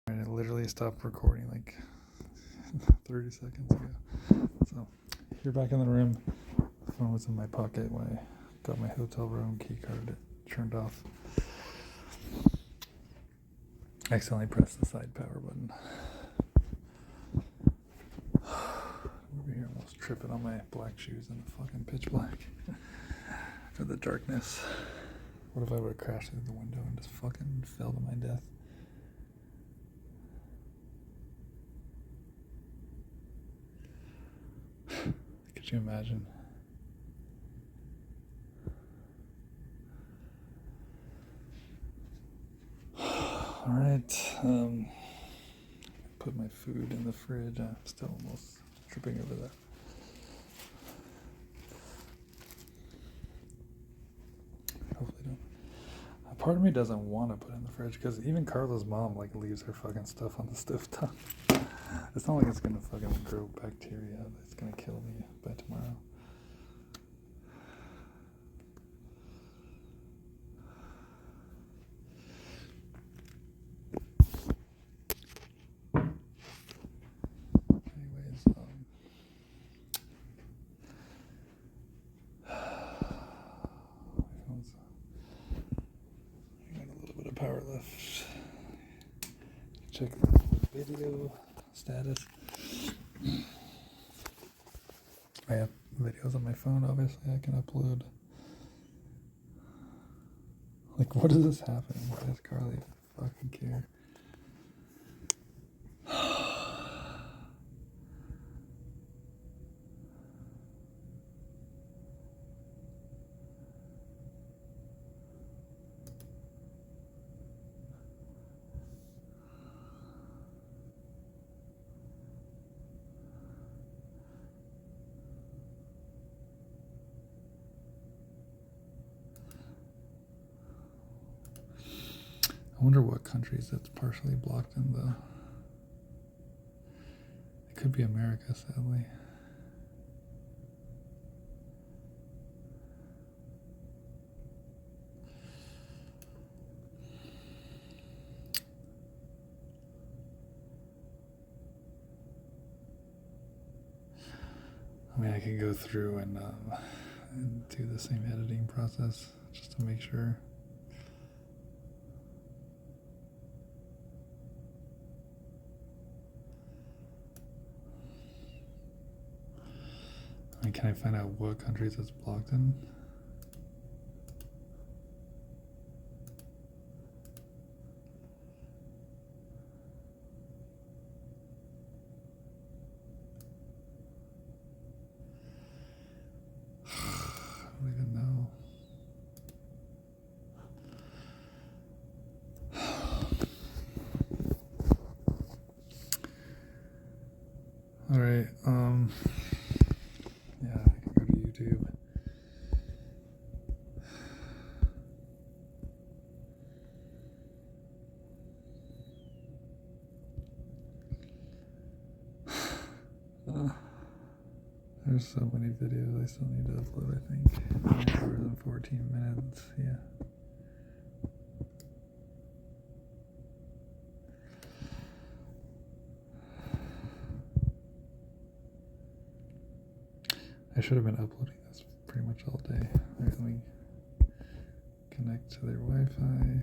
And I literally stopped recording like 30 seconds ago. So you're back in the room. The phone was in my pocket when I got my hotel room key card turned off. I accidentally pressed the side power button. Over here, almost tripping on my black shoes in the fucking pitch black. For the darkness. What if I would have crashed through the window and just fucking fell to my death? Could you imagine? Alright, put my food in the fridge. I'm still almost tripping over that. Hopefully don't. Part of me doesn't want to put it in the fridge because even Carla's mom like leaves her fucking stuff on the stovetop. It's not like it's gonna fucking grow bacteria that's gonna kill me by tomorrow. Anyways, I got a little bit of power left. Check the video status. I have videos on my phone, obviously I can upload. Like, what is this happening? Why does Carly fucking care? I wonder what countries that's partially blocked in the... It could be America, sadly. I mean, I could go through and do the same editing process just to make sure. I mean, can I find out what countries it's blocked in? I don't even know. All right. Yeah, I can go to YouTube. There's so many videos I still need to upload, I think. 9 hours and 14 minutes, yeah. I should have been uploading this pretty much all day. Alright, let me connect to their Wi-Fi.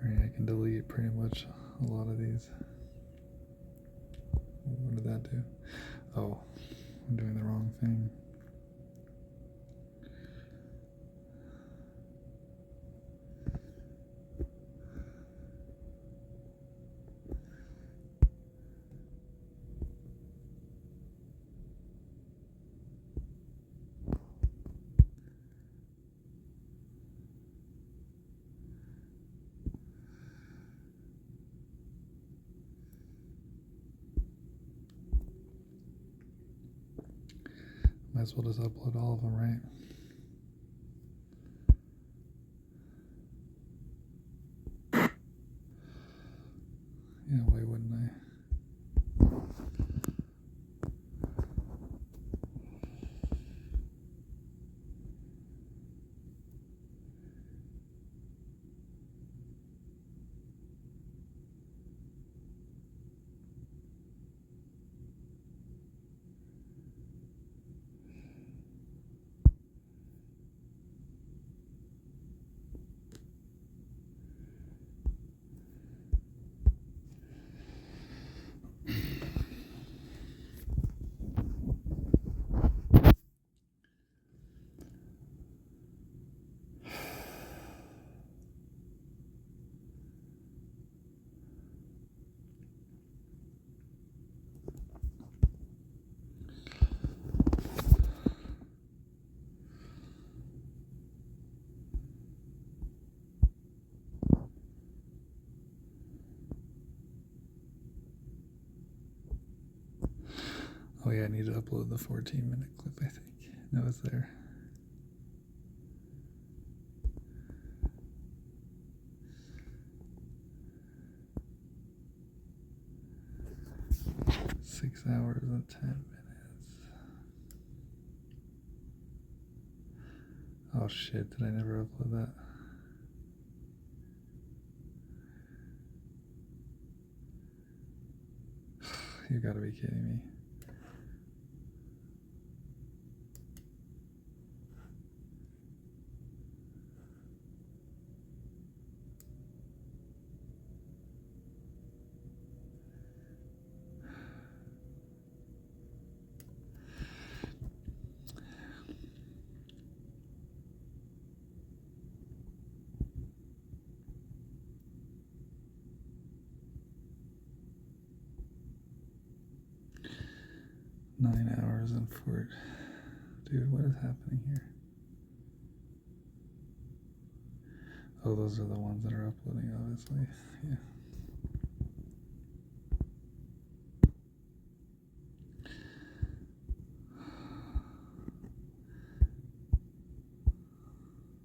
Alright, I can delete pretty much a lot of these. What did that do? Oh, I'm doing the wrong thing. Might as well just upload all of them, right? Yeah, why wouldn't I? Oh yeah, I need to upload the 14-minute clip, I think. No, it's there. Six hours and 10 minutes. Oh shit, did I never upload that? You gotta be kidding me. Nine hours and 4. Dude, what is happening here? Oh, those are the ones that are uploading, obviously. Yeah.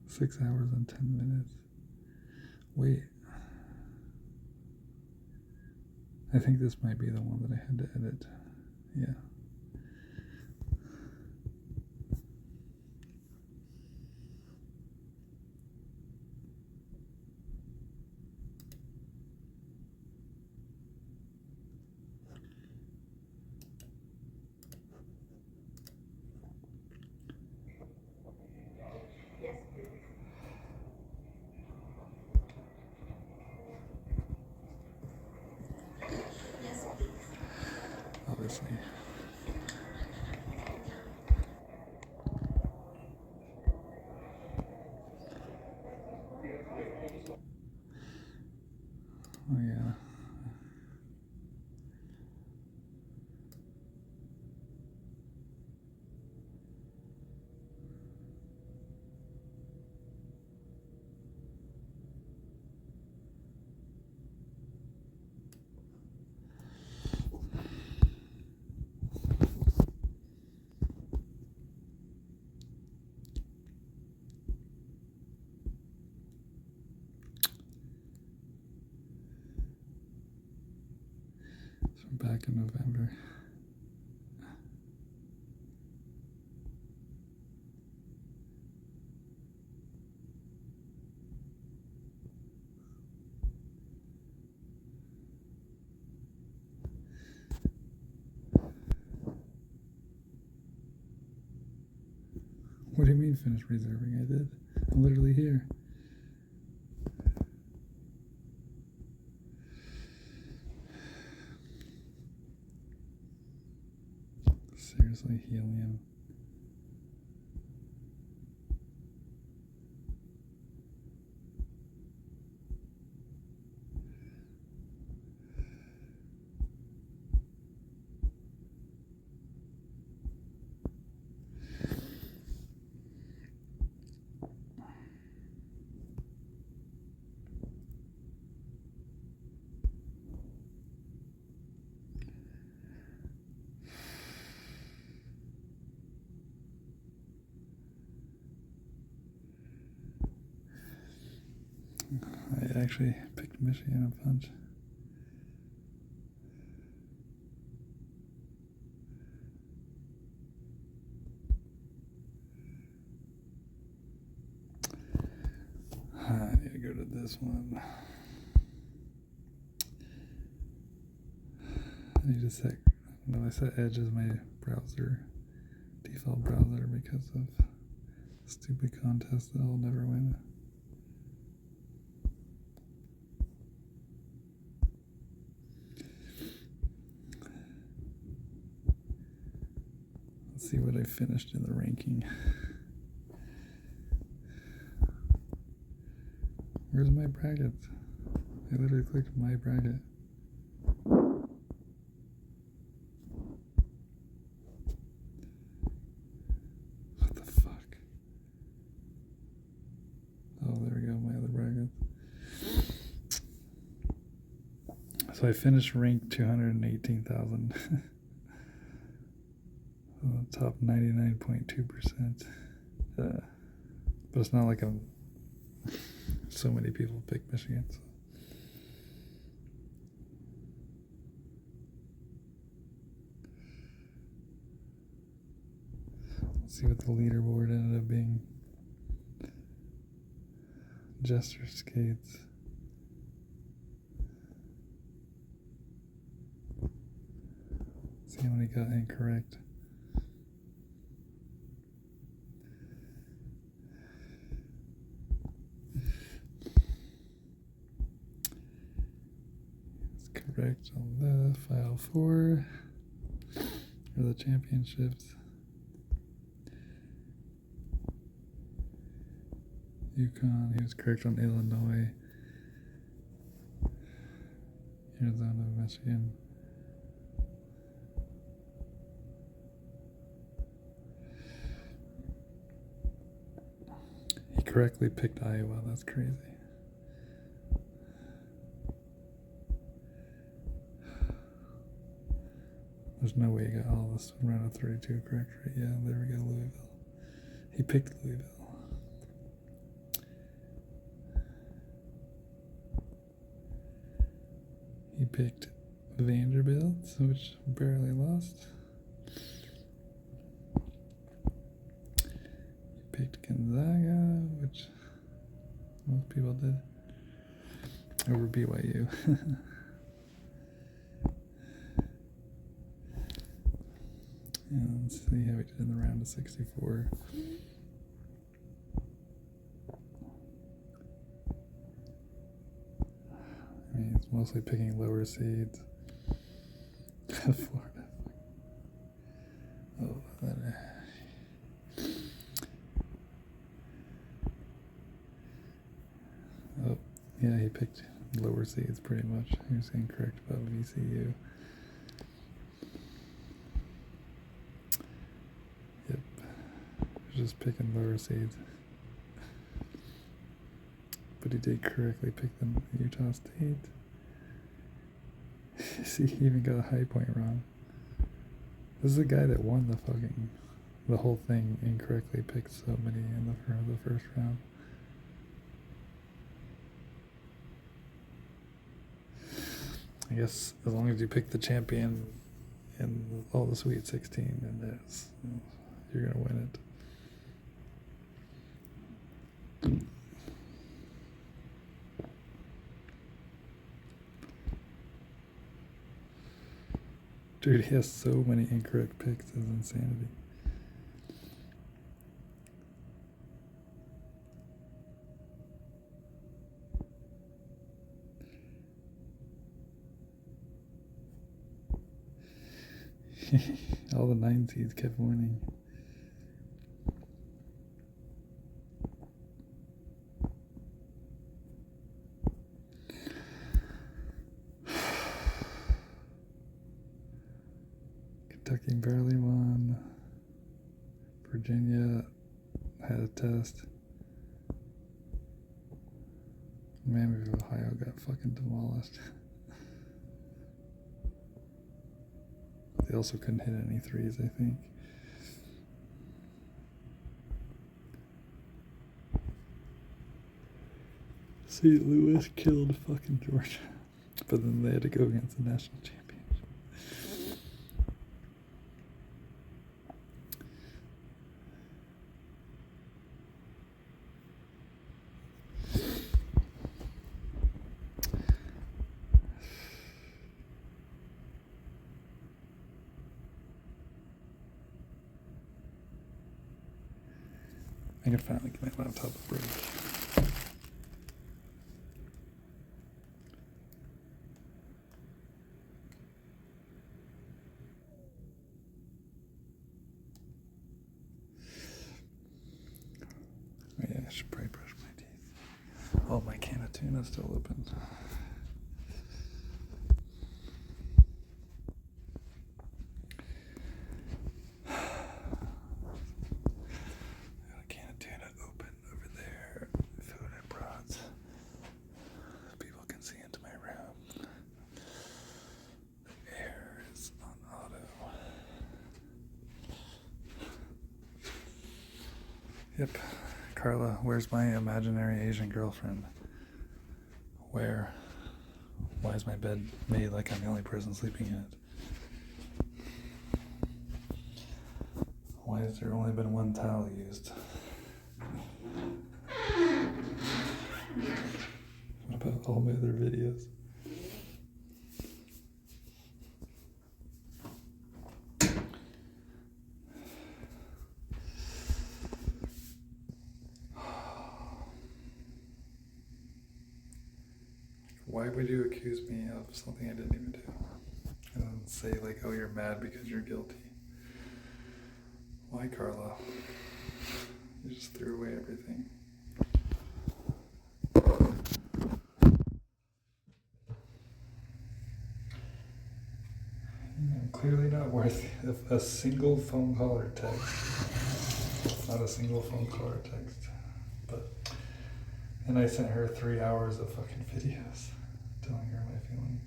Six hours and 10 minutes. Wait. I think this might be the one that I had to edit. Yeah. Obviously. Oh yeah. It's from back in November. What do you mean finish reserving? I did. I'm literally here. Seriously, helium. I actually picked Michigan a bunch. go to this one. I need to set. No, I set Edge as my browser, default browser, because of stupid contest that I'll never win. Let's see what I finished in the ranking. Where's my bracket? I literally clicked my bracket. What the fuck? Oh, there we go, my other bracket. So I finished ranked 218,000. Top 99.2%. But it's not like I'm. So many people pick Michigan. So. Let's see what the leaderboard ended up being. Jester Skates. Let's see how many got incorrect. Correct on the file 4 for the championships. Yukon, he was correct on Illinois, Arizona, Michigan. He correctly picked Iowa, that's crazy. There's no way he got all this round of 32 correct, right? Yeah, there we go, Louisville. He picked Louisville. He picked Vanderbilt, which barely lost. He picked Gonzaga, which most people did, over BYU. And let's see how we did in the round of 64. I mean, it's mostly picking lower seeds. Florida. Oh, oh, yeah, he picked lower seeds pretty much. He was incorrect about VCU. Yep, just picking lower seeds. But he did correctly pick them. Utah State. See, he even got a high point wrong. This is the guy that won the whole thing incorrectly picked so many in the first round. I guess as long as you pick the champion in all the Sweet 16, and you're gonna win it. Dude, he has so many incorrect picks. It's insanity. All the 9 seeds kept winning. Kentucky barely won. Virginia had a test. Miami of Ohio got fucking demolished. They also couldn't hit any threes, I think. St. Louis killed fucking Georgia. But then they had to go against the national championship. I can finally get my laptop to break. Oh yeah, I should probably brush my teeth. Oh, my can of tuna is still open. Yep. Carla, where's my imaginary Asian girlfriend? Where? Why is my bed made like I'm the only person sleeping in it? Why has there only been one towel used? What about all my other videos? Why would you accuse me of something I didn't even do? And then say like, oh, you're mad because you're guilty. Why, Carla? You just threw away everything. I'm clearly not worth a single phone call or text. Not a single phone call or text. And I sent her 3 hours of fucking videos telling her my feeling.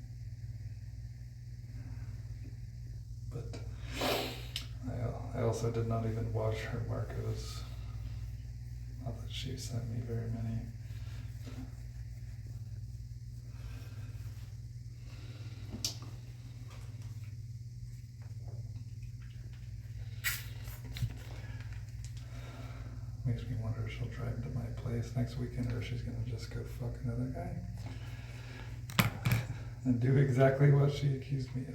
But I also did not even watch her Marcos. Not that she sent me very many. Makes me wonder if she'll drive to my place next weekend or if she's gonna just go fuck another guy. And do exactly what she accused me of.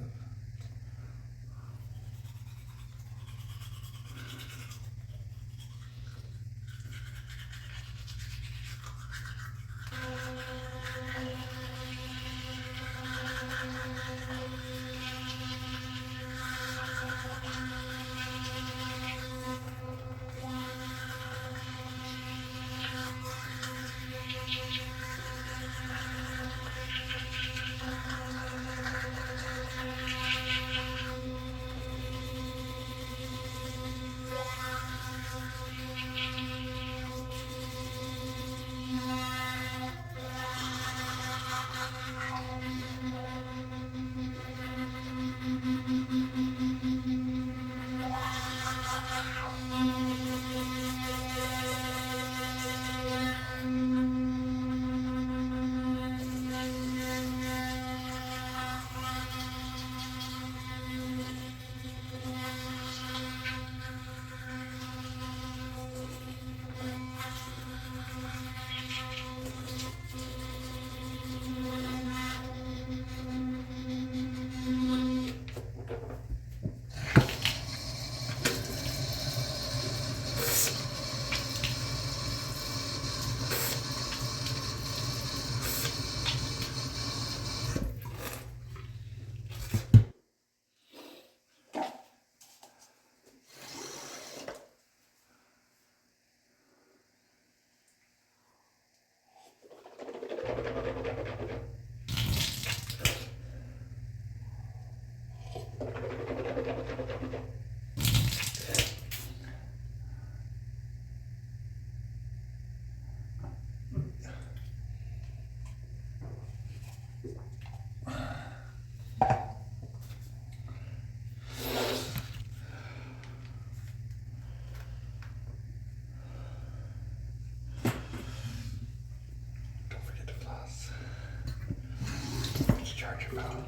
Charge your phone.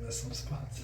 miss some spots.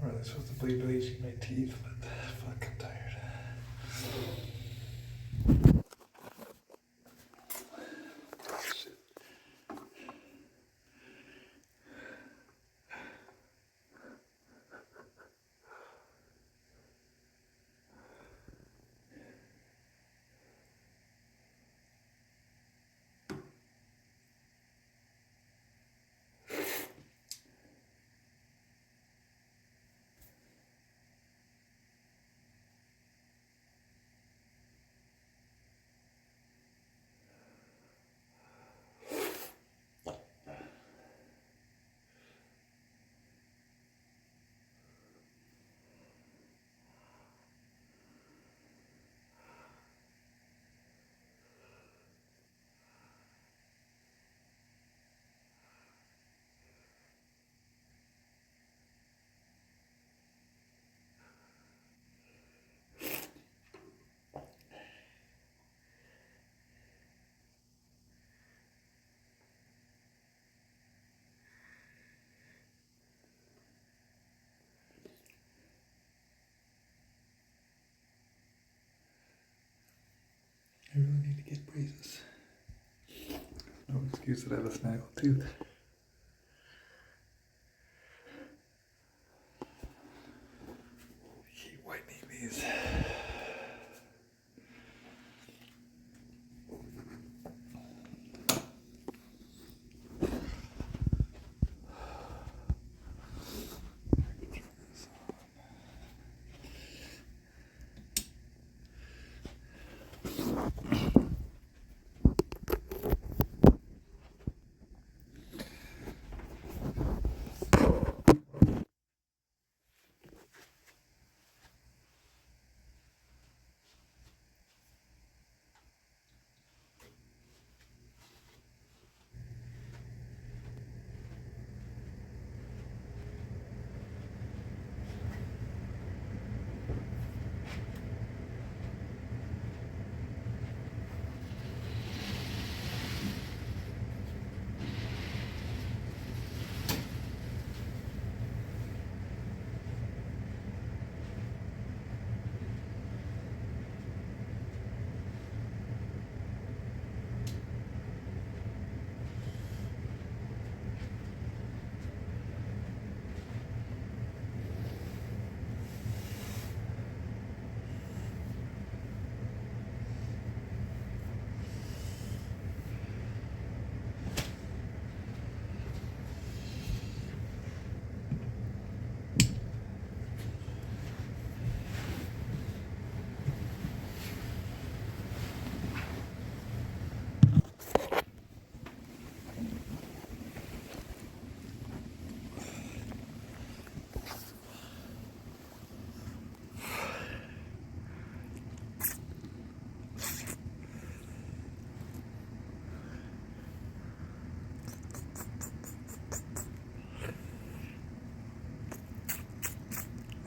I'm really supposed to be bleaching my teeth, but fuck, I'm tired. I really need to get braces. No excuse that I have a snaggle tooth. Keep whitening these.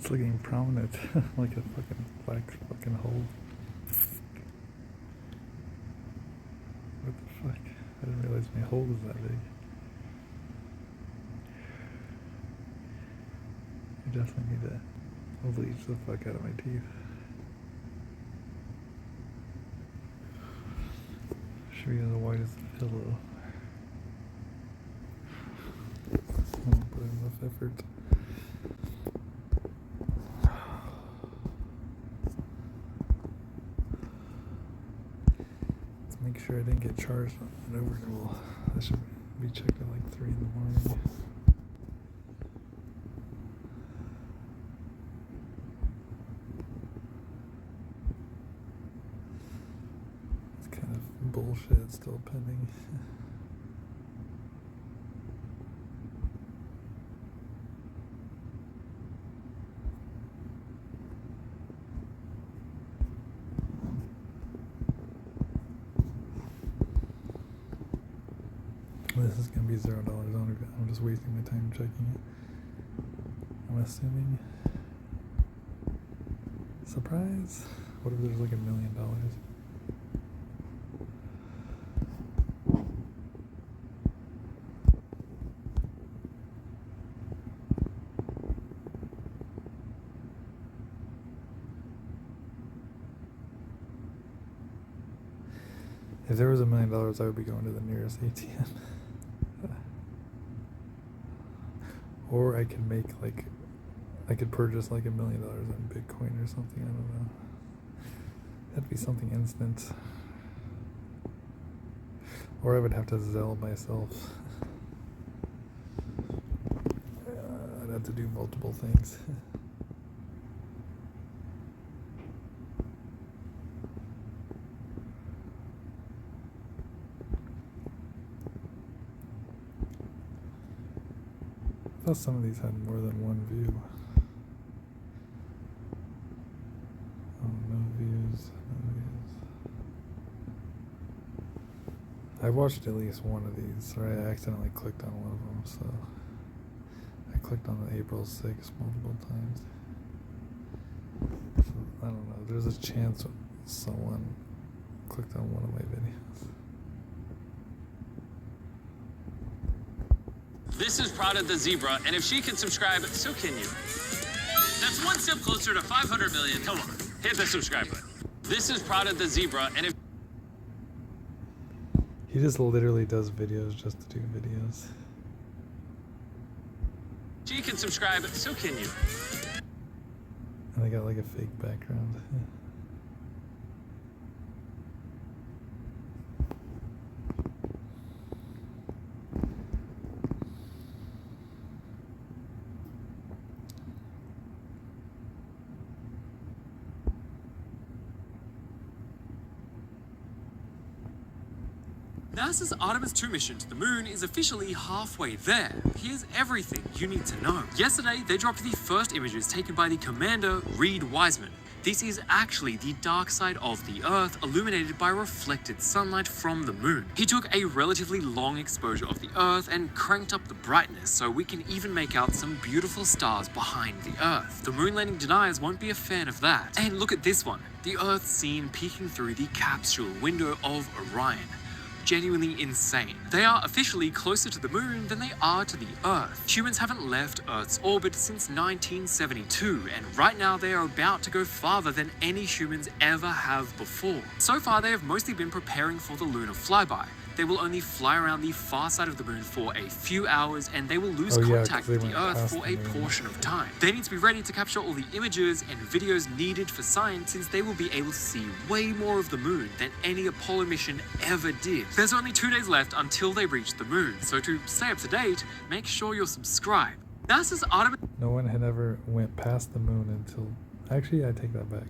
It's looking prominent, like a fucking black fucking hole. What the fuck? I didn't realize my hole was that big. I definitely need to bleach the fuck out of my teeth. Should be as white as the pillow. I won't put enough effort. Let's make sure I didn't get charged on an overnight. I should be checked at like 3 in the morning. It's kind of bullshit still pending. just gonna be $0. I'm just wasting my time checking it. I'm assuming. Surprise! What if there's like $1 million? If there was $1 million, I would be going to the nearest ATM. Or I could make like, I could purchase like $1 million in Bitcoin or something. I don't know. That'd be something instant. Or I would have to Zelle myself. I'd have to do multiple things. I thought some of these had more than one view. Oh, no views, no views. I watched at least one of these, or I accidentally clicked on one of them, so I clicked on the April 6th multiple times. So, I don't know, there's a chance someone clicked on one of my videos. This is Prada the zebra, and if she can subscribe, so can you. That's one step closer to 500 million. Come on, hit the subscribe button. This is Prada the zebra, and if he just literally does videos just to do videos. she can subscribe, so can you. And they got like a fake background. NASA's Artemis 2 mission to the moon is officially halfway there. Here's everything you need to know. Yesterday, they dropped the first images taken by the commander, Reed Wiseman. This is actually the dark side of the Earth, illuminated by reflected sunlight from the moon. He took a relatively long exposure of the Earth and cranked up the brightness so we can even make out some beautiful stars behind the Earth. The moon landing deniers won't be a fan of that. And look at this one, the Earth seen peeking through the capsule window of Orion. Genuinely insane. They are officially closer to the moon than they are to the Earth. Humans haven't left Earth's orbit since 1972, and right now they are about to go farther than any humans ever have before. So far, they have mostly been preparing for the lunar flyby. They will only fly around the far side of the moon for a few hours, and they will lose contact with the Earth for a portion of time. They need to be ready to capture all the images and videos needed for science, since they will be able to see way more of the moon than any Apollo mission ever did. There's only 2 days left until they reach the moon, so to stay up to date, make sure you're subscribed. NASA's Artemis... No one had ever went past the moon until... Actually, I take that back.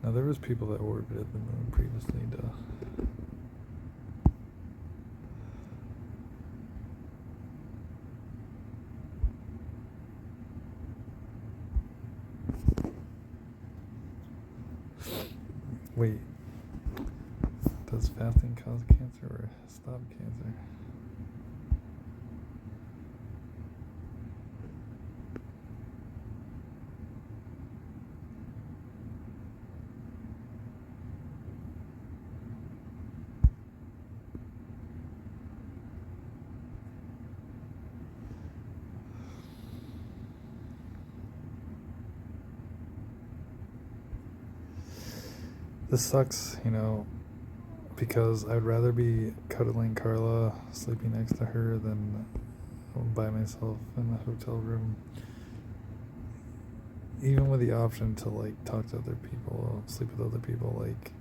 Now, there was people that orbited the moon previously, duh. Wait, does fasting cause cancer or stop cancer? This sucks, you know, because I'd rather be cuddling Carla, sleeping next to her, than by myself in the hotel room. Even with the option to, like, talk to other people, sleep with other people, like...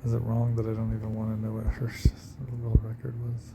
Is it wrong that I don't even want to know what her world record was?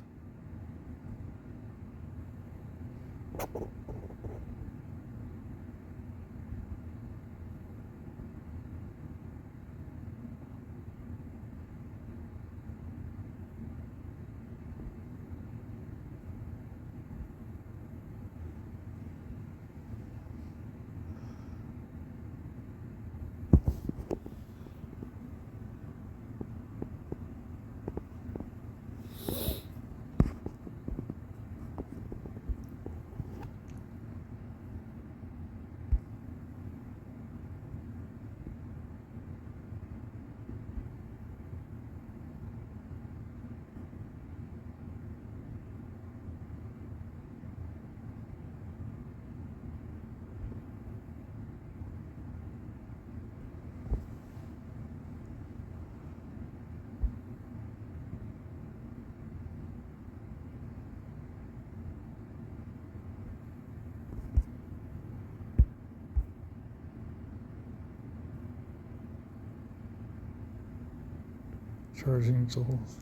Charging souls.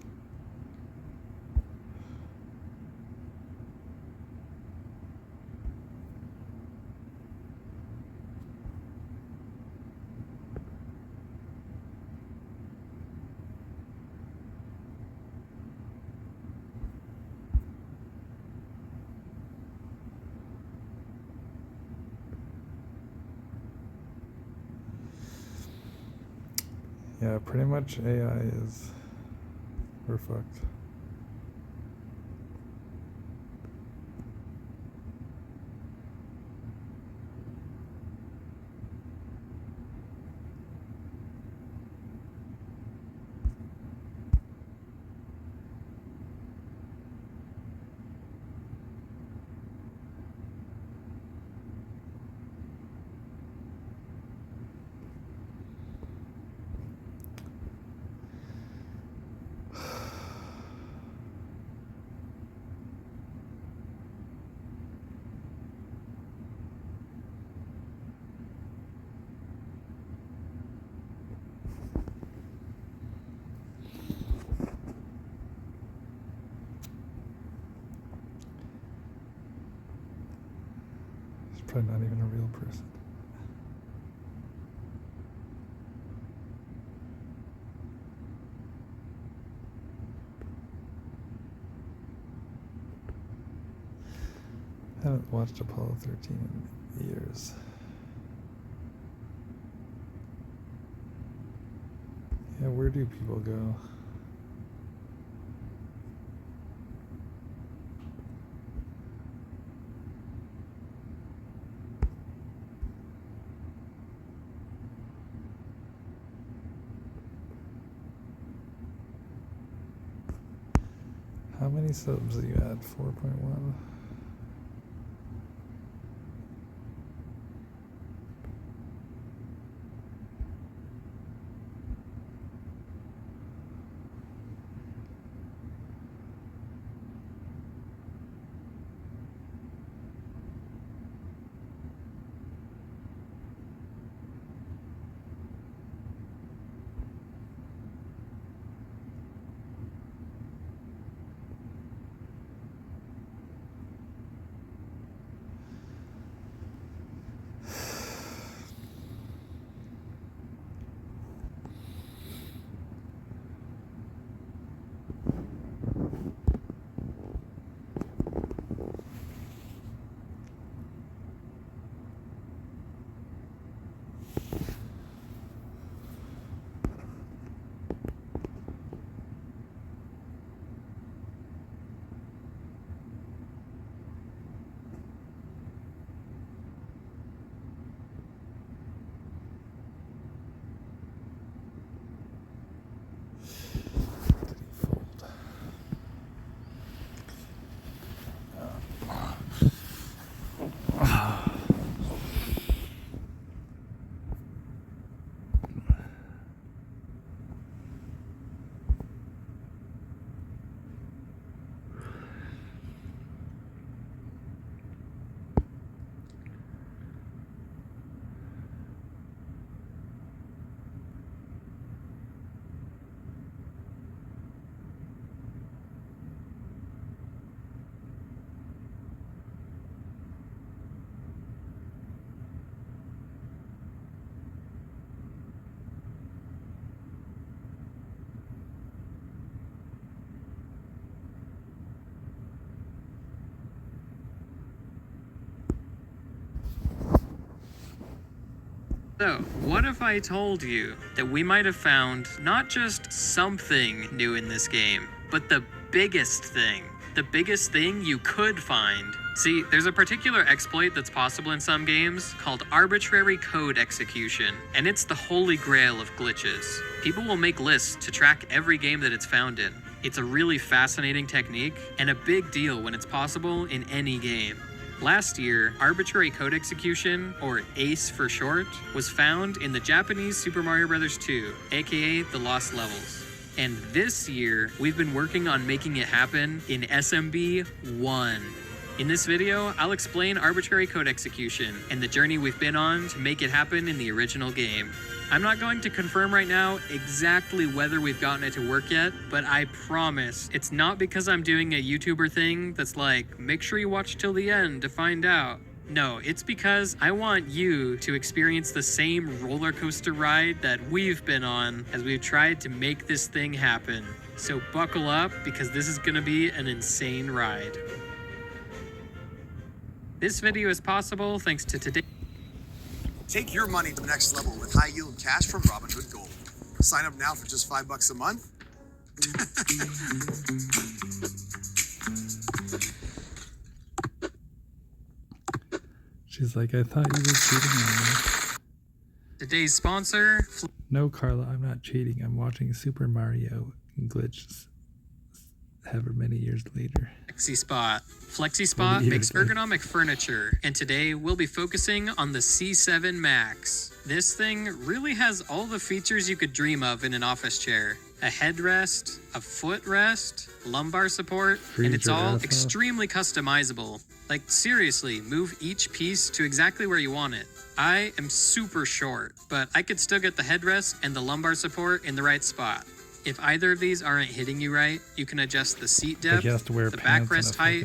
Yeah, pretty much AI is... we're fucked. He's probably not even a real person. I haven't watched Apollo 13 in years. Yeah, where do people go? How many subs are you at? 4.1? So, what if I told you that we might have found not just something new in this game, but the biggest thing? The biggest thing you could find. See, there's a particular exploit that's possible in some games called arbitrary code execution, and it's the holy grail of glitches. People will make lists to track every game that it's found in. It's a really fascinating technique, and a big deal when it's possible in any game. Last year, arbitrary code execution, or ACE for short, was found in the Japanese Super Mario Bros. 2, aka The Lost Levels. And this year, we've been working on making it happen in SMB 1. In this video, I'll explain arbitrary code execution and the journey we've been on to make it happen in the original game. I'm not going to confirm right now exactly whether we've gotten it to work yet, but I promise it's not because I'm doing a YouTuber thing that's like, make sure you watch till the end to find out. No, it's because I want you to experience the same roller coaster ride that we've been on as we've tried to make this thing happen. So buckle up, because this is gonna be an insane ride. This video is possible thanks to today. Take your money to the next level with high yield cash from Robinhood Gold. Sign up now for just $5 a month. She's like, I thought you were cheating on me. Today's sponsor, No, Carla, I'm not cheating. I'm watching Super Mario glitch however many years later. FlexiSpot. FlexiSpot makes ergonomic furniture, and today we'll be focusing on the C7 Max. This thing really has all the features you could dream of in an office chair. A headrest, a footrest, lumbar support, and it's all extremely customizable. Like, seriously, move each piece to exactly where you want it. I am super short, but I could still get the headrest and the lumbar support in the right spot. If either of these aren't hitting you right, you can adjust the seat depth, the backrest height,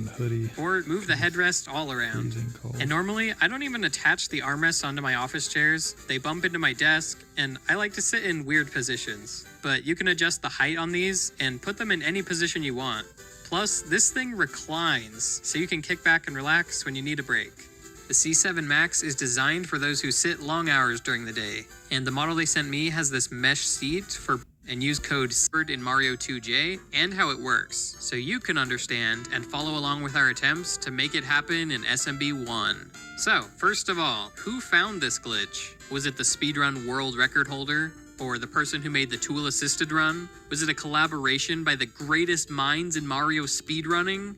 or move the headrest all around. And normally, I don't even attach the armrests onto my office chairs. They bump into my desk, and I like to sit in weird positions. But you can adjust the height on these and put them in any position you want. Plus, this thing reclines, so you can kick back and relax when you need a break. The C7 Max is designed for those who sit long hours during the day, and the model they sent me has this mesh seat for and use code SIRD in Mario 2J and how it works, so you can understand and follow along with our attempts to make it happen in SMB 1. So, first of all, who found this glitch? Was it the speedrun world record holder? Or the person who made the tool-assisted run? Was it a collaboration by the greatest minds in Mario speedrunning?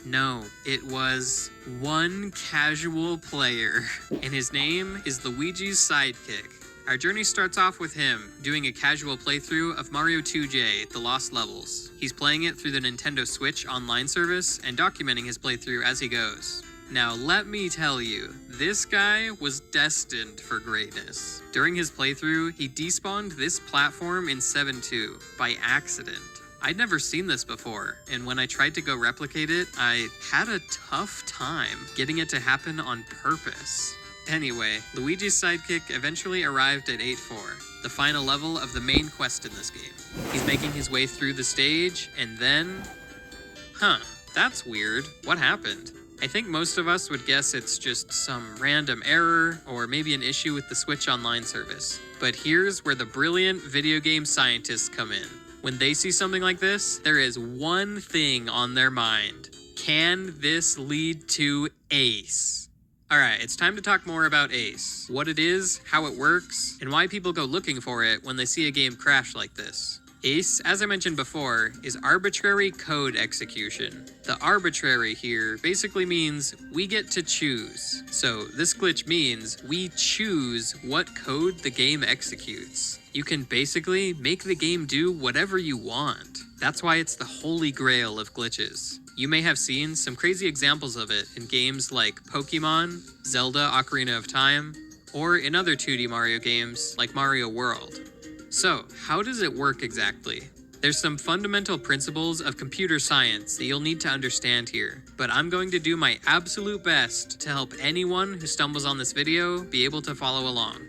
No, it was one casual player, and his name is Luigi's Sidekick. Our journey starts off with him doing a casual playthrough of Mario 2J, The Lost Levels. He's playing it through the Nintendo Switch online service and documenting his playthrough as he goes. Now let me tell you, this guy was destined for greatness. During his playthrough, he despawned this platform in 7.2 by accident. I'd never seen this before, and when I tried to go replicate it, I had a tough time getting it to happen on purpose. Anyway, Luigi's Sidekick eventually arrived at 8-4, the final level of the main quest in this game. He's making his way through the stage, and then... that's weird. What happened? I think most of us would guess it's just some random error, or maybe an issue with the Switch Online service. But here's where the brilliant video game scientists come in. When they see something like this, there is one thing on their mind. Can this lead to Ace? Alright, it's time to talk more about Ace. What it is, how it works, and why people go looking for it when they see a game crash like this. Ace, as I mentioned before, is arbitrary code execution. The arbitrary here basically means we get to choose. So this glitch means we choose what code the game executes. You can basically make the game do whatever you want. That's why it's the holy grail of glitches. You may have seen some crazy examples of it in games like Pokemon, Zelda Ocarina of Time, or in other 2D Mario games like Mario World. So, how does it work exactly? There's some fundamental principles of computer science that you'll need to understand here, but I'm going to do my absolute best to help anyone who stumbles on this video be able to follow along.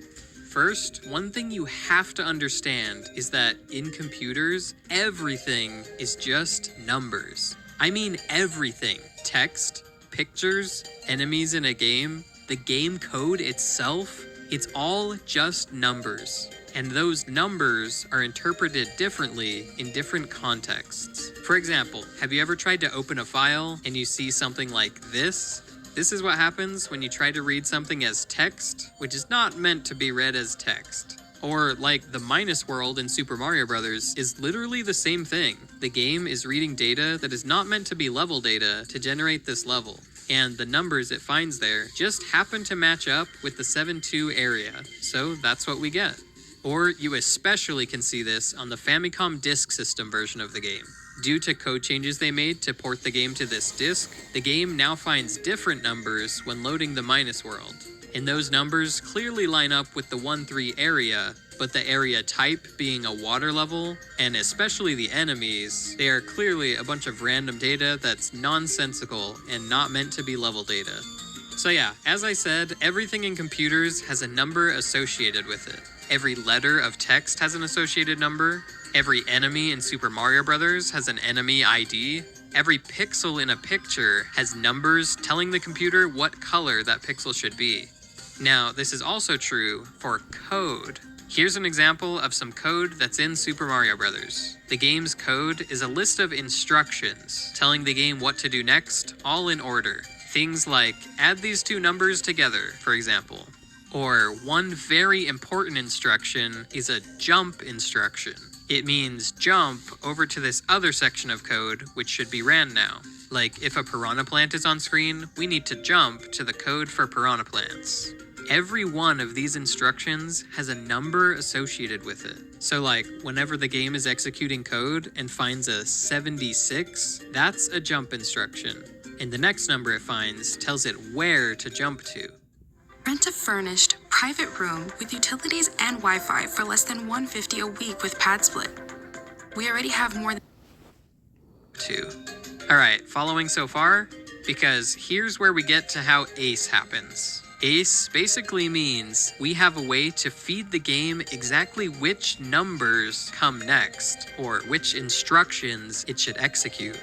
First, one thing you have to understand is that in computers, everything is just numbers. I mean everything. Text, pictures, enemies in a game, the game code itself, it's all just numbers. And those numbers are interpreted differently in different contexts. For example, have you ever tried to open a file and you see something like this? This is what happens when you try to read something as text, which is not meant to be read as text. Or like the minus world in Super Mario Bros. Is literally the same thing. The game is reading data that is not meant to be level data to generate this level. And the numbers it finds there just happen to match up with the 7.2 area. So that's what we get. Or you especially can see this on the Famicom Disk System version of the game. Due to code changes they made to port the game to this disk, the game now finds different numbers when loading the minus world. And those numbers clearly line up with the 1-3 area, but the area type being a water level, and especially the enemies, they are clearly a bunch of random data that's nonsensical and not meant to be level data. So yeah, as I said, everything in computers has a number associated with it. Every letter of text has an associated number. Every enemy in Super Mario Bros. Has an enemy ID. Every pixel in a picture has numbers telling the computer what color that pixel should be. Now, this is also true for code. Here's an example of some code that's in Super Mario Bros. The game's code is a list of instructions telling the game what to do next, all in order. Things like add these two numbers together, for example. Or one very important instruction is a jump instruction. It means jump over to this other section of code, which should be ran now. Like if a piranha plant is on screen, we need to jump to the code for piranha plants. Every one of these instructions has a number associated with it. So like whenever the game is executing code and finds a 76, that's a jump instruction. And the next number it finds tells it where to jump to. Rent a furnished, private room with utilities and Wi-Fi for less than $150 a week with PadSplit. We already have more than two. Alright, following so far? Because here's where we get to how ACE happens. ACE basically means we have a way to feed the game exactly which numbers come next, or which instructions it should execute.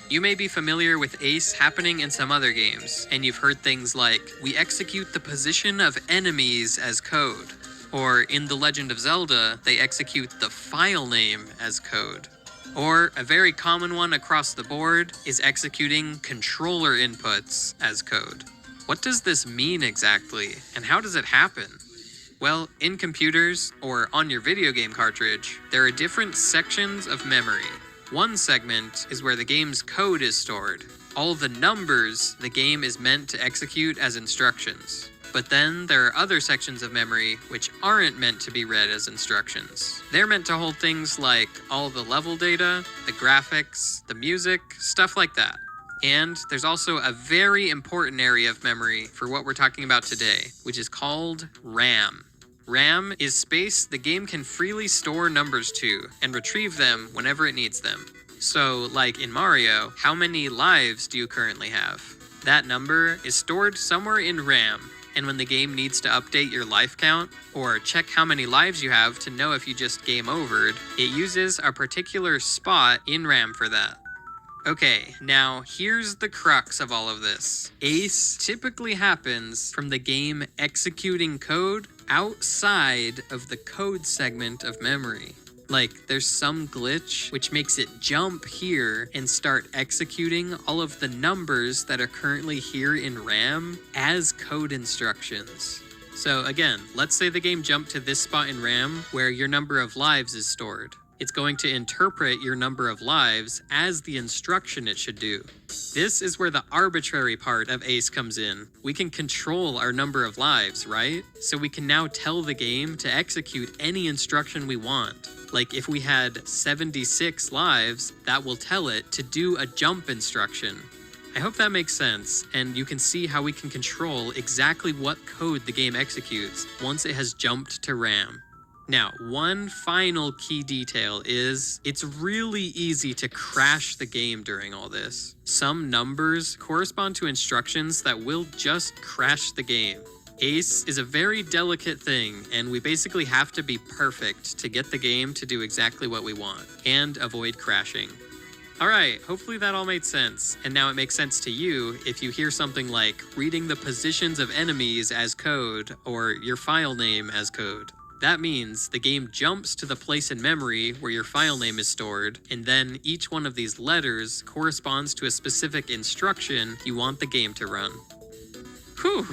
You may be familiar with ACE happening in some other games, and you've heard things like, we execute the position of enemies as code, or in The Legend of Zelda, they execute the file name as code. Or a very common one across the board is executing controller inputs as code. What does this mean exactly, and how does it happen? Well, in computers, or on your video game cartridge, there are different sections of memory. One segment is where the game's code is stored. All the numbers the game is meant to execute as instructions. But then there are other sections of memory which aren't meant to be read as instructions. They're meant to hold things like all the level data, the graphics, the music, stuff like that. And there's also a very important area of memory for what we're talking about today, which is called RAM. RAM is space the game can freely store numbers to and retrieve them whenever it needs them. So, like in Mario, how many lives do you currently have? That number is stored somewhere in RAM, and when the game needs to update your life count, or check how many lives you have to know if you just game overed, it uses a particular spot in RAM for that. Okay, now here's the crux of all of this. ACE typically happens from the game executing code outside of the code segment of memory. Like, there's some glitch which makes it jump here and start executing all of the numbers that are currently here in RAM as code instructions. So again, let's say the game jumped to this spot in RAM where your number of lives is stored. It's going to interpret your number of lives as the instruction it should do. This is where the arbitrary part of ACE comes in. We can control our number of lives, right? So we can now tell the game to execute any instruction we want. Like if we had 76 lives, that will tell it to do a jump instruction. I hope that makes sense, and you can see how we can control exactly what code the game executes once it has jumped to RAM. Now, one final key detail is it's really easy to crash the game during all this. Some numbers correspond to instructions that will just crash the game. ACE is a very delicate thing, and we basically have to be perfect to get the game to do exactly what we want and avoid crashing. Alright, hopefully that all made sense, and now it makes sense to you if you hear something like reading the positions of enemies as code or your file name as code. That means the game jumps to the place in memory where your file name is stored, and then each one of these letters corresponds to a specific instruction you want the game to run. Whew,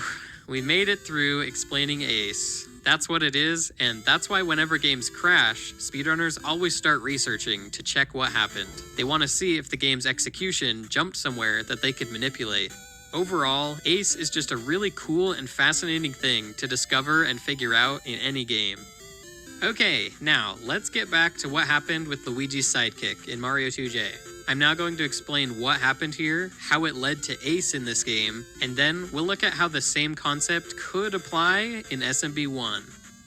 we made it through explaining ACE. That's what it is, and that's why whenever games crash, speedrunners always start researching to check what happened. They want to see if the game's execution jumped somewhere that they could manipulate. Overall, ACE is just a really cool and fascinating thing to discover and figure out in any game. Okay, now let's get back to what happened with Luigi's sidekick in Mario 2J. I'm now going to explain what happened here, how it led to Ace in this game, and then we'll look at how the same concept could apply in SMB 1.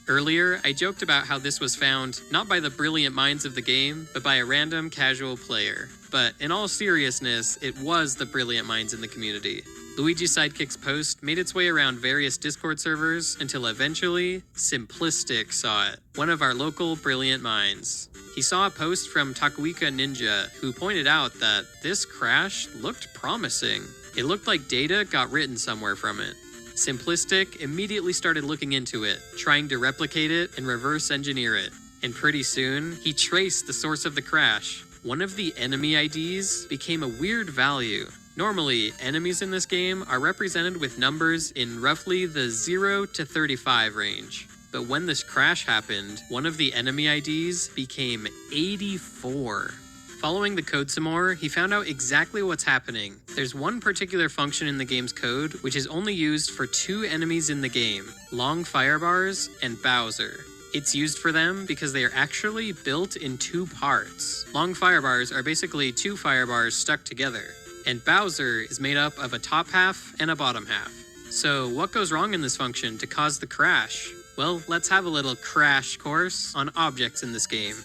Earlier, I joked about how this was found not by the brilliant minds of the game, but by a random casual player. But in all seriousness, it was the brilliant minds in the community. Luigi's Sidekick's post made its way around various Discord servers until eventually, Simplistic saw it, one of our local brilliant minds. He saw a post from Takuika Ninja, who pointed out that this crash looked promising. It looked like data got written somewhere from it. Simplistic immediately started looking into it, trying to replicate it and reverse engineer it. And pretty soon, he traced the source of the crash. One of the enemy IDs became a weird value. Normally, enemies in this game are represented with numbers in roughly the 0 to 35 range. But when this crash happened, one of the enemy IDs became 84. Following the code some more, he found out exactly what's happening. There's one particular function in the game's code which is only used for two enemies in the game, Long Firebars and Bowser. It's used for them because they are actually built in two parts. Long Firebars are basically two firebars stuck together, and Bowser is made up of a top half and a bottom half. So what goes wrong in this function to cause the crash? Well, let's have a little crash course on objects in this game.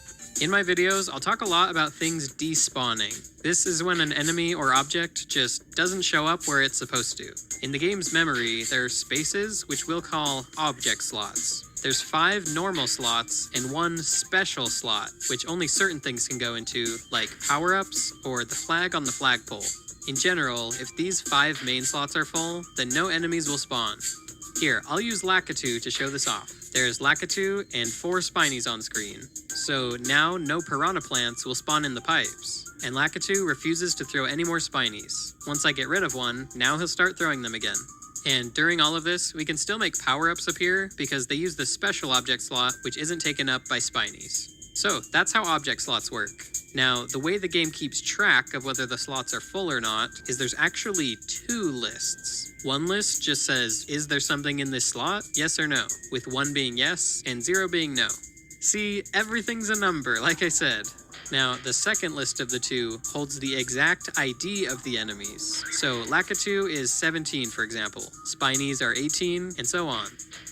In my videos, I'll talk a lot about things despawning. This is when an enemy or object just doesn't show up where it's supposed to. In the game's memory, there are spaces which we'll call object slots. There's 5 normal slots and 1 special slot, which only certain things can go into, like power-ups or the flag on the flagpole. In general, if these 5 main slots are full, then no enemies will spawn. Here, I'll use Lakitu to show this off. There's Lakitu and 4 Spinies on screen. So now no Piranha Plants will spawn in the pipes, and Lakitu refuses to throw any more Spinies. Once I get rid of one, now he'll start throwing them again. And during all of this, we can still make power-ups appear because they use the special object slot, which isn't taken up by Spinies. So that's how object slots work. Now, the way the game keeps track of whether the slots are full or not is there's actually 2 lists. One list just says, is there something in this slot? Yes or no, with 1 being yes and 0 being no. See, everything's a number, like I said. Now, the second list of the 2 holds the exact ID of the enemies. So Lakitu is 17, for example. Spinies are 18, and so on.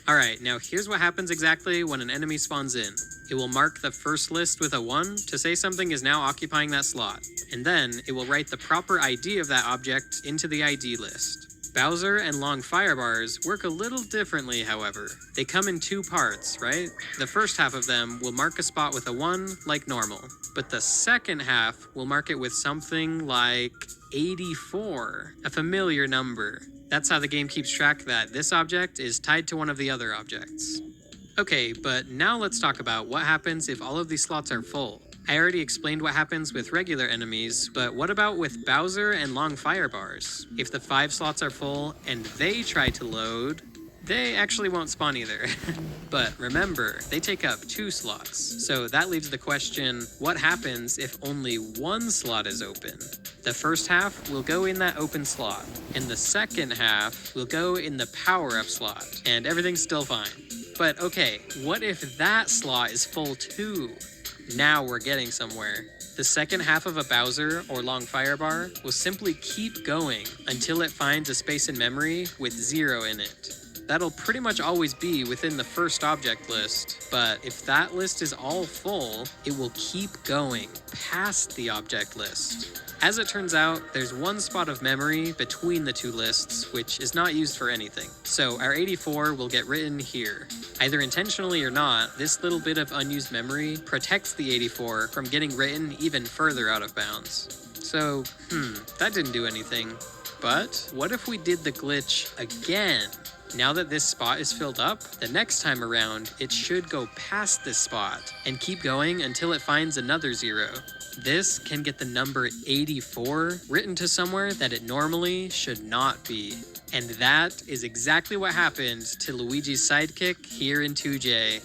Alright, now here's what happens exactly when an enemy spawns in. It will mark the first list with a 1 to say something is now occupying that slot. And then it will write the proper ID of that object into the ID list. Bowser and Long Firebars work a little differently, however. They come in 2 parts, right? The first half of them will mark a spot with a 1, like normal. But the second half will mark it with something like 84, a familiar number. That's how the game keeps track that this object is tied to one of the other objects. Okay, but now let's talk about what happens if all of these slots are full. I already explained what happens with regular enemies, but what about with Bowser and Long Firebars? If the 5 slots are full and they try to load, they actually won't spawn either. But remember, they take up 2 slots. So that leaves the question, what happens if only 1 slot is open? The first half will go in that open slot, and the second half will go in the power-up slot, and everything's still fine. But okay, what if that slot is full too? Now we're getting somewhere. The second half of a Bowser or Long Firebar will simply keep going until it finds a space in memory with 0 in it. That'll pretty much always be within the first object list, but if that list is all full, it will keep going past the object list. As it turns out, there's 1 spot of memory between the 2 lists, which is not used for anything. So our 84 will get written here. Either intentionally or not, this little bit of unused memory protects the 84 from getting written even further out of bounds. So, that didn't do anything. But what if we did the glitch again? Now that this spot is filled up, the next time around, it should go past this spot and keep going until it finds another 0. This can get the number 84 written to somewhere that it normally should not be. And that is exactly what happened to Luigi's sidekick here in 2J.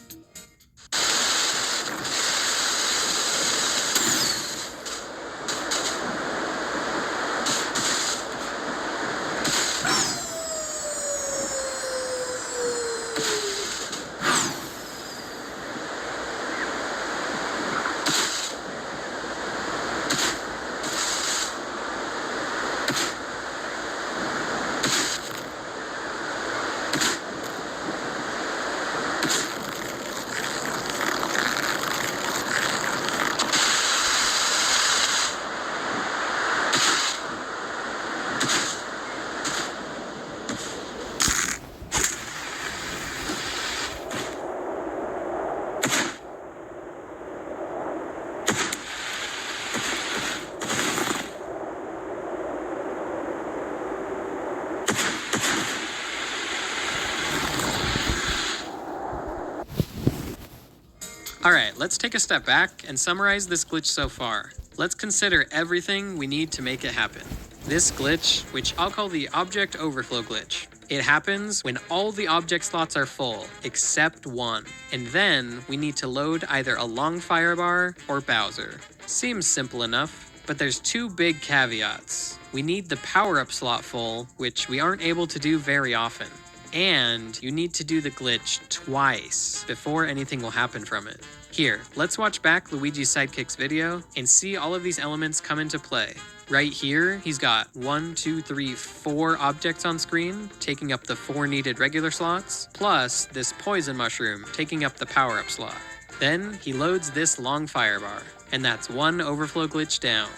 Alright, let's take a step back and summarize this glitch so far. Let's consider everything we need to make it happen. This glitch, which I'll call the object overflow glitch, it happens when all the object slots are full, except one, and then we need to load either a long firebar or Bowser. Seems simple enough, but there's two big caveats. We need the power-up slot full, which we aren't able to do very often. And you need to do the glitch twice before anything will happen from it. Here, let's watch back Luigi's Sidekick's video and see all of these elements come into play. Right here, he's got 4 objects on screen, taking up the 4 needed regular slots, plus this poison mushroom, taking up the power-up slot. Then, he loads this long firebar, and that's 1 overflow glitch down.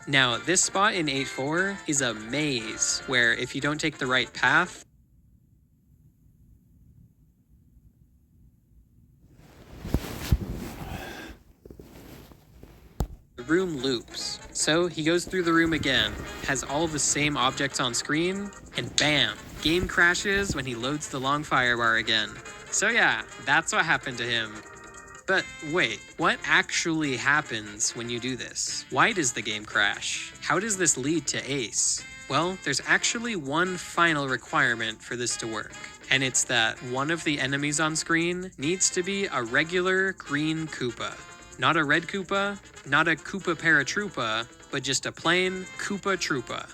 Now, this spot in 8-4 is a maze, where if you don't take the right path, the room loops. So he goes through the room again, has all the same objects on screen, and bam, game crashes when he loads the long firebar again. So yeah, that's what happened to him. But wait, what actually happens when you do this? Why does the game crash? How does this lead to Ace? Well, there's actually one final requirement for this to work. And it's that one of the enemies on screen needs to be a regular green Koopa. Not a red Koopa, not a Koopa Paratroopa, but just a plain Koopa Troopa.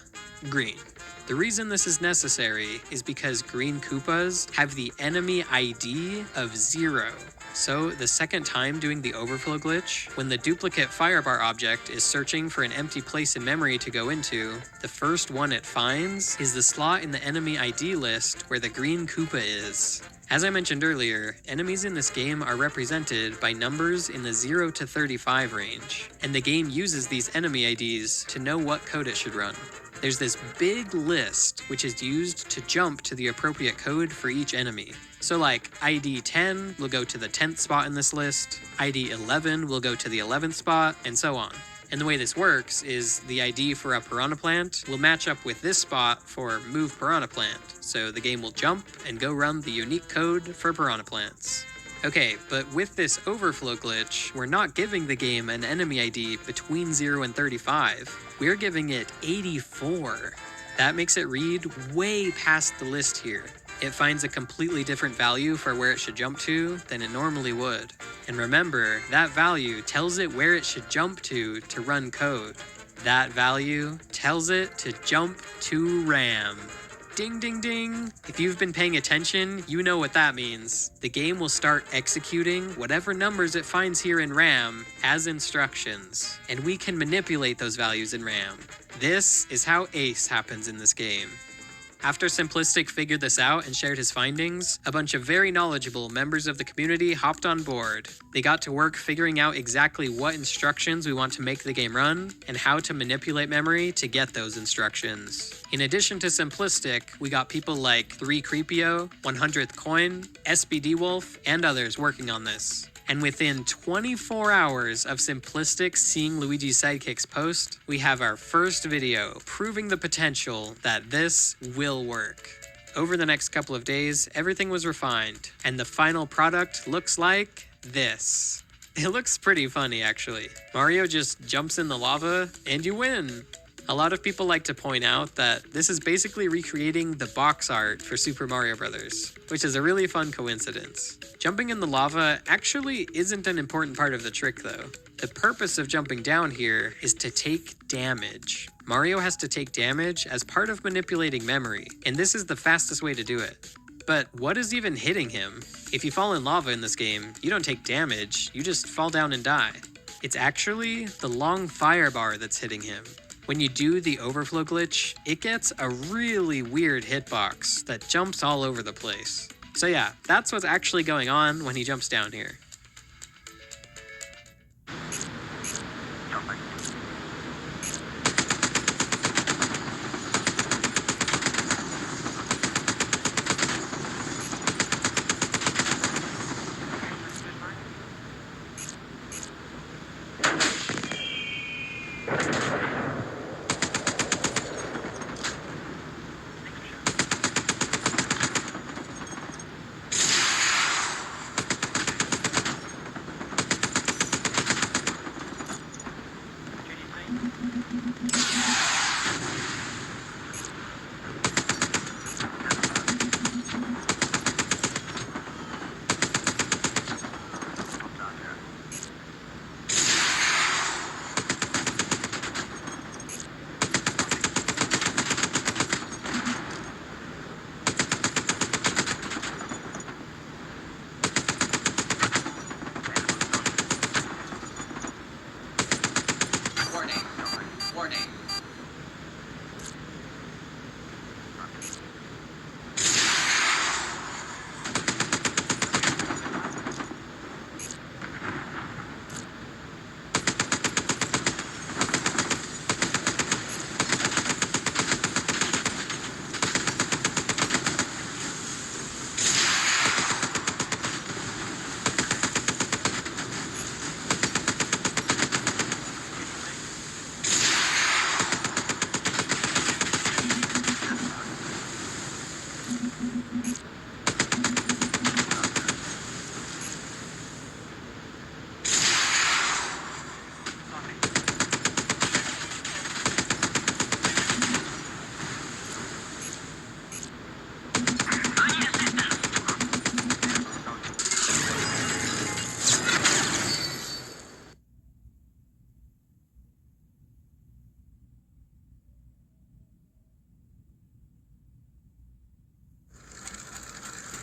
Green. The reason this is necessary is because green Koopas have the enemy ID of 0. So the second time doing the overflow glitch, when the duplicate firebar object is searching for an empty place in memory to go into, the first one it finds is the slot in the enemy ID list where the green Koopa is. As I mentioned earlier, enemies in this game are represented by numbers in the 0 to 35 range, and the game uses these enemy IDs to know what code it should run. There's this big list which is used to jump to the appropriate code for each enemy. So like ID 10 will go to the 10th spot in this list, ID 11 will go to the 11th spot, and so on. And the way this works is the ID for a Piranha Plant will match up with this spot for Move Piranha Plant, so the game will jump and go run the unique code for Piranha Plants. Okay, but with this overflow glitch, we're not giving the game an enemy ID between 0 and 35, we're giving it 84. That makes it read way past the list here. It finds a completely different value for where it should jump to than it normally would. And remember, that value tells it where it should jump to run code. That value tells it to jump to RAM. Ding, ding, ding. If you've been paying attention, you know what that means. The game will start executing whatever numbers it finds here in RAM as instructions, and we can manipulate those values in RAM. This is how Ace happens in this game. After Simplistic figured this out and shared his findings, a bunch of very knowledgeable members of the community hopped on board. They got to work figuring out exactly what instructions we want to make the game run, and how to manipulate memory to get those instructions. In addition to Simplistic, we got people like 3Creepio, 100th Coin, SBD Wolf, and others working on this. And within 24 hours of Simplistic seeing Luigi's Sidekick's post, we have our first video proving the potential that this will work. Over the next couple of days, everything was refined, and the final product looks like this. It looks pretty funny, actually. Mario just jumps in the lava, and you win. A lot of people like to point out that this is basically recreating the box art for Super Mario Bros., which is a really fun coincidence. Jumping in the lava actually isn't an important part of the trick though. The purpose of jumping down here is to take damage. Mario has to take damage as part of manipulating memory, and this is the fastest way to do it. But what is even hitting him? If you fall in lava in this game, you don't take damage, you just fall down and die. It's actually the long firebar that's hitting him. When you do the overflow glitch, it gets a really weird hitbox that jumps all over the place. So yeah, that's what's actually going on when he jumps down here.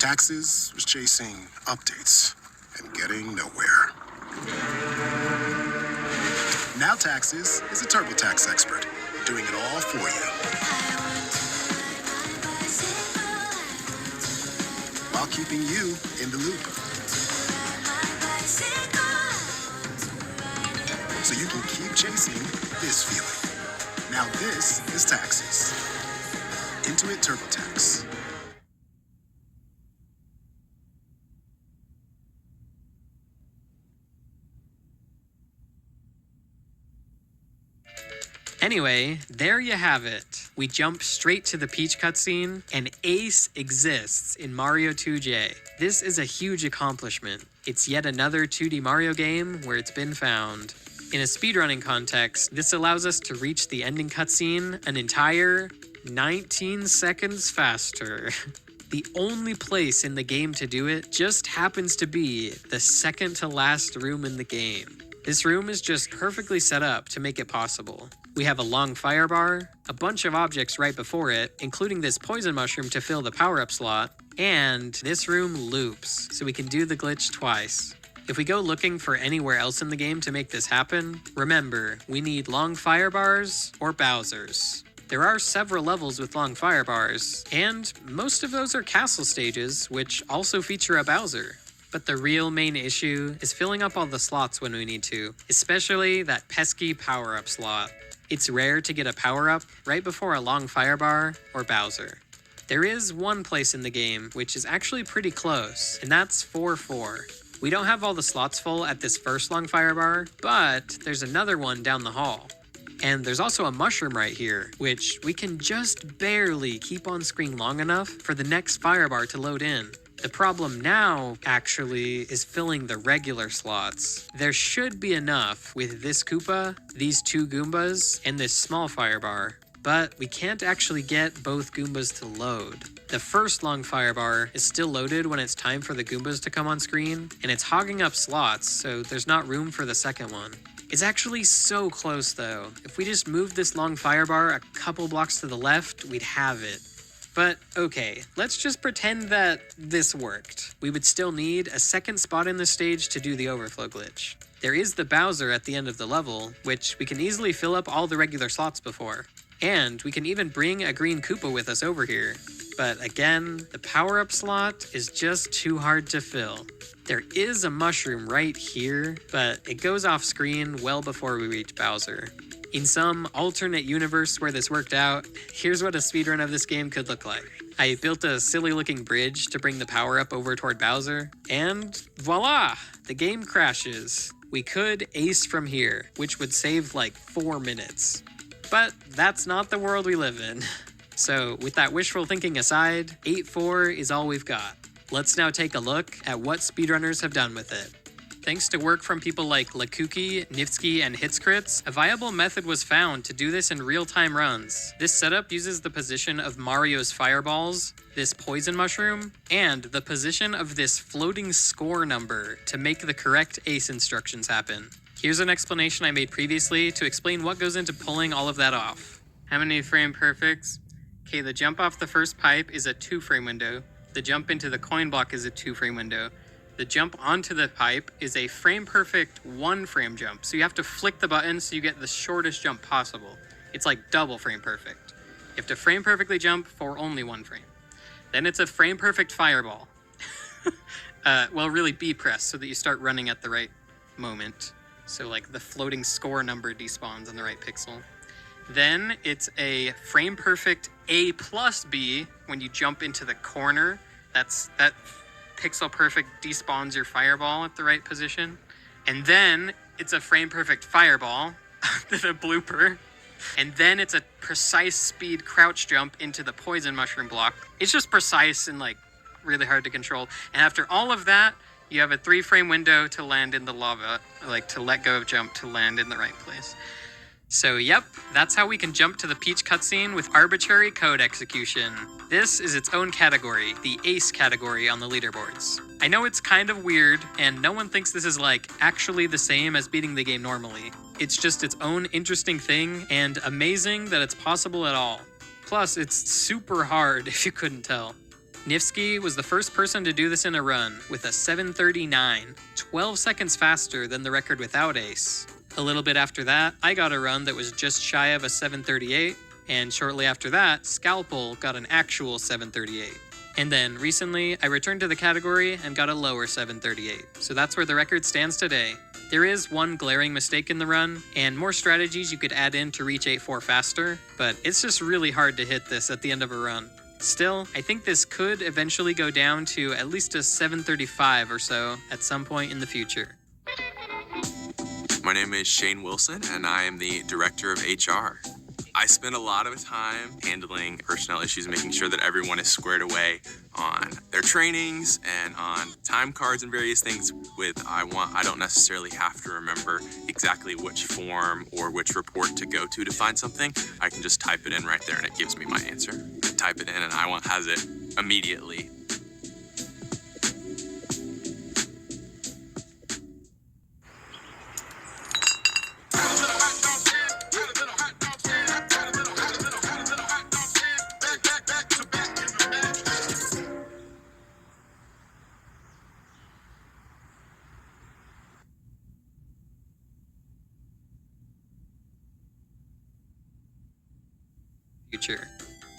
Taxes was chasing updates and getting nowhere. Now Taxes is a TurboTax expert, doing it all for you. While keeping you in the loop. So you can keep chasing this feeling. Now this is Taxes. Intuit TurboTax. Anyway, there you have it. We jump straight to the Peach cutscene, and Ace exists in Mario 2J. This is a huge accomplishment. It's yet another 2D Mario game where it's been found. In a speedrunning context, this allows us to reach the ending cutscene an entire 19 seconds faster. The only place in the game to do it just happens to be the second to last room in the game. This room is just perfectly set up to make it possible. We have a long fire bar, a bunch of objects right before it, including this poison mushroom to fill the power-up slot, and this room loops, so we can do the glitch twice. If we go looking for anywhere else in the game to make this happen, remember, we need long fire bars or Bowsers. There are several levels with long fire bars, and most of those are castle stages, which also feature a Bowser. But the real main issue is filling up all the slots when we need to, especially that pesky power-up slot. It's rare to get a power-up right before a long fire bar or Bowser. There is one place in the game which is actually pretty close, and that's 4-4. We don't have all the slots full at this first long fire bar, but there's another one down the hall. And there's also a mushroom right here, which we can just barely keep on screen long enough for the next fire bar to load in. The problem now, actually, is filling the regular slots. There should be enough with this Koopa, these two Goombas, and this small fire bar, but we can't actually get both Goombas to load. The first long fire bar is still loaded when it's time for the Goombas to come on screen, and it's hogging up slots, so there's not room for the second one. It's actually so close though. If we just move this long fire bar a couple blocks to the left, we'd have it. But okay, let's just pretend that this worked. We would still need a second spot in the stage to do the overflow glitch. There is the Bowser at the end of the level, which we can easily fill up all the regular slots before. And we can even bring a green Koopa with us over here. But again, the power-up slot is just too hard to fill. There is a mushroom right here, but it goes off screen well before we reach Bowser. In some alternate universe where this worked out, here's what a speedrun of this game could look like. I built a silly looking bridge to bring the power up over toward Bowser, and voila! The game crashes. We could ace from here, which would save like 4 minutes. But that's not the world we live in. So with that wishful thinking aside, 8-4 is all we've got. Let's now take a look at what speedrunners have done with it. Thanks to work from people like Lakuki, Nifsky, and Hitscrits, a viable method was found to do this in real-time runs. This setup uses the position of Mario's fireballs, this poison mushroom, and the position of this floating score number to make the correct ace instructions happen. Here's an explanation I made previously to explain what goes into pulling all of that off. How many frame perfects? Okay, the jump off the first pipe is a 2-frame window. The jump into the coin block is a 2-frame window. The jump onto the pipe is a frame-perfect 1-frame jump, so you have to flick the button so you get the shortest jump possible. It's like double frame-perfect. You have to frame-perfectly jump for only 1 frame. Then it's a frame-perfect fireball. Well, really B-press so that you start running at the right moment. So like the floating score number despawns in the right pixel. Then it's a frame-perfect A plus B when you jump into the corner. That pixel perfect despawns your fireball at the right position. And then it's a frame perfect fireball, the blooper. And then it's a precise speed crouch jump into the poison mushroom block. It's just precise and like really hard to control. And after all of that, you have a 3-frame window to land in the lava, like to let go of jump to land in the right place. So yep, that's how we can jump to the Peach cutscene with arbitrary code execution. This is its own category, the Ace category on the leaderboards. I know it's kind of weird, and no one thinks this is like actually the same as beating the game normally. It's just its own interesting thing, and amazing that it's possible at all. Plus, it's super hard if you couldn't tell. Nifsky was the first person to do this in a run with a 7:39, 12 seconds faster than the record without Ace. A little bit after that, I got a run that was just shy of a 7:38, and shortly after that, Scalpel got an actual 7:38. And then recently, I returned to the category and got a lower 7:38, so that's where the record stands today. There is one glaring mistake in the run, and more strategies you could add in to reach 8.4 faster, but it's just really hard to hit this at the end of a run. Still, I think this could eventually go down to at least a 7:35 or so at some point in the future. My name is Shane Wilson, and I am the Director of HR. I spend a lot of time handling personnel issues, making sure that everyone is squared away on their trainings and on time cards and various things I don't necessarily have to remember exactly which form or which report to go to find something. I can just type it in right there and it gives me my answer. I type it in and I has it immediately. Future.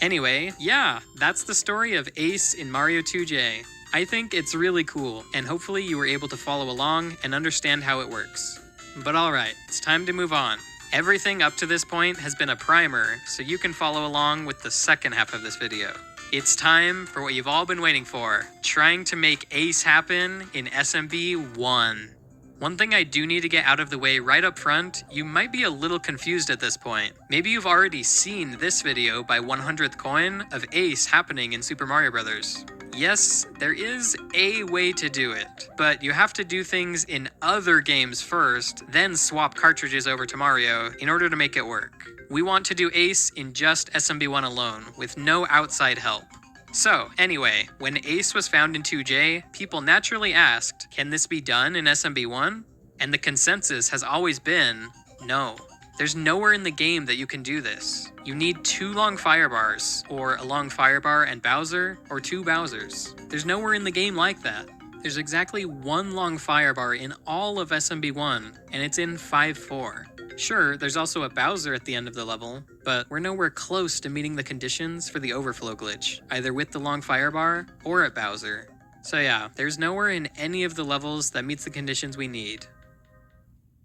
Anyway, yeah, that's the story of Ace in Mario 2J. I think it's really cool, and hopefully you were able to follow along and understand how it works. But alright, it's time to move on. Everything up to this point has been a primer, so you can follow along with the second half of this video. It's time for what you've all been waiting for, trying to make Ace happen in SMB 1. One thing I do need to get out of the way right up front, you might be a little confused at this point. Maybe you've already seen this video by 100th Coin of Ace happening in Super Mario Bros. Yes, there is a way to do it, but you have to do things in other games first, then swap cartridges over to Mario in order to make it work. We want to do Ace in just SMB1 alone, with no outside help. So, anyway, when Ace was found in 2J, people naturally asked, can this be done in SMB1? And the consensus has always been, no. There's nowhere in the game that you can do this. You need 2 long fire bars, or a long fire bar and Bowser, or 2 Bowsers. There's nowhere in the game like that. There's exactly 1 long fire bar in all of SMB1, and it's in 5.4. Sure, there's also a Bowser at the end of the level, but we're nowhere close to meeting the conditions for the overflow glitch, either with the long fire bar or at Bowser. So yeah, there's nowhere in any of the levels that meets the conditions we need.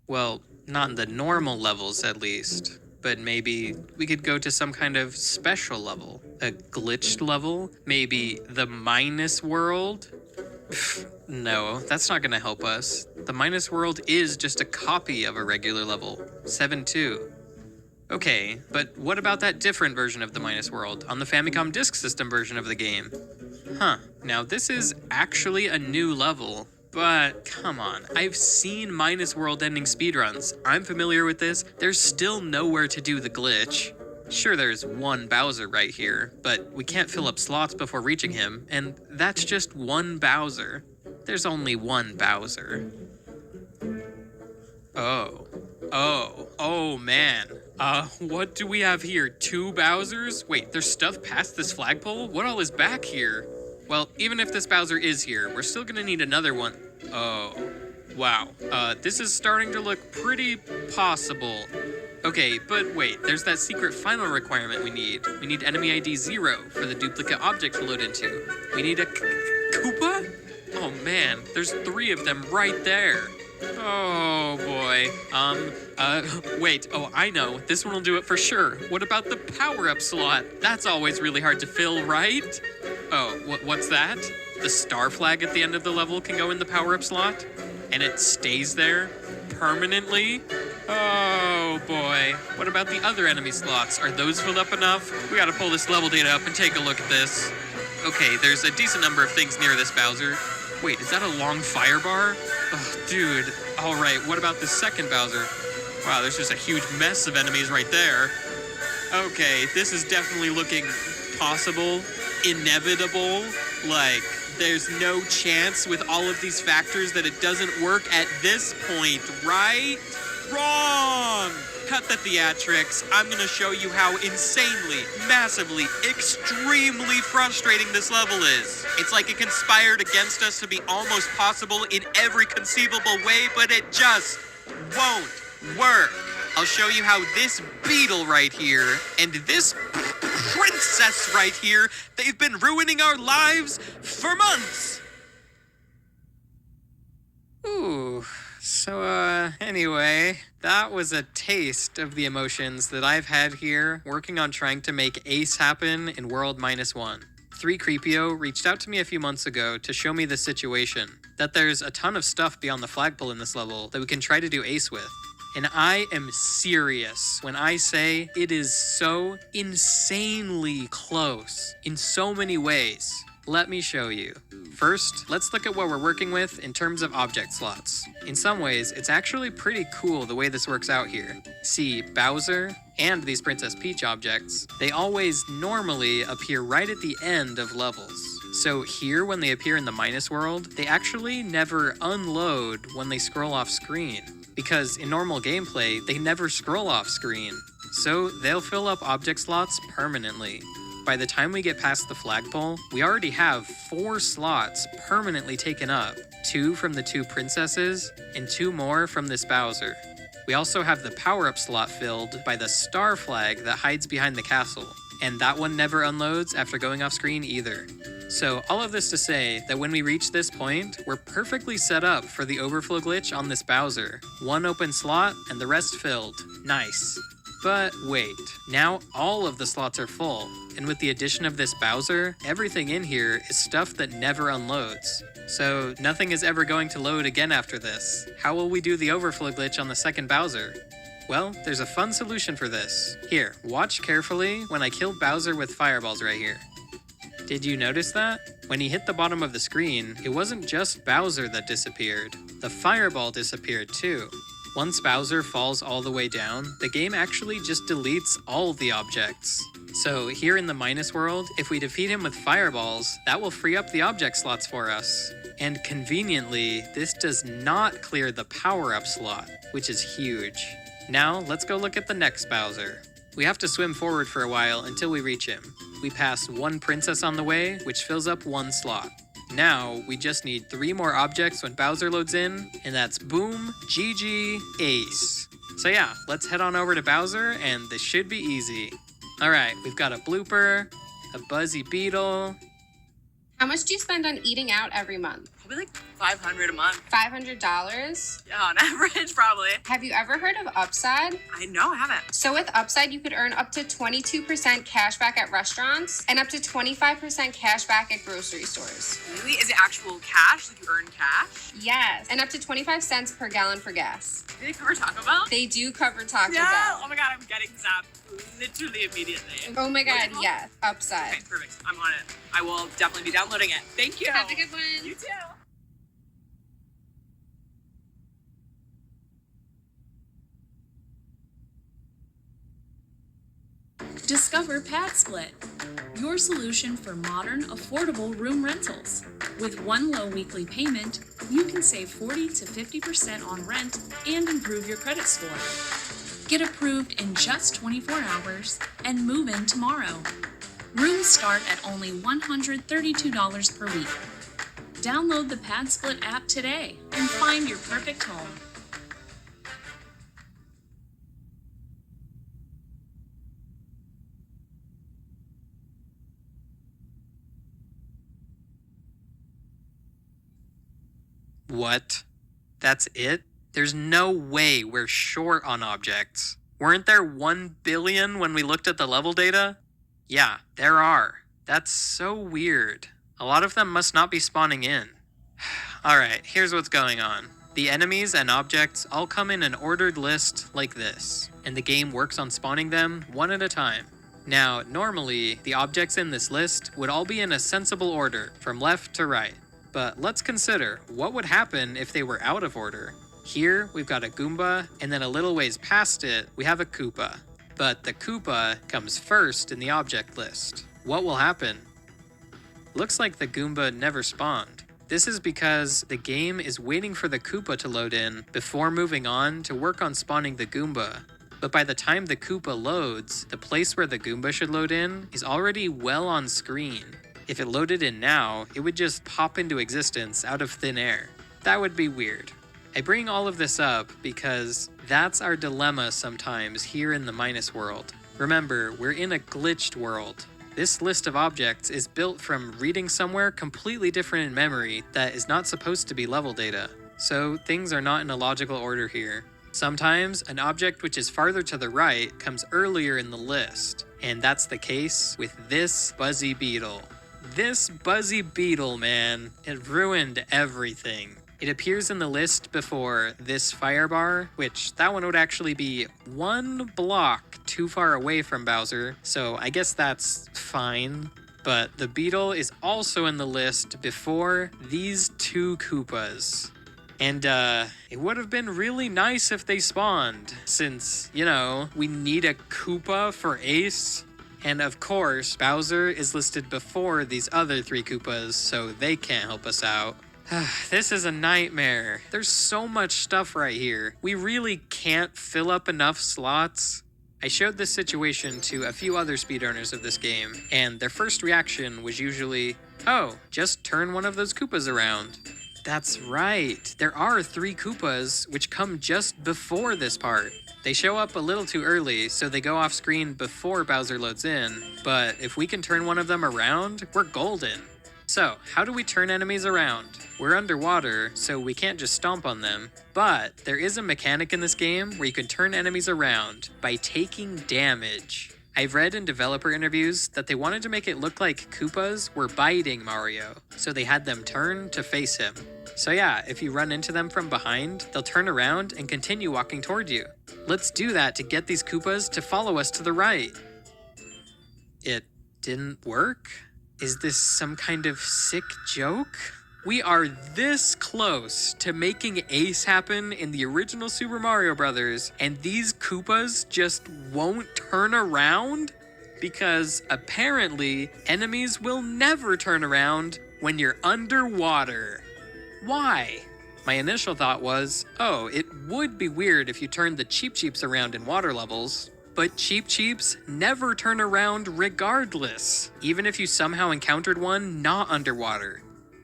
Well, not in the normal levels at least, but maybe we could go to some kind of special level, a glitched level, maybe the minus world? No, that's not gonna help us. The minus world is just a copy of a regular level, 7.2. Okay, but what about that different version of the minus world, on the Famicom Disk System version of the game? Huh, now this is actually a new level, but come on, I've seen minus world ending speedruns. I'm familiar with this. There's still nowhere to do the glitch. Sure, there's 1 Bowser right here, but we can't fill up slots before reaching him, and that's just 1 Bowser. There's only 1 Bowser. Oh man. What do we have here? 2 Bowsers? Wait, there's stuff past this flagpole? What all is back here? Well, even if this Bowser is here, we're still gonna need another one. Oh, wow. This is starting to look pretty possible. Okay, but wait, there's that secret final requirement we need. We need enemy ID 0 for the duplicate object to load into. We need a Koopa? Oh man, there's 3 of them right there. Oh boy. Wait, I know. This one will do it for sure. What about the power-up slot? That's always really hard to fill, right? Oh, what's that? The star flag at the end of the level can go in the power-up slot? And it stays there? Permanently? Oh boy. What about the other enemy slots? Are those filled up enough? We gotta pull this level data up and take a look at this. Okay, there's a decent number of things near this Bowser. Wait, is that a long fire bar? Oh, dude. Alright, what about the second Bowser? Wow, there's just a huge mess of enemies right there. Okay, this is definitely looking possible, inevitable, like there's no chance with all of these factors that it doesn't work at this point, right? Wrong! cut the theatrics. I'm gonna show you how insanely, massively, extremely frustrating this level is. It's like it conspired against us to be almost possible in every conceivable way, but it just won't work. I'll show you how this beetle right here and this princess right here, they've been ruining our lives for months. Ooh, so anyway, that was a taste of the emotions that I've had here working on trying to make Ace happen in World -1. 3Creepio reached out to me a few months ago to show me the situation, that there's a ton of stuff beyond the flagpole in this level that we can try to do Ace with. And I am serious when I say it is so insanely close in so many ways. Let me show you. First, let's look at what we're working with in terms of object slots. In some ways, it's actually pretty cool the way this works out here. See, Bowser and these Princess Peach objects, they always normally appear right at the end of levels. So here, when they appear in the minus world, they actually never unload when they scroll off screen. Because in normal gameplay, they never scroll off screen. So they'll fill up object slots permanently. By the time we get past the flagpole, we already have 4 slots permanently taken up. 2 from the 2 princesses, and 2 more from this Bowser. We also have the power-up slot filled by the star flag that hides behind the castle. And that one never unloads after going off screen either. So all of this to say that when we reach this point, we're perfectly set up for the overflow glitch on this Bowser. 1 open slot and the rest filled. Nice. But wait, now all of the slots are full, and with the addition of this Bowser, everything in here is stuff that never unloads. So nothing is ever going to load again after this. How will we do the overflow glitch on the second Bowser? Well, there's a fun solution for this. Here, watch carefully when I kill Bowser with fireballs right here. Did you notice that? When he hit the bottom of the screen, it wasn't just Bowser that disappeared. The fireball disappeared too. Once Bowser falls all the way down, the game actually just deletes all the objects. So here in the minus world, if we defeat him with fireballs, that will free up the object slots for us. And conveniently, this does not clear the power-up slot, which is huge. Now, let's go look at the next Bowser. We have to swim forward for a while until we reach him. We pass 1 princess on the way, which fills up 1 slot. Now, we just need 3 more objects when Bowser loads in, and that's boom, GG, Ace. So yeah, let's head on over to Bowser, and this should be easy. Alright, we've got a blooper, a buzzy beetle. How much do you spend on eating out every month? Probably like $500 a month. $500? Yeah, on average, probably. Have you ever heard of Upside? I know, I haven't. So with Upside, you could earn up to 22% cash back at restaurants and up to 25% cash back at grocery stores. Really? Is it actual cash? Like you earn cash? Yes, and up to 25 cents per gallon for gas. Do they cover Taco Bell? They do cover Taco Yeah. Bell. Oh my god, I'm getting zapped literally immediately. Oh my god, What's it called? yes. Upside. Okay, perfect. I'm on it. I will definitely be downloading it. Thank you. Have a good one. You too. Discover PadSplit, your solution for modern, affordable room rentals. With one low weekly payment, you can save 40 to 50% on rent and improve your credit score. Get approved in just 24 hours and move in tomorrow. Rooms start at only $132 per week. Download the PadSplit app today and find your perfect home. What? That's it? There's no way we're short on objects. Weren't there 1 billion when we looked at the level data? Yeah, there are. That's so weird. A lot of them must not be spawning in. Alright, here's what's going on. The enemies and objects all come in an ordered list like this, and the game works on spawning them one at a time. Now, normally, the objects in this list would all be in a sensible order, from left to right. But let's consider what would happen if they were out of order. Here, we've got a Goomba, and then a little ways past it, we have a Koopa. But the Koopa comes first in the object list. What will happen? Looks like the Goomba never spawned. This is because the game is waiting for the Koopa to load in before moving on to work on spawning the Goomba. but by the time the Koopa loads, the place where the Goomba should load in is already well on screen. If it loaded in now, it would just pop into existence out of thin air. That would be weird. I bring all of this up because that's our dilemma sometimes here in the Minus world. Remember, we're in a glitched world. This list of objects is built from reading somewhere completely different in memory that is not supposed to be level data. So things are not in a logical order here. Sometimes an object which is farther to the right comes earlier in the list, and that's the case with this Buzzy Beetle. This Buzzy Beetle, man, it ruined everything. It appears in the list before this Firebar, which that one would actually be 1 block too far away from Bowser, so I guess that's fine. But the Beetle is also in the list before these 2 Koopas. And it would have been really nice if they spawned, since, you know, we need a Koopa for Ace. And of course, Bowser is listed before these other 3 Koopas, so they can't help us out. This is a nightmare. There's so much stuff right here. We really can't fill up enough slots. I showed this situation to a few other speedrunners of this game, and their first reaction was usually, oh, just turn one of those Koopas around. That's right. There are 3 Koopas which come just before this part. They show up a little too early, so they go off screen before Bowser loads in, but if we can turn one of them around, we're golden. So, how do we turn enemies around? We're underwater, so we can't just stomp on them, but there is a mechanic in this game where you can turn enemies around by taking damage. I've read in developer interviews that they wanted to make it look like Koopas were biting Mario, so they had them turn to face him. So yeah, if you run into them from behind, they'll turn around and continue walking toward you. Let's do that to get these Koopas to follow us to the right. It didn't work? Is this some kind of sick joke? We are this close to making Ace happen in the original Super Mario Bros., and these Koopas just won't turn around? Because apparently, enemies will never turn around when you're underwater. Why? My initial thought was, oh, it would be weird if you turned the Cheep Cheeps around in water levels. But Cheep Cheeps never turn around regardless, even if you somehow encountered one not underwater.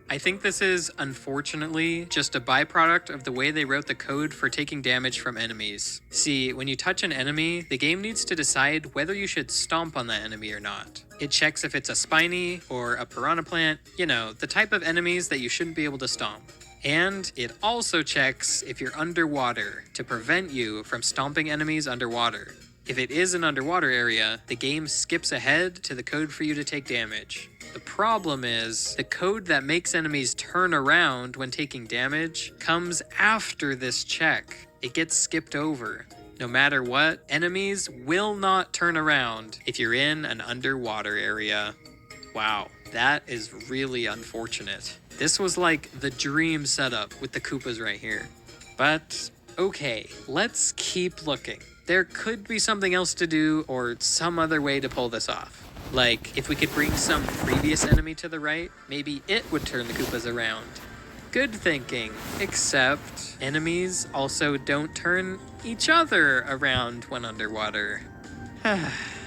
I think this is, unfortunately, just a byproduct of the way they wrote the code for taking damage from enemies. See, when you touch an enemy, the game needs to decide whether you should stomp on that enemy or not. It checks if it's a spiny or a piranha plant, you know, the type of enemies that you shouldn't be able to stomp. And it also checks if you're underwater to prevent you from stomping enemies underwater. If it is an underwater area, the game skips ahead to the code for you to take damage. The problem is, the code that makes enemies turn around when taking damage comes after this check. It gets skipped over. No matter what, enemies will not turn around if you're in an underwater area. Wow, that is really unfortunate. This was like the dream setup with the Koopas right here. But, okay, let's keep looking. There could be something else to do or some other way to pull this off. Like, if we could bring some previous enemy to the right, maybe it would turn the Koopas around. Good thinking, except enemies also don't turn each other around when underwater.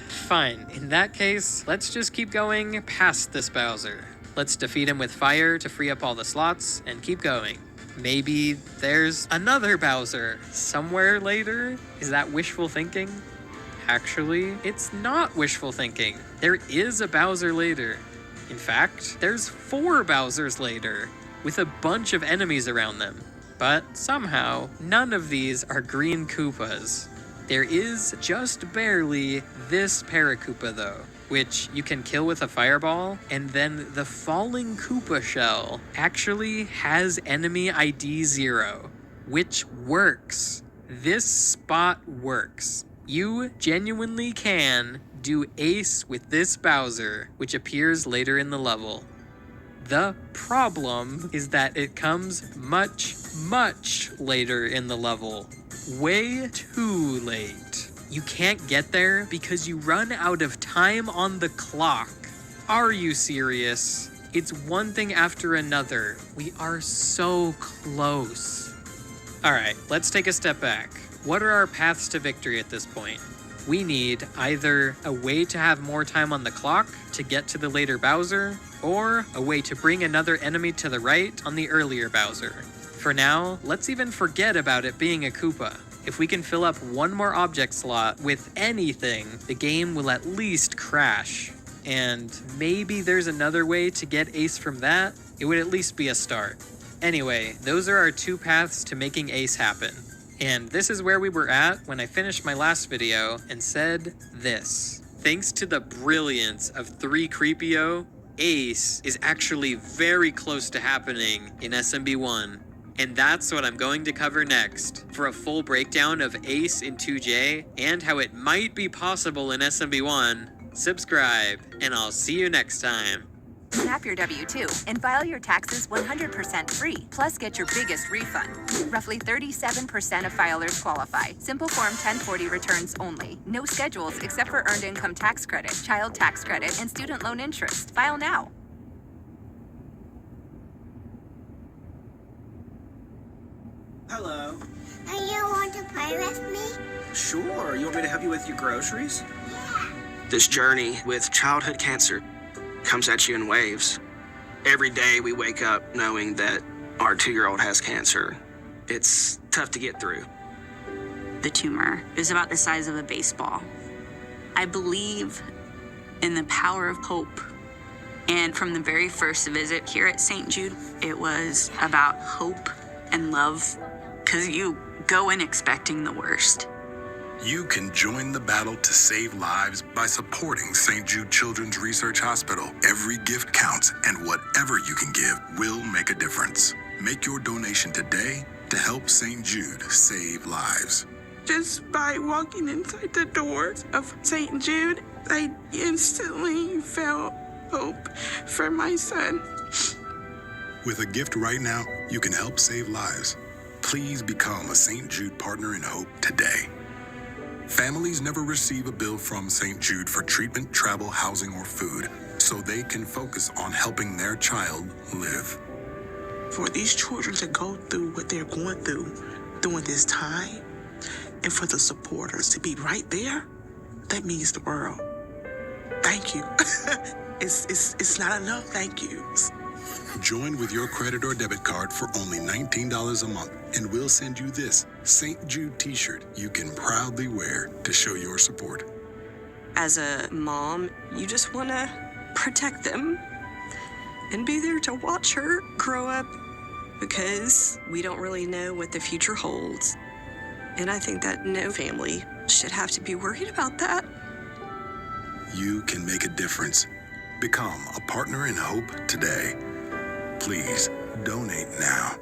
Fine, in that case, let's just keep going past this Bowser. Let's defeat him with fire to free up all the slots and keep going. Maybe there's another Bowser somewhere later? Is that wishful thinking? Actually, it's not wishful thinking. There is a Bowser later. In fact, there's 4 Bowsers later, with a bunch of enemies around them. But somehow, none of these are green Koopas. There is just barely this Parakoopa though, which you can kill with a fireball, and then the falling Koopa shell actually has enemy ID 0, which works. This spot works. You genuinely can do Ace with this Bowser, which appears later in the level. The problem is that it comes much, much later in the level. Way too late. You can't get there because you run out of time on the clock. Are you serious? It's one thing after another. We are so close. Alright, let's take a step back. What are our paths to victory at this point? We need either a way to have more time on the clock to get to the later Bowser, or a way to bring another enemy to the right on the earlier Bowser. For now, let's even forget about it being a Koopa. If we can fill up one more object slot with anything, the game will at least crash. And maybe there's another way to get Ace from that. It would at least be a start. Anyway, those are our two paths to making Ace happen. And this is where we were at when I finished my last video and said this. Thanks to the brilliance of 3Creepio, Ace is actually very close to happening in SMB1. And that's what I'm going to cover next. For a full breakdown of Ace in 2J and how it might be possible in SMB1, subscribe, and I'll see you next time. Snap your W-2 and file your taxes 100% free, plus get your biggest refund. Roughly 37% of filers qualify. Simple Form 1040 returns only. No schedules except for Earned Income Tax Credit, Child Tax Credit, and Student Loan Interest. File now. Hello. Do you want to play with me? Sure. You want me to help you with your groceries? Yeah. This journey with childhood cancer comes at you in waves. Every day we wake up knowing that our 2-year-old has cancer. It's tough to get through. The tumor is about the size of a baseball. I believe in the power of hope. And from the very first visit here at St. Jude, it was about hope and love, because you go in expecting the worst. You can join the battle to save lives by supporting St. Jude Children's Research Hospital. Every gift counts, and whatever you can give will make a difference. Make your donation today to help St. Jude save lives. Just by walking inside the doors of St. Jude, I instantly felt hope for my son. With a gift right now, you can help save lives. Please become a St. Jude Partner in Hope today. Families never receive a bill from St. Jude for treatment, travel, housing, or food, so they can focus on helping their child live. For these children to go through what they're going through during this time, and for the supporters to be right there, that means the world. Thank you. It's not enough thank yous. Join with your credit or debit card for only $19 a month, and we'll send you this St. Jude t-shirt you can proudly wear to show your support. As a mom, you just want to protect them and be there to watch her grow up, because we don't really know what the future holds. And I think that no family should have to be worried about that. You can make a difference. Become a Partner in Hope today. Please donate now.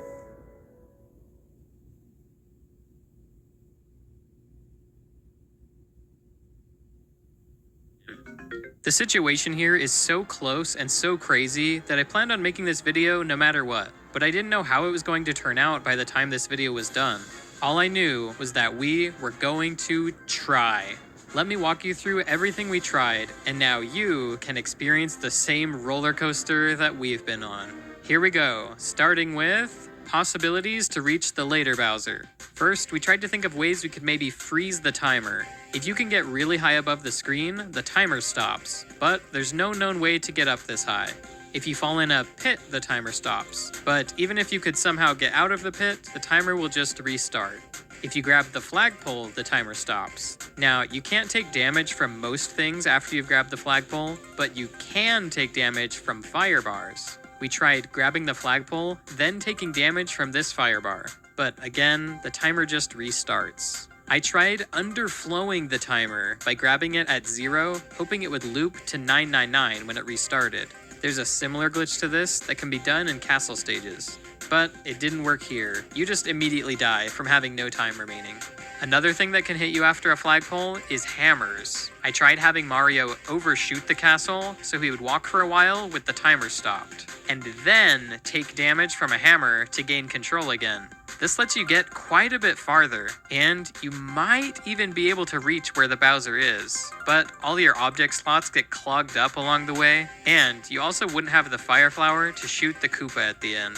The situation here is so close and so crazy that I planned on making this video no matter what, but I didn't know how it was going to turn out by the time this video was done. All I knew was that we were going to try. Let me walk you through everything we tried, and now you can experience the same roller coaster that we've been on. Here we go, starting with possibilities to reach the later Bowser. First, we tried to think of ways we could maybe freeze the timer. If you can get really high above the screen, the timer stops, but there's no known way to get up this high. If you fall in a pit, the timer stops, but even if you could somehow get out of the pit, the timer will just restart. If you grab the flagpole, the timer stops. Now, you can't take damage from most things after you've grabbed the flagpole, but you can take damage from fire bars. We tried grabbing the flagpole, then taking damage from this fire bar. But again, the timer just restarts. I tried underflowing the timer by grabbing it at 0, hoping it would loop to 999 when it restarted. There's a similar glitch to this that can be done in castle stages. But it didn't work here. You just immediately die from having no time remaining. Another thing that can hit you after a flagpole is hammers. I tried having Mario overshoot the castle so he would walk for a while with the timer stopped, and then take damage from a hammer to gain control again. This lets you get quite a bit farther, and you might even be able to reach where the Bowser is, but all your object slots get clogged up along the way, and you also wouldn't have the Fire Flower to shoot the Koopa at the end.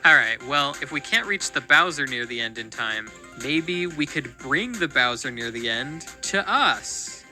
Alright, well, if we can't reach the Bowser near the end in time, maybe we could bring the Bowser near the end to us.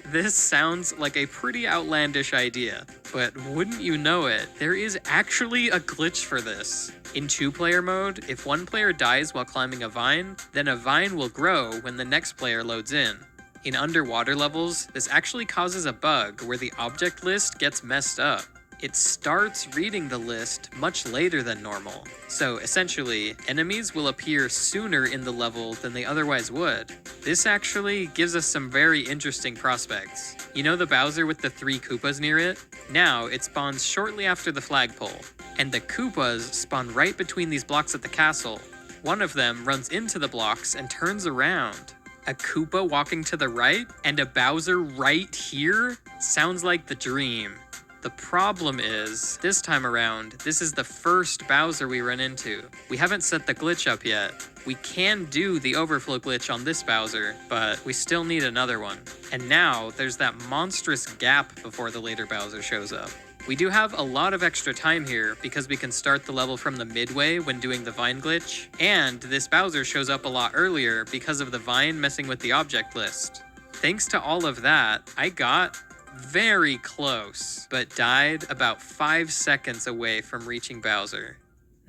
This sounds like a pretty outlandish idea, but wouldn't you know it, there is actually a glitch for this. In 2-player mode, if one player dies while climbing a vine, then a vine will grow when the next player loads in. In underwater levels, this actually causes a bug where the object list gets messed up. It starts reading the list much later than normal. So essentially, enemies will appear sooner in the level than they otherwise would. This actually gives us some very interesting prospects. You know the Bowser with the 3 Koopas near it? Now it spawns shortly after the flagpole, and the Koopas spawn right between these blocks at the castle. One of them runs into the blocks and turns around. A Koopa walking to the right and a Bowser right here? Sounds like the dream. The problem is, this time around, this is the first Bowser we run into. We haven't set the glitch up yet. We can do the overflow glitch on this Bowser, but we still need another one. And now, there's that monstrous gap before the later Bowser shows up. We do have a lot of extra time here because we can start the level from the midway when doing the vine glitch, and this Bowser shows up a lot earlier because of the vine messing with the object list. Thanks to all of that, I got very close, but died about 5 seconds away from reaching Bowser.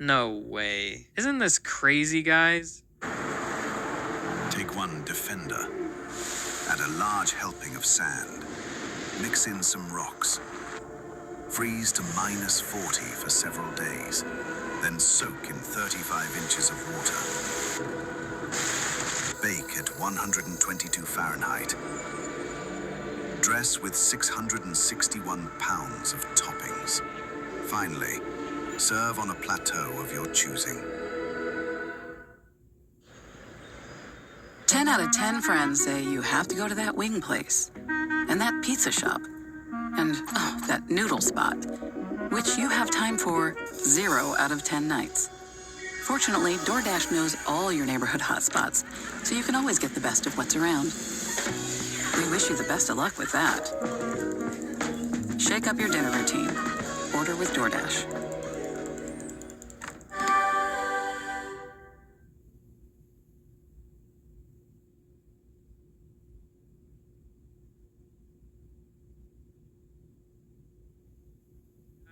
No way. Isn't this crazy, guys? Take 1 Defender. Add a large helping of sand. Mix in some rocks. Freeze to -40 for several days. Then soak in 35 inches of water. Bake at 122 Fahrenheit. Dress with 661 pounds of toppings. Finally, serve on a plateau of your choosing. 10 out of 10 friends say you have to go to that wing place, and that pizza shop, and that noodle spot, which you have time for 0 out of 10 nights. Fortunately, DoorDash knows all your neighborhood hotspots, so you can always get the best of what's around. We wish you the best of luck with that. Shake up your dinner routine. Order with DoorDash.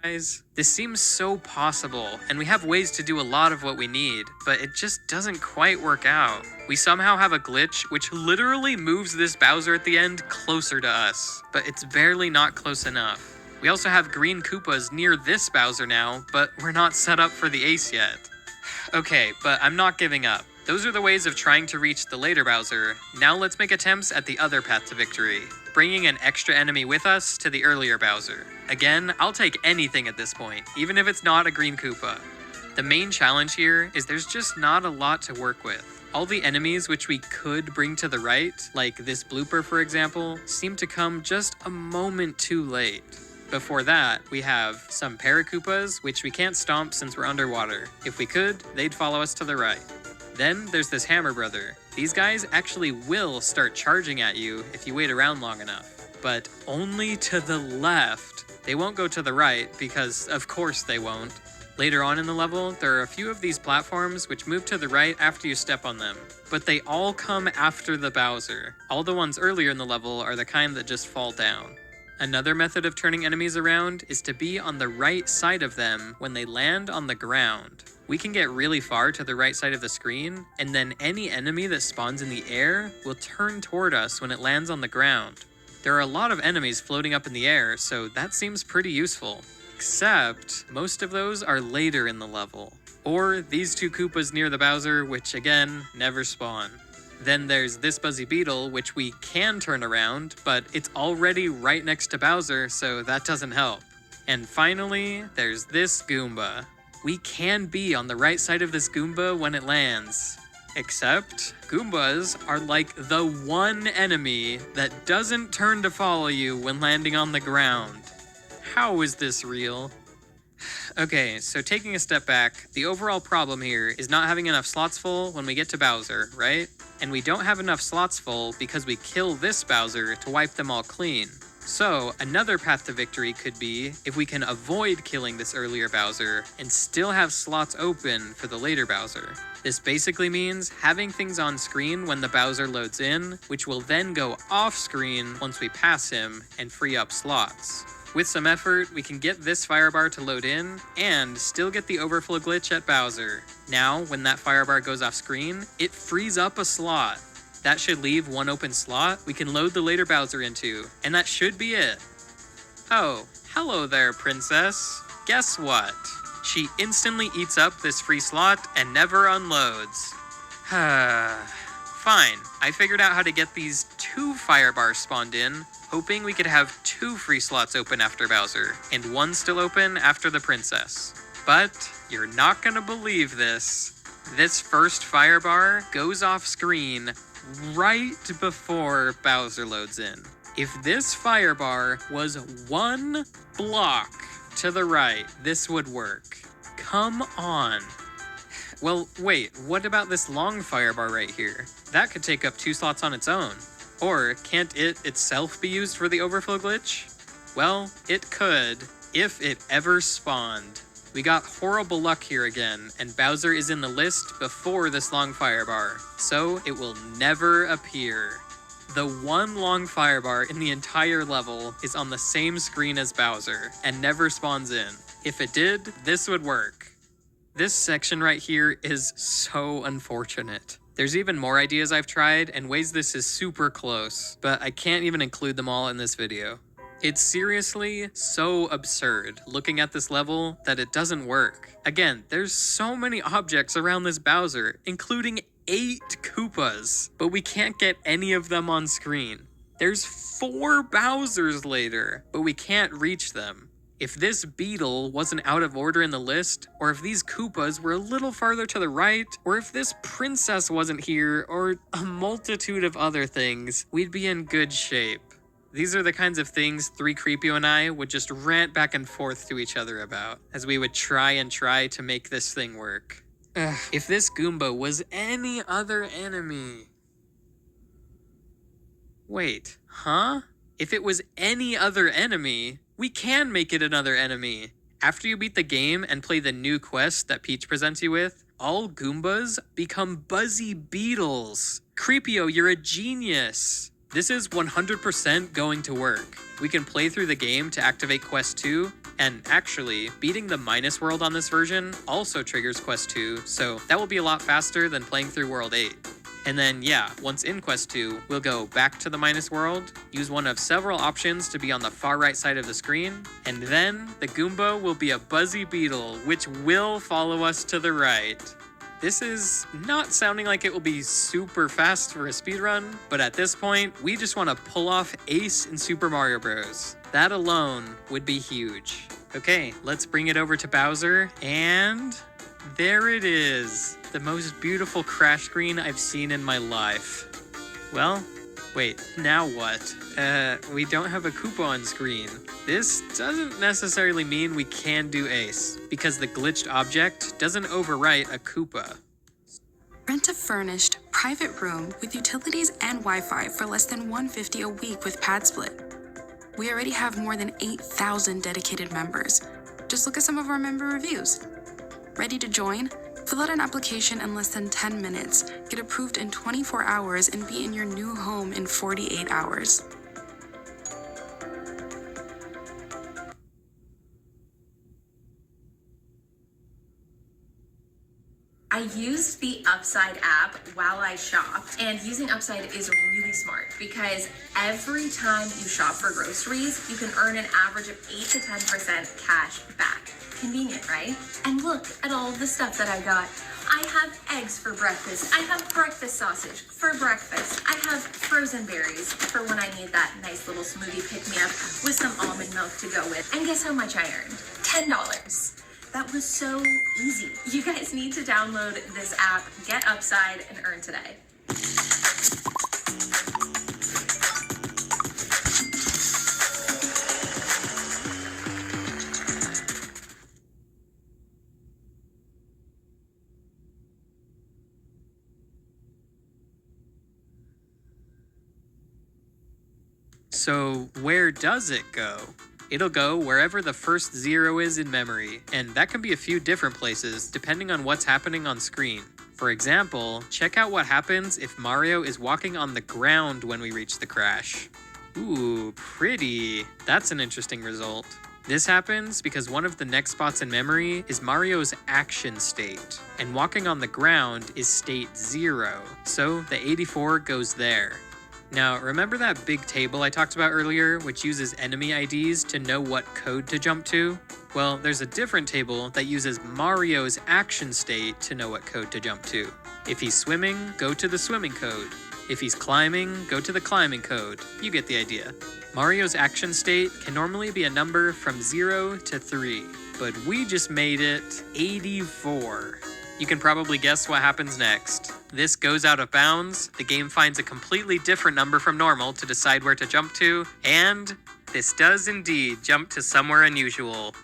Guys, this seems so possible, and we have ways to do a lot of what we need, but it just doesn't quite work out. We somehow have a glitch which literally moves this Bowser at the end closer to us, but it's barely not close enough. We also have green Koopas near this Bowser now, but we're not set up for the ace yet. Okay, but I'm not giving up. Those are the ways of trying to reach the later Bowser. Now let's make attempts at the other path to victory, bringing an extra enemy with us to the earlier Bowser. Again, I'll take anything at this point, even if it's not a green Koopa. The main challenge here is there's just not a lot to work with. All the enemies which we could bring to the right, like this blooper for example, seem to come just a moment too late. Before that, we have some Paracoopas, which we can't stomp since we're underwater. If we could, they'd follow us to the right. Then there's this Hammer Brother. These guys actually will start charging at you if you wait around long enough, but only to the left. They won't go to the right because of course they won't. Later on in the level, there are a few of these platforms which move to the right after you step on them, but they all come after the Bowser. All the ones earlier in the level are the kind that just fall down. Another method of turning enemies around is to be on the right side of them when they land on the ground. We can get really far to the right side of the screen, and then any enemy that spawns in the air will turn toward us when it lands on the ground. There are a lot of enemies floating up in the air, so that seems pretty useful. Except, most of those are later in the level. Or these 2 Koopas near the Bowser, which again, never spawn. Then there's this Buzzy Beetle, which we can turn around, but it's already right next to Bowser, so that doesn't help. And finally, there's this Goomba. We can be on the right side of this Goomba when it lands. Except, Goombas are like the one enemy that doesn't turn to follow you when landing on the ground. How is this real? Okay, so taking a step back, the overall problem here is not having enough slots full when we get to Bowser, right? And we don't have enough slots full because we kill this Bowser to wipe them all clean. So, another path to victory could be if we can avoid killing this earlier Bowser and still have slots open for the later Bowser. This basically means having things on screen when the Bowser loads in, which will then go off screen once we pass him and free up slots. With some effort, we can get this firebar to load in and still get the overflow glitch at Bowser. Now, when that firebar goes off screen, it frees up a slot. That should leave one open slot we can load the later Bowser into, and that should be it. Oh, hello there, princess. Guess what? She instantly eats up this free slot and never unloads. Fine, I figured out how to get these 2 firebars spawned in, hoping we could have 2 free slots open after Bowser, and 1 still open after the princess. But you're not gonna believe this. This first firebar goes off screen right before Bowser loads in. If this firebar was 1 block to the right, this would work. Come on. Well, wait, what about this long firebar right here? That could take up 2 slots on its own. Or can't it itself be used for the overflow glitch? Well, it could, if it ever spawned. We got horrible luck here again, and Bowser is in the list before this long firebar, so it will never appear. The 1 long firebar in the entire level is on the same screen as Bowser, and never spawns in. If it did, this would work. This section right here is so unfortunate. There's even more ideas I've tried, and ways this is super close, but I can't even include them all in this video. It's seriously so absurd looking at this level that it doesn't work. Again, there's so many objects around this Bowser, including 8 Koopas, but we can't get any of them on screen. There's 4 Bowsers later, but we can't reach them. If this beetle wasn't out of order in the list, or if these Koopas were a little farther to the right, or if this princess wasn't here, or a multitude of other things, we'd be in good shape. These are the kinds of things 3Creepio and I would just rant back and forth to each other about, as we would try to make this thing work. If this Goomba was any other enemy... Wait, huh? If it was any other enemy, we can make it another enemy. After you beat the game and play the new quest that Peach presents you with, all Goombas become Buzzy Beetles. Creepio, you're a genius. This is 100% going to work. We can play through the game to activate Quest 2, and actually, beating the Minus World on this version also triggers Quest 2, so that will be a lot faster than playing through World 8. And then, yeah, once in Quest 2, we'll go back to the Minus World, use one of several options to be on the far right side of the screen, and then the Goomba will be a Buzzy Beetle, which will follow us to the right. This is not sounding like it will be super fast for a speedrun, but at this point, we just want to pull off Ace in Super Mario Bros. That alone would be huge. Okay, let's bring it over to Bowser, and there it is. The most beautiful crash screen I've seen in my life. Well, wait, now what? We don't have a Koopa on screen. This doesn't necessarily mean we can do Ace, because the glitched object doesn't overwrite a Koopa. Rent a furnished, private room with utilities and Wi-Fi for less than $150 a week with PadSplit. We already have more than 8,000 dedicated members. Just look at some of our member reviews. Ready to join? Fill out an application in less than 10 minutes, get approved in 24 hours, and be in your new home in 48 hours. I used the Upside app while I shopped, and using Upside is really smart because every time you shop for groceries, you can earn an average of 8 to 10% cash back. Convenient, right? And look at all of the stuff that I got. I have eggs for breakfast. I have breakfast sausage for breakfast. I have frozen berries for when I need that nice little smoothie pick-me-up with some almond milk to go with. And guess how much I earned? $10. That was so easy. You guys need to download this app, get Upside, and earn today. So where does it go? It'll go wherever the first 0 is in memory, and that can be a few different places depending on what's happening on screen. For example, check out what happens if Mario is walking on the ground when we reach the crash. Ooh, pretty. That's an interesting result. This happens because one of the next spots in memory is Mario's action state, and walking on the ground is state 0, so the 84 goes there. Now, remember that big table I talked about earlier, which uses enemy IDs to know what code to jump to? Well, there's a different table that uses Mario's action state to know what code to jump to. If he's swimming, go to the swimming code. If he's climbing, go to the climbing code. You get the idea. Mario's action state can normally be a number from 0 to 3, but we just made it 84. You can probably guess what happens next. This goes out of bounds, the game finds a completely different number from normal to decide where to jump to, and this does indeed jump to somewhere unusual.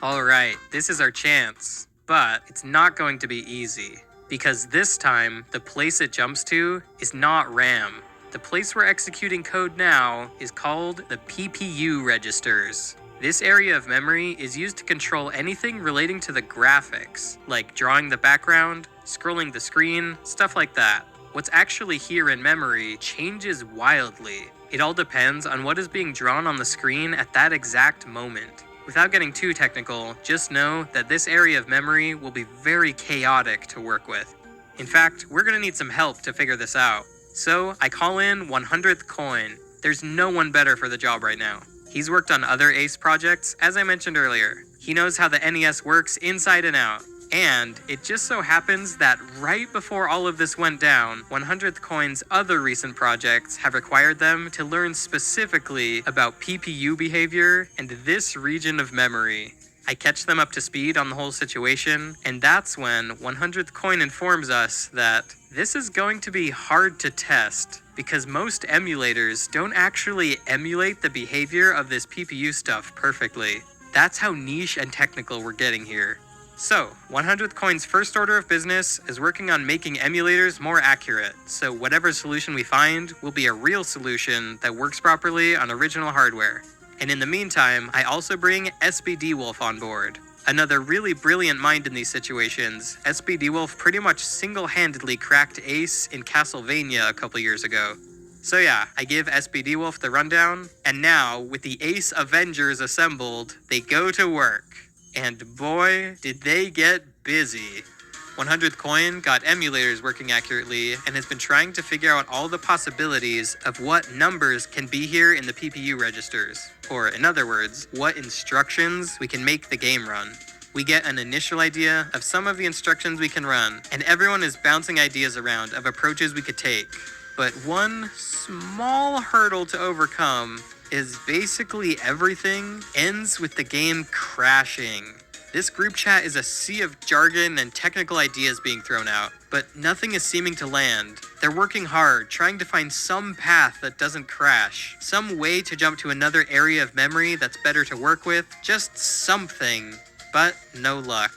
Alright, this is our chance, but it's not going to be easy, because this time, the place it jumps to is not RAM. The place we're executing code now is called the PPU registers. This area of memory is used to control anything relating to the graphics, like drawing the background, scrolling the screen, stuff like that. What's actually here in memory changes wildly. It all depends on what is being drawn on the screen at that exact moment. Without getting too technical, just know that this area of memory will be very chaotic to work with. In fact, we're going to need some help to figure this out. So I call in 100th Coin. There's no one better for the job right now. He's worked on other ACE projects, as I mentioned earlier. He knows how the NES works inside and out. And it just so happens that right before all of this went down, 100th Coin's other recent projects have required them to learn specifically about PPU behavior and this region of memory. I catch them up to speed on the whole situation, and that's when 100th Coin informs us that this is going to be hard to test, because most emulators don't actually emulate the behavior of this PPU stuff perfectly. That's how niche and technical we're getting here. So, 100th Coin's first order of business is working on making emulators more accurate, so whatever solution we find will be a real solution that works properly on original hardware. And in the meantime, I also bring SBD Wolf on board. Another really brilliant mind in these situations, SBD Wolf pretty much single-handedly cracked Ace in Castlevania a couple years ago. So yeah, I give SBD Wolf the rundown, and now, with the Ace Avengers assembled, they go to work. And boy, did they get busy. 100th Coin got emulators working accurately and has been trying to figure out all the possibilities of what numbers can be here in the PPU registers. Or in other words, what instructions we can make the game run. We get an initial idea of some of the instructions we can run, and everyone is bouncing ideas around of approaches we could take. But one small hurdle to overcome is basically everything ends with the game crashing. This group chat is a sea of jargon and technical ideas being thrown out, but nothing is seeming to land. They're working hard, trying to find some path that doesn't crash, some way to jump to another area of memory that's better to work with, just something, but no luck.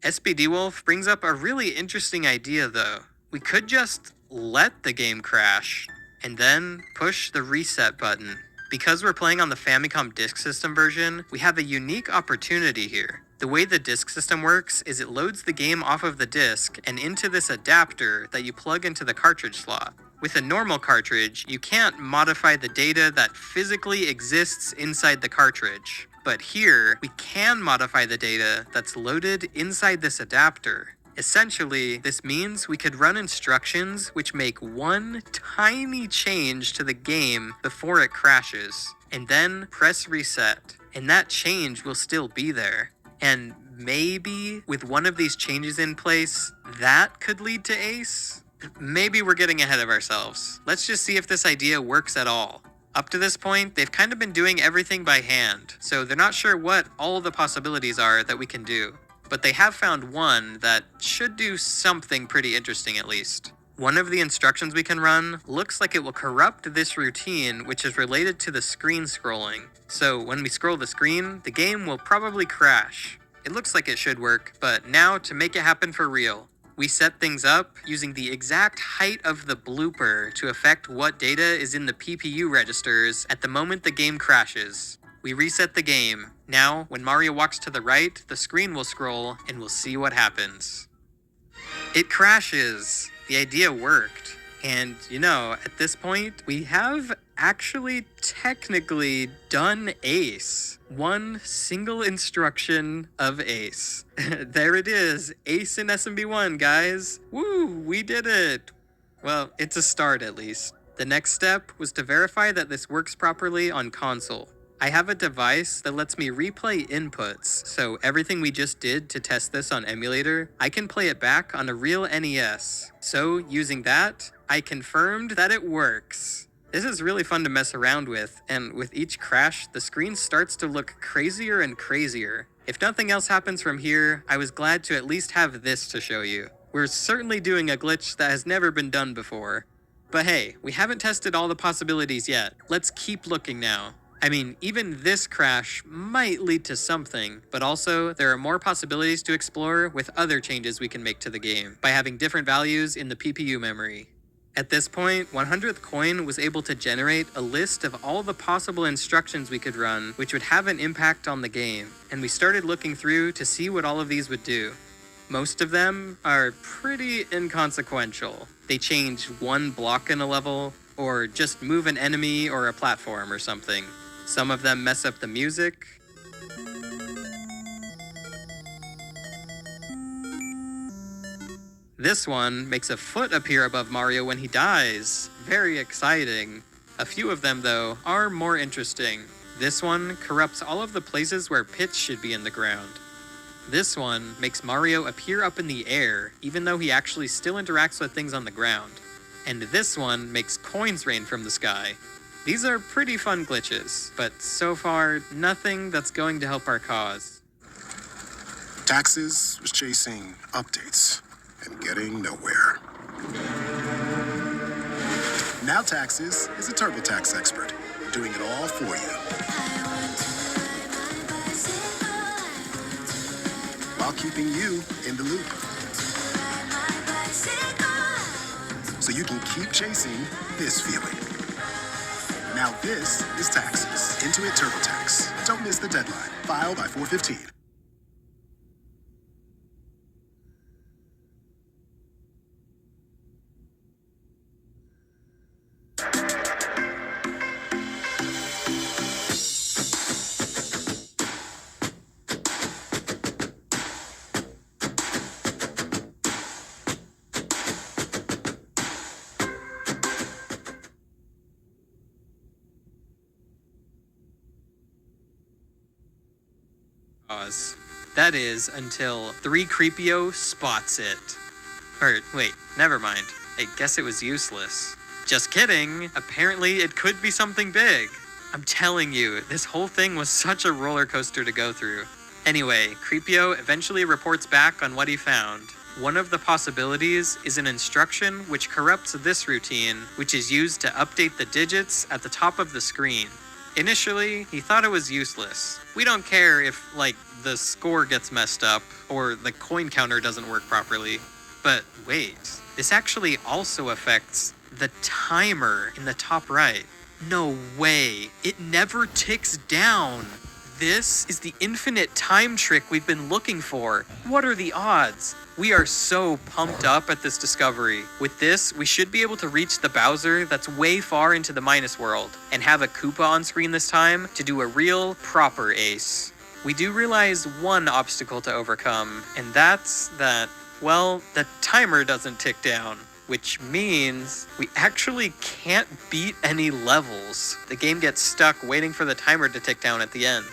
SBD Wolf brings up a really interesting idea though. We could just let the game crash, and then push the reset button. Because we're playing on the Famicom Disk System version, we have a unique opportunity here. The way the disk system works is it loads the game off of the disk and into this adapter that you plug into the cartridge slot. With a normal cartridge, you can't modify the data that physically exists inside the cartridge. But here, we can modify the data that's loaded inside this adapter. Essentially, this means we could run instructions which make one tiny change to the game before it crashes, and then press reset, and that change will still be there. And maybe, with one of these changes in place, that could lead to Ace? Maybe we're getting ahead of ourselves. Let's just see if this idea works at all. Up to this point, they've kind of been doing everything by hand, so they're not sure what all the possibilities are that we can do. But they have found one that should do something pretty interesting at least. One of the instructions we can run looks like it will corrupt this routine, which is related to the screen scrolling. So when we scroll the screen, the game will probably crash. It looks like it should work, but now to make it happen for real. we set things up using the exact height of the blooper to affect what data is in the PPU registers at the moment the game crashes. We reset the game. Now, when Mario walks to the right, the screen will scroll and we'll see what happens. It crashes. The idea worked. And, at this point, we have actually technically done Ace. One single instruction of Ace. There it is. Ace in SMB1, guys. Woo, we did it. Well, it's a start at least. The next step was to verify that this works properly on console. I have a device that lets me replay inputs, so everything we just did to test this on emulator, I can play it back on a real NES. So, using that, I confirmed that it works. This is really fun to mess around with, and with each crash, the screen starts to look crazier and crazier. If nothing else happens from here, I was glad to at least have this to show you. We're certainly doing a glitch that has never been done before. But hey, we haven't tested all the possibilities yet. Let's keep looking now. I mean, even this crash might lead to something, but also there are more possibilities to explore with other changes we can make to the game by having different values in the PPU memory. At this point, 100th Coin was able to generate a list of all the possible instructions we could run which would have an impact on the game, and we started looking through to see what all of these would do. Most of them are pretty inconsequential. They change one block in a level, or just move an enemy or a platform or something. Some of them mess up the music. This one makes a foot appear above Mario when he dies. Very exciting. A few of them, though, are more interesting. This one corrupts all of the places where pits should be in the ground. This one makes Mario appear up in the air, even though he actually still interacts with things on the ground. And this one makes coins rain from the sky. These are pretty fun glitches, but so far, nothing that's going to help our cause. Taxes was chasing updates and getting nowhere. Now Taxes is a TurboTax expert, doing it all for you. While keeping you in the loop. So you can keep chasing this feeling. Now this is Taxes. Intuit TurboTax. Don't miss the deadline. File by 4/15. That is until 3Creepio spots it. Or, wait, never mind. I guess it was useless. Just kidding. Apparently it could be something big. I'm telling you, this whole thing was such a roller coaster to go through. Anyway, Creepio eventually reports back on what he found. One of the possibilities is an instruction which corrupts this routine, which is used to update the digits at the top of the screen. Initially, he thought it was useless. We don't care if, the score gets messed up or the coin counter doesn't work properly. But wait, this actually also affects the timer in the top right. No way, it never ticks down. This is the infinite time trick we've been looking for. What are the odds? We are so pumped up at this discovery. With this, we should be able to reach the Bowser that's way far into the Minus World, and have a Koopa on screen this time to do a real, proper ace. We do realize one obstacle to overcome, and that's that, the timer doesn't tick down. Which means we actually can't beat any levels. The game gets stuck waiting for the timer to tick down at the end.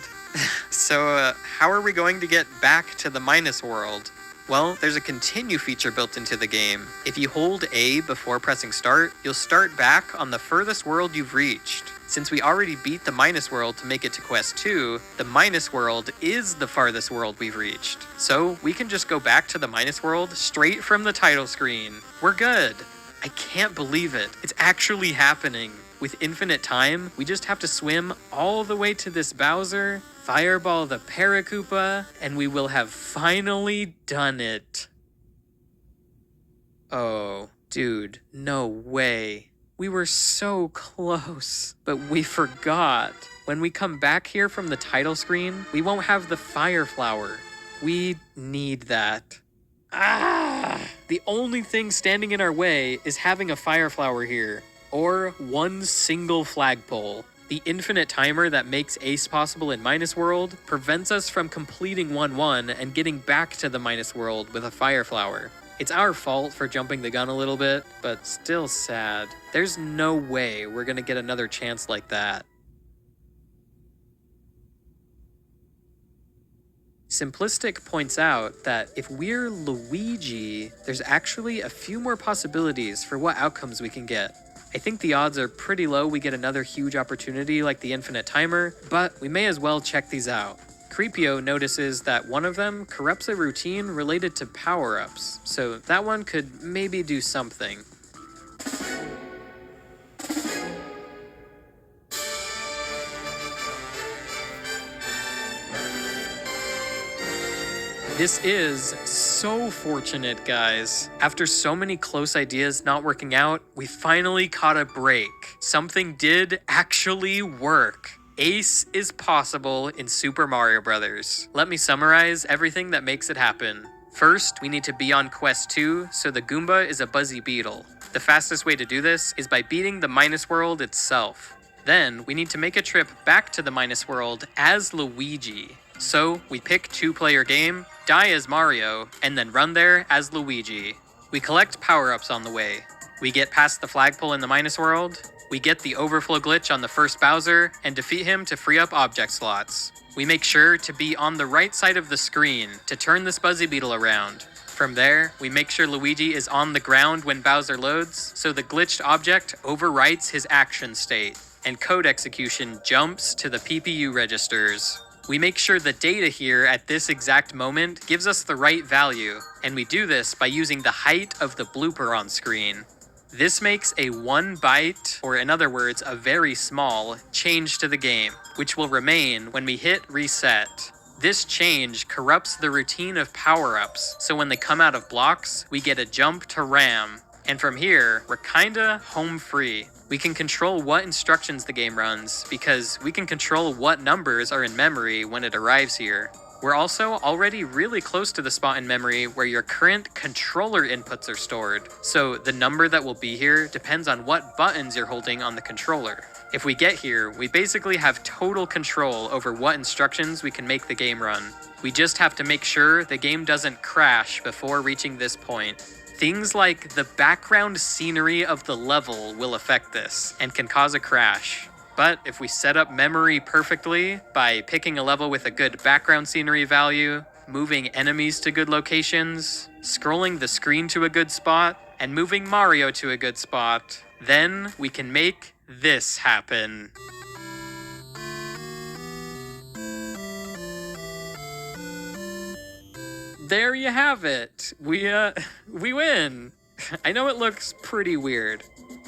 So, how are we going to get back to the Minus World? Well, there's a continue feature built into the game. If you hold A before pressing start, you'll start back on the furthest world you've reached. Since we already beat the Minus World to make it to Quest 2, the Minus World is the farthest world we've reached. So we can just go back to the Minus World straight from the title screen. We're good. I can't believe it. It's actually happening. With infinite time, we just have to swim all the way to this Bowser, fireball the Paracoopa, and we will have finally done it. Oh, dude, no way. We were so close, but we forgot. When we come back here from the title screen, we won't have the fire flower. We need that. The only thing standing in our way is having a fire flower here, or one single flagpole. The infinite timer that makes Ace possible in Minus World prevents us from completing 1-1 and getting back to the Minus World with a fire flower. It's our fault for jumping the gun a little bit, but still sad. There's no way we're gonna get another chance like that. Simplistic points out that if we're Luigi, there's actually a few more possibilities for what outcomes we can get. I think the odds are pretty low we get another huge opportunity like the infinite timer, but we may as well check these out. Creepio notices that one of them corrupts a routine related to power-ups, so that one could maybe do something. This is so fortunate, guys. After so many close ideas not working out, we finally caught a break. Something did actually work. Ace is possible in Super Mario Bros. Let me summarize everything that makes it happen. First, we need to be on Quest 2, so the Goomba is a Buzzy Beetle. The fastest way to do this is by beating the Minus World itself. Then, we need to make a trip back to the Minus World as Luigi. So, we pick 2-player game, die as Mario, and then run there as Luigi. We collect power-ups on the way. We get past the flagpole in the Minus World, we get the overflow glitch on the first Bowser, and defeat him to free up object slots. We make sure to be on the right side of the screen to turn this Buzzy Beetle around. From there, we make sure Luigi is on the ground when Bowser loads, so the glitched object overwrites his action state, and code execution jumps to the PPU registers. We make sure the data here at this exact moment gives us the right value, and we do this by using the height of the blooper on screen. This makes a 1 byte, or in other words, a very small, change to the game, which will remain when we hit reset. This change corrupts the routine of power-ups, so when they come out of blocks, we get a jump to RAM. And from here, we're kinda home free. We can control what instructions the game runs, because we can control what numbers are in memory when it arrives here. We're also already really close to the spot in memory where your current controller inputs are stored, so the number that will be here depends on what buttons you're holding on the controller. If we get here, we basically have total control over what instructions we can make the game run. We just have to make sure the game doesn't crash before reaching this point. Things like the background scenery of the level will affect this and can cause a crash. But if we set up memory perfectly by picking a level with a good background scenery value, moving enemies to good locations, scrolling the screen to a good spot, and moving Mario to a good spot, then we can make this happen. There you have it. We win. I know it looks pretty weird.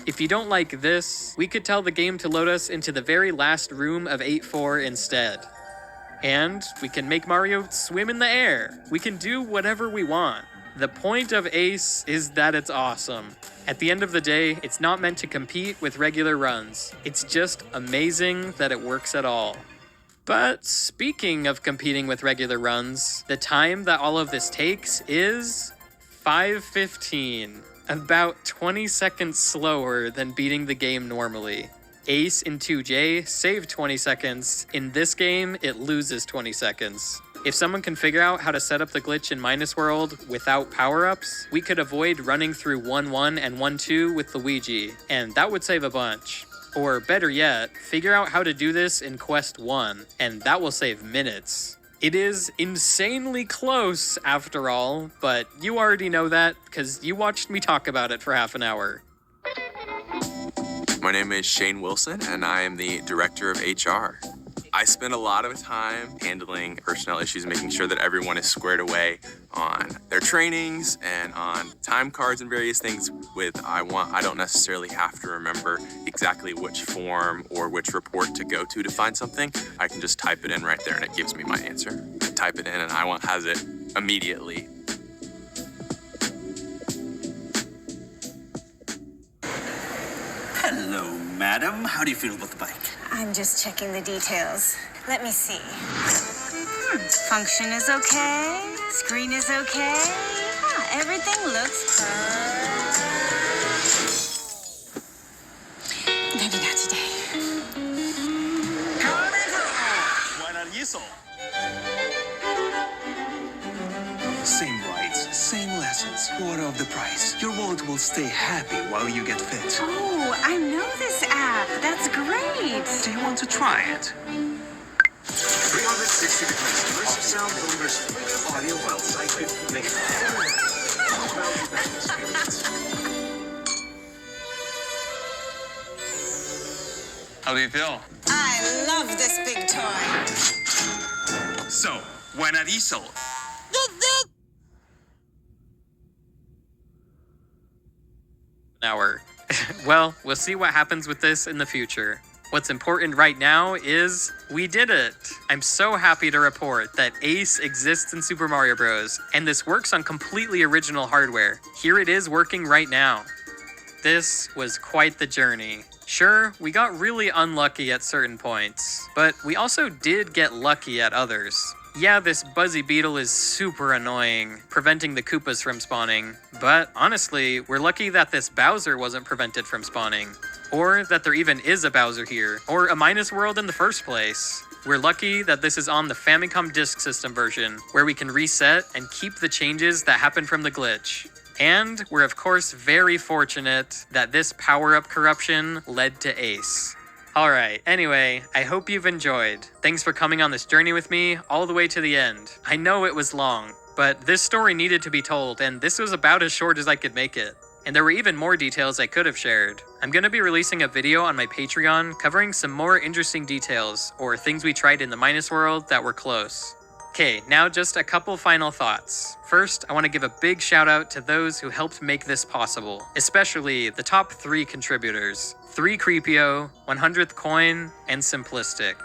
If you don't like this, we could tell the game to load us into the very last room of 8-4 instead. And we can make Mario swim in the air. We can do whatever we want. The point of Ace is that it's awesome. At the end of the day, it's not meant to compete with regular runs. It's just amazing that it works at all. But speaking of competing with regular runs, the time that all of this takes is 5:15. About 20 seconds slower than beating the game normally. Ace in 2J saved 20 seconds. In this game, it loses 20 seconds. If someone can figure out how to set up the glitch in Minus World without power-ups, we could avoid running through 1-1 and 1-2 with Luigi, and that would save a bunch. Or better yet, figure out how to do this in Quest 1, and that will save minutes. It is insanely close, after all, but you already know that because you watched me talk about it for half an hour. My name is Shane Wilson, and I am the Director of HR. I spend a lot of time handling personnel issues, making sure that everyone is squared away on their trainings and on time cards and various things I don't necessarily have to remember exactly which form or which report to go to find something. I can just type it in right there and it gives me my answer. I type it in and I has it immediately. Hello, madam. How do you feel about the bike? I'm just checking the details. Let me see. Function is okay. Screen is okay. Everything looks maybe not today. Why not Yisel? Same rides, same lessons, quarter of the price. Your wallet will stay happy while you get fit. Oh, I know this app. That's great. Do you want to try it? 360 degrees immersive sound delivers audio while cycling makes How do you feel? I love this big toy. So, why not Yisel? Hour. Well, we'll see what happens with this in the future. What's important right now is we did it. I'm so happy to report that Ace exists in Super Mario Bros. And this works on completely original hardware. Here it is working right now. This was quite the journey. Sure, we got really unlucky at certain points, but we also did get lucky at others. Yeah, this Buzzy Beetle is super annoying, preventing the Koopas from spawning, but honestly, we're lucky that this Bowser wasn't prevented from spawning. Or that there even is a Bowser here, or a Minus World in the first place. We're lucky that this is on the Famicom Disk System version, where we can reset and keep the changes that happen from the glitch. And we're of course very fortunate that this power-up corruption led to Ace. Alright, anyway, I hope you've enjoyed. Thanks for coming on this journey with me all the way to the end. I know it was long, but this story needed to be told, and this was about as short as I could make it. And there were even more details I could have shared. I'm gonna be releasing a video on my Patreon covering some more interesting details, or things we tried in the Minus World that were close. Okay, now just a couple final thoughts. First, I want to give a big shout out to those who helped make this possible, especially the top 3 contributors, 3Creepio, 100th Coin, and Simplistic.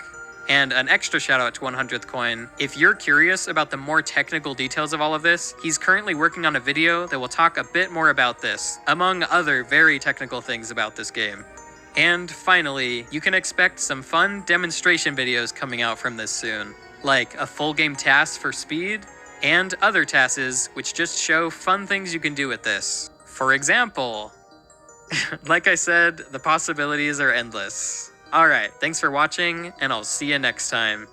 And an extra shout out to 100th Coin. If you're curious about the more technical details of all of this, he's currently working on a video that will talk a bit more about this, among other very technical things about this game. And finally, you can expect some fun demonstration videos coming out from this soon, like a full game task for speed, and other tasks which just show fun things you can do with this. For example, like I said, the possibilities are endless. Alright, thanks for watching, and I'll see you next time.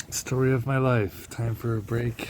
Story of my life. Time for a break.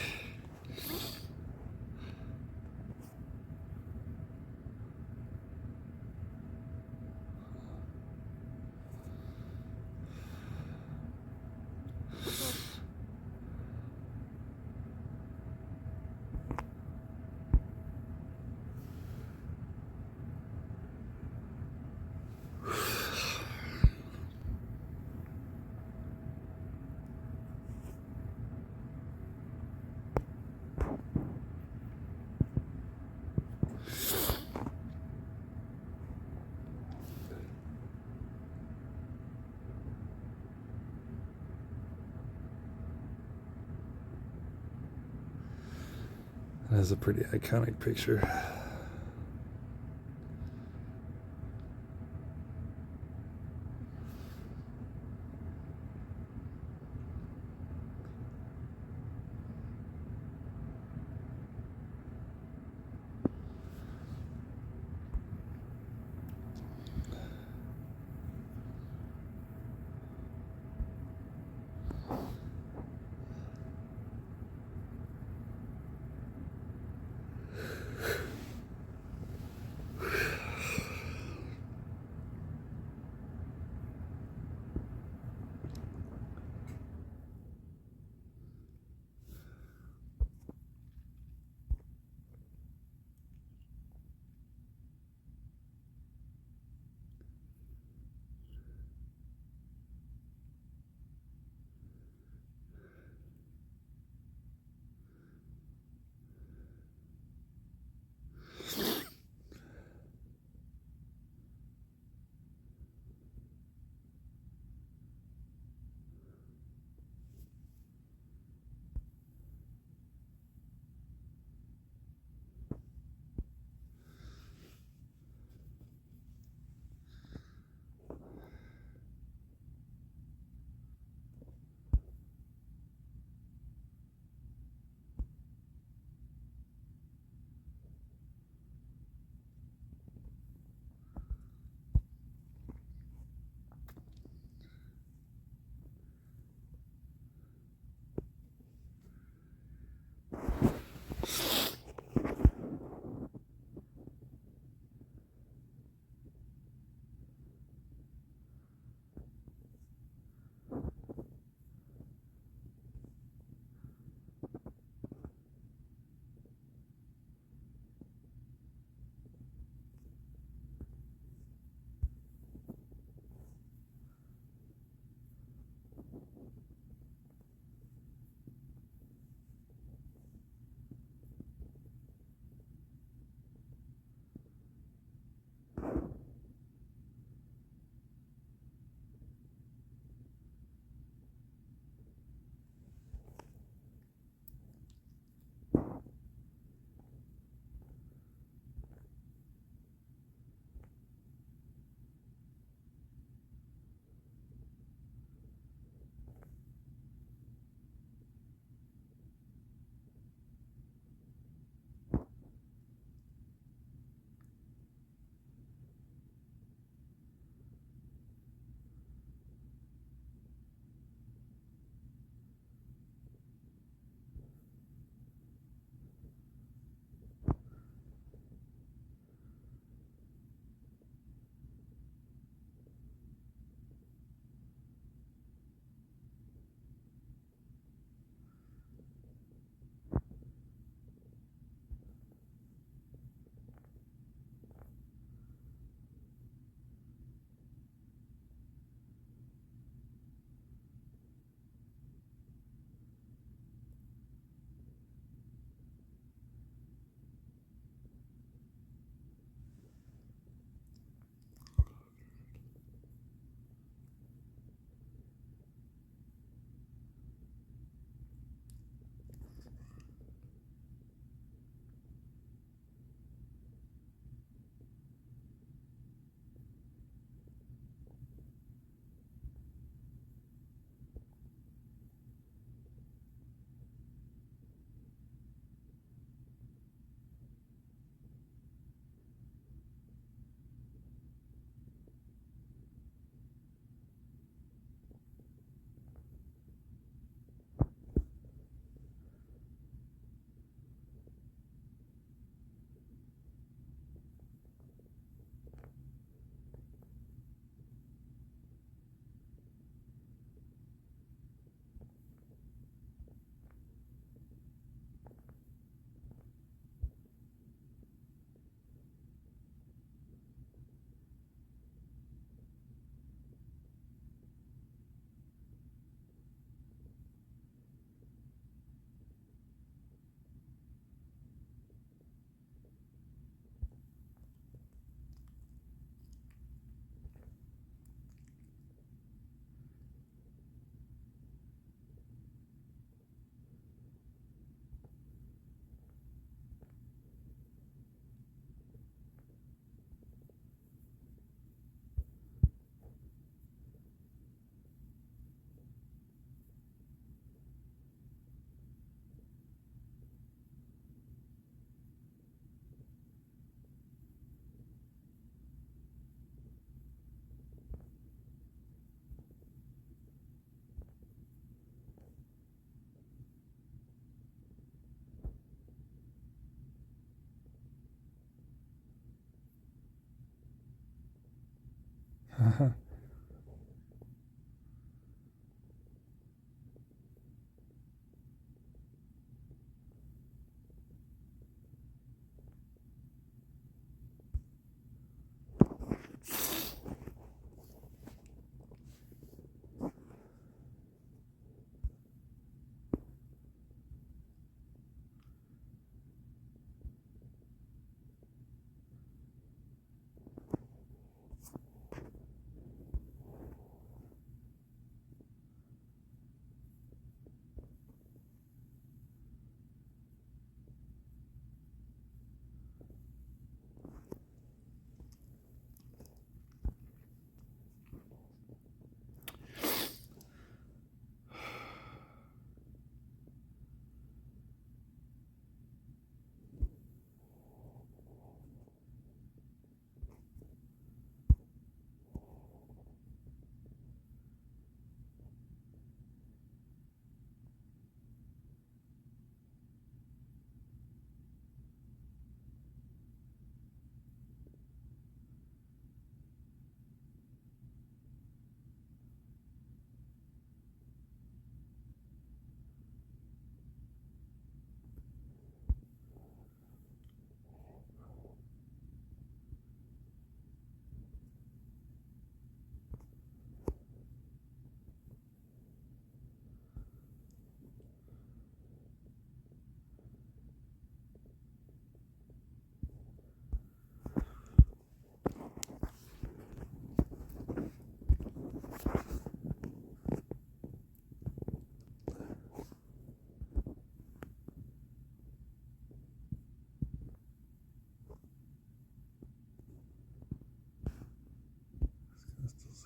That's a pretty iconic picture.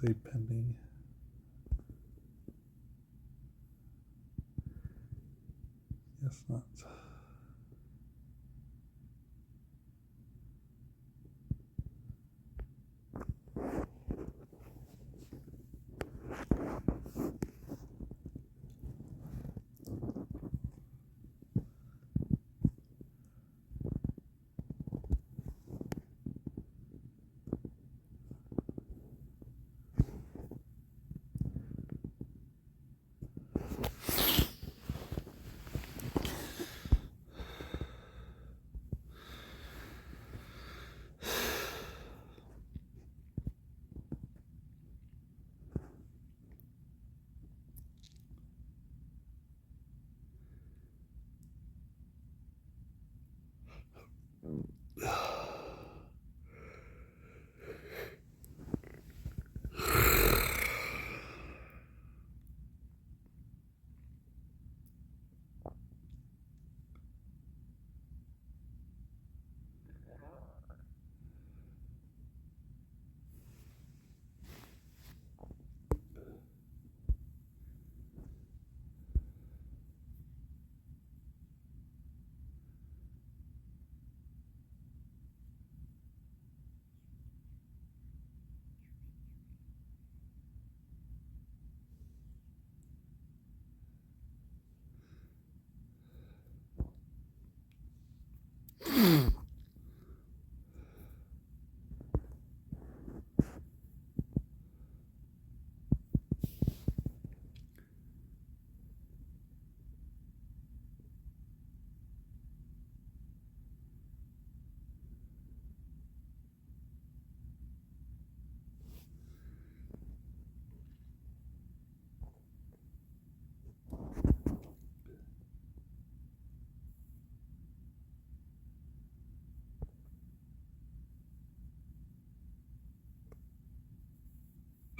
Say pending. Yes, not.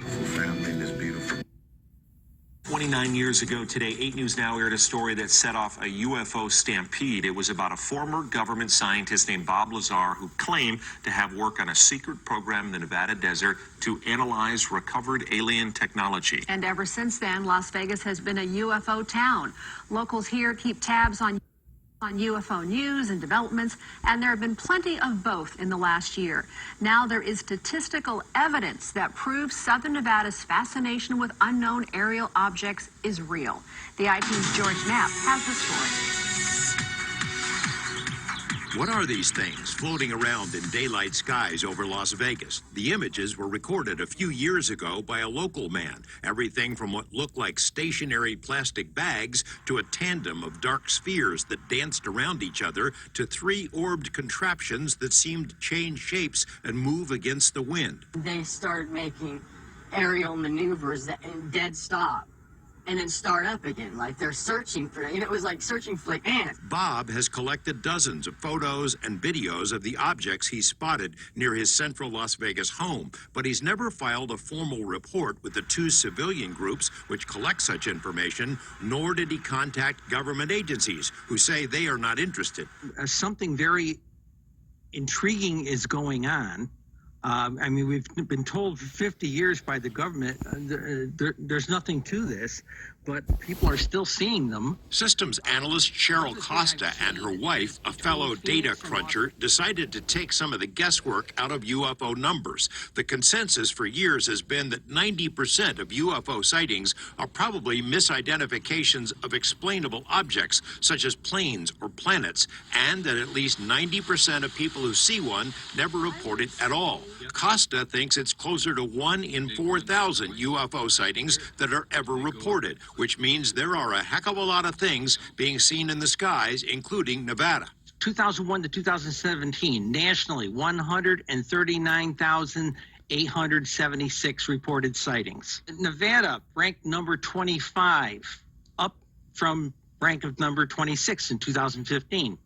Family, this beautiful. 29 years ago today, 8 News Now aired a story that set off a UFO stampede. It was about a former government scientist named Bob Lazar who claimed to have worked on a secret program in the Nevada desert to analyze recovered alien technology. And ever since then, Las Vegas has been a UFO town. Locals here keep tabs on UFO news and developments, and there have been plenty of both in the last year. Now there is statistical evidence that proves Southern Nevada's fascination with unknown aerial objects is real. The i-team's George Knapp has the story. What are these things floating around in daylight skies over Las Vegas? The images were recorded a few years ago by a local man. Everything from what looked like stationary plastic bags to a tandem of dark spheres that danced around each other to three-orbed contraptions that seemed to change shapes and move against the wind. They started making aerial maneuvers that in dead stop and then start up again, like they're searching for it. It was like searching for ants. Bob has collected dozens of photos and videos of the objects he spotted near his central Las Vegas home, but he's never filed a formal report with the two civilian groups which collect such information, nor did he contact government agencies who say they are not interested. Something very intriguing is going on. I mean, we've been told for 50 years by the government there's nothing to this, but people are still seeing them. Systems analyst Cheryl Costa and her wife, a fellow data cruncher, decided to take some of the guesswork out of UFO numbers. The consensus for years has been that 90% of UFO sightings are probably misidentifications of explainable objects, such as planes or planets, and that at least 90% of people who see one never report it at all. Costa thinks it's closer to 1 in 4,000 UFO sightings that are ever reported, which means there are a heck of a lot of things being seen in the skies, including Nevada. 2001 to 2017, nationally, 139,876 reported sightings. Nevada ranked number 25, up from rank of number 26 in 2015.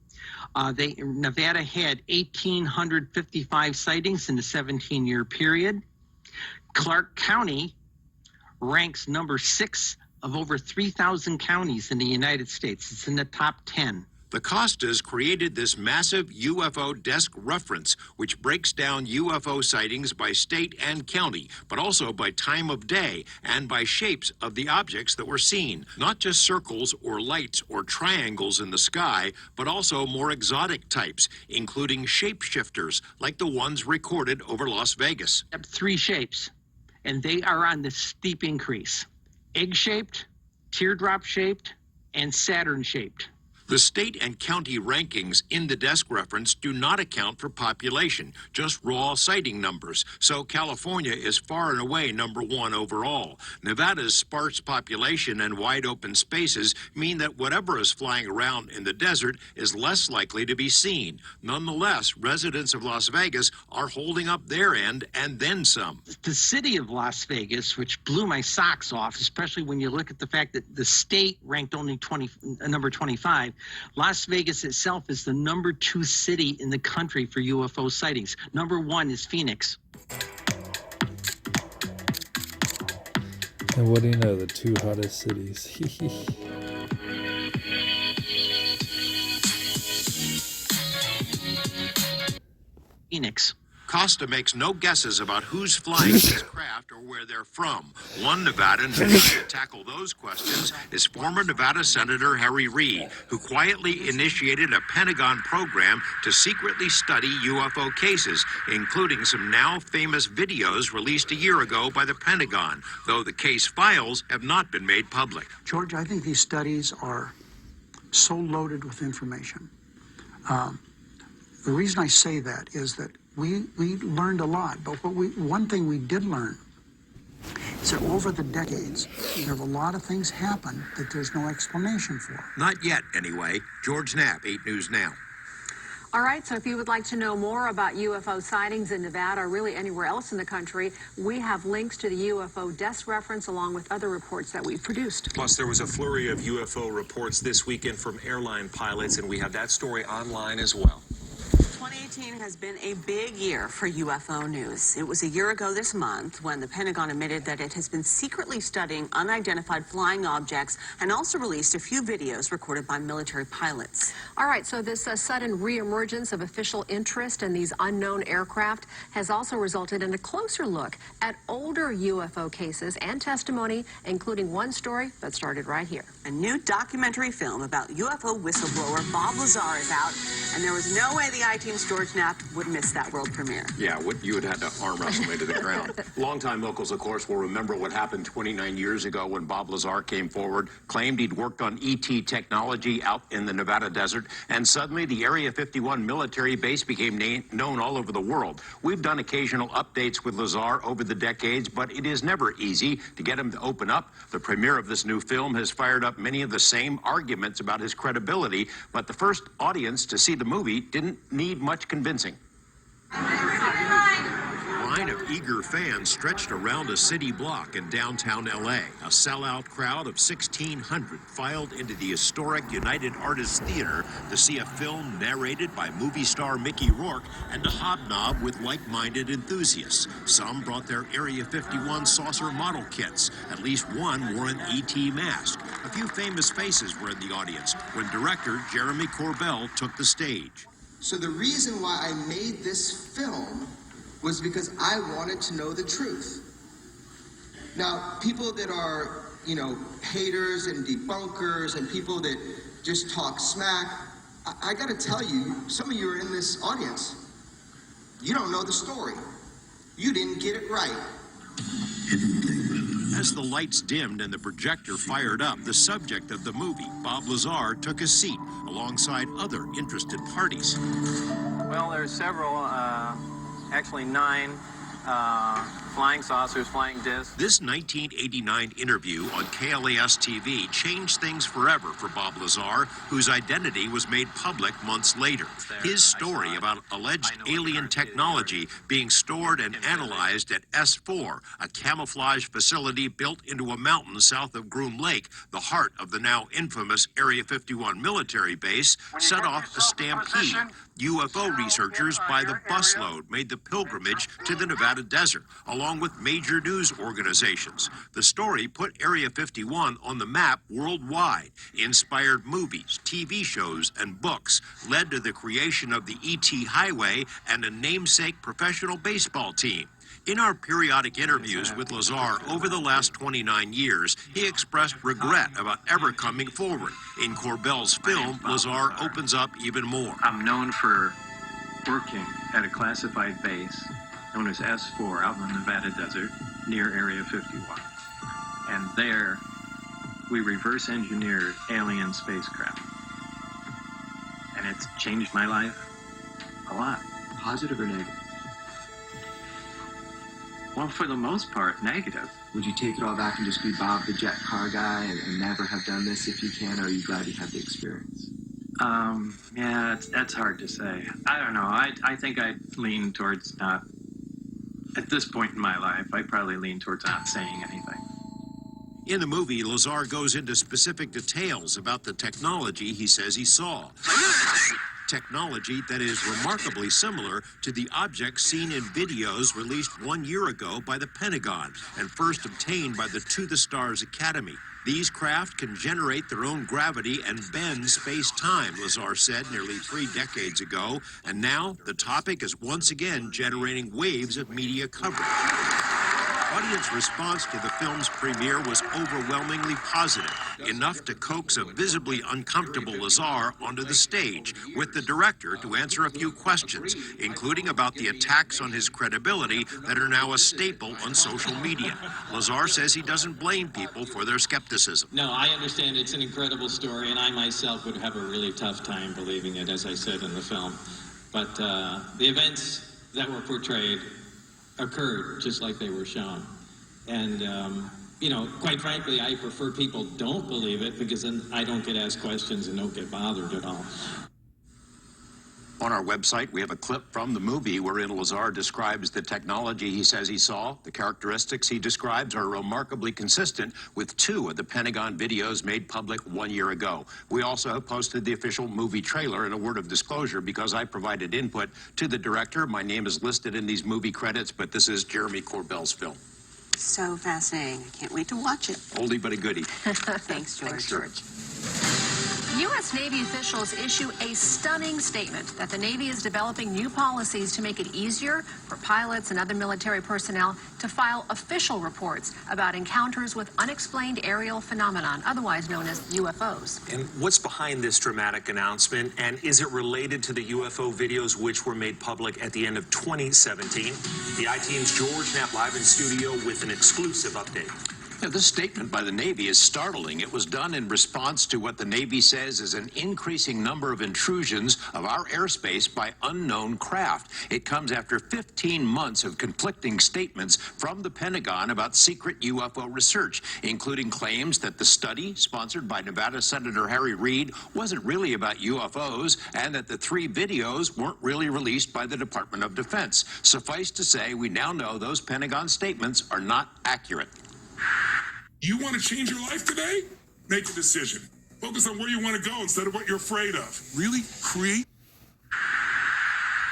Nevada had 1,855 sightings in the 17-year period. Clark County ranks number 6 of over 3,000 counties in the United States. It's in the top 10. The Costas created this massive UFO desk reference, which breaks down UFO sightings by state and county, but also by time of day and by shapes of the objects that were seen. Not just circles or lights or triangles in the sky, but also more exotic types, including shapeshifters, like the ones recorded over Las Vegas. 3 shapes, and they are on the steep increase. Egg-shaped, teardrop-shaped, and Saturn-shaped. The state and county rankings in the desk reference do not account for population, just raw sighting numbers. So California is far and away number 1 overall. Nevada's sparse population and wide open spaces mean that whatever is flying around in the desert is less likely to be seen. Nonetheless, residents of Las Vegas are holding up their end and then some. The city of Las Vegas, which blew my socks off, especially when you look at the fact that the state ranked only number 25, Las Vegas itself is the number 2 city in the country for UFO sightings. Number 1 is Phoenix. And what do you know, the 2 hottest cities? Phoenix. Costa makes no guesses about who's flying this craft or where they're from. One Nevadan who tried to tackle those questions is former Nevada Senator Harry Reid, who quietly initiated a Pentagon program to secretly study UFO cases, including some now famous videos released a year ago by the Pentagon, though the case files have not been made public. George, I think these studies are so loaded with information. The reason I say that is that we learned a lot, but one thing we did learn is that over the decades, there have a lot of things happen that there's no explanation for. Not yet, anyway. George Knapp, 8 News Now. All right, so if you would like to know more about UFO sightings in Nevada or really anywhere else in the country, we have links to the UFO desk reference along with other reports that we've produced. Plus, there was a flurry of UFO reports this weekend from airline pilots, and we have that story online as well. 2018 has been a big year for UFO news. It was a year ago this month when the Pentagon admitted that it has been secretly studying unidentified flying objects and also released a few videos recorded by military pilots. All right, so this sudden reemergence of official interest in these unknown aircraft has also resulted in a closer look at older UFO cases and testimony, including one story that started right here. A new documentary film about UFO whistleblower Bob Lazar is out, and there was no way the I-Team's because George Knapp would miss that world premiere. Yeah, you would have had to arm wrestle me to the ground. Longtime locals, of course, will remember what happened 29 years ago when Bob Lazar came forward, claimed he'd worked on ET technology out in the Nevada desert, and suddenly the Area 51 military base became known all over the world. We've done occasional updates with Lazar over the decades, but it is never easy to get him to open up. The premiere of this new film has fired up many of the same arguments about his credibility, but the first audience to see the movie didn't need much convincing. A line of eager fans stretched around a city block in downtown LA. A sellout crowd of 1,600 filed into the historic United Artists Theater to see a film narrated by movie star Mickey Rourke and to hobnob with like-minded enthusiasts. Some brought their Area 51 saucer model kits. At least one wore an ET mask. A few famous faces were in the audience when director Jeremy Corbell took the stage. So the reason why I made this film was because I wanted to know the truth. Now, people that are, haters and debunkers and people that just talk smack, I gotta tell you, some of you are in this audience. You don't know the story. You didn't get it right. As the lights dimmed and the projector fired up, the subject of the movie, Bob Lazar, took a seat alongside other interested parties. Well, there's several, actually 9 flying saucers, flying discs. This 1989 interview on KLAS TV changed things forever for Bob Lazar, whose identity was made public months later. His story about alleged alien technology being stored and analyzed at S4, a camouflage facility built into a mountain south of Groom Lake, the heart of the now infamous Area 51 military base, set off a stampede. UFO researchers by the busload made the pilgrimage to the Nevada desert, along with major news organizations. The story put Area 51 on the map worldwide, inspired movies, TV shows, and books, led to the creation of the ET Highway and a namesake professional baseball team. In our periodic interviews with Lazar over the last 29 years, he expressed regret about ever coming forward. In Corbell's film, Lazar opens up even more. I'm known for working at a classified base known as S4 out in the Nevada desert near Area 51. And there, we reverse engineered alien spacecraft. And it's changed my life a lot. Positive or negative? Well, for the most part, negative. Would you take it all back and just be Bob the jet car guy and never have done this if you can, or are you glad you had the experience? Yeah, that's hard to say. I don't know. I think I lean towards not, at this point in my life, I probably lean towards not saying anything. In the movie, Lazar goes into specific details about the technology he says he saw. Technology that is remarkably similar to the objects seen in videos released 1 year ago by the Pentagon and first obtained by the To the Stars Academy. These craft can generate their own gravity and bend space-time, Lazar said nearly 3 decades ago, and now the topic is once again generating waves of media coverage. Audience response to the film's premiere was overwhelmingly positive, enough to coax a visibly uncomfortable Lazar onto the stage with the director to answer a few questions, including about the attacks on his credibility that are now a staple on social media. Lazar says he doesn't blame people for their skepticism. No, I understand it's an incredible story, and I myself would have a really tough time believing it, as I said in the film. But the events that were portrayed occurred just like they were shown. And, quite frankly, I prefer people don't believe it because then I don't get asked questions and don't get bothered at all. On our website, we have a clip from the movie wherein Lazar describes the technology he says he saw. The characteristics he describes are remarkably consistent with 2 of the Pentagon videos made public 1 year ago. We also have posted the official movie trailer. And a word of disclosure, because I provided input to the director, my name is listed in these movie credits, but this is Jeremy Corbell's film. So fascinating. I can't wait to watch it. Oldie but a goodie. Thanks, George. Thanks, George. U.S. Navy officials issue a stunning statement that the Navy is developing new policies to make it easier for pilots and other military personnel to file official reports about encounters with unexplained aerial phenomenon, otherwise known as UFOs. And what's behind this dramatic announcement, and is it related to the UFO videos which were made public at the end of 2017? The I-Team's George Knapp live in studio with an exclusive update. Yeah, this statement by the Navy is startling. It was done in response to what the Navy says is an increasing number of intrusions of our airspace by unknown craft. It comes after 15 months of conflicting statements from the Pentagon about secret UFO research, including claims that the study, sponsored by Nevada Senator Harry Reid, wasn't really about UFOs, and that the 3 videos weren't really released by the Department of Defense. Suffice to say, we now know those Pentagon statements are not accurate. You want to change your life today? Make a decision. Focus on where you want to go instead of what you're afraid of. Really create.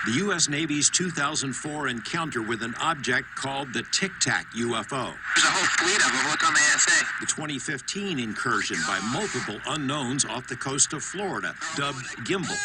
The U.S. Navy's 2004 encounter with an object called the Tic Tac UFO. There's a whole fleet of them. Look on the ASA. The 2015 incursion by multiple unknowns off the coast of Florida, dubbed Gimbal.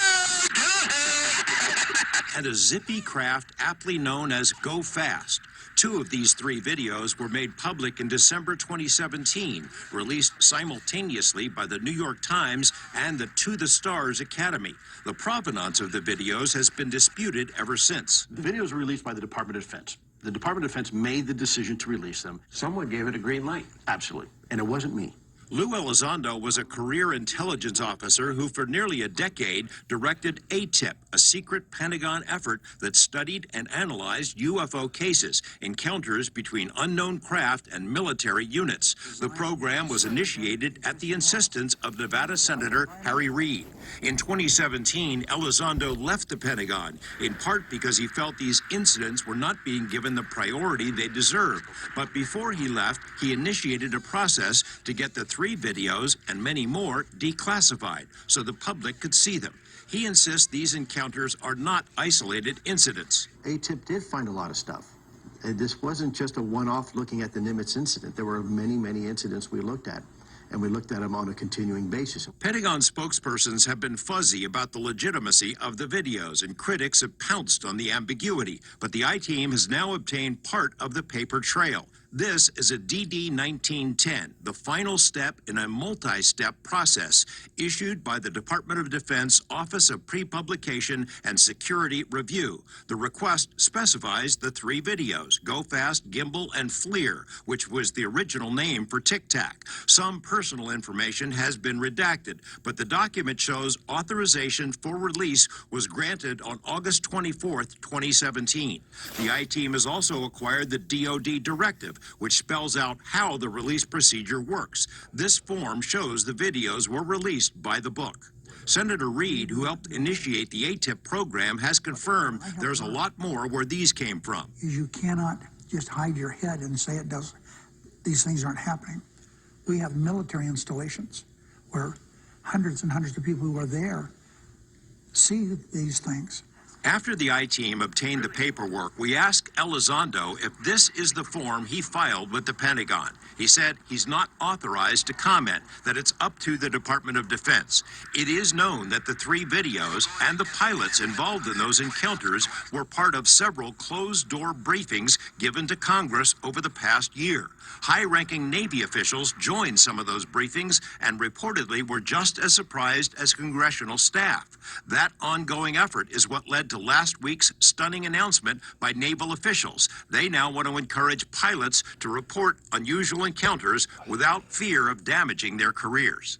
And a zippy craft aptly known as Go Fast. 2 of these 3 videos were made public in December 2017, released simultaneously by the New York Times and the To the Stars Academy. The provenance of the videos has been disputed ever since. The videos were released by the Department of Defense. The Department of Defense made the decision to release them. Someone gave it a green light. Absolutely. And it wasn't me. Lou Elizondo was a career intelligence officer who for nearly a decade directed ATIP, a secret Pentagon effort that studied and analyzed UFO cases, encounters between unknown craft and military units. The program was initiated at the insistence of Nevada Senator Harry Reid. In 2017, Elizondo left the Pentagon, in part because he felt these incidents were not being given the priority they deserved. But before he left, he initiated a process to get the 3 videos and many more declassified so the public could see them. He insists these encounters are not isolated incidents. ATIP did find a lot of stuff. And this wasn't just a one-off looking at the Nimitz incident. There were many, many incidents we looked at. And we looked at them on a continuing basis. Pentagon spokespersons have been fuzzy about the legitimacy of the videos, and critics have pounced on the ambiguity. But the I-Team has now obtained part of the paper trail. This is a DD-1910, the final step in a multi-step process issued by the Department of Defense Office of Pre-Publication and Security Review. The request specifies the 3 videos, Go Fast, Gimbal, and FLIR, which was the original name for Tic Tac. Some personal information has been redacted, but the document shows authorization for release was granted on August 24th, 2017. The I-Team has also acquired the DoD directive, which spells out how the release procedure works. This form shows the videos were released by the book. Senator Reid, who helped initiate the ATIP program, has confirmed there's a lot more where these came from. You cannot just hide your head and say it does. These things aren't happening. We have military installations where hundreds and hundreds of people who are there see these things. After the I-Team obtained the paperwork, we asked Elizondo if this is the form he filed with the Pentagon. He said he's not authorized to comment, that it's up to the Department of Defense. It is known that the 3 videos and the pilots involved in those encounters were part of several closed-door briefings given to Congress over the past year. High-ranking Navy officials joined some of those briefings and reportedly were just as surprised as congressional staff. That ongoing effort is what led to last week's stunning announcement by naval officials. They now want to encourage pilots to report unusual encounters without fear of damaging their careers.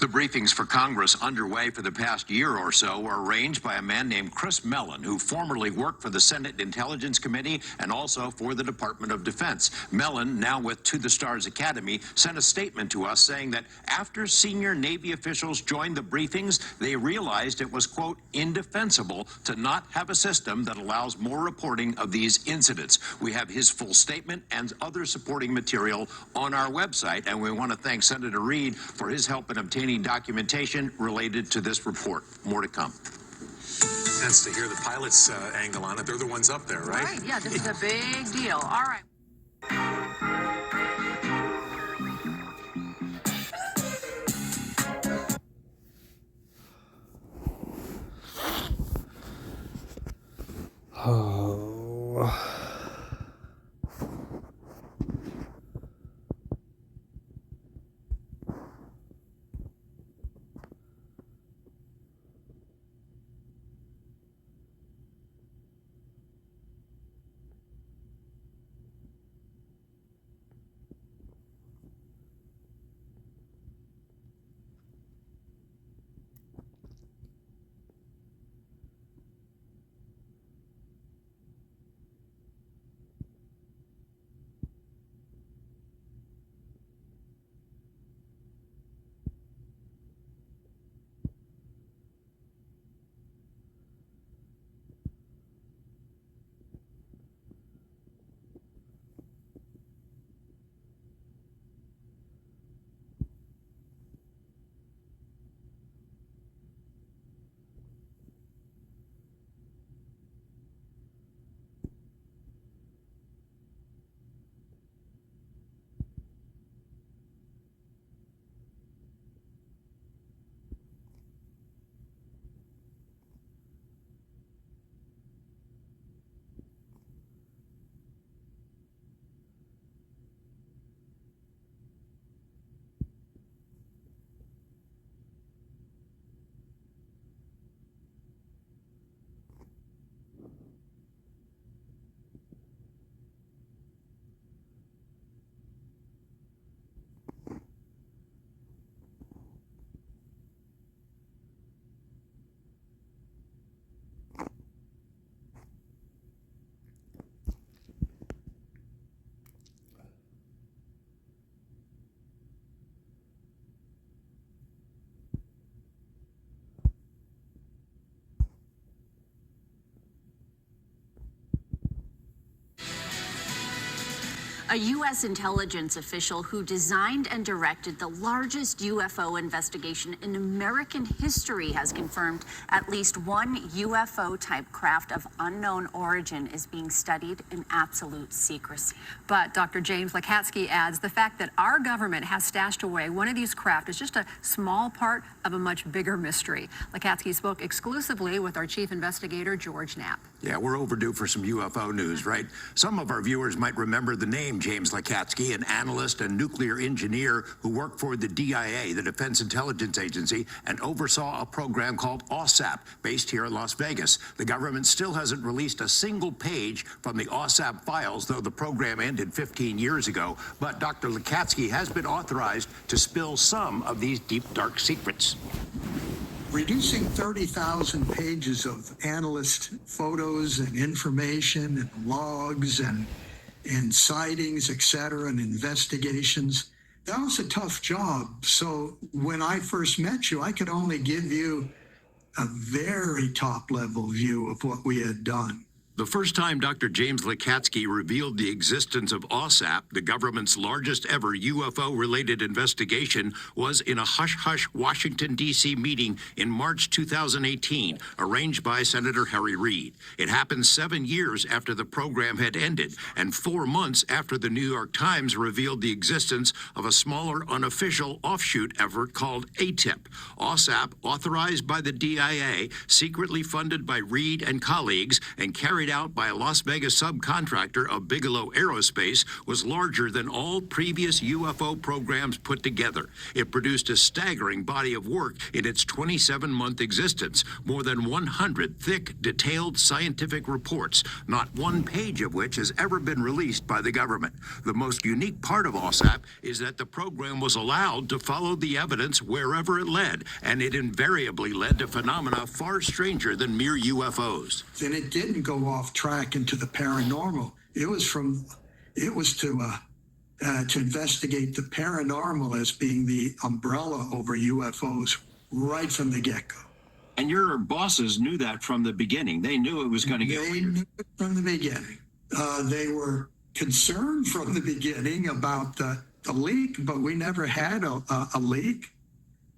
The briefings for Congress underway for the past year or so were arranged by a man named Chris Mellon, who formerly worked for the Senate Intelligence Committee and also for the Department of Defense. Mellon, now with To the Stars Academy, sent a statement to us saying that after senior Navy officials joined the briefings, they realized it was, quote, indefensible to not have a system that allows more reporting of these incidents. We have his full statement and other supporting material on our website, and we want to thank Senator Reid for his help in obtaining documentation related to this report. More to come. Sense to hear the pilot's angle on it. They're the ones up there, right? Right, yeah, this is a big deal. All right. Oh. A U.S. intelligence official who designed and directed the largest UFO investigation in American history has confirmed at least one UFO-type craft of unknown origin is being studied in absolute secrecy. But Dr. James Lakatsky adds the fact that our government has stashed away one of these craft is just a small part of a much bigger mystery. Lakatsky spoke exclusively with our chief investigator, George Knapp. Yeah, we're overdue for some UFO news, right? Some of our viewers might remember the name James Lakatsky, an analyst and nuclear engineer who worked for the DIA, the Defense Intelligence Agency, and oversaw a program called OSAP, based here in Las Vegas. The government still hasn't released a single page from the OSAP files, though the program ended 15 years ago. But Dr. Lakatsky has been authorized to spill some of these deep, dark secrets. Reducing 30,000 pages of analyst photos and information and logs and sightings, et cetera, and investigations, that was a tough job. So when I first met you, I could only give you a very top-level view of what we had done. The first time Dr. James Lakatsky revealed the existence of OSAP, the government's largest ever UFO-related investigation, was in a hush-hush Washington, D.C. meeting in March 2018, arranged by Senator Harry Reid. It happened 7 years after the program had ended, and 4 months after the New York Times revealed the existence of a smaller, unofficial offshoot effort called ATIP. OSAP, authorized by the DIA, secretly funded by Reid and colleagues, and carried out by a Las Vegas subcontractor of Bigelow Aerospace, was larger than all previous UFO programs put together. It produced a staggering body of work in its 27-month existence, more than 100 thick, detailed scientific reports, not one page of which has ever been released by the government. The most unique part of OSAP is that the program was allowed to follow the evidence wherever it led, and it invariably led to phenomena far stranger than mere UFOs. Then it didn't go off track into the paranormal. It was to investigate the paranormal as being the umbrella over UFOs right from the get-go. And your bosses knew that from the beginning. They knew it was going to get weird. They knew it from the beginning. They were concerned from the beginning about the leak, but we never had a leak.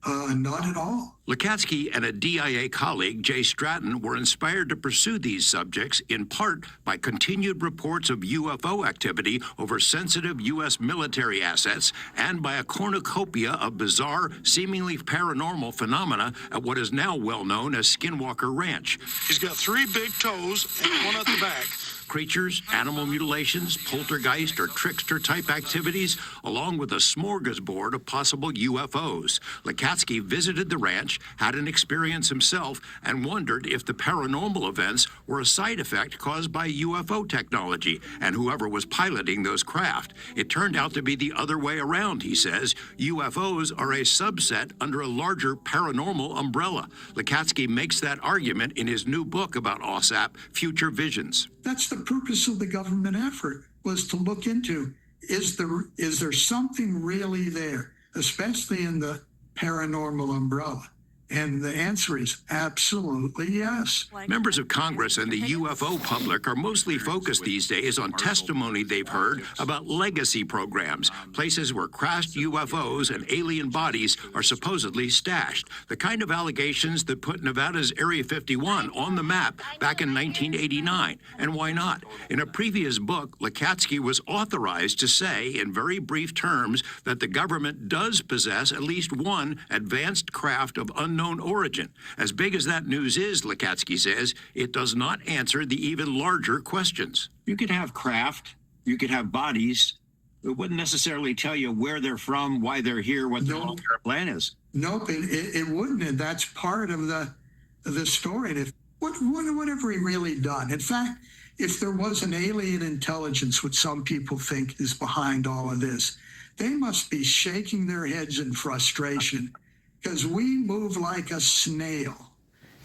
Not at all. Lukatsky and a DIA colleague, Jay Stratton, were inspired to pursue these subjects in part by continued reports of UFO activity over sensitive U.S. military assets and by a cornucopia of bizarre, seemingly paranormal phenomena at what is now well known as Skinwalker Ranch. He's got 3 big toes and one at the back. Creatures, animal mutilations, poltergeist or trickster-type activities, along with a smorgasbord of possible UFOs. Lukatsky visited the ranch, had an experience himself, and wondered if the paranormal events were a side effect caused by UFO technology and whoever was piloting those craft. It turned out to be the other way around, he says. UFOs are a subset under a larger paranormal umbrella. Lukatsky makes that argument in his new book about OSAP, Future Visions. That's the purpose of the government effort, was to look into, is there something really there, especially in the paranormal umbrella? And the answer is absolutely yes. Members of Congress and the UFO public are mostly focused these days on testimony they've heard about legacy programs, places where crashed UFOs and alien bodies are supposedly stashed. The kind of allegations that put Nevada's Area 51 on the map back in 1989. And why not? In a previous book, Lukatsky was authorized to say in very brief terms that the government does possess at least one advanced craft of unknown origin. As big as that news is, Lukatsky says, it does not answer the even larger questions. You could have craft, you could have bodies. It wouldn't necessarily tell you where they're from, why they're here, what their long-term plan is. Nope, it wouldn't, and that's part of the story. And what have we really done? In fact, if there was an alien intelligence, which some people think is behind all of this, they must be shaking their heads in frustration, because we move like a snail,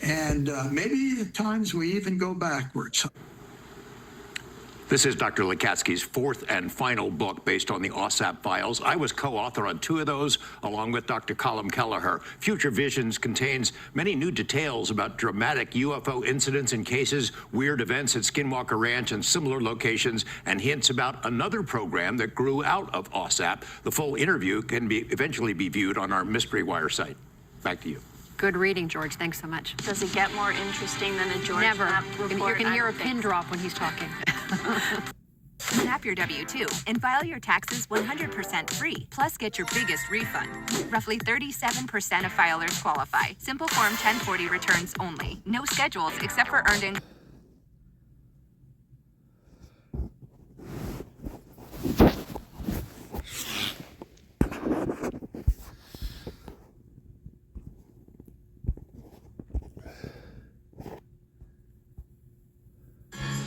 and maybe at times we even go backwards. This is Dr. Lukatsky's 4th and final book based on the OSAP files. I was co-author on 2 of those, along with Dr. Colm Kelleher. Future Visions contains many new details about dramatic UFO incidents and cases, weird events at Skinwalker Ranch and similar locations, and hints about another program that grew out of OSAP. The full interview can eventually be viewed on our Mystery Wire site. Back to you. Good reading, George. Thanks so much. Does it get more interesting than a George Never. Knapp You report? can hear I a don't pin think drop when he's talking. Snap your W-2 and file your taxes 100% free. Plus, get your biggest refund. Roughly 37% of filers qualify. Simple Form 1040 returns only. No schedules except for earned income.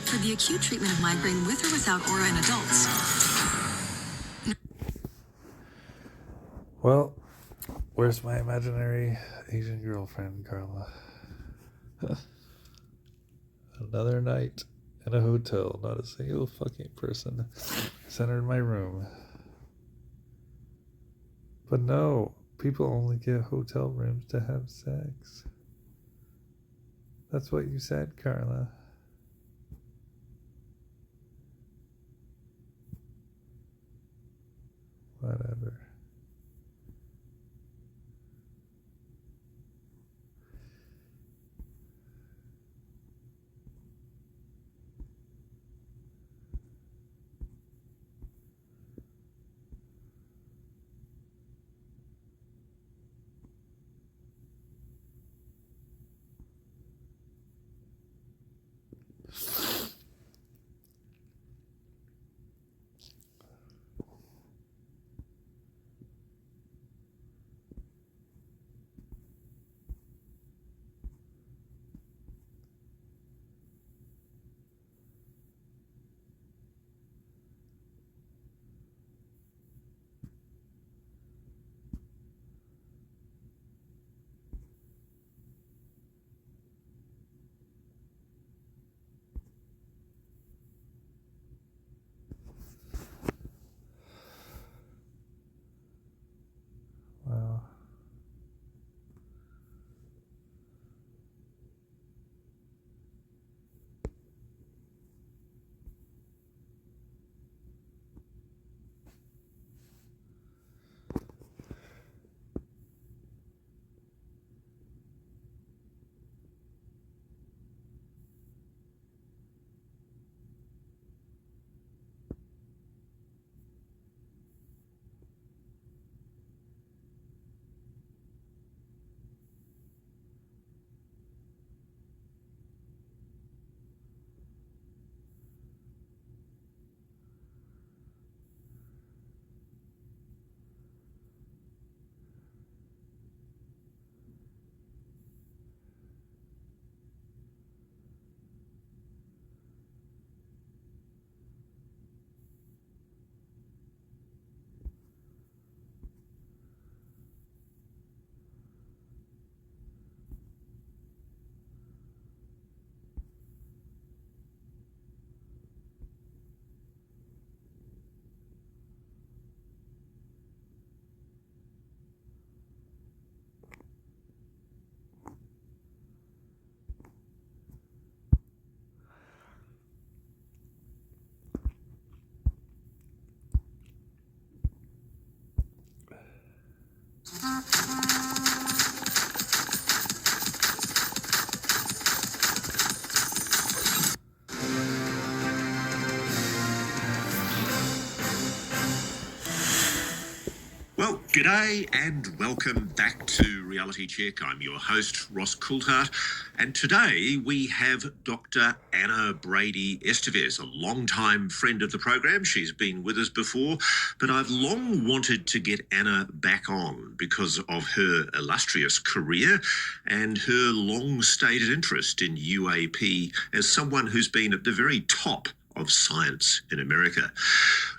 For the acute treatment of migraine with or without aura in adults. Well, where's my imaginary Asian girlfriend, Carla? Another night in a hotel, not a single fucking person centered in my room. But no, people only get hotel rooms to have sex. That's what you said, Carla. Whatever. G'day and welcome back to Reality Check. I'm your host, Ross Coulthart, and today we have Dr. Anna Brady Estevez, a long-time friend of the program. She's been with us before, but I've long wanted to get Anna back on because of her illustrious career and her long-stated interest in UAP as someone who's been at the very top of science in America.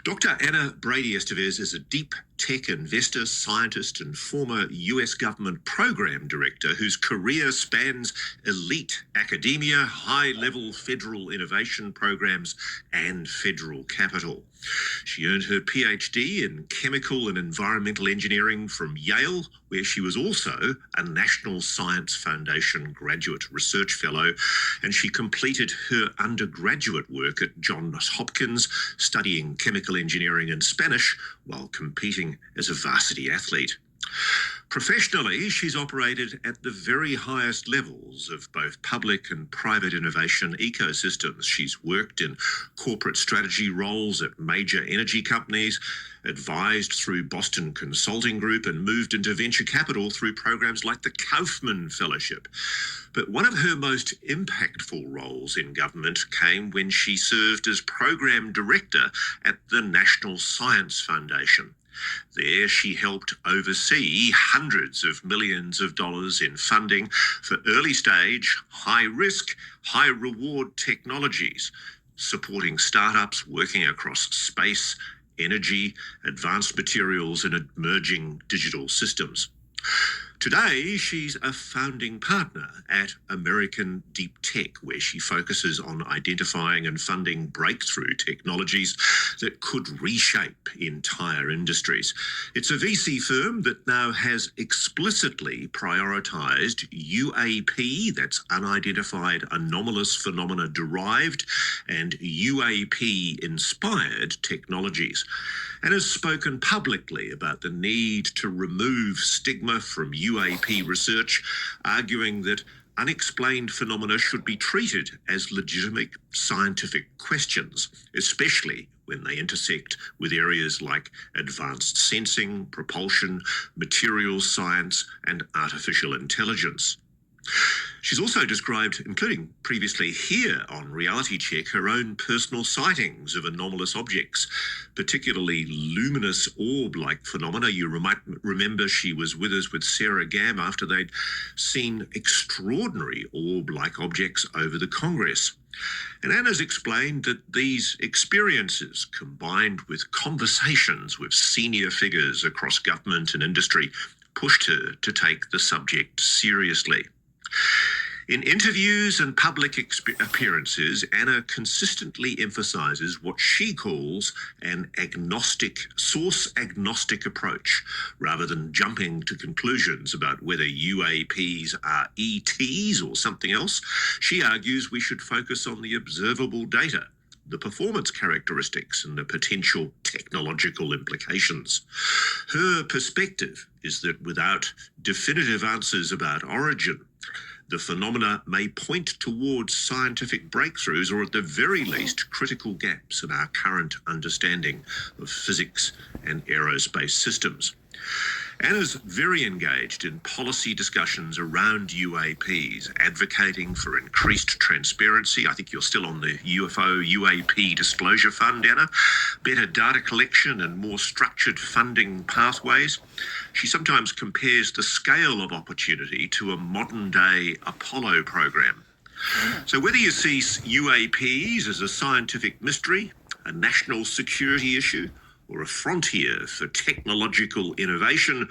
Dr. Anna Brady Estevez is a deep tech investor, scientist, and former US government program director whose career spans elite academia, high-level federal innovation programs, and federal capital. She earned her PhD in chemical and environmental engineering from Yale, where she was also a National Science Foundation graduate research fellow, and she completed her undergraduate work at Johns Hopkins, studying chemical engineering and Spanish while competing as a varsity athlete. Professionally, she's operated at the very highest levels of both public and private innovation ecosystems. She's worked in corporate strategy roles at major energy companies, advised through Boston Consulting Group, and moved into venture capital through programs like the Kaufman Fellowship. But one of her most impactful roles in government came when she served as program director at the National Science Foundation. There, she helped oversee hundreds of millions of dollars in funding for early-stage, high-risk, high-reward technologies, supporting startups working across space, energy, advanced materials, and emerging digital systems. Today, she's a founding partner at American Deep Tech, where she focuses on identifying and funding breakthrough technologies that could reshape entire industries. It's a VC firm that now has explicitly prioritized UAP, that's unidentified anomalous phenomena derived, and UAP-inspired technologies, and has spoken publicly about the need to remove stigma from UAP research, arguing that unexplained phenomena should be treated as legitimate scientific questions, especially when they intersect with areas like advanced sensing, propulsion, materials science, and artificial intelligence. She's also described, including previously here on Reality Check, her own personal sightings of anomalous objects, particularly luminous orb-like phenomena. You might remember she was with us with Sarah Gam after they'd seen extraordinary orb-like objects over the Congress. And Anna's explained that these experiences, combined with conversations with senior figures across government and industry, pushed her to take the subject seriously. In interviews and public appearances, Anna consistently emphasizes what she calls an source-agnostic approach, rather than jumping to conclusions about whether UAPs are ETs or something else. She argues we should focus on the observable data, the performance characteristics, and the potential technological implications. Her perspective is that without definitive answers about origin, the phenomena may point towards scientific breakthroughs, or at the very least, critical gaps in our current understanding of physics and aerospace systems. Anna's very engaged in policy discussions around UAPs, advocating for increased transparency. I think you're still on the UAP Disclosure Fund, Anna. Better data collection and more structured funding pathways. She sometimes compares the scale of opportunity to a modern-day Apollo program. So whether you see UAPs as a scientific mystery, a national security issue, or a frontier for technological innovation,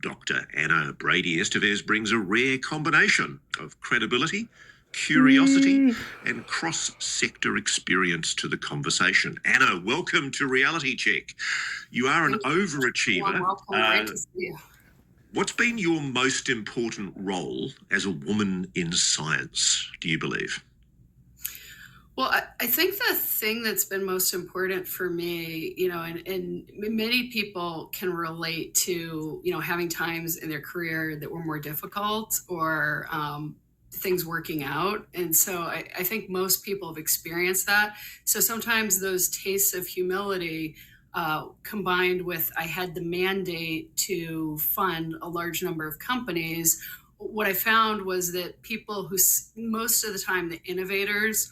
Dr. Anna Brady Estevez brings a rare combination of credibility, curiosity, and cross-sector experience to the conversation. Anna, welcome to Reality Check. You are an overachiever. Great to see you. What's been your most important role as a woman in science, do you believe? Well, I think the thing that's been most important for me, and many people can relate to, having times in their career that were more difficult or things working out. And so I think most people have experienced that. So sometimes those tastes of humility combined with I had the mandate to fund a large number of companies, what I found was that people who, most of the time, the innovators,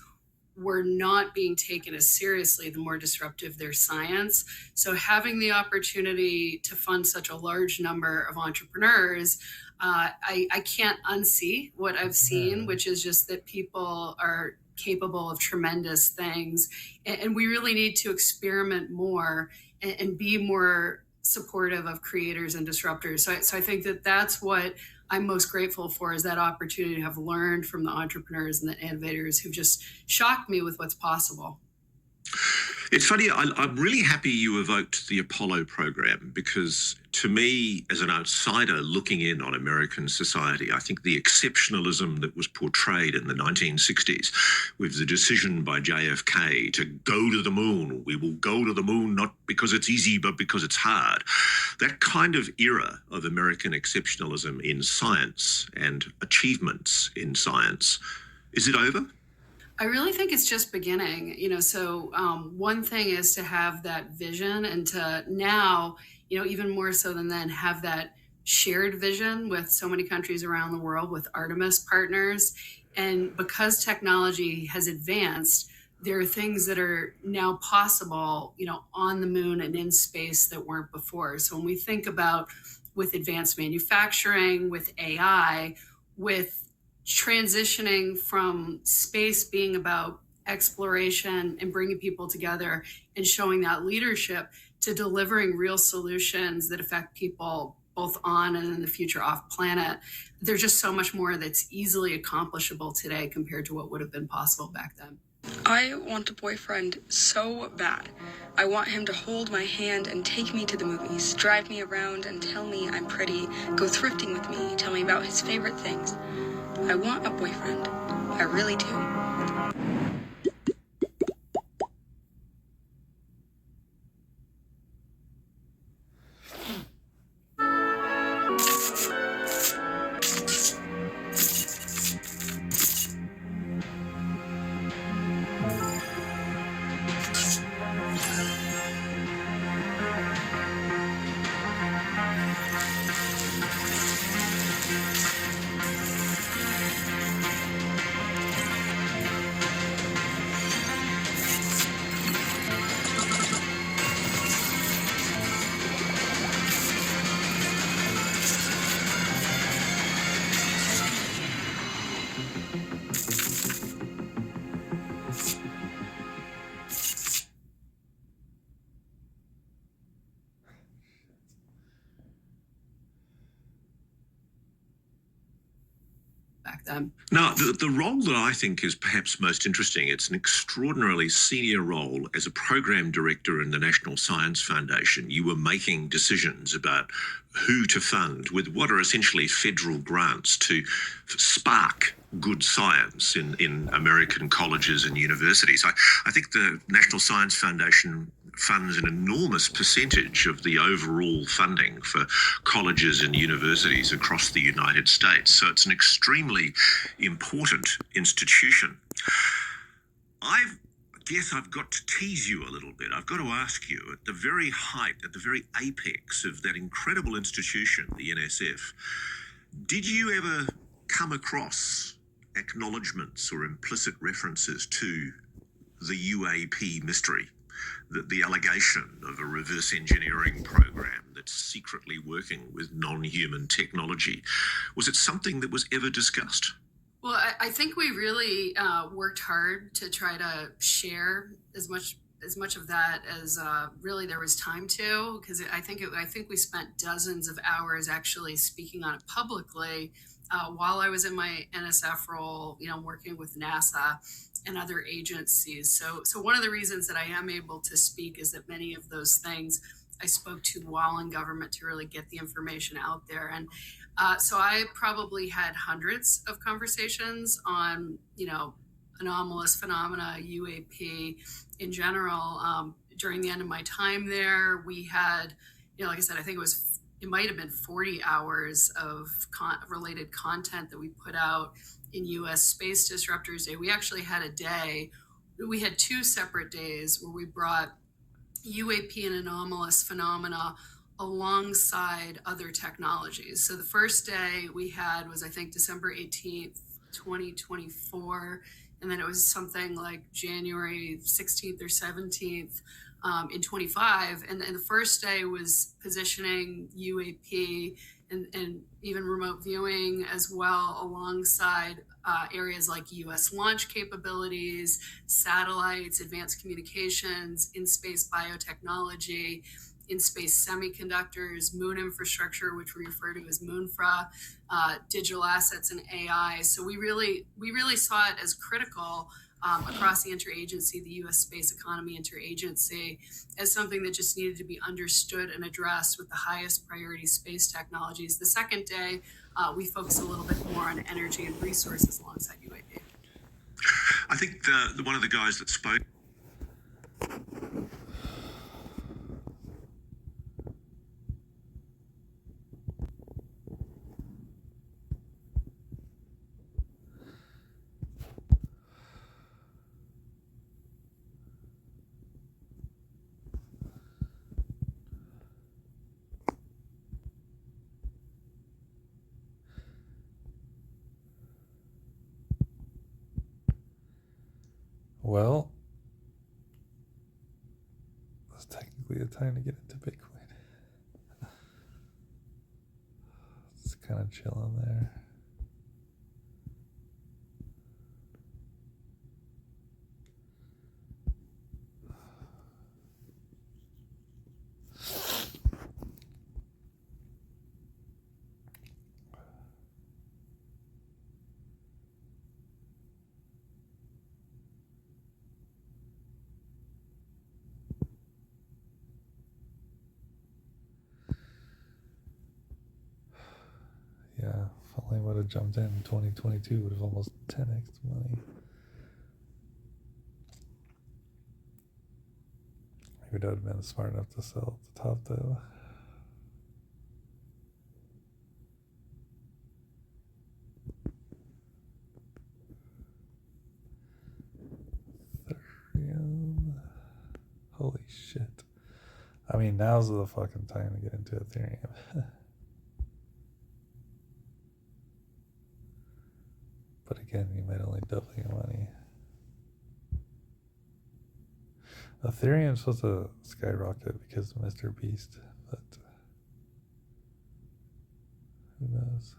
were not being taken as seriously the more disruptive their science. So having the opportunity to fund such a large number of entrepreneurs, I can't unsee what I've seen, which is just that people are capable of tremendous things. And we really need to experiment more and be more supportive of creators and disruptors. So I think that that's what I'm most grateful for, is that opportunity to have learned from the entrepreneurs and the innovators who've just shocked me with what's possible. It's funny, I'm really happy you evoked the Apollo program, because to me, as an outsider looking in on American society, I think the exceptionalism that was portrayed in the 1960s with the decision by JFK to go to the moon, we will go to the moon not because it's easy, but because it's hard. That kind of era of American exceptionalism in science and achievements in science, is it over? I really think it's just beginning, so one thing is to have that vision, and to now, even more so than then, have that shared vision with so many countries around the world, with Artemis partners. And because technology has advanced, there are things that are now possible, on the moon and in space that weren't before. So when we think about with advanced manufacturing, with AI, with transitioning from space being about exploration and bringing people together and showing that leadership, to delivering real solutions that affect people both on and in the future off planet, there's just so much more that's easily accomplishable today compared to what would have been possible back then. I want a boyfriend so bad. I want him to hold my hand and take me to the movies, drive me around and tell me I'm pretty, go thrifting with me, tell me about his favorite things. I want a boyfriend. I really do. Now, the role that I think is perhaps most interesting, it's an extraordinarily senior role as a program director in the National Science Foundation. You were making decisions about who to fund with what are essentially federal grants to spark good science in American colleges and universities. I think the National Science Foundation funds an enormous percentage of the overall funding for colleges and universities across the United States. So it's an extremely important institution. I guess I've got to tease you a little bit. I've got to ask you, at the very height, at the very apex of that incredible institution, the NSF, did you ever come across acknowledgements or implicit references to the UAP mystery? The allegation of a reverse engineering program that's secretly working with non-human technology. Was it something that was ever discussed? Well, I think we really worked hard to try to share as much of that as really there was time to, because I think we spent dozens of hours actually speaking on it publicly while I was in my NSF role, working with NASA and other agencies. So one of the reasons that I am able to speak is that many of those things I spoke to while in government to really get the information out there. And so I probably had hundreds of conversations on, anomalous phenomena, UAP in general. During the end of my time there, we had, like I said, I think it might have been 40 hours of related content that we put out in U.S. Space Disruptors Day. We actually had a day, we had two separate days where we brought, UAP and anomalous phenomena alongside other technologies. So the first day we had was, I think, December 18th, 2024. And then it was something like January 16th or 17th in 25. And the first day was positioning UAP and even remote viewing as well, alongside areas like US launch capabilities, satellites, advanced communications, in-space biotechnology, in-space semiconductors, moon infrastructure, which we refer to as Moonfra, digital assets, and AI. So we really saw it as critical across the interagency, the U.S. Space Economy Interagency, as something that just needed to be understood and addressed with the highest priority space technologies. The second day, we focused a little bit more on energy and resources alongside UAP. I think the one of the guys that spoke. Well, that's technically the time to get into Bitcoin. It's kind of chilling there. Yeah, if only I would have jumped in 2022, would have almost 10x money. Maybe that would have been smart enough to sell at the top though. Ethereum. Holy shit. I mean, now's the fucking time to get into Ethereum. But again, you might only double your money. Ethereum's supposed to skyrocket because of Mr. Beast, but who knows?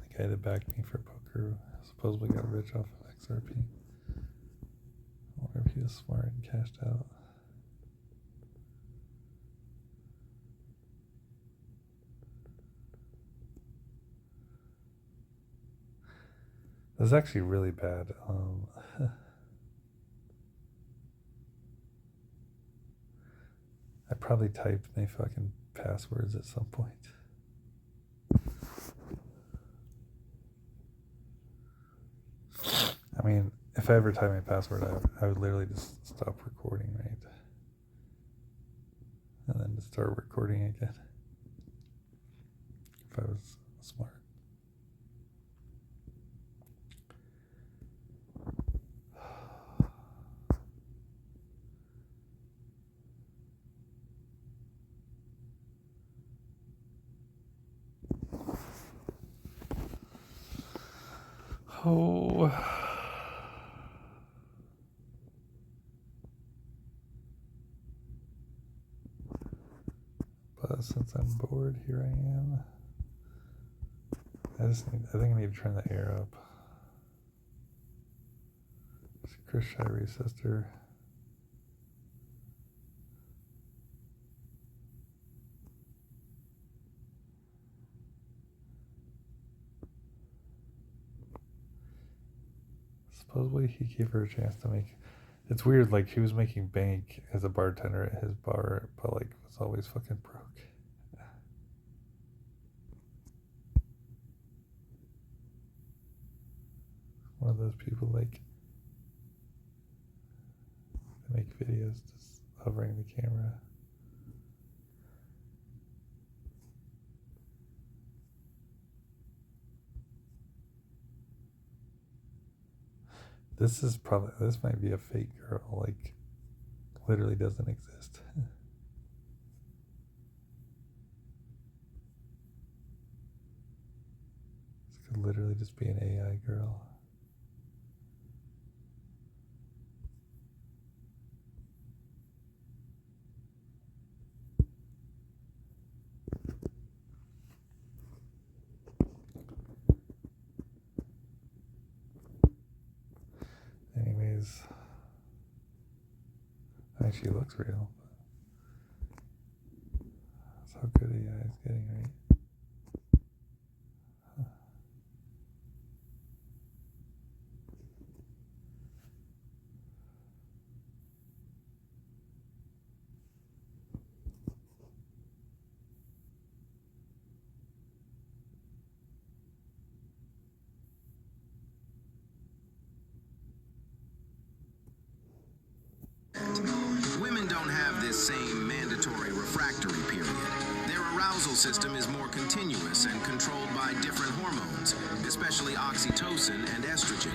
The guy that backed me for poker supposedly got rich off of XRP. I wonder if he was smart and cashed out. That's actually really bad. I probably typed my fucking passwords at some point. I mean, if I ever type my password, I would literally just stop recording, right? And then just start recording again. If I was smart. Oh. But since I'm bored, here I am. I think I need to turn the air up. Chris Shire's sister. Supposedly he gave her a chance to make. It's weird, like she was making bank as a bartender at his bar, but like was always fucking broke. One of those people like they make videos just hovering the camera. This might be a fake girl, like literally doesn't exist. This could literally just be an AI girl. Anyways, I mean, she looks real. That's how good AI is getting, right? Huh. Women don't have this same mandatory refractory period. Their arousal system is more continuous and controlled by different hormones, especially oxytocin and estrogen.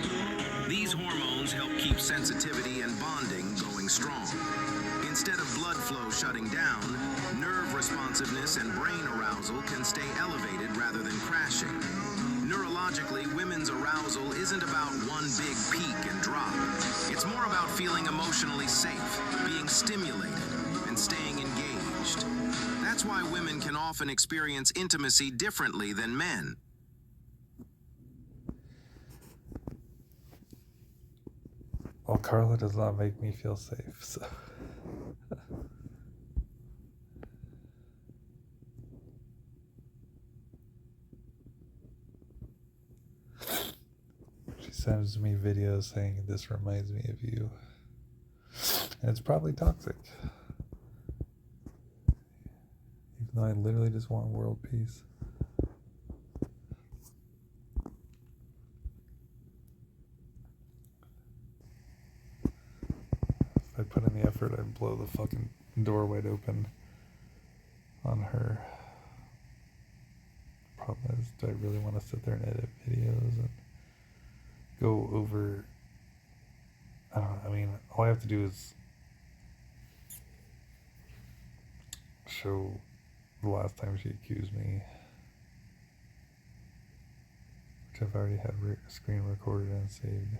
These hormones help keep sensitivity and bonding going strong. Instead of blood flow shutting down, nerve responsiveness and brain arousal can stay elevated rather than crashing. Neurologically, women's arousal isn't about one big peak and drop. It's more about feeling emotionally safe, being stimulated, and staying engaged. That's why women can often experience intimacy differently than men. Well, Carla does not make me feel safe, so. She sends me videos saying this reminds me of you. And it's probably toxic. Even though I literally just want world peace. If I put in the effort, I'd blow the fucking door wide open on her. Problem is, do I really want to sit there and edit videos and go over? I don't know. I mean, all I have to do is show the last time she accused me, which I've already had screen recorded and saved.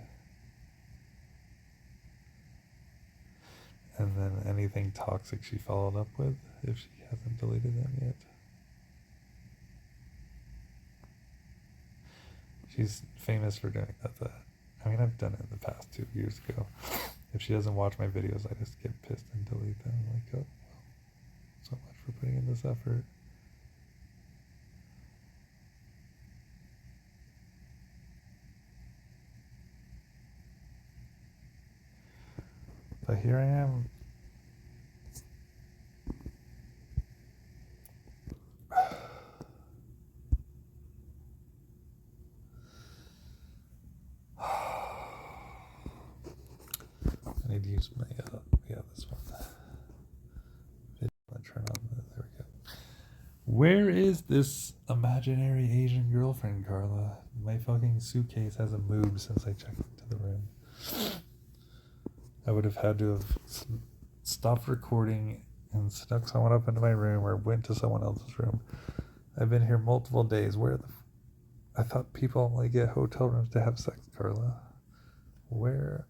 And then anything toxic she followed up with, if she hasn't deleted them yet. She's famous for doing that. I mean, I've done it in the past 2 years ago. If she doesn't watch my videos, I just get pissed and delete them. Like, oh, well, so much for putting in this effort. But here I am. I need to use my, this one. Turn on there we go. Where is this imaginary Asian girlfriend, Carla? My fucking suitcase hasn't moved since I checked into the room. I would have had to have stopped recording and snuck someone up into my room or went to someone else's room. I've been here multiple days. I thought people only get hotel rooms to have sex, Carla. Where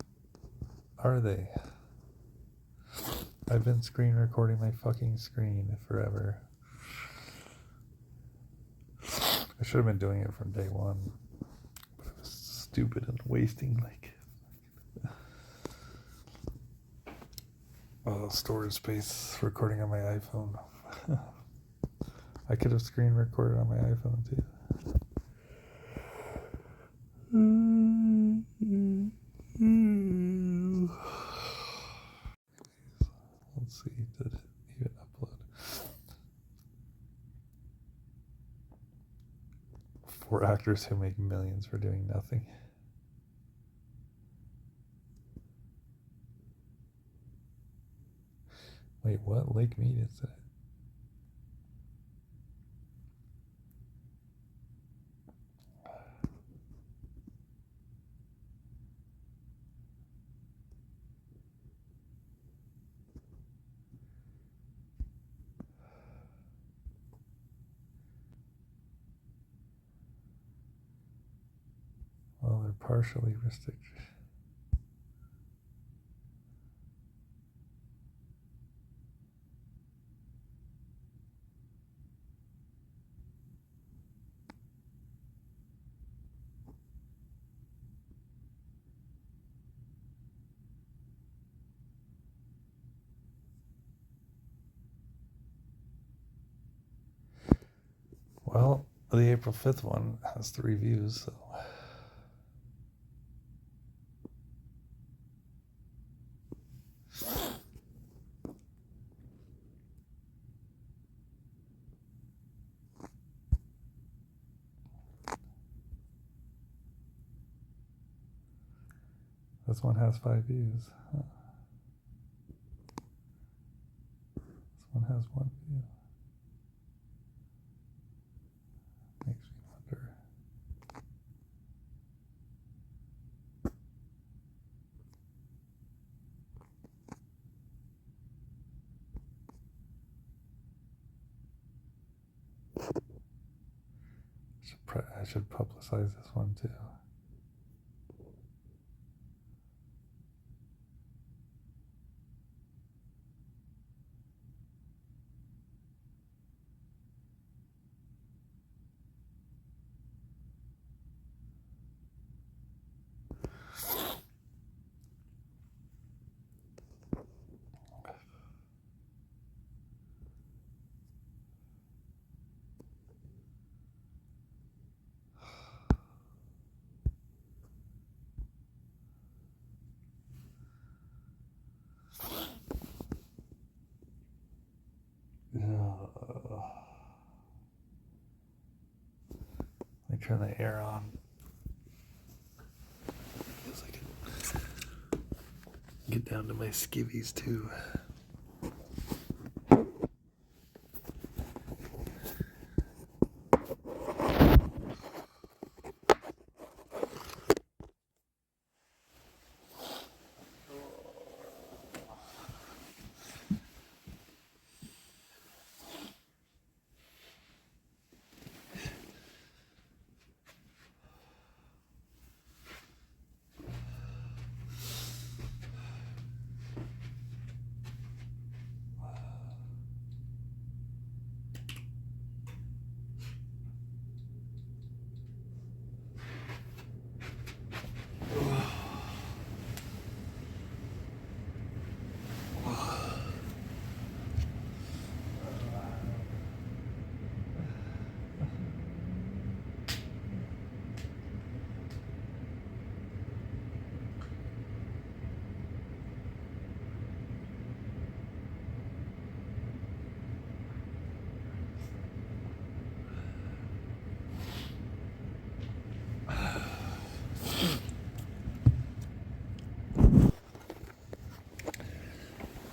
are they? I've been screen recording my fucking screen forever. I should have been doing it from day one. But it was stupid and wasting, like... storage space recording on my iPhone. I could have screen recorded on my iPhone too. Let's see, did it even upload? 4 actors who make millions for doing nothing. Wait, what? Lake Mead is it? Well, they're partially restricted. Well, the April 5th one has 3 views, so. This one has 5 views. Huh. This one has 1 view. Makes me wonder. I should publicize this one too. Let me turn the air on. Guess I can get down to my skivvies too.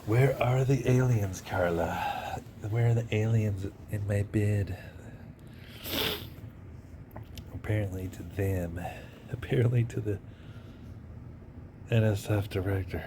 Where are the aliens, Carla? Where are the aliens in my bed? Apparently to them. Apparently to the NSF director.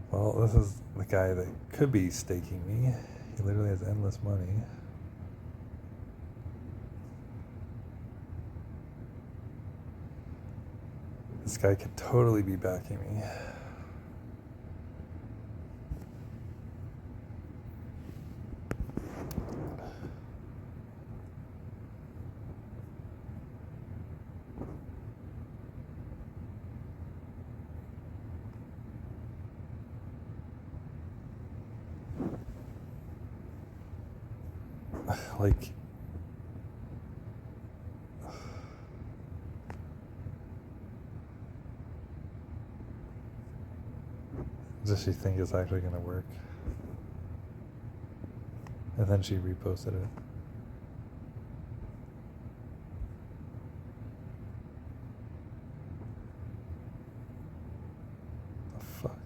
Well, this is the guy that could be staking me. He literally has endless money. This guy could totally be backing me. like, does she think it's actually going to work? And then she reposted it. The fuck?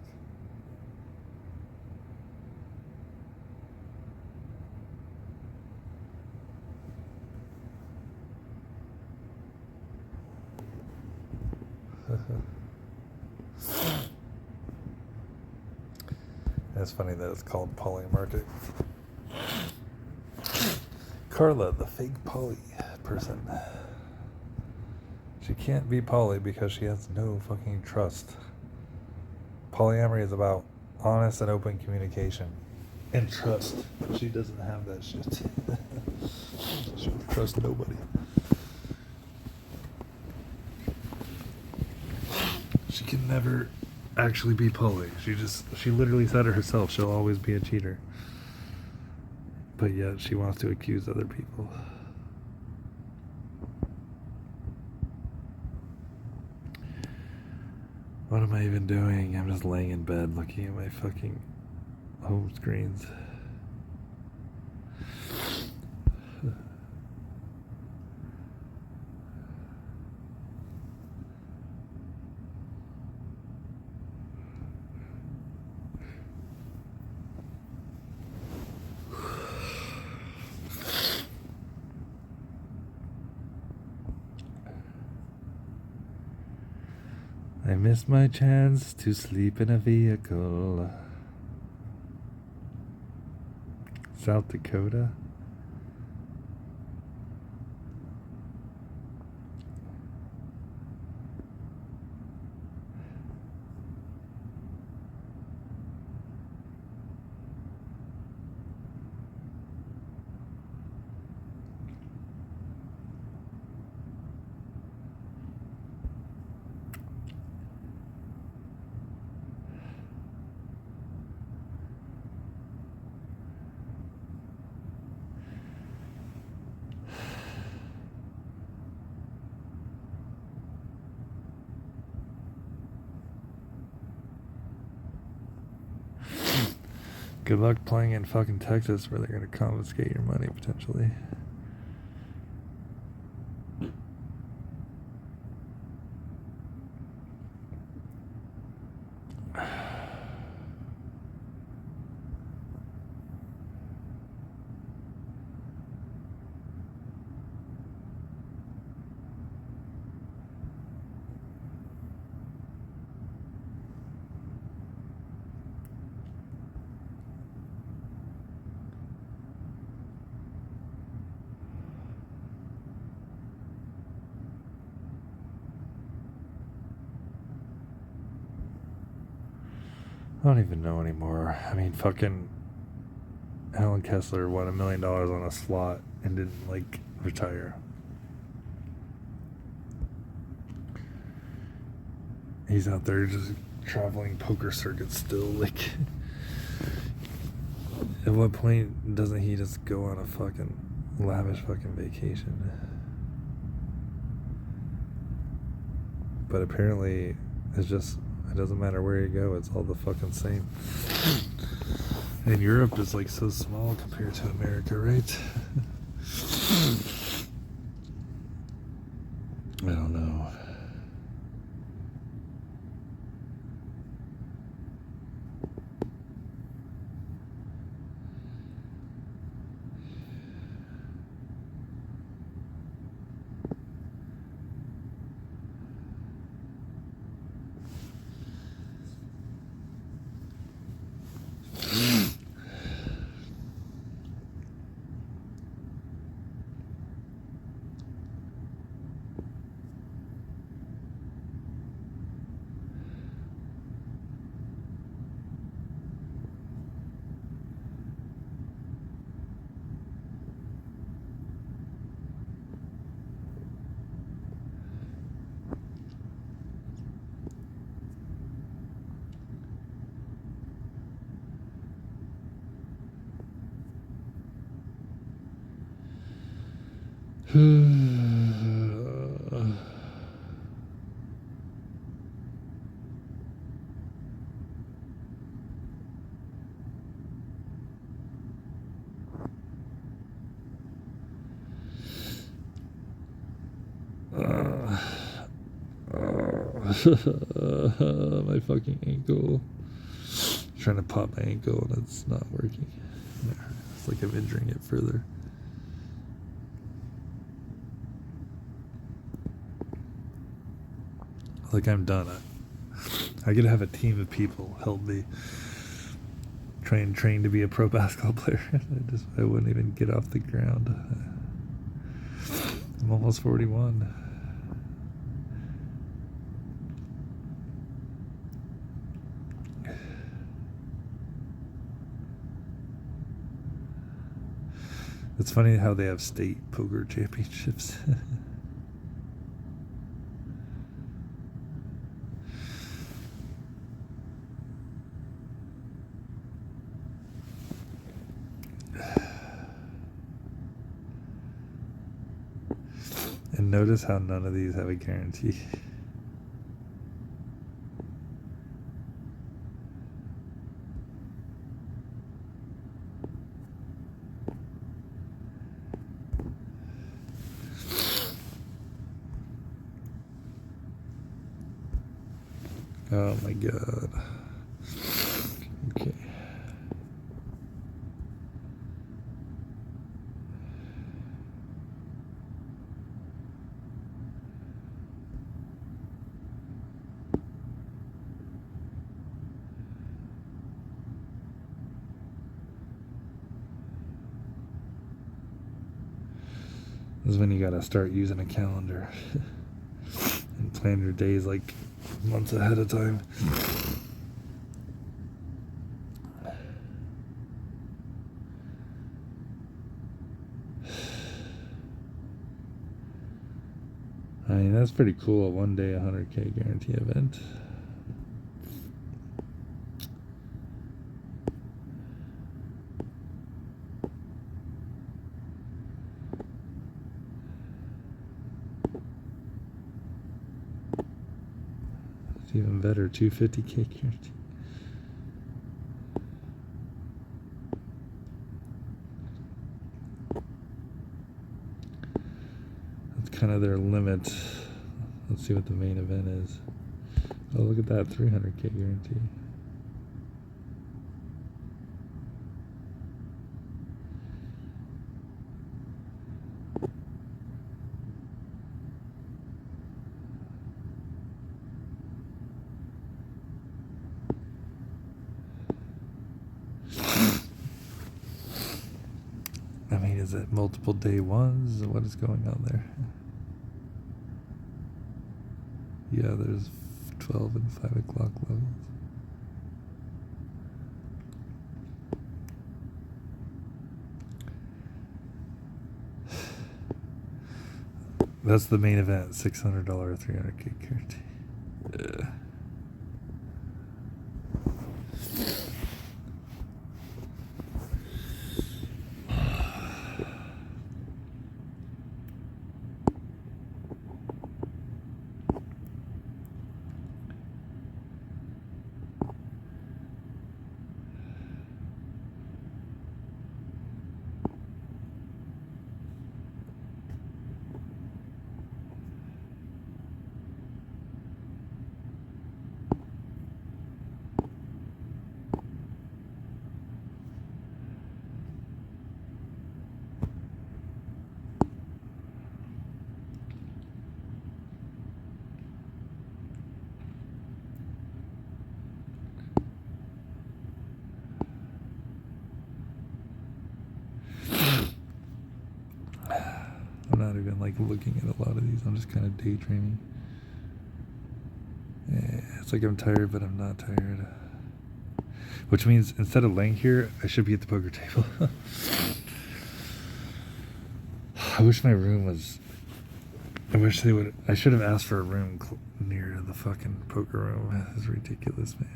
It's funny that it's called Polymarket. Carla, the fake poly person. She can't be poly because she has no fucking trust. Polyamory is about honest and open communication and trust. She doesn't have that shit. She don't trust nobody. She can never actually be poly. She literally said it herself. She'll always be a cheater. But yet she wants to accuse other people. What am I even doing? I'm just laying in bed looking at my fucking home screens. I missed my chance to sleep in a vehicle. South Dakota? Good luck playing in fucking Texas where they're gonna confiscate your money potentially. I don't even know anymore. I mean, fucking Alan Kessler won $1 million on a slot and didn't, like, retire. He's out there just traveling poker circuits still, like... At what point doesn't he just go on a fucking lavish fucking vacation? But apparently, it's just... It doesn't matter where you go, it's all the fucking same. And Europe is like so small compared to America, right? I don't know. My fucking ankle. Trying to pop my ankle and it's not working. It's like I'm injuring it further. Like I'm done. I could have a team of people help me train to be a pro basketball player. I wouldn't even get off the ground. I'm almost 41. It's funny how they have state poker championships. And notice how none of these have a guarantee. Oh my god. Okay. This is when you gotta start using a calendar and plan your days like months ahead of time. I mean, that's pretty cool. A 1 day 100K guarantee event. It's even better, 250K guarantee. That's kind of their limit. Let's see what the main event is. Oh, look at that, 300K guarantee. I mean, is it multiple day ones? What is going on there? Yeah, there's 12 and 5 o'clock levels. That's the main event, $600 300K guarantee. Yeah. I'm not even like looking at a lot of these. I'm just kind of daydreaming. Yeah, it's like I'm tired, but I'm not tired. Which means instead of laying here, I should be at the poker table. I wish my room was... I wish they would... I should have asked for a room near the fucking poker room. This is ridiculous, man.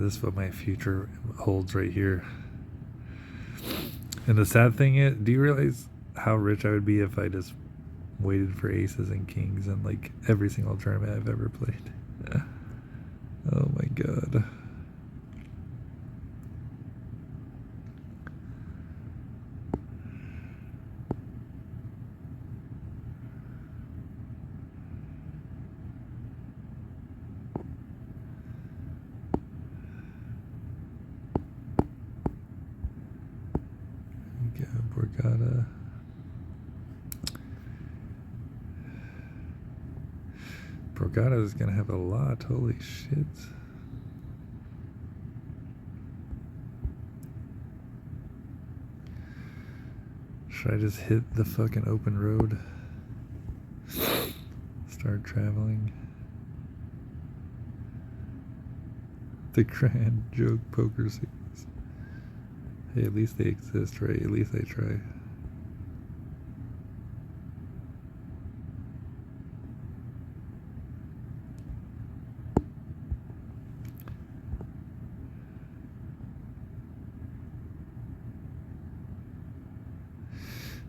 This is what my future holds right here. And the sad thing is, do you realize how rich I would be if I just waited for aces and kings in like every single tournament I've ever played? Oh my god. We got Borgata. Borgata is gonna have a lot. Holy shit. Should I just hit the fucking open road? Start traveling. The grand joke poker series. Hey, at least they exist, right? At least they try.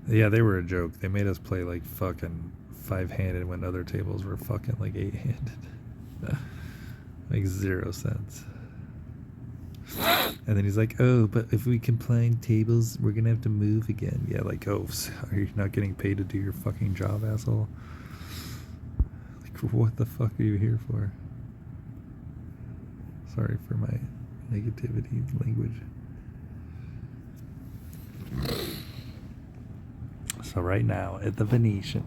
Yeah, they were a joke. They made us play like fucking 5-handed when other tables were fucking like 8-handed. Makes 0 sense. And then he's like, oh, but if we combine tables, we're gonna have to move again. Yeah, like, oh, are you not getting paid to do your fucking job, asshole? Like, what the fuck are you here for? Sorry for my negativity language. So right now at the Venetian,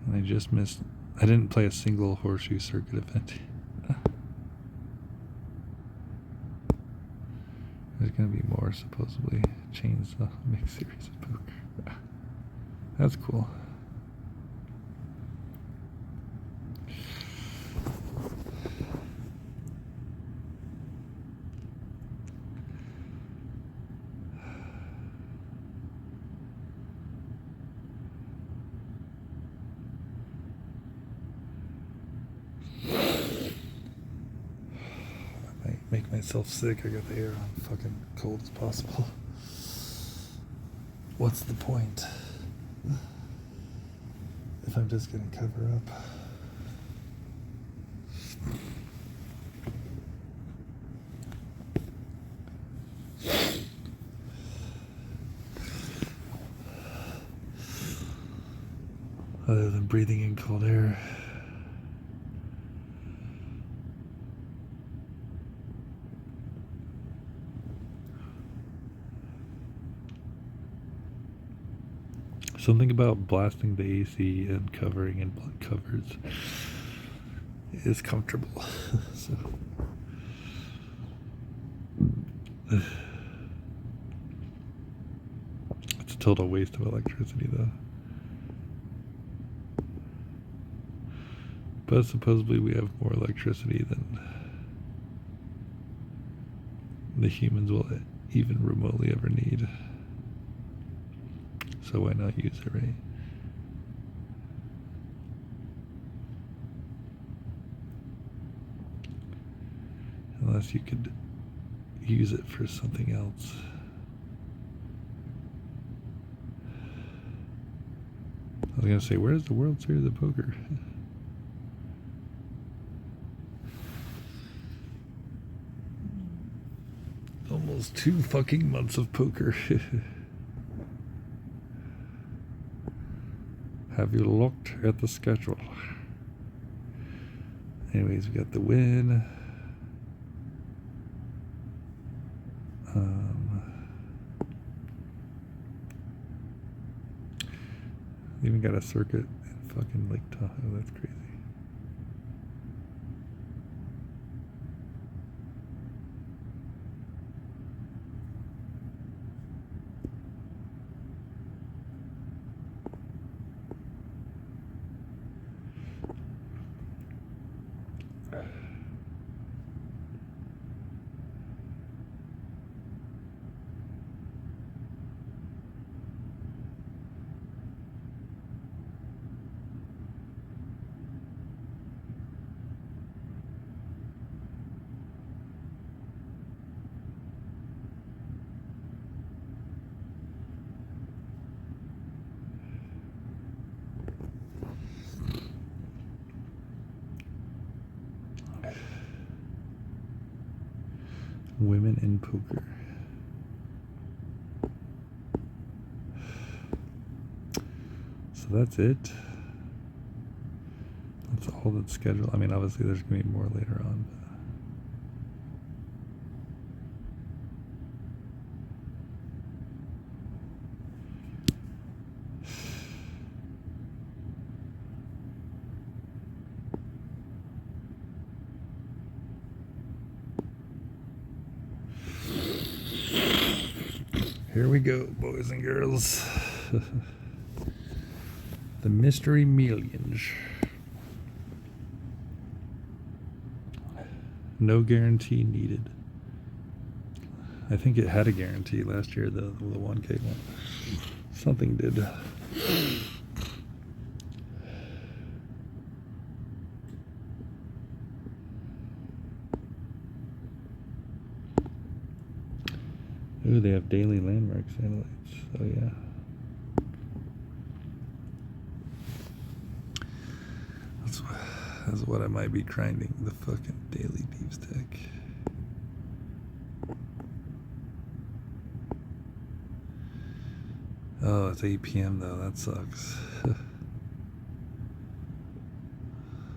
and I just missed, I didn't play a single horseshoe circuit event. There's gonna be more, supposedly. Change the mixed series of poker. That's cool. Make myself sick. I got the air on fucking cold as possible. What's the point if I'm just gonna cover up? Other than breathing in cold air. Something about blasting the AC and covering in blood covers is comfortable. So it's a total waste of electricity though. But supposedly we have more electricity than the humans will even remotely ever need. So why not use it, right? Unless you could use it for something else. I was gonna say, where's the World Series of Poker? Almost 2 fucking months of poker. Have you looked at the schedule? Anyways, we got the win. We even got a circuit in fucking Lake Tahoe. That's crazy. Women in poker. So that's it. That's all that's scheduled. I mean, obviously there's going to be more later on. Here we go, boys and girls. The Mystery Millions. No guarantee needed. I think it had a guarantee last year, the 1K one. Something did. Ooh, they have daily landmark satellites. Oh yeah. That's what I might be grinding, the fucking daily deep stack. Oh, it's 8 p.m. though, that sucks.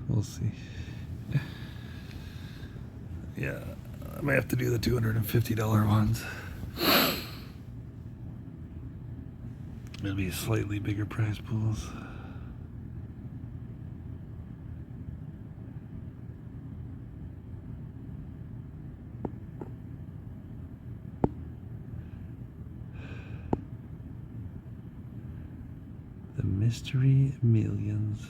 We'll see. Yeah, I might have to do the $250 ones. It'll be slightly bigger prize pools. The Mystery Millions.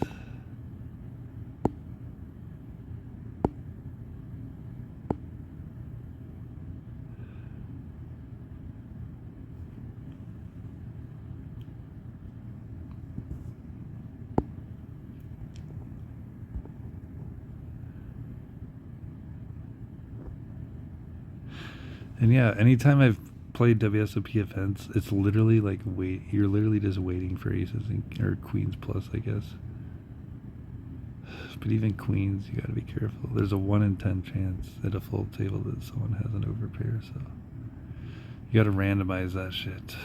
And yeah, anytime I've played WSOP events, it's literally like you're literally just waiting for aces or queens plus, I guess. But even queens, you gotta be careful. There's a 1 in 10 chance at a full table that someone has an overpair, so you gotta randomize that shit.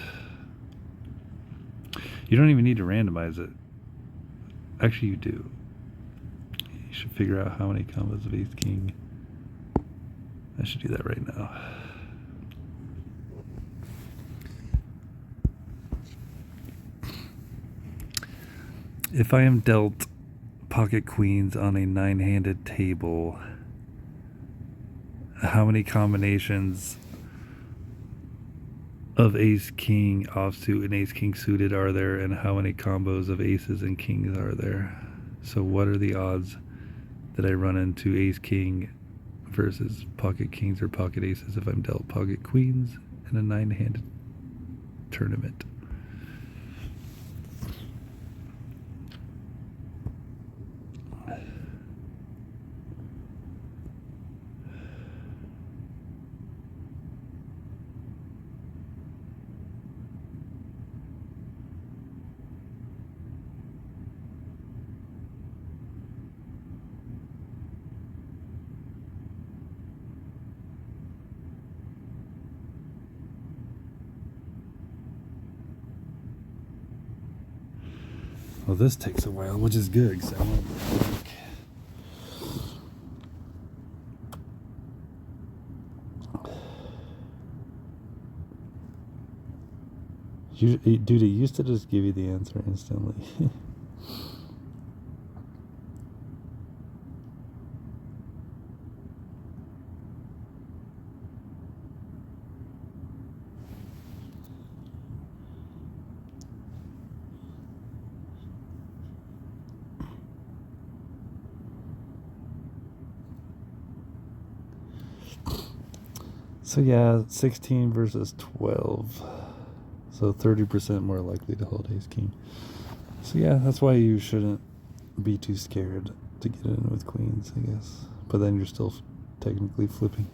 You don't even need to randomize it. Actually, you do. You should figure out how many combos of ace king. I should do that right now. If I am dealt pocket queens on a 9-handed table, how many combinations of ace king offsuit and ace king suited are there, and how many combos of aces and kings are there? So what are the odds that I run into ace king versus pocket kings or pocket aces if I'm dealt pocket queens in a 9-handed tournament? Well, this takes a while, which is good, because I want dude, it used to just give you the answer instantly. So yeah, 16 versus 12. So 30% more likely to hold ace king. So yeah, that's why you shouldn't be too scared to get in with queens, I guess. But then you're still technically flipping.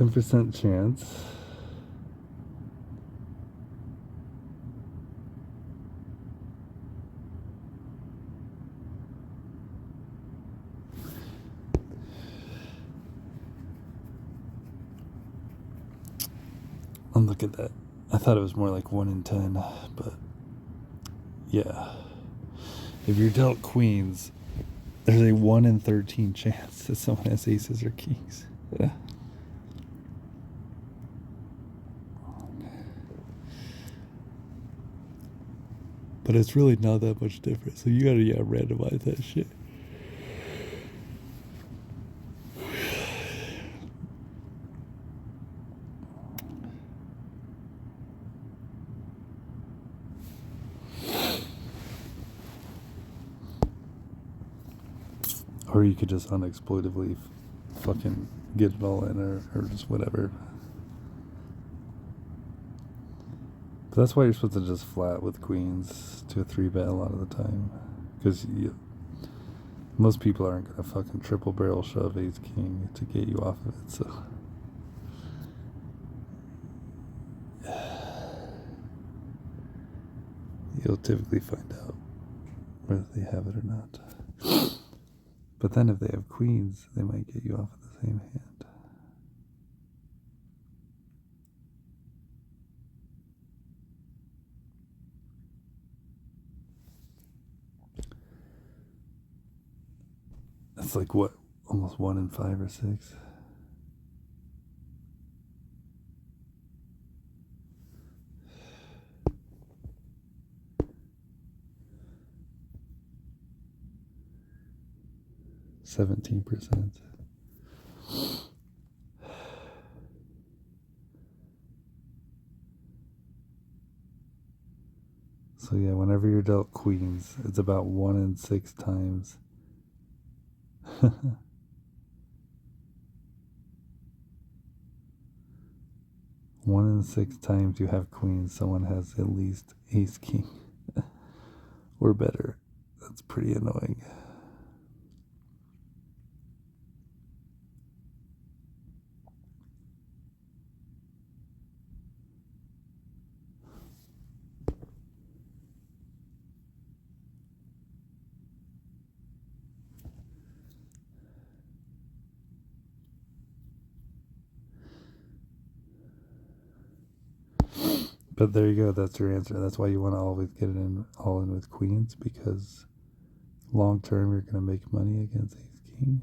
10% chance. And look at that. I thought it was more like 1 in 10, but yeah. If you're dealt queens, there's a 1 in 13 chance that someone has aces or kings. Yeah. But it's really not that much different. So you gotta, randomize that shit. Or you could just unexploitively fucking get it all in, or just whatever. But that's why you're supposed to just flat with queens to a 3-bet a lot of the time. Because most people aren't going to fucking triple barrel shove ace king to get you off of it, so. You'll typically find out whether they have it or not. But then if they have queens, they might get you off of the same hand. That's like what? Almost 1 in 5 or 6. %. So yeah, whenever you're dealt queens, it's about 1 in 6 times. 1 in 6 times you have queens, someone has at least ace king or better. That's pretty annoying. But there you go, that's your answer. That's why you want to always get it all in with queens, because long term you're going to make money against ace king.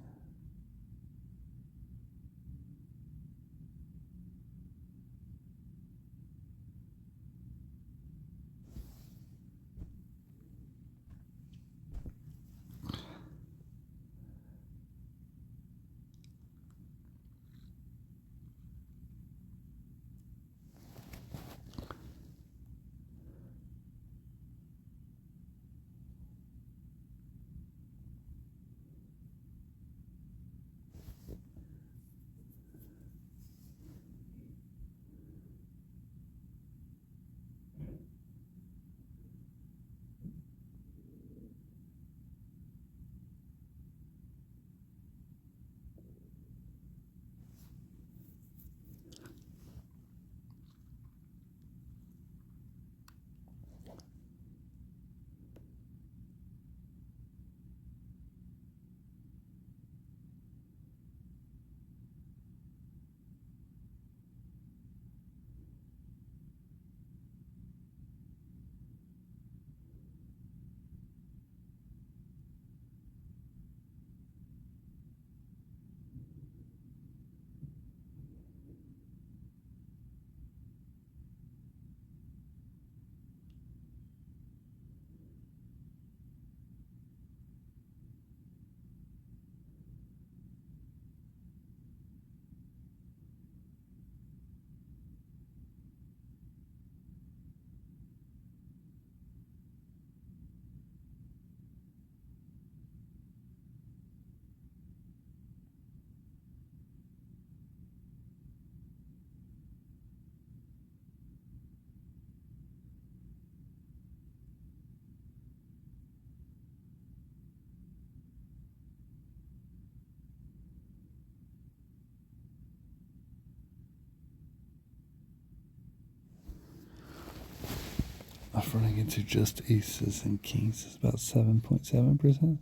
running into just aces and kings is about 7.7%.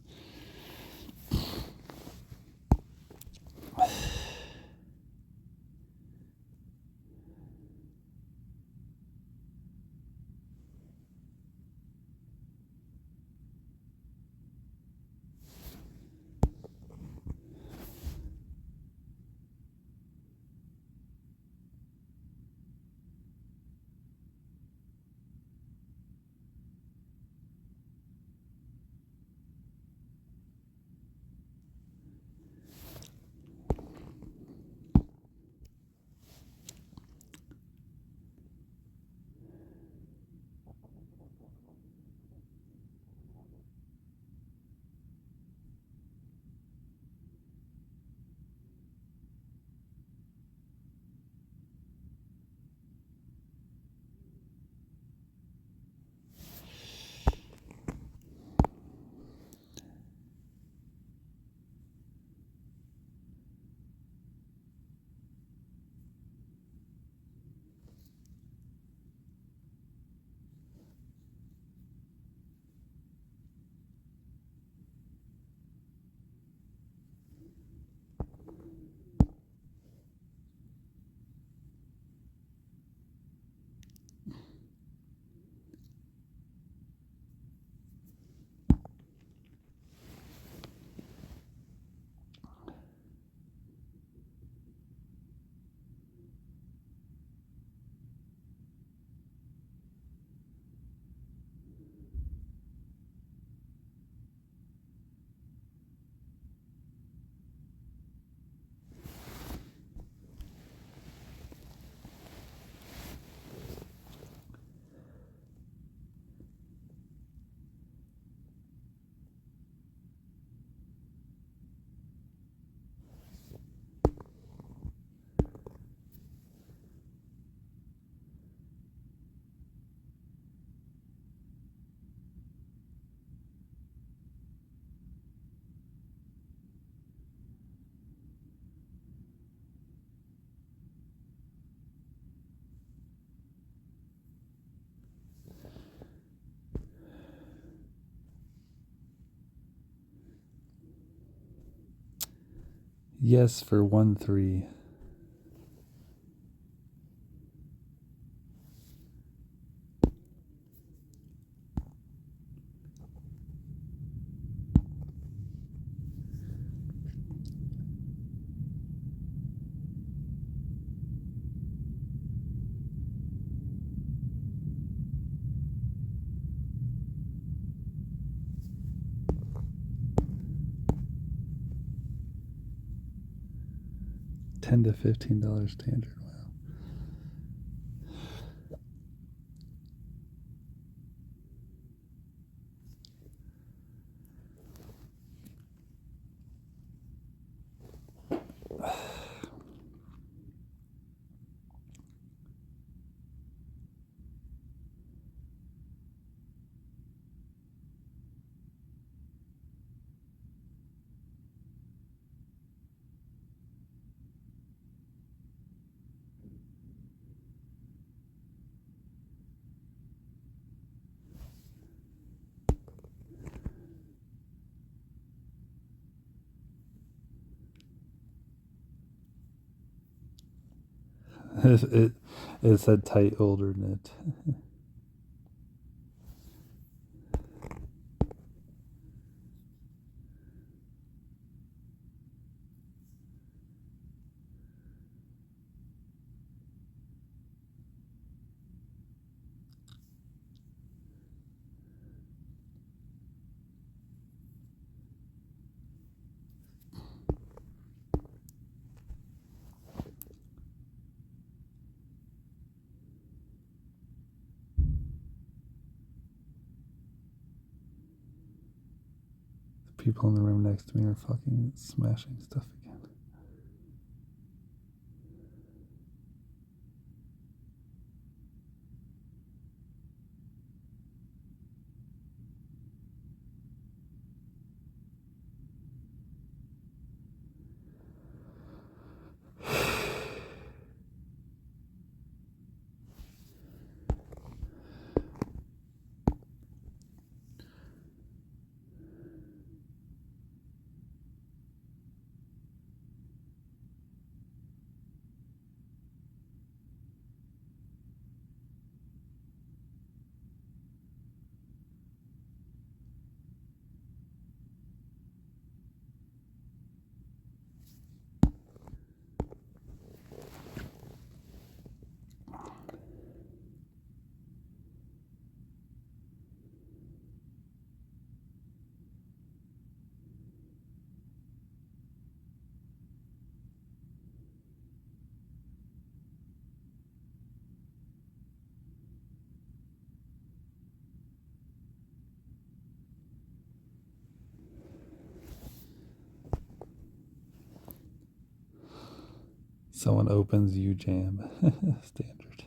Yes for 1-3. $10 to $15 standard. Wow. It said tight older knit. The people in the room next to me are fucking smashing stuff again. Someone opens UJam. Standard.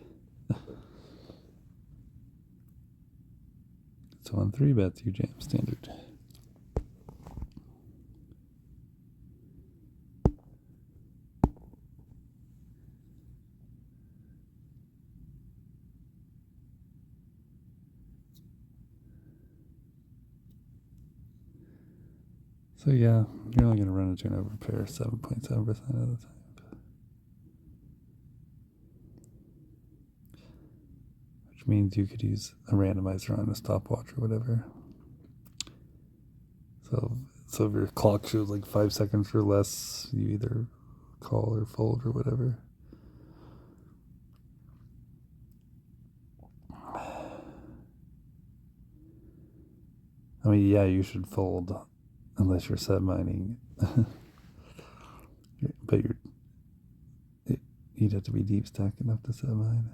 Someone 3-bets UJam. Standard. So yeah, you're only going to run into an overpair 7.7% of the time. Which means you could use a randomizer on a stopwatch or whatever. So if your clock shows like 5 seconds or less, you either call or fold or whatever. I mean, yeah, you should fold unless you're set mining. But you'd have to be deep stack enough to set mine.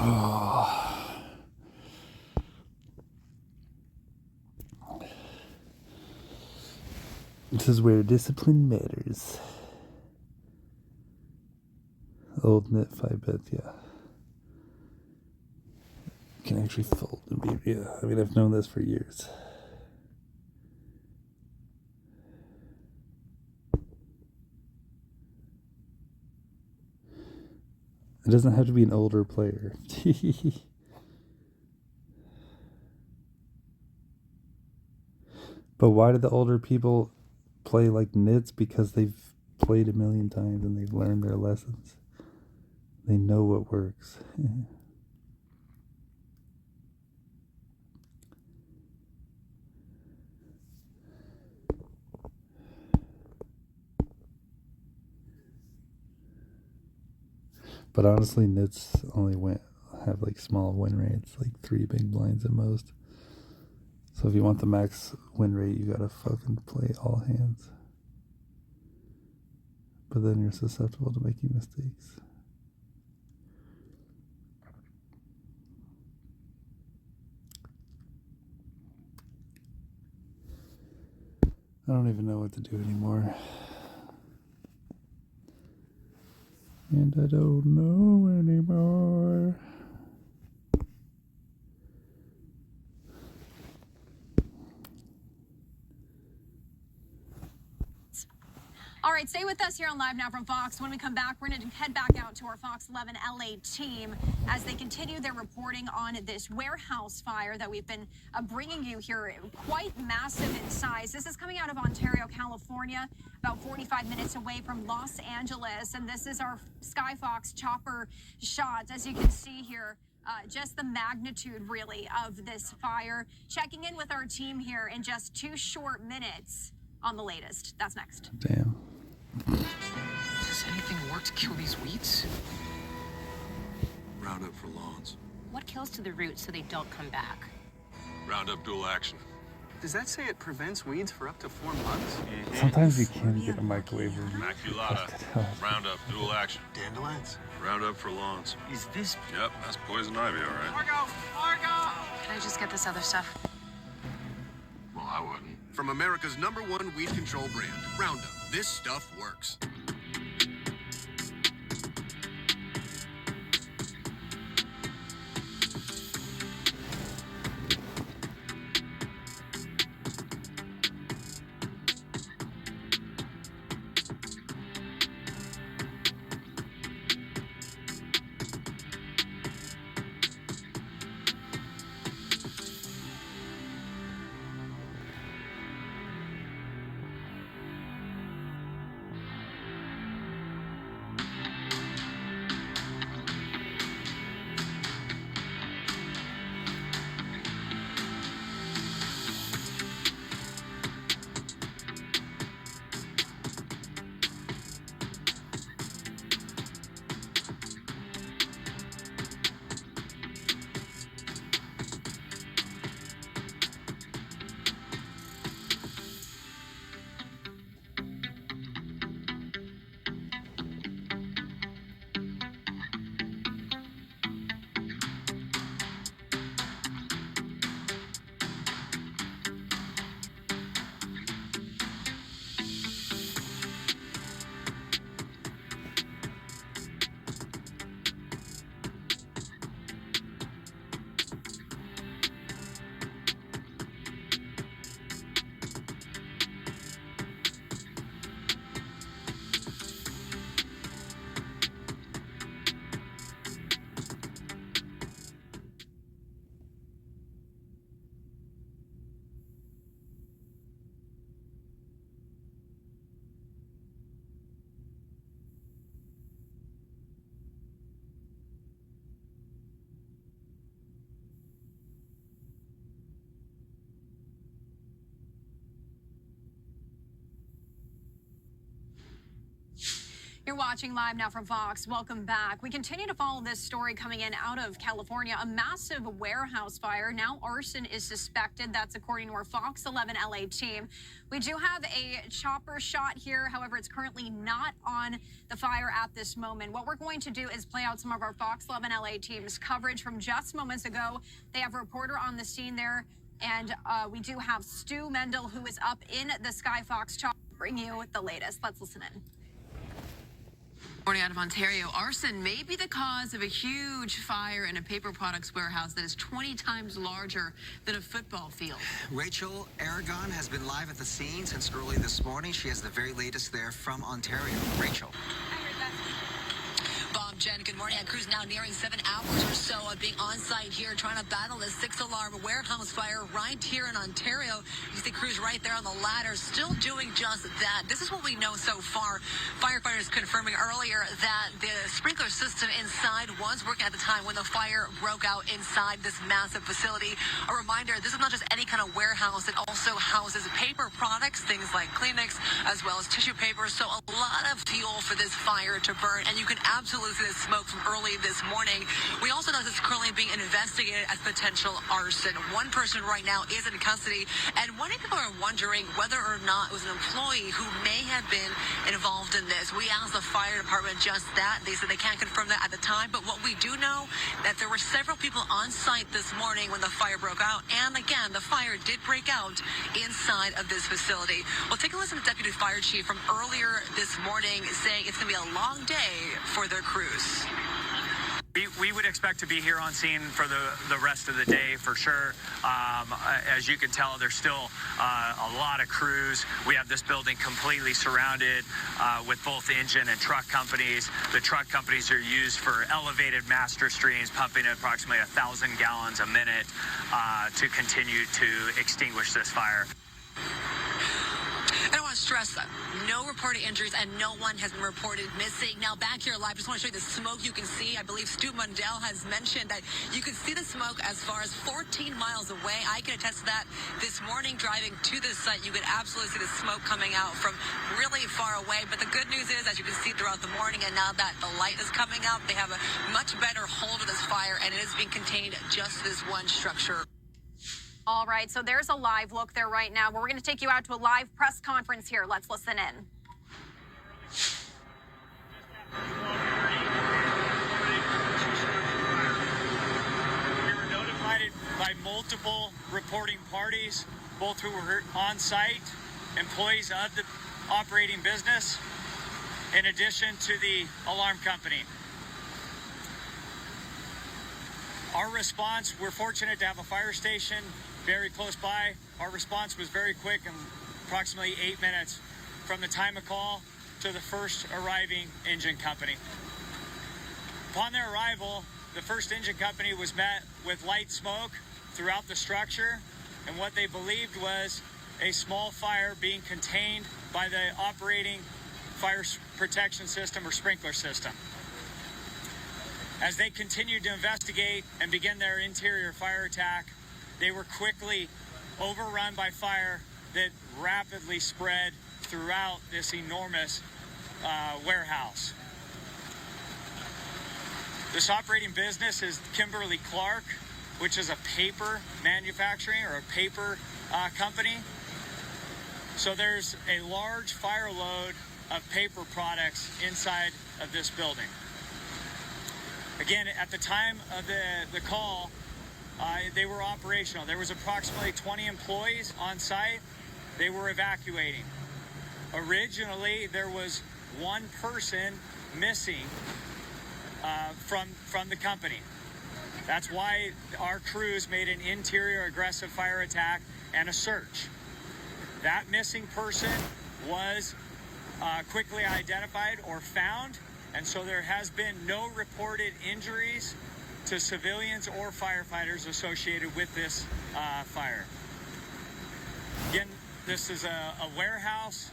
Oh. This is where discipline matters. Old knit 5-bet, yeah. You can actually fold and be, yeah. I mean, I've known this for years. It doesn't have to be an older player. But why did the older people play like nits? Because they've played a million times and they've learned their lessons. They know what works. But honestly, nits only have like small win rates, like 3 big blinds at most. So if you want the max win rate, you gotta fucking play all hands. But then you're susceptible to making mistakes. I don't even know what to do anymore. And I don't know anymore. All right, stay with us here on Live Now from Fox. When we come back, we're going to head back out to our Fox 11 LA team as they continue their reporting on this warehouse fire that we've been bringing you here. Quite massive in size. This is coming out of Ontario, California, about 45 minutes away from Los Angeles. And this is our Skyfox chopper shots, as you can see here. Just the magnitude, really, of this fire. Checking in with our team here in just 2 short minutes on the latest. That's next. Damn. Does anything work to kill these weeds? Roundup for lawns. What kills to the roots so they don't come back? Roundup dual action. Does that say it prevents weeds for up to 4 months? Sometimes you can get a microwave. Maculata. Roundup dual action. Dandelions. Roundup for lawns. Is this? Yep, that's poison ivy, all right. Margo! Can I just get this other stuff? Well, I wouldn't. From America's #1 weed control brand, Roundup. This stuff works. You're watching Live Now from Fox. Welcome back. We continue to follow this story coming in out of California. A massive warehouse fire. Now arson is suspected. That's according to our Fox 11 LA team. We do have a chopper shot here. However, it's currently not on the fire at this moment. What we're going to do is play out some of our Fox 11 LA team's coverage from just moments ago. They have a reporter on the scene there. And we do have Stu Mendel, who is up in the Skyfox chopper, bring you the latest. Let's listen in. Morning out of Ontario, arson may be the cause of a huge fire in a paper products warehouse that is 20 times larger than a football field. Rachel Aragon has been live at the scene since early this morning. She has the very latest there from Ontario. Rachel. Bob, Jen, good morning. Crews now nearing 7 hours or so of being on site here trying to battle this 6-alarm warehouse fire right here in Ontario. You see crews right there on the ladder still doing just that. This is what we know so far. Firefighters confirming earlier that the sprinkler system inside was working at the time when the fire broke out inside this massive facility. A reminder, this is not just any kind of warehouse. It also houses paper products, things like Kleenex, as well as tissue paper. So a lot of fuel for this fire to burn. And you can absolutely see the smoke from early this morning. We also know this is currently being investigated as potential arson. One person right now is in custody, and many people are wondering whether or not it was an employee who may have been involved in this. We asked the fire department just that. They said they can't confirm that at the time, but what we do know that there were several people on site this morning when the fire broke out, and again, the fire did break out inside of this facility. Well, take a listen to Deputy Fire Chief from earlier this morning saying it's going to be a long day for their crews. We would expect to be here on scene for the rest of the day for sure. As you can tell, there's still a lot of crews. We have this building completely surrounded with both engine and truck companies. The truck companies are used for elevated master streams, pumping approximately 1,000 gallons a minute to continue to extinguish this fire. I don't want to stress that. No reported injuries and no one has been reported missing. Now back here live, just want to show you the smoke you can see. I believe Stu Mundell has mentioned that you can see the smoke as far as 14 miles away. I can attest to that. This morning driving to this site, you could absolutely see the smoke coming out from really far away. But the good news is, as you can see throughout the morning and now that the light is coming up, they have a much better hold of this fire and it is being contained just this one structure. All right, so there's a live look there right now. We're going to take you out to a live press conference here. Let's listen in. We were notified by multiple reporting parties, both who were on site, employees of the operating business, in addition to the alarm company. Our response, we're fortunate to have a fire station very close by. Our response was very quick, in approximately 8 minutes from the time of call to the first arriving engine company. Upon their arrival, the first engine company was met with light smoke throughout the structure, and what they believed was a small fire being contained by the operating fire protection system or sprinkler system. As they continued to investigate and begin their interior fire attack, they were quickly overrun by fire that rapidly spread throughout this enormous warehouse. This operating business is Kimberly-Clark, which is a paper manufacturing or a paper company. So there's a large fire load of paper products inside of this building. Again, at the time of the call, they were operational. There was approximately 20 employees on site. They were evacuating. Originally, there was one person missing from the company. That's why our crews made an interior aggressive fire attack and a search. That missing person was quickly identified or found, and so there has been no reported injuries to civilians or firefighters associated with this fire. Again, this is a warehouse,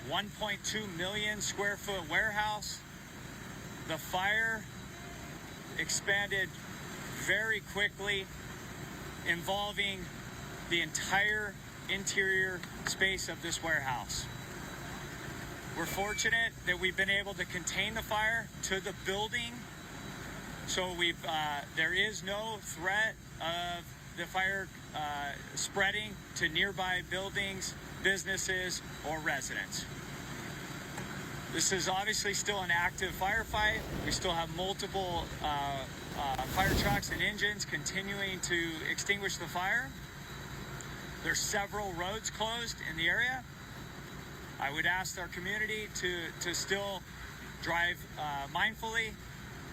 1.2 million square foot warehouse. The fire expanded very quickly, involving the entire interior space of this warehouse. We're fortunate that we've been able to contain the fire to the building, so there is no threat of the fire spreading to nearby buildings, businesses, or residents. This is obviously still an active firefight. We still have multiple fire trucks and engines continuing to extinguish the fire. There's several roads closed in the area. I would ask our community to still drive mindfully,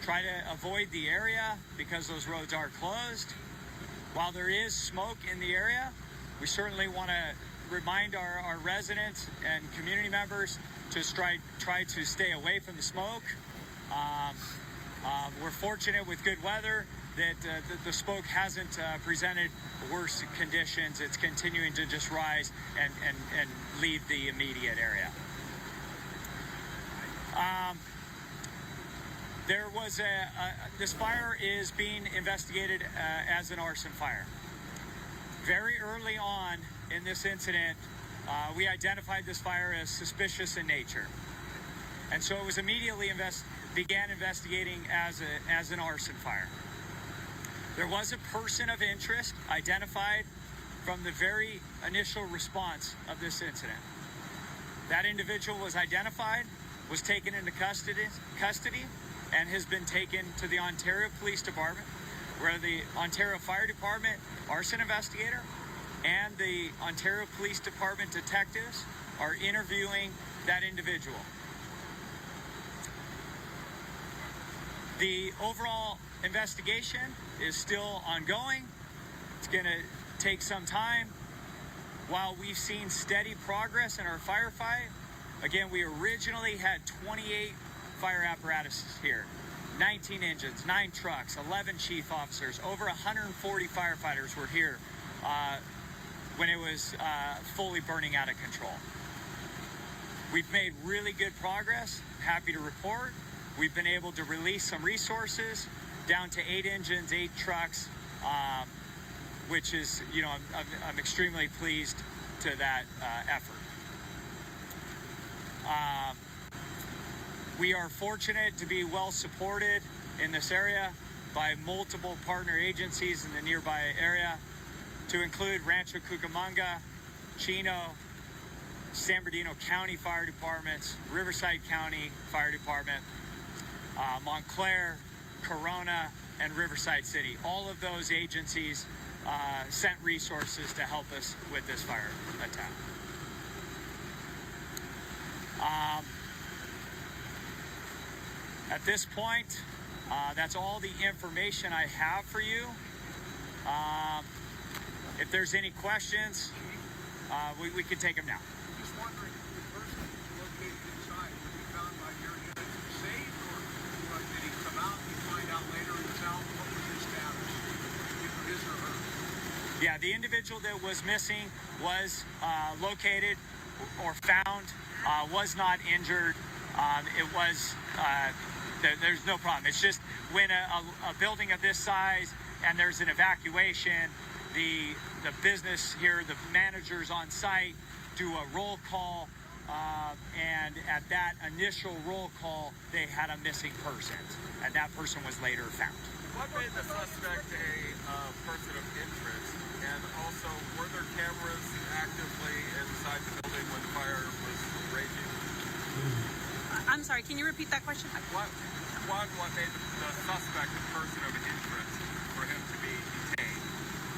try to avoid the area because those roads are closed. While there is smoke in the area, we certainly want to remind our residents and community members to try to stay away from the smoke. We're fortunate with good weather that the smoke hasn't presented worse conditions. It's continuing to just rise and leave the immediate area. There was this fire is being investigated as an arson fire. Very early on in this incident, we identified this fire as suspicious in nature. And so it was immediately began investigating as an arson fire. There was a person of interest identified from the very initial response of this incident. That individual was identified, was taken into custody, and has been taken to the Ontario Police Department, where the Ontario Fire Department arson investigator and the Ontario Police Department detectives are interviewing that individual. The overall investigation is still ongoing. It's going to take some time. While we've seen steady progress in our firefight, again, we originally had 28 fire apparatuses here, 19 engines, 9 trucks, 11 chief officers, over 140 firefighters were here when it was fully burning out of control. We've made really good progress, happy to report. We've been able to release some resources down to 8 engines, 8 trucks, which is, you know, I'm extremely pleased to that effort. We are fortunate to be well supported in this area by multiple partner agencies in the nearby area, to include Rancho Cucamonga, Chino, San Bernardino County Fire Departments, Riverside County Fire Department, Montclair, Corona, and Riverside City. All of those agencies sent resources to help us with this fire attack. At this point, that's all the information I have for you. If there's any questions, we can take them now. Just wondering, the person located inside, was he found by your units safe, or did he come out and you find out later himself? What was his status, either his or her? Yeah, the individual that was missing was located or found, was not injured. It was, there's no problem. It's just when a building of this size and there's an evacuation, the business here, the managers on site do a roll call, and at that initial roll call, they had a missing person, and that person was later found. What made the suspect a person of interest? And also, were there cameras actively inside the building when the fire was raging? I'm sorry, can you repeat that question? What made the suspect a person of interest for him to be detained?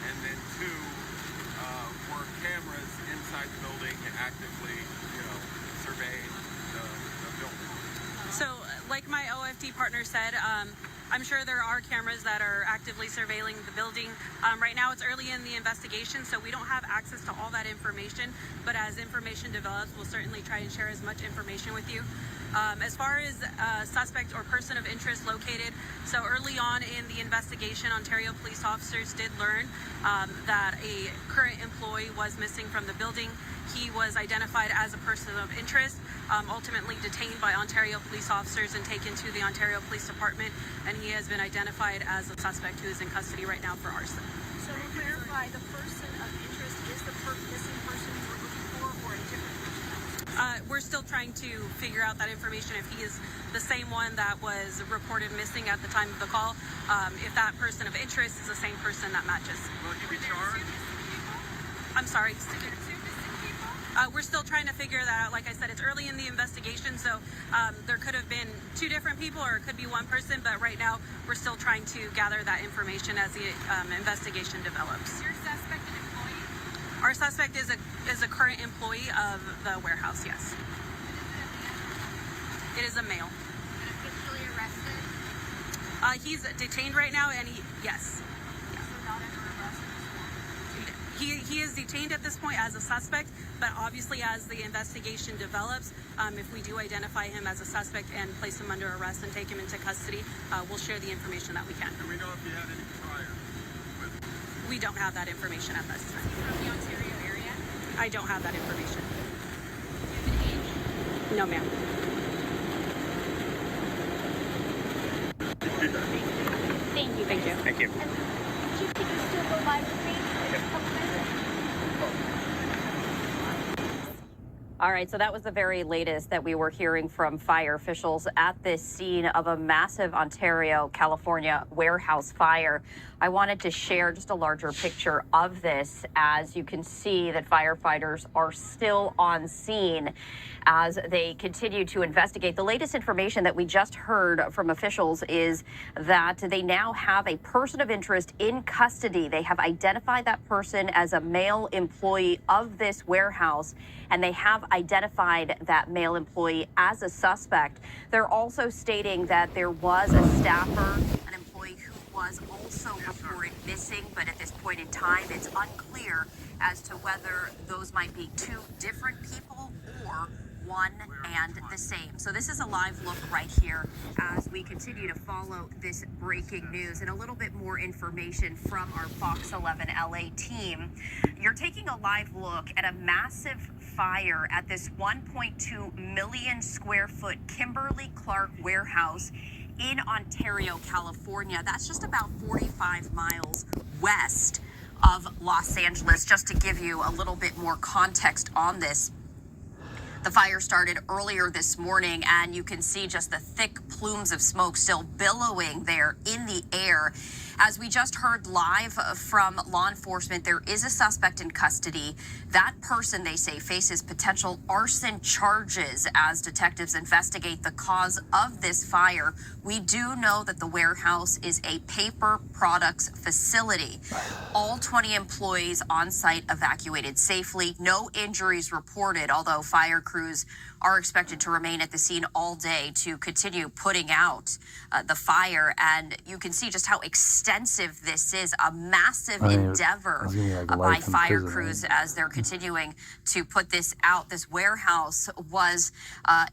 And then 2, were cameras inside the building actively, surveying the building? So, like my OFD partner said, I'm sure there are cameras that are actively surveilling the building. Right now it's early in the investigation, so we don't have access to all that information, but as information develops, we'll certainly try and share as much information with you. As far as suspect or person of interest located, so early on in the investigation, Ontario police officers did learn that a current employee was missing from the building. He was identified as a person of interest, ultimately detained by Ontario police officers and taken to the Ontario Police Department, and he has been identified as a suspect who is in custody right now for arson. So to clarify, the person of interest is the missing person we're looking for, or a different person? We're still trying to figure out that information, if he is the same one that was reported missing at the time of the call. If that person of interest is the same person that matches. Will he be charged? I'm sorry. We're still trying to figure that out. Like I said, it's early in the investigation, so there could have been 2 different people, or it could be one person, but right now we're still trying to gather that information as the investigation develops. Is your suspect an employee? Our suspect is a current employee of the warehouse, yes. It is a male. Officially arrested? He's detained right now, and yes. So not under arrest? He is detained at this point as a suspect, but obviously as the investigation develops, if we do identify him as a suspect and place him under arrest and take him into custody, we'll share the information that we can. Do we know if he had any prior? We don't have that information at this time. From the Ontario area? I don't have that information. Do you have an age? No, ma'am. Thank you. Thank you. Thank you. And do you think you still go live with me for a couple minutes? All right, so that was the very latest that we were hearing from fire officials at this scene of a massive Ontario, California warehouse fire. I wanted to share just a larger picture of this, as you can see that firefighters are still on scene as they continue to investigate. The latest information that we just heard from officials is that they now have a person of interest in custody. They have identified that person as a male employee of this warehouse, and they have identified that male employee as a suspect. They're also stating that there was a staffer, an employee who was also reported missing, but at this point in time, it's unclear as to whether those might be two different people or one and the same. So this is a live look right here as we continue to follow this breaking news, and a little bit more information from our Fox 11 LA team. You're taking a live look at a massive fire at this 1.2 million square foot Kimberly-Clark warehouse in Ontario, California. That's just about 45 miles west of Los Angeles. Just to give you a little bit more context on this, the fire started earlier this morning, and you can see just the thick plumes of smoke still billowing there in the air. As we just heard live from law enforcement, there is a suspect in custody. That person, they say, faces potential arson charges as detectives investigate the cause of this fire. We do know that the warehouse is a paper products facility. All 20 employees on site evacuated safely. No injuries reported, although fire crews are expected to remain at the scene all day to continue putting out the fire. And you can see just how extensive this is, a massive endeavor by fire crews as they're continuing to put this out. This warehouse was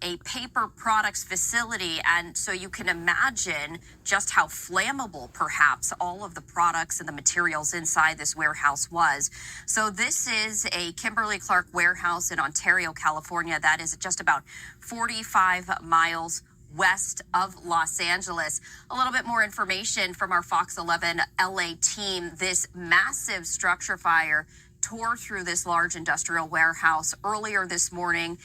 a paper products facility, and so you can imagine just how flammable perhaps all of the products and the materials inside this warehouse was. So this is a Kimberly-Clark warehouse in Ontario, California. That is just about 45 miles west of Los Angeles. A little bit more information from our Fox 11 LA team. This massive structure fire tore through this large industrial warehouse earlier this morning,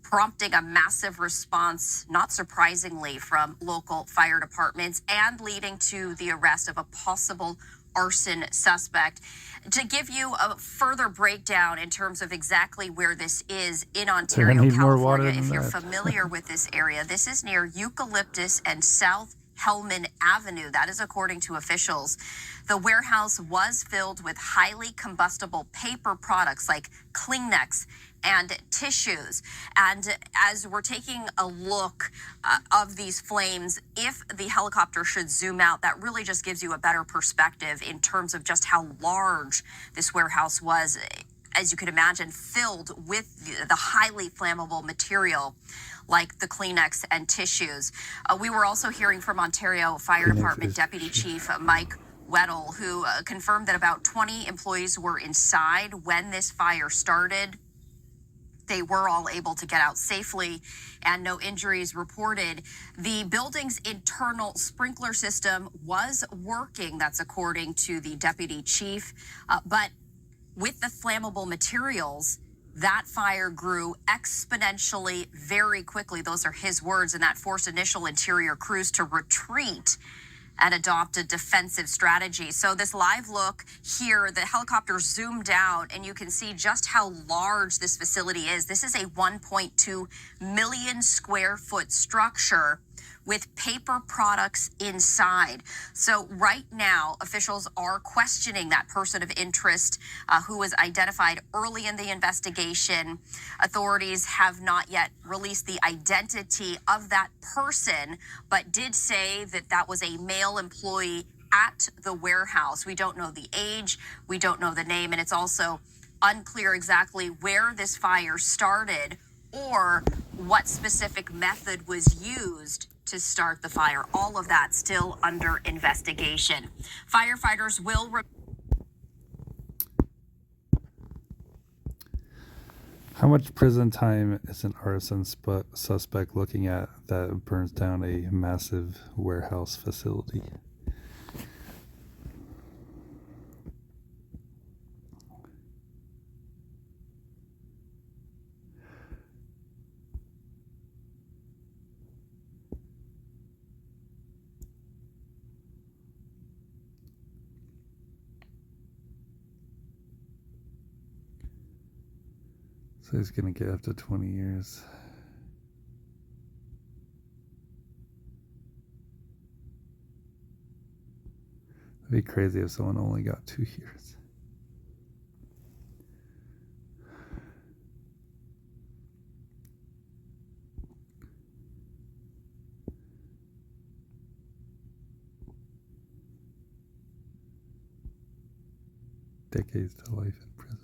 prompting a massive response, not surprisingly, from local fire departments and leading to the arrest of a possible arson suspect. To give you a further breakdown in terms of exactly where this is in Ontario, California, if you're familiar with this area, this is near Eucalyptus and South Hellman Avenue. That is according to officials. The warehouse was filled with highly combustible paper products like Kleenex and tissues. And as we're taking a look of these flames, if the helicopter should zoom out, that really just gives you a better perspective in terms of just how large this warehouse was, as you could imagine, filled with the highly flammable material like the Kleenex and tissues. We were also hearing from Ontario Fire Department Deputy Chief Mike Weddle, who confirmed that about 20 employees were inside when this fire started. They were all able to get out safely and no injuries reported. The building's internal sprinkler system was working, that's according to the deputy chief. But with the flammable materials, that fire grew exponentially very quickly. Those are his words, and that forced initial interior crews to retreat and adopt a defensive strategy. So this live look here, the helicopter zoomed out and you can see just how large this facility is. This is a 1.2 million square foot structure with paper products inside. So right now, officials are questioning that person of interest who was identified early in the investigation. Authorities have not yet released the identity of that person, but did say that that was a male employee at the warehouse. We don't know the age, we don't know the name, and it's also unclear exactly where this fire started or what specific method was used to start the fire. All of that still under investigation. Firefighters will... How much prison time is an arson suspect looking at that burns down a massive warehouse facility? So he's going to get up to 20 years. It'd be crazy if someone only got 2 years. decades to life in prison.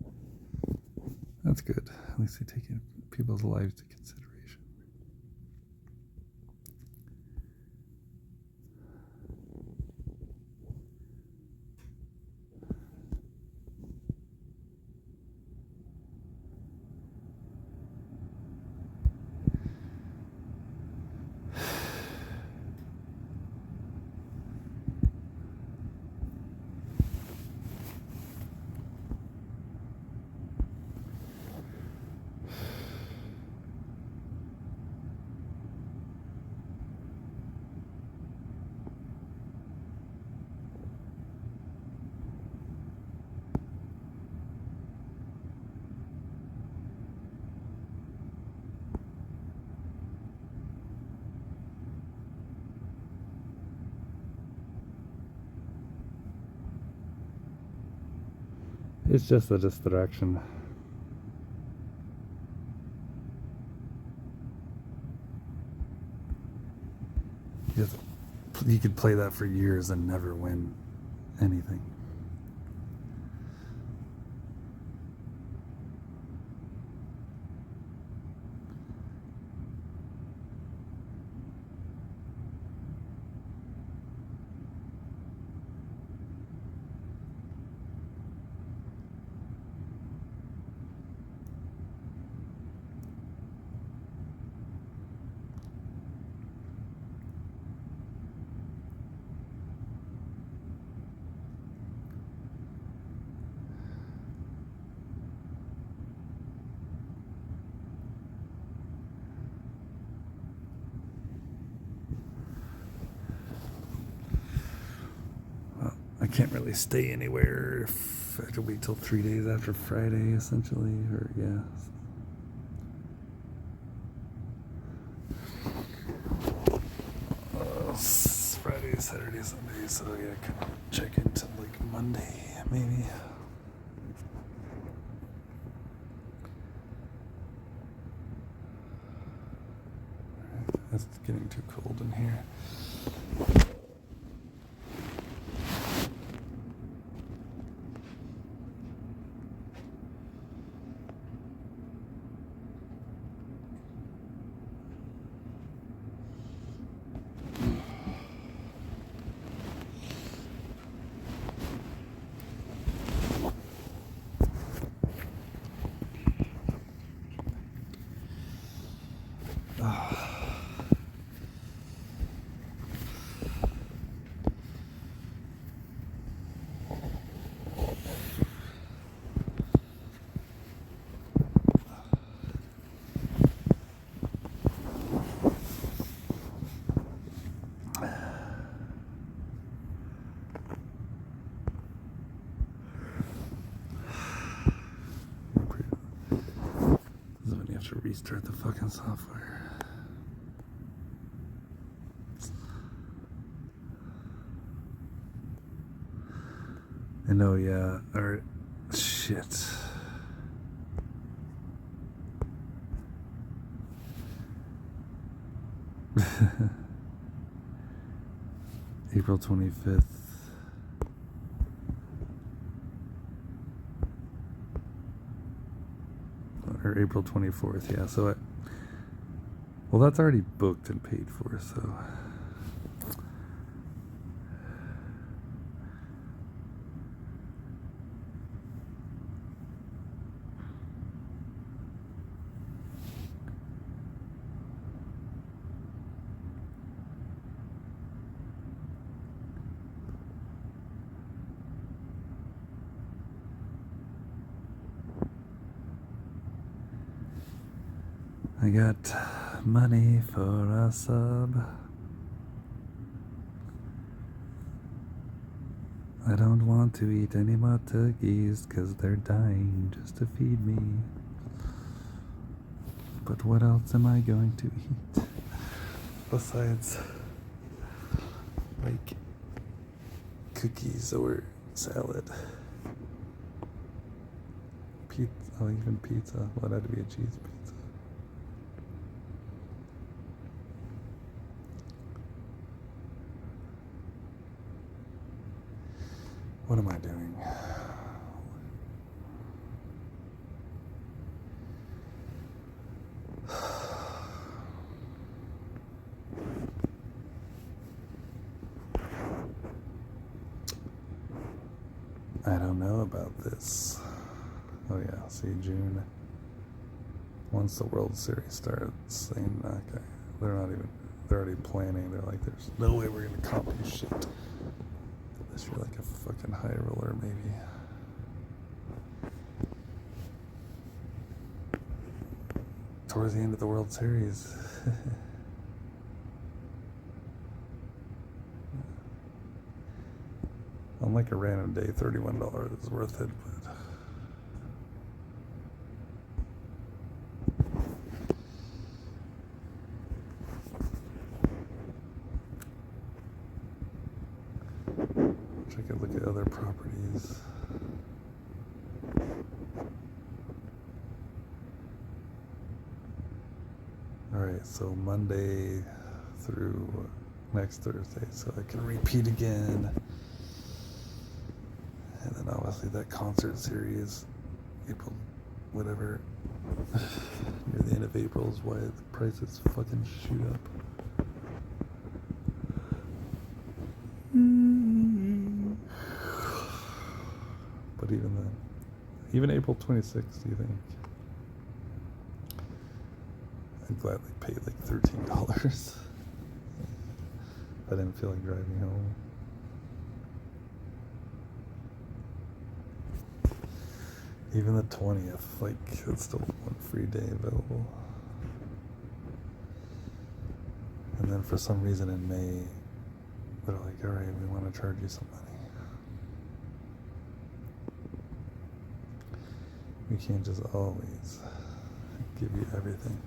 Yeah. That's good. At least they're taking people's lives into consideration. It's just a distraction. You could play that for years and never win anything. I can't really stay anywhere if I have to wait till 3 days after Friday, essentially, or yeah. Friday, Saturday, Sunday, so yeah, I can check into like Monday, maybe. It's getting too cold in here. To restart the fucking software. I know, yeah. Alright. Shit. April 25th. Or April 24th, yeah. So, well, that's already booked and paid for, so. I got money for a sub. I don't want to eat any more turkeys because they're dying just to feed me. But what else am I going to eat besides like cookies or salad? Pizza, oh, even pizza. Well, that'd be a cheese pizza. What am I doing? I don't know about this. Oh yeah, see June. Once the World Series starts, okay, they're already planning. They're like, there's no way we're gonna copy shit. Unless you're like a fucking high roller, maybe. Towards the end of the World Series. On like a random day, $31 is worth it, but I could look at other properties. Alright, so Monday through next Thursday, so I can repeat again. And then obviously that concert series, April, whatever, near the end of April is why the prices fucking shoot up. But even then, even April 26th, do you think? I'd gladly pay like $13 if I didn't feel like driving home. Even the 20th, like, it's still one free day available. And then for some reason in May, they're like, alright, we want to charge you some money. We can't just always give you everything.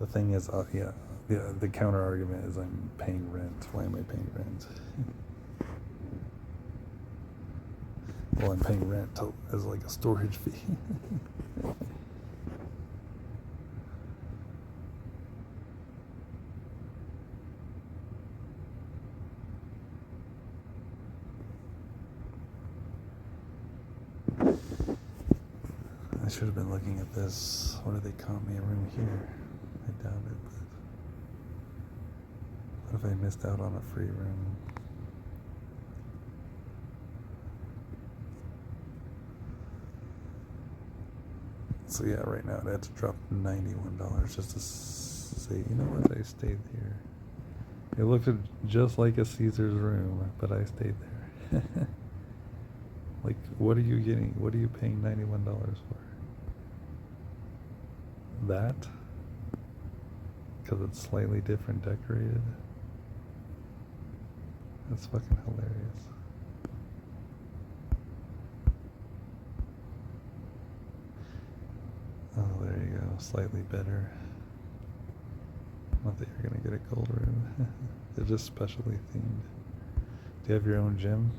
The thing is, yeah, the counter argument is I'm paying rent. Why am I paying rent? Well, I'm paying rent as like a storage fee. I should have been looking at this. What do they call me a room here? I doubt it, but what if I missed out on a free room? So yeah, right now I had to drop $91 just to say, you know what, I stayed here. It looked just like a Caesar's room, but I stayed there. Like, what are you getting? What are you paying $91 for? That? Because it's slightly different decorated? That's fucking hilarious. Oh, there you go. Slightly better. Not that you're gonna get a gold room. They're just specially themed. Do you have your own gym?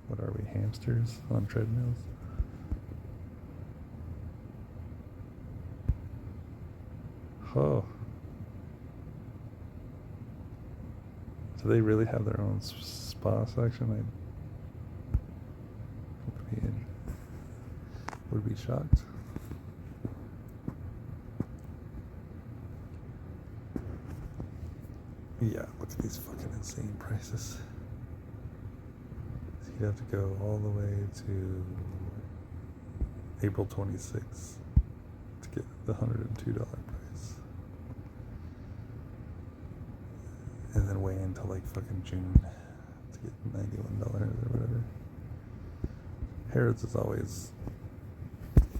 What are we, hamsters on treadmills? Oh. Do they really have their own spa section? I would be shocked. Yeah, look at these fucking insane prices. So you'd have to go all the way to April 26th to get the $102 price. And then way into like fucking June to get $91 or whatever. Harrods is always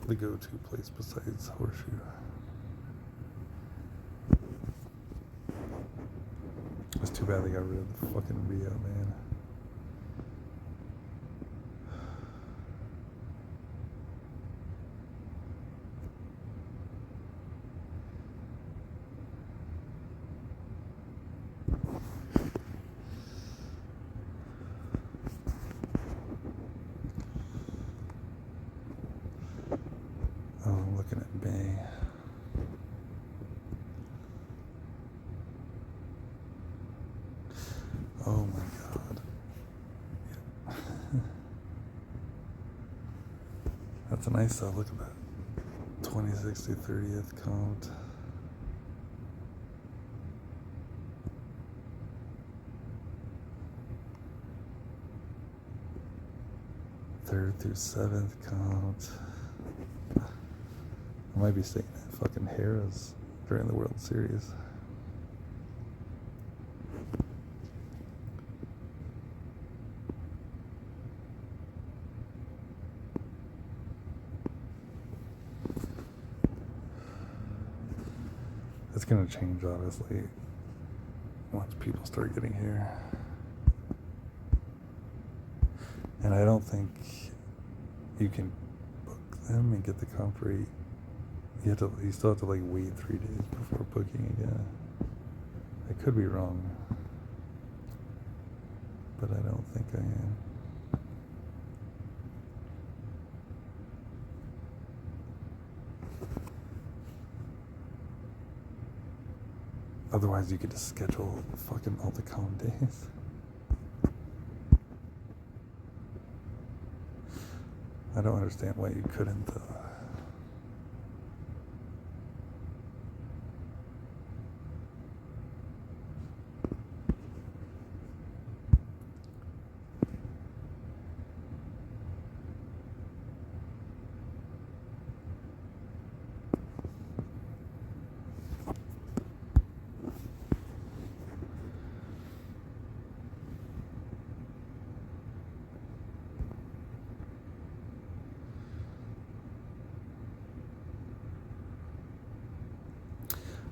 the go-to place besides Horseshoe. It's too bad they got rid of the fucking Rio, man. So nice though. Look at that. 26th to 30th comped. Third through 7th comped. I might be staying at fucking Harrah's during the World Series. It's gonna change, obviously, once people start getting here. And I don't think you can book them and get the comp rate. You still have to like wait 3 days before booking again. I could be wrong, but I don't think I am. Otherwise, you could just schedule fucking all the comp days. I don't understand why you couldn't.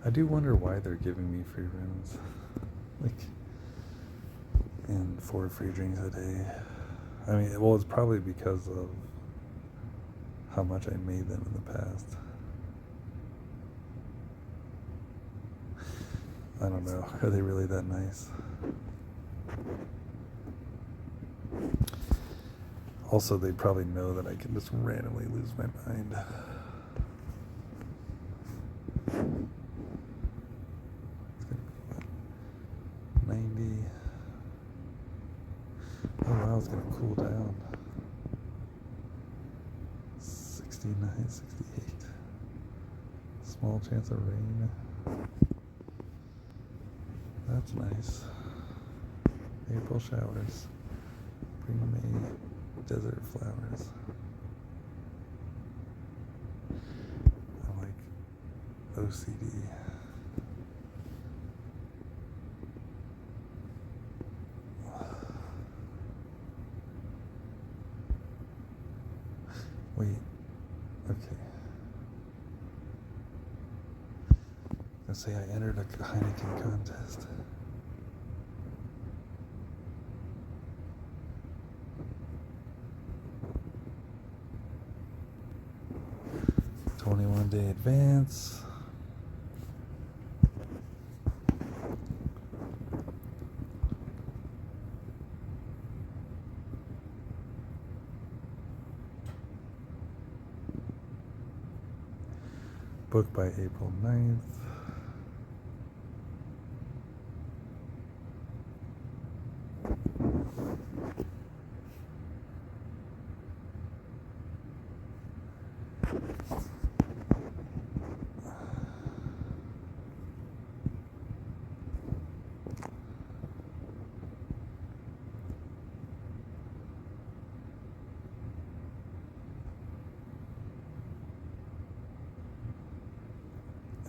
I do wonder why they're giving me free rooms, like, and 4 free drinks a day. I mean, well, it's probably because of how much I made them in the past. I don't know. Are they really that nice? Also, they probably know that I can just randomly lose my mind. 90. Oh wow, it's gonna cool down. 69, 68. Small chance of rain. That's nice. April showers. Bring me desert flowers. I like OCD. Wait, okay. Let's say I entered a Heineken contest. $21-day advance. Booked by April 9th.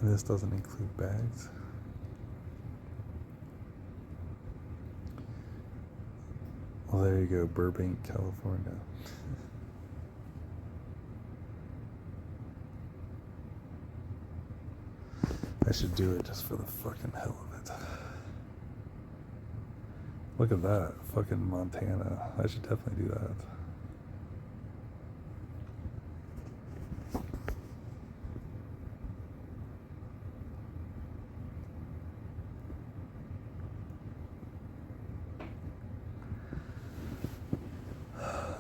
And this doesn't include bags. Well, there you go, Burbank, California. I should do it just for the fucking hell of it. Look at that, fucking Montana. I should definitely do that.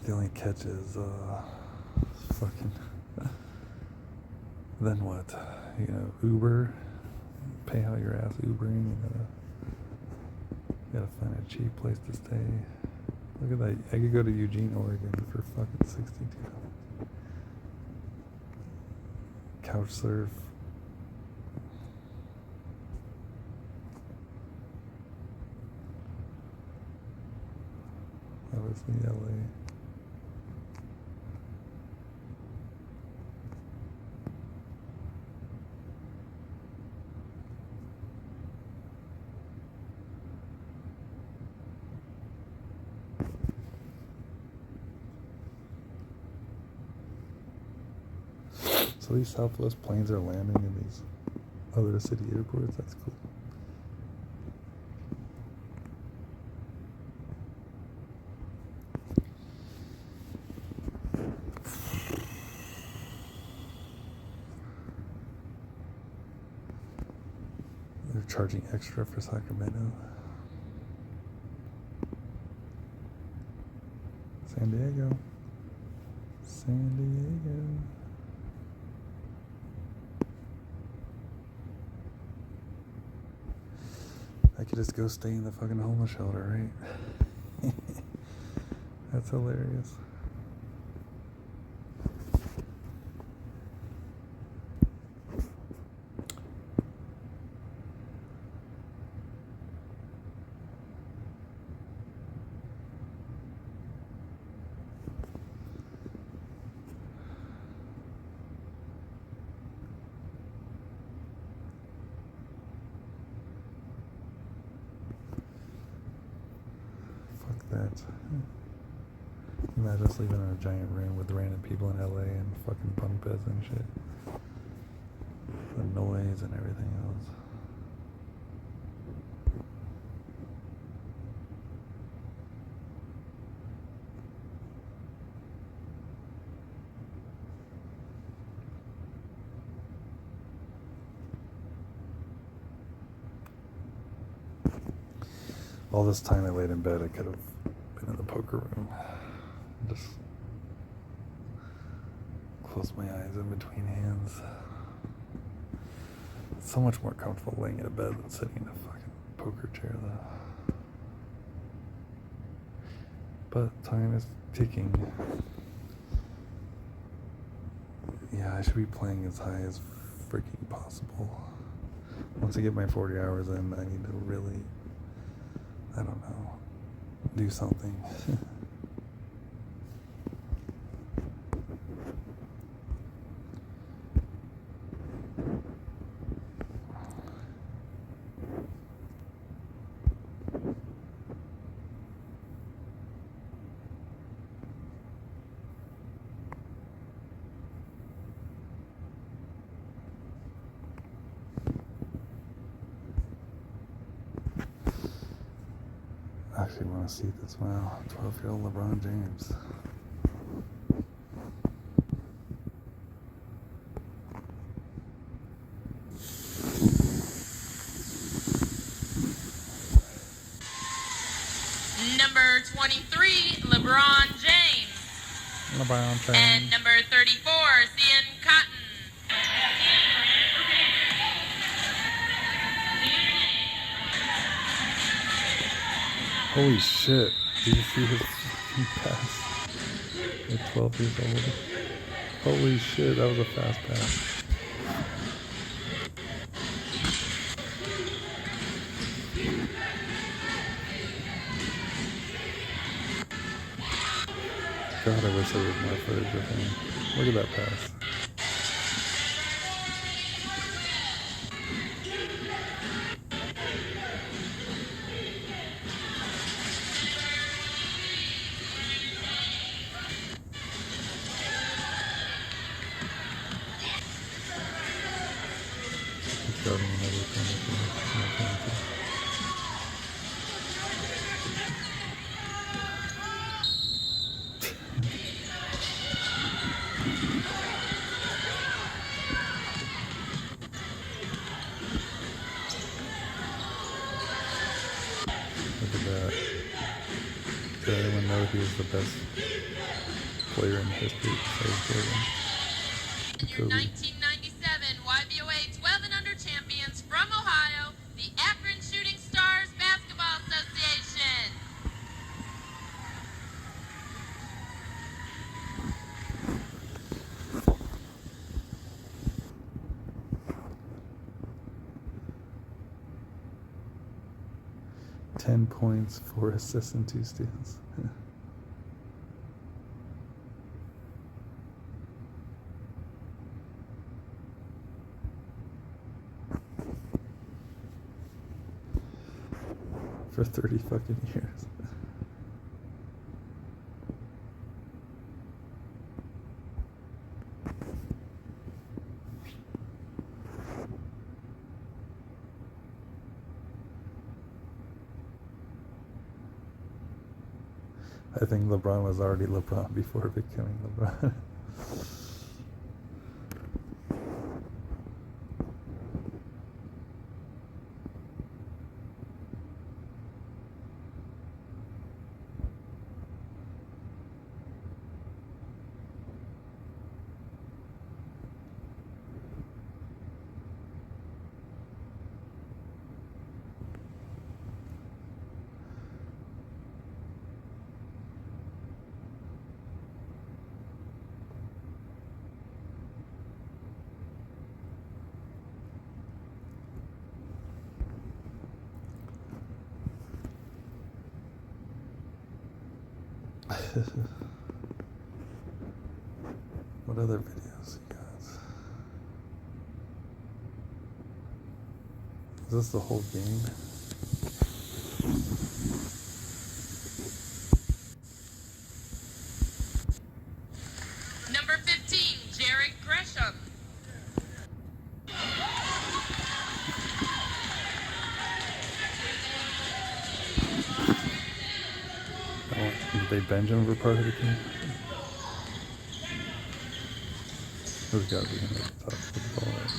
The only catch is, fucking, then what? You know, Uber, pay out your ass Ubering, you gotta find a cheap place to stay. Look at that, I could go to Eugene, Oregon for fucking $62. couch surf. Obviously, LA. So these Southwest planes are landing in these other city airports. That's cool. They're charging extra for Sacramento. San Diego. San Diego. I could just go stay in the fucking homeless shelter, right? That's hilarious. That. Imagine us living in a giant room with random people in LA and fucking bunk beds and shit. The noise and everything else. All this time I laid in bed, I could have been in the poker room. Just close my eyes in between hands. It's so much more comfortable laying in a bed than sitting in a fucking poker chair, though. But time is ticking. Yeah, I should be playing as high as freaking possible. Once I get my 40 hours in, I need to really, I don't know, do something. I actually want to see this smile. 12-year-old LeBron James. Number 23, LeBron James. LeBron James. And number 34, Cian Cotton. Holy shit. Did you see his pass? At 12 years old. Holy shit, that was a fast pass. God, I wish there was more footage of him. Look at that pass. Starting another 22. Look at that. Did anyone know he was the best player in history besides Jordan? Your 1997 YBOA 12 and under champions from Ohio, the Akron Shooting Stars Basketball Association. 10 points, 4 assists, and 2 steals. For 30 fucking years. I think LeBron was already LeBron before becoming LeBron. What other videos you got? Is this the whole game? Number 15, Jared Gresham. Did they bench him for part of the game? There's got to be him at the top of the ball. Right?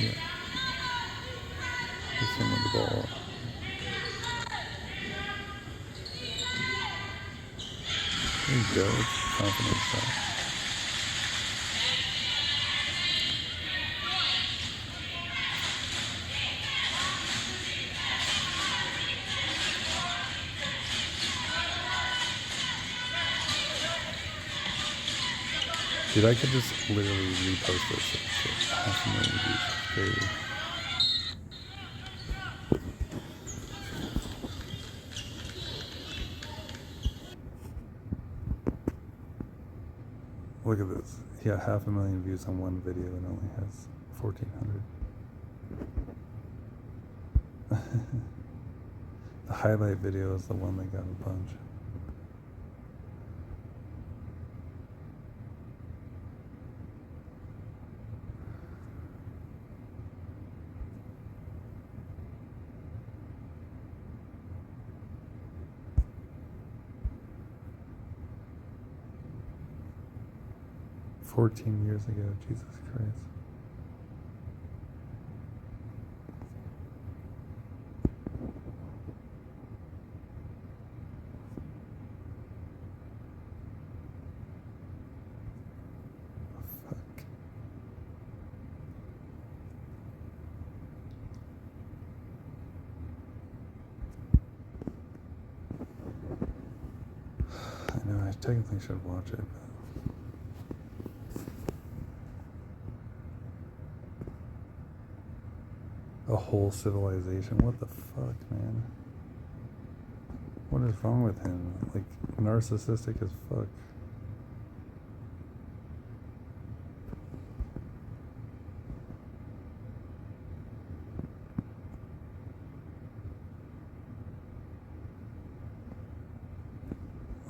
Yeah. Just him with the ball. There you go. It's a confident shot. Dude, I could just literally repost this shit. 500,000 views. That's crazy. Look at this. He got 500,000 views on one video and only has 1,400. The highlight video is the one that got a bunch. $14 years ago, Jesus Christ. Fuck. I know, I technically should watch it, but a whole civilization. What the fuck, man? What is wrong with him? Like, narcissistic as fuck.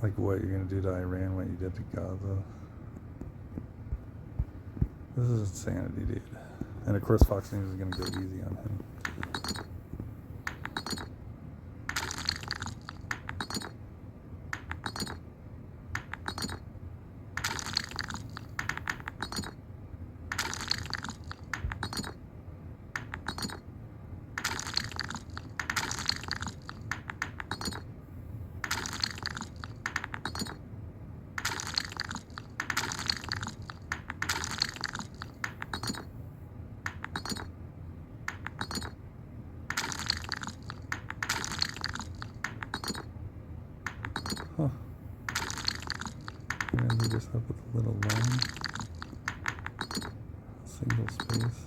Like, what you're gonna do to Iran, what you did to Gaza? This is insanity, dude. And of course, Fox News is going to go easy on him. Huh. We're gonna do this up with a little line. Single space.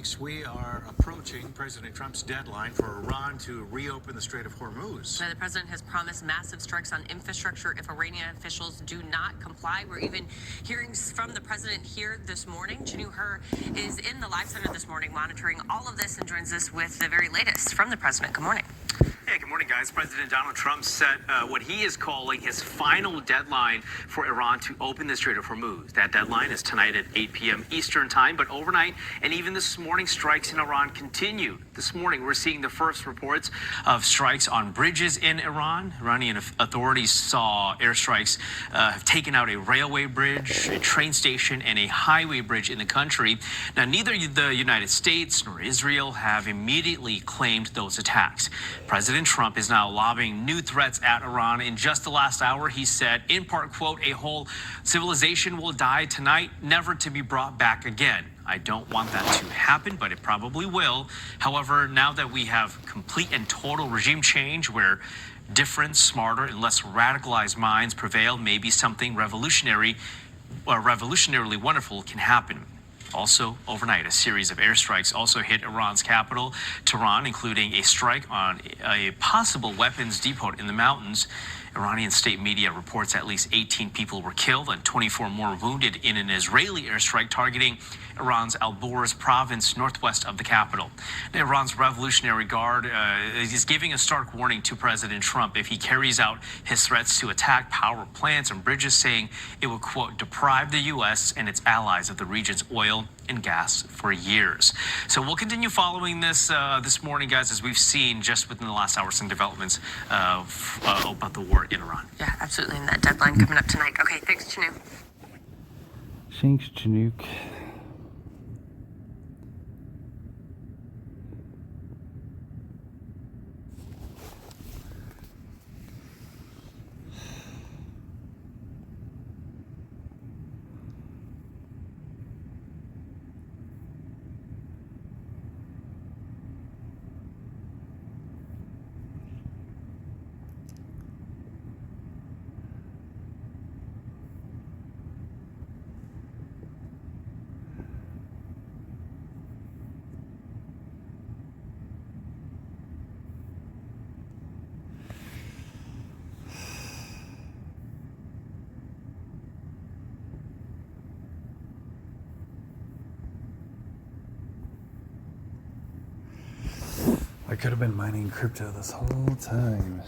Shanks, we are approaching President Trump's deadline for Iran to reopen the Strait of Hormuz. The president has promised massive strikes on infrastructure if Iranian officials do not comply. We're even hearing from the president here this morning. Chanu Her is in the Live Center this morning monitoring all of this and joins us with the very latest from the president. Good morning. Hey, good morning, guys. President Donald Trump set what he is calling his final deadline for Iran to open the Strait of Hormuz. That deadline is tonight at 8 p.m. Eastern time, but overnight and even this morning, strikes in Iran continue. This morning, we're seeing the first reports of strikes on bridges in Iran. Iranian authorities saw airstrikes have taken out a railway bridge, a train station, and a highway bridge in the country. Now, neither the United States nor Israel have immediately claimed those attacks. President Trump is now lobbying new threats at Iran. In just the last hour, he said, in part, quote, "A whole civilization will die tonight, never to be brought back again. I don't want that to happen, but it probably will. However, now that we have complete and total regime change where different, smarter, and less radicalized minds prevail, maybe something revolutionarily wonderful can happen." Also, overnight, a series of airstrikes also hit Iran's capital, Tehran, including a strike on a possible weapons depot in the mountains. Iranian state media reports at least 18 people were killed and 24 more wounded in an Israeli airstrike targeting Iran's Al-Borz province northwest of the capital. Now, Iran's Revolutionary Guard is giving a stark warning to President Trump if he carries out his threats to attack power plants and bridges, saying it will, quote, "deprive the U.S. and its allies of the region's oil and gas for years." So we'll continue following this this morning, guys, as we've seen just within the last hour some developments about the war in Iran. Yeah, absolutely. And that deadline coming up tonight. Okay, thanks, Chanu. Shanks Chinook. I could have been mining crypto this whole time.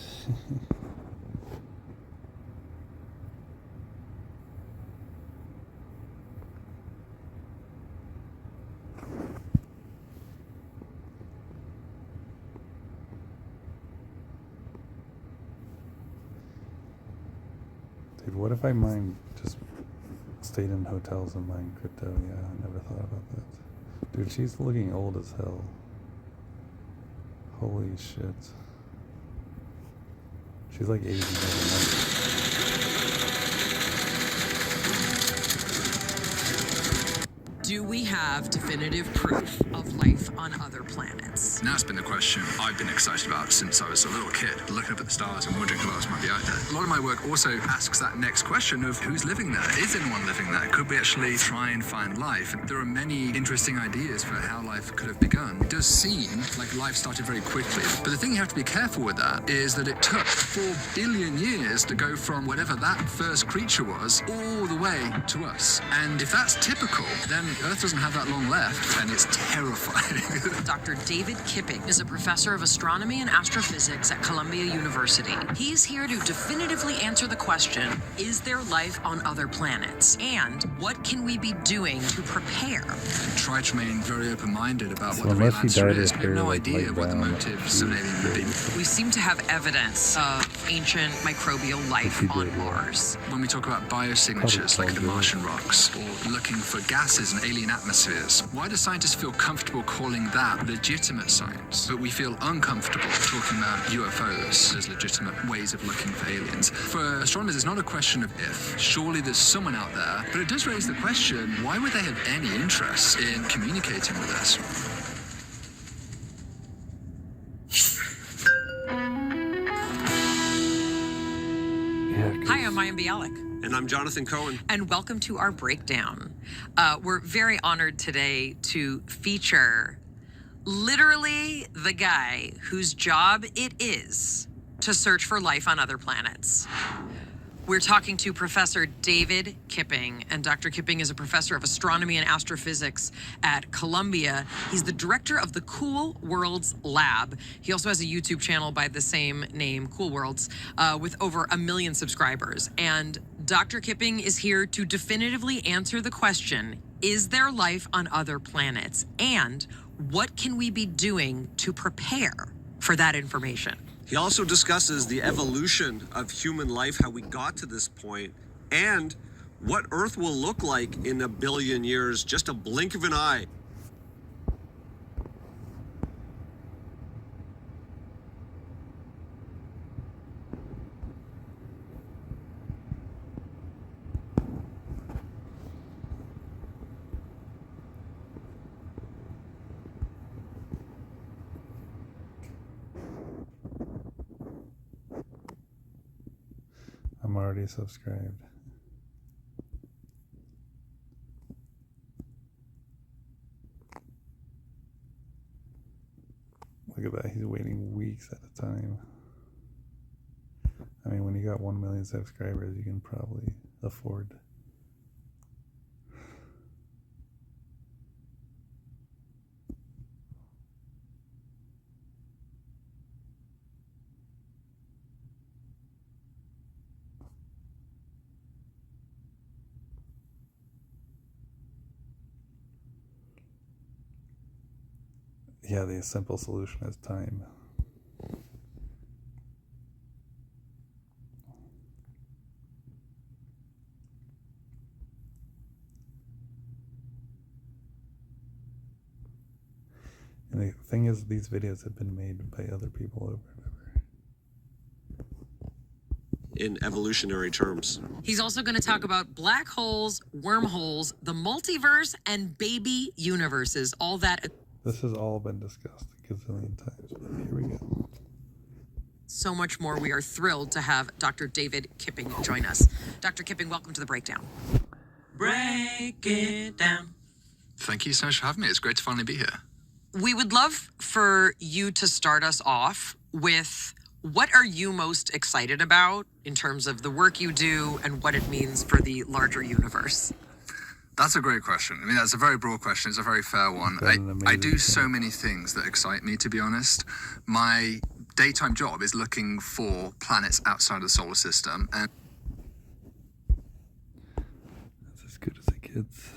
Dude, what if I just stayed in hotels and mined crypto? Yeah, I never thought about that. Dude, she's looking old as hell. Holy shit. She's like 80. Do we have definitive proof of life on other planets? Now, that's been the question I've been excited about since I was a little kid, looking up at the stars and wondering who else might be out there. A lot of my work also asks that next question of who's living there? Is anyone living there? Could we actually try and find life? And there are many interesting ideas for how life could have begun. It does seem like life started very quickly, but the thing you have to be careful with that is that it took 4 billion years to go from whatever that first creature was all the way to us. And if that's typical, then Earth doesn't have that long left, and it's terrifying. Dr. David Kipping is a professor of astronomy and astrophysics at Columbia University. He's here to definitively answer the question, is there life on other planets? And what can we be doing to prepare? Try to remain very open-minded about what the real answer is. We have no idea what the motives of alien would be. We seem to have evidence of ancient microbial life on Mars. When we talk about biosignatures like the Martian rocks, or looking for gases in alien atmospheres, why do scientists feel comfortable calling that legitimate science, but we feel uncomfortable talking about UFOs as legitimate ways of looking for aliens? For astronomers, it's not a question of if. Surely there's someone out there, but it does raise the question, why would they have any interest in communicating with us? Hi, I'm Maya Bialik. And I'm Jonathan Cohen. And welcome to our breakdown. We're very honored today to feature literally the guy whose job it is to search for life on other planets. We're talking to Professor David Kipping, and Dr. Kipping is a professor of astronomy and astrophysics at Columbia. He's the director of the Cool Worlds Lab. He also has a YouTube channel by the same name, Cool Worlds, with over 1 million subscribers. And Dr. Kipping is here to definitively answer the question, is there life on other planets? And what can we be doing to prepare for that information? He also discusses the evolution of human life, how we got to this point, and what Earth will look like in 1 billion years, just a blink of an eye. I'm already subscribed. Look at that, he's waiting weeks at a time. I mean, when you got 1 million subscribers, you can probably afford. Yeah, the simple solution is time. And the thing is, these videos have been made by other people over and over. In evolutionary terms. He's also going to talk about black holes, wormholes, the multiverse, and baby universes. All that. This has all been discussed a gazillion times, but here we go. So much more. We are thrilled to have Dr. David Kipping join us. Dr. Kipping, welcome to the breakdown. Break it down. Thank you so much for having me. It's great to finally be here. We would love for you to start us off with what are you most excited about in terms of the work you do and what it means for the larger universe? That's a great question. I mean, that's a very broad question. It's a very fair one. I do so many things that excite me, to be honest. My daytime job is looking for planets outside of the solar system. And that's as good as it gets.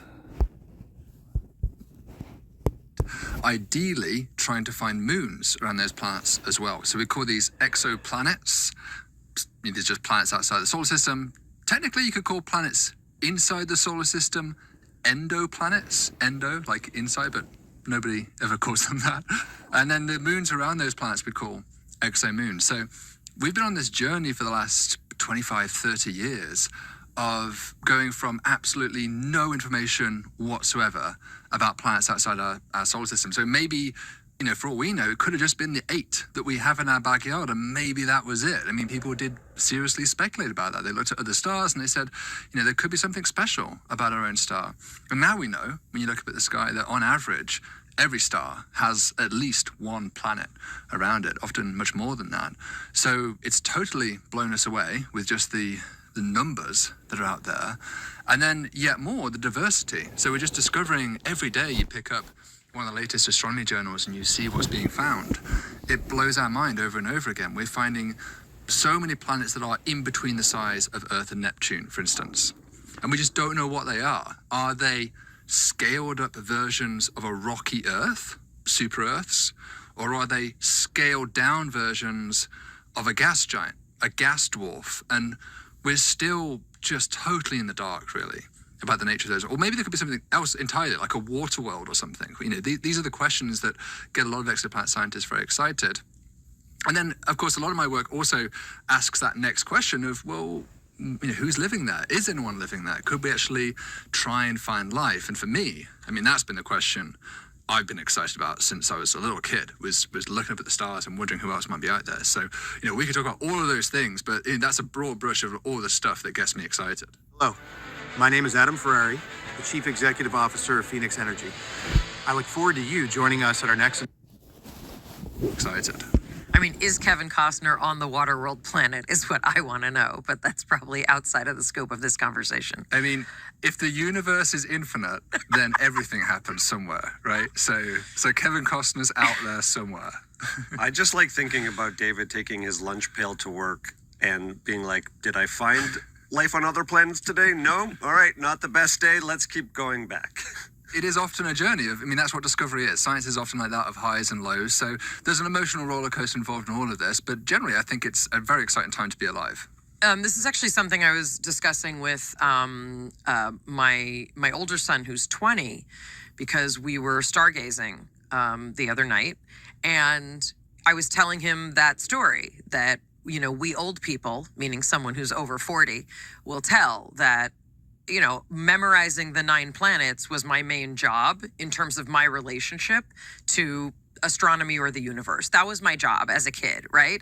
Ideally, trying to find moons around those planets as well. So we call these exoplanets. These are just planets outside the solar system. Technically, you could call planets inside the solar system endoplanets. Endo, like inside, but nobody ever calls them that. And then the moons around those planets we call exomoons. So we've been on this journey for the last 25, 30 years of going from absolutely no information whatsoever about planets outside our solar system. So maybe, you know, for all we know, it could have just been the 8 that we have in our backyard, and maybe that was it. I mean, people did seriously speculate about that. They looked at other stars and they said, you know, there could be something special about our own star. And now we know, when you look up at the sky, that on average, every star has at least one planet around it, often much more than that. So it's totally blown us away with just the numbers that are out there. And then yet more, the diversity. So we're just discovering every day you pick up one of the latest astronomy journals and you see what's being found. It blows our mind over and over again. We're finding so many planets that are in between the size of Earth and Neptune, for instance. And we just don't know what they are. Are they scaled up versions of a rocky Earth, super Earths, or are they scaled down versions of a gas giant, a gas dwarf? And we're still just totally in the dark, really, about the nature of those. Or maybe there could be something else entirely, like a water world or something. You know, these are the questions that get a lot of exoplanet scientists very excited. And then, of course, a lot of my work also asks that next question of, well, you know, who's living there? Is anyone living there? Could we actually try and find life? And for me, I mean, that's been the question I've been excited about since I was a little kid was looking up at the stars and wondering who else might be out there. So, we could talk about all of those things, but that's a broad brush of all the stuff that gets me excited. Hello, my name is Adam Ferrari, the Chief Executive Officer of Phoenix Energy. I look forward to you joining us at our next... Excited. I mean, is Kevin Costner on the Waterworld planet is what I want to know, but that's probably outside of the scope of this conversation. I mean, if the universe is infinite, then everything happens somewhere, right? So Kevin Costner's out there somewhere. I just like thinking about David taking his lunch pail to work and being like, did I find life on other planets today? No? All right, not the best day. Let's keep going back. It is often a journey that's what discovery is. Science is often like that, of highs and lows. So there's an emotional roller coaster involved in all of this, but generally I think it's a very exciting time to be alive. This is actually something I was discussing with my older son, who's 20, because we were stargazing the other night, and I was telling him that story that, we old people, meaning someone who's over 40, will tell that, memorizing the 9 planets was my main job in terms of my relationship to astronomy or the universe. That was my job as a kid, right?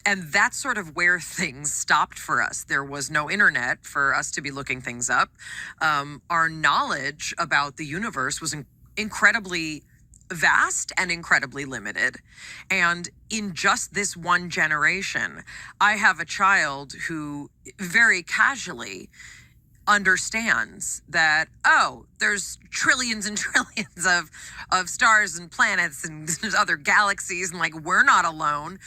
And that's sort of where things stopped for us. There was no internet for us to be looking things up. Our knowledge about the universe was incredibly vast and incredibly limited. And in just this one generation, I have a child who very casually understands that, there's trillions and trillions of stars and planets and other galaxies, and like, we're not alone.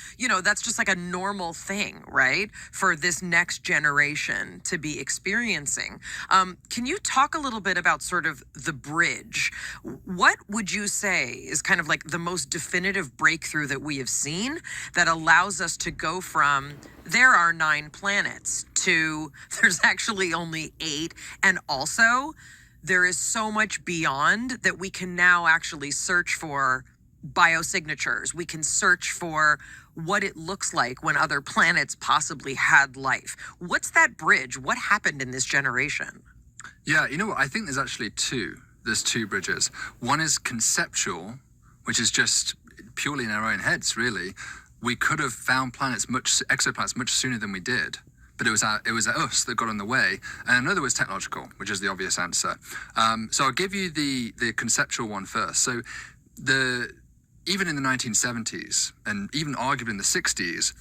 That's just like a normal thing, right? For this next generation to be experiencing. Can you talk a little bit about sort of the bridge? What would you say is kind of like the most definitive breakthrough that we have seen that allows us to go from there are 9 planets to there's actually only 8, and also there is so much beyond that we can now actually search for biosignatures. We can search for what it looks like when other planets possibly had life. What's that bridge? What happened in this generation? Yeah, what? I think there's actually two. There's 2 bridges. One is conceptual, which is just purely in our own heads, really. We could have found exoplanets much sooner than we did. But it was us that got in the way. And another was technological, which is the obvious answer. So I'll give you the conceptual one first. So even in the 1970s, and even arguably in the 60s,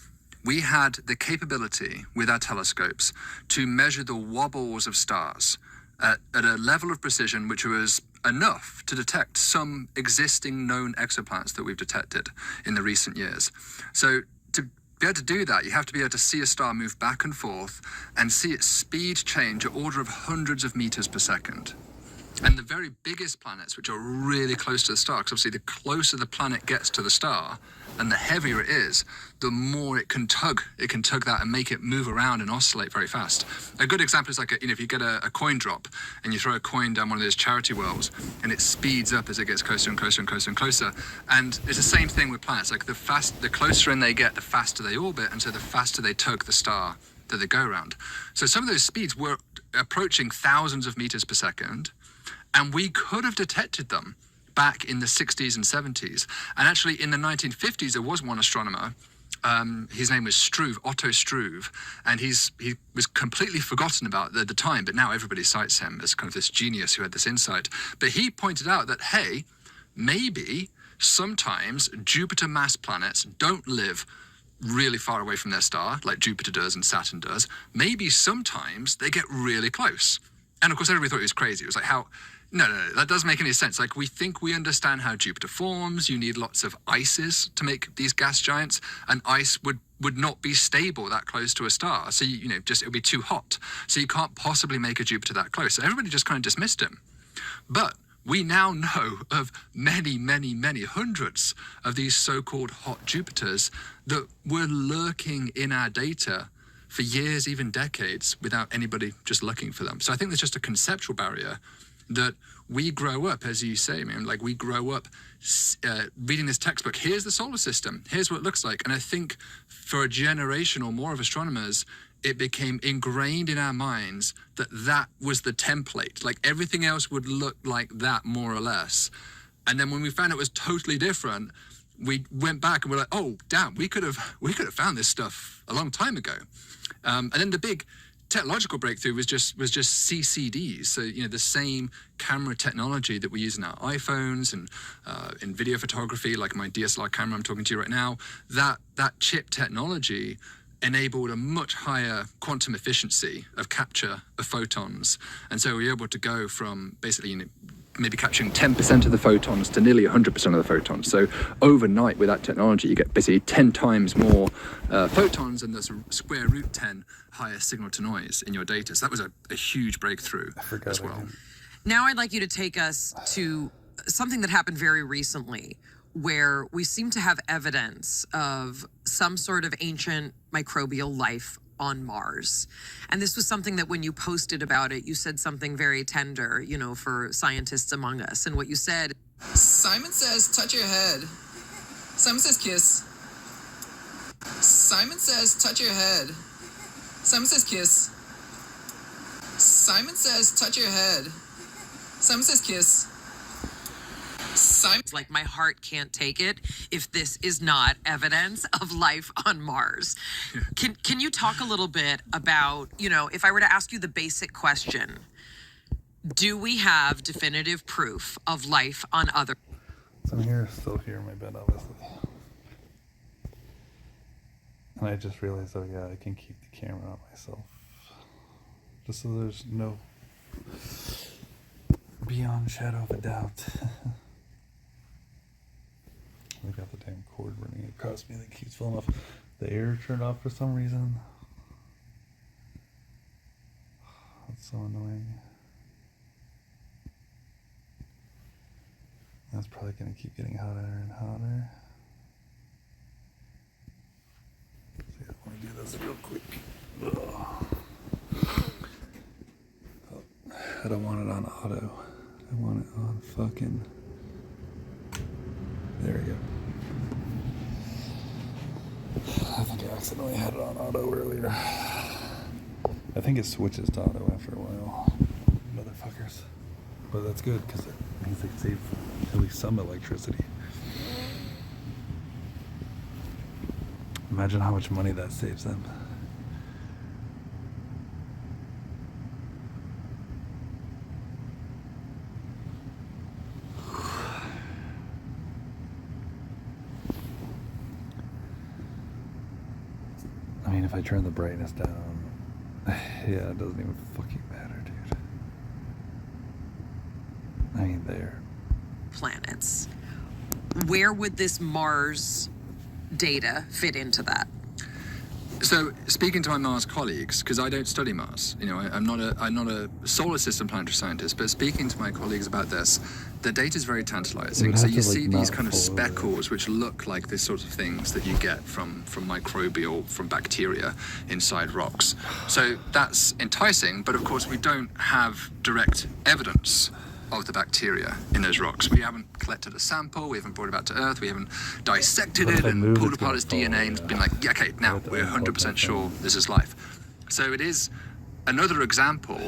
we had the capability with our telescopes to measure the wobbles of stars at a level of precision which was enough to detect some existing known exoplanets that we've detected in the recent years. So to be able to do that, you have to be able to see a star move back and forth and see its speed change at order of hundreds of meters per second. And the very biggest planets, which are really close to the star, because obviously the closer the planet gets to the star and the heavier it is, the more it can tug that and make it move around and oscillate very fast. A good example is like, if you get a coin drop and you throw a coin down one of those charity wells and it speeds up as it gets closer and closer and closer and closer. And it's the same thing with planets. Like the closer in they get, the faster they orbit, and so the faster they tug the star that they go around. So some of those speeds were approaching thousands of meters per second, and we could have detected them back in the 60s and 70s. And actually in the 1950s, there was one astronomer, his name was Struve, Otto Struve, and he was completely forgotten about at the time, but now everybody cites him as kind of this genius who had this insight. But he pointed out that, hey, maybe sometimes Jupiter-mass planets don't live really far away from their star, like Jupiter does and Saturn does. Maybe sometimes they get really close. And of course, everybody thought he was crazy. It was like, how... No, that doesn't make any sense. Like, we think we understand how Jupiter forms. You need lots of ices to make these gas giants, and ice would not be stable that close to a star. So, it would be too hot. So you can't possibly make a Jupiter that close. So everybody just kind of dismissed him. But we now know of many, many, many hundreds of these so-called hot Jupiters that were lurking in our data for years, even decades, without anybody just looking for them. So I think there's just a conceptual barrier that we grow up, as you say, man, like we grow up reading this textbook. Here's the solar system. Here's what it looks like. And I think for a generation or more of astronomers, it became ingrained in our minds that that was the template. Like everything else would look like that, more or less. And then when we found it was totally different, we went back and we're like, oh, damn, we could have found this stuff a long time ago. And then the big technological breakthrough was just CCDs. So, the same camera technology that we use in our iPhones and in video photography, like my DSLR camera I'm talking to you right now, that chip technology enabled a much higher quantum efficiency of capture of photons. And so we were able to go from basically, maybe capturing 10% of the photons to nearly 100% of the photons. So overnight with that technology, you get basically 10 times more photons and there's square root 10 higher signal to noise in your data. So that was a huge breakthrough as well. Now I'd like you to take us to something that happened very recently, where we seem to have evidence of some sort of ancient microbial life on Mars. And this was something that when you posted about it, you said something very tender, for scientists among us. And what you said, Simon says, touch your head. Simon says, kiss. Simon says, touch your head. Simon says, kiss. Simon says, touch your head. Simon says, kiss. It's like my heart can't take it if this is not evidence of life on Mars. Can you talk a little bit about, if I were to ask you the basic question, do we have definitive proof of life on other? So I'm still here in my bed, obviously. And I just realized, I can keep the camera on myself. Just so there's no beyond shadow of a doubt. I got the damn cord running across me that keeps falling off. The air turned off for some reason. That's so annoying. That's probably going to keep getting hotter and hotter. See, I want to do this real quick. Oh, I don't want it on auto. I want it on fucking... There we go. I think I accidentally had it on auto earlier. I think it switches to auto after a while. Motherfuckers. But that's good because it means they can save at least some electricity. Imagine how much money that saves them. I mean, if I turn the brightness down, yeah, it doesn't even fucking matter, dude. I mean, there. Planets. Where would this Mars data fit into that? So, speaking to my Mars colleagues, because I don't study Mars, I'm not a solar system planetary scientist, but speaking to my colleagues about this, the data is very tantalizing. So you see these kind of speckles which look like this sort of things that you get from bacteria inside rocks. So that's enticing, but of course we don't have direct evidence of the bacteria in those rocks. We haven't collected a sample, we haven't brought it back to Earth, we haven't dissected it and pulled apart its DNA and been like, okay, now we're 100% sure this is life. So it is another example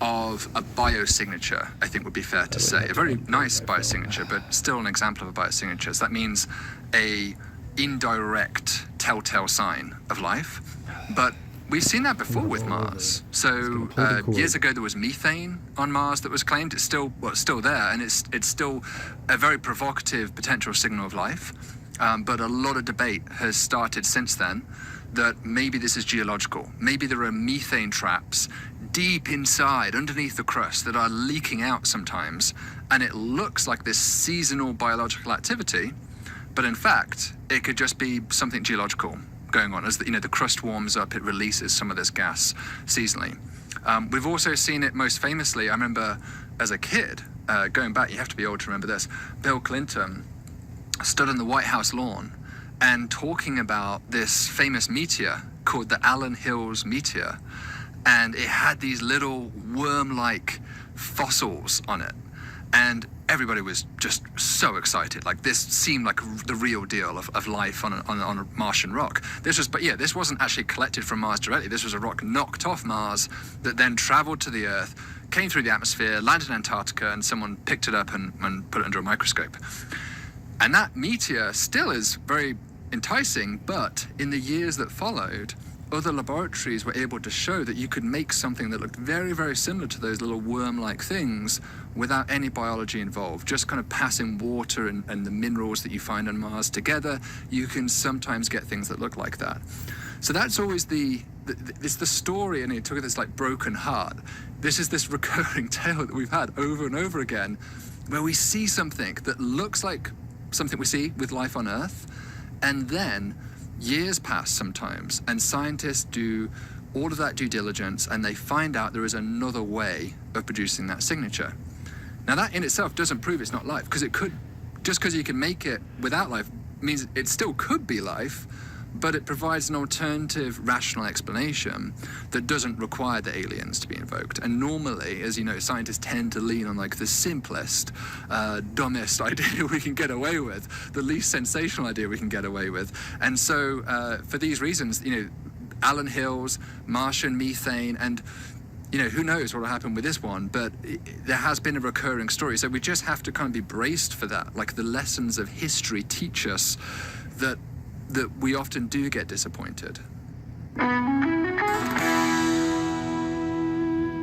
of a biosignature, I think would be fair to say. A very nice biosignature, but still an example of a biosignature. So that means a indirect telltale sign of life, but we've seen that before with Mars. So years ago there was methane on Mars that was claimed. It's still there, and it's still a very provocative potential signal of life. But a lot of debate has started since then that maybe this is geological. Maybe there are methane traps deep inside, underneath the crust, that are leaking out sometimes, and it looks like this seasonal biological activity, but in fact, it could just be something geological going on. As the crust warms up, it releases some of this gas seasonally. We've also seen it most famously, I remember as a kid, going back, you have to be old to remember this, Bill Clinton stood on the White House lawn and talking about this famous meteor called the Allen Hills meteor, and it had these little worm-like fossils on it. And everybody was just so excited. Like, this seemed like the real deal of life on a Martian rock. This wasn't actually collected from Mars directly. This was a rock knocked off Mars that then traveled to the Earth, came through the atmosphere, landed in Antarctica, and someone picked it up and put it under a microscope. And that meteor still is very enticing, but in the years that followed, other laboratories were able to show that you could make something that looked very, very similar to those little worm-like things without any biology involved. Just kind of passing water and the minerals that you find on Mars together, you can sometimes get things that look like that. So that's always it's the story, and it took this like broken heart. This is this recurring tale that we've had over and over again, where we see something that looks like something we see with life on Earth, and then years pass sometimes, and scientists do all of that due diligence, and they find out there is another way of producing that signature. Now, that in itself doesn't prove it's not life, because it could, just because you can make it without life means it still could be life, but it provides an alternative rational explanation that doesn't require the aliens to be invoked. And normally, as you know, scientists tend to lean on like the simplest, dumbest idea we can get away with, the least sensational idea we can get away with. And so for these reasons, you know, Alan Hills, Martian methane, and you know, who knows what will happen with this one, but there has been a recurring story. So we just have to kind of be braced for that. Like, the lessons of history teach us that we often do get disappointed.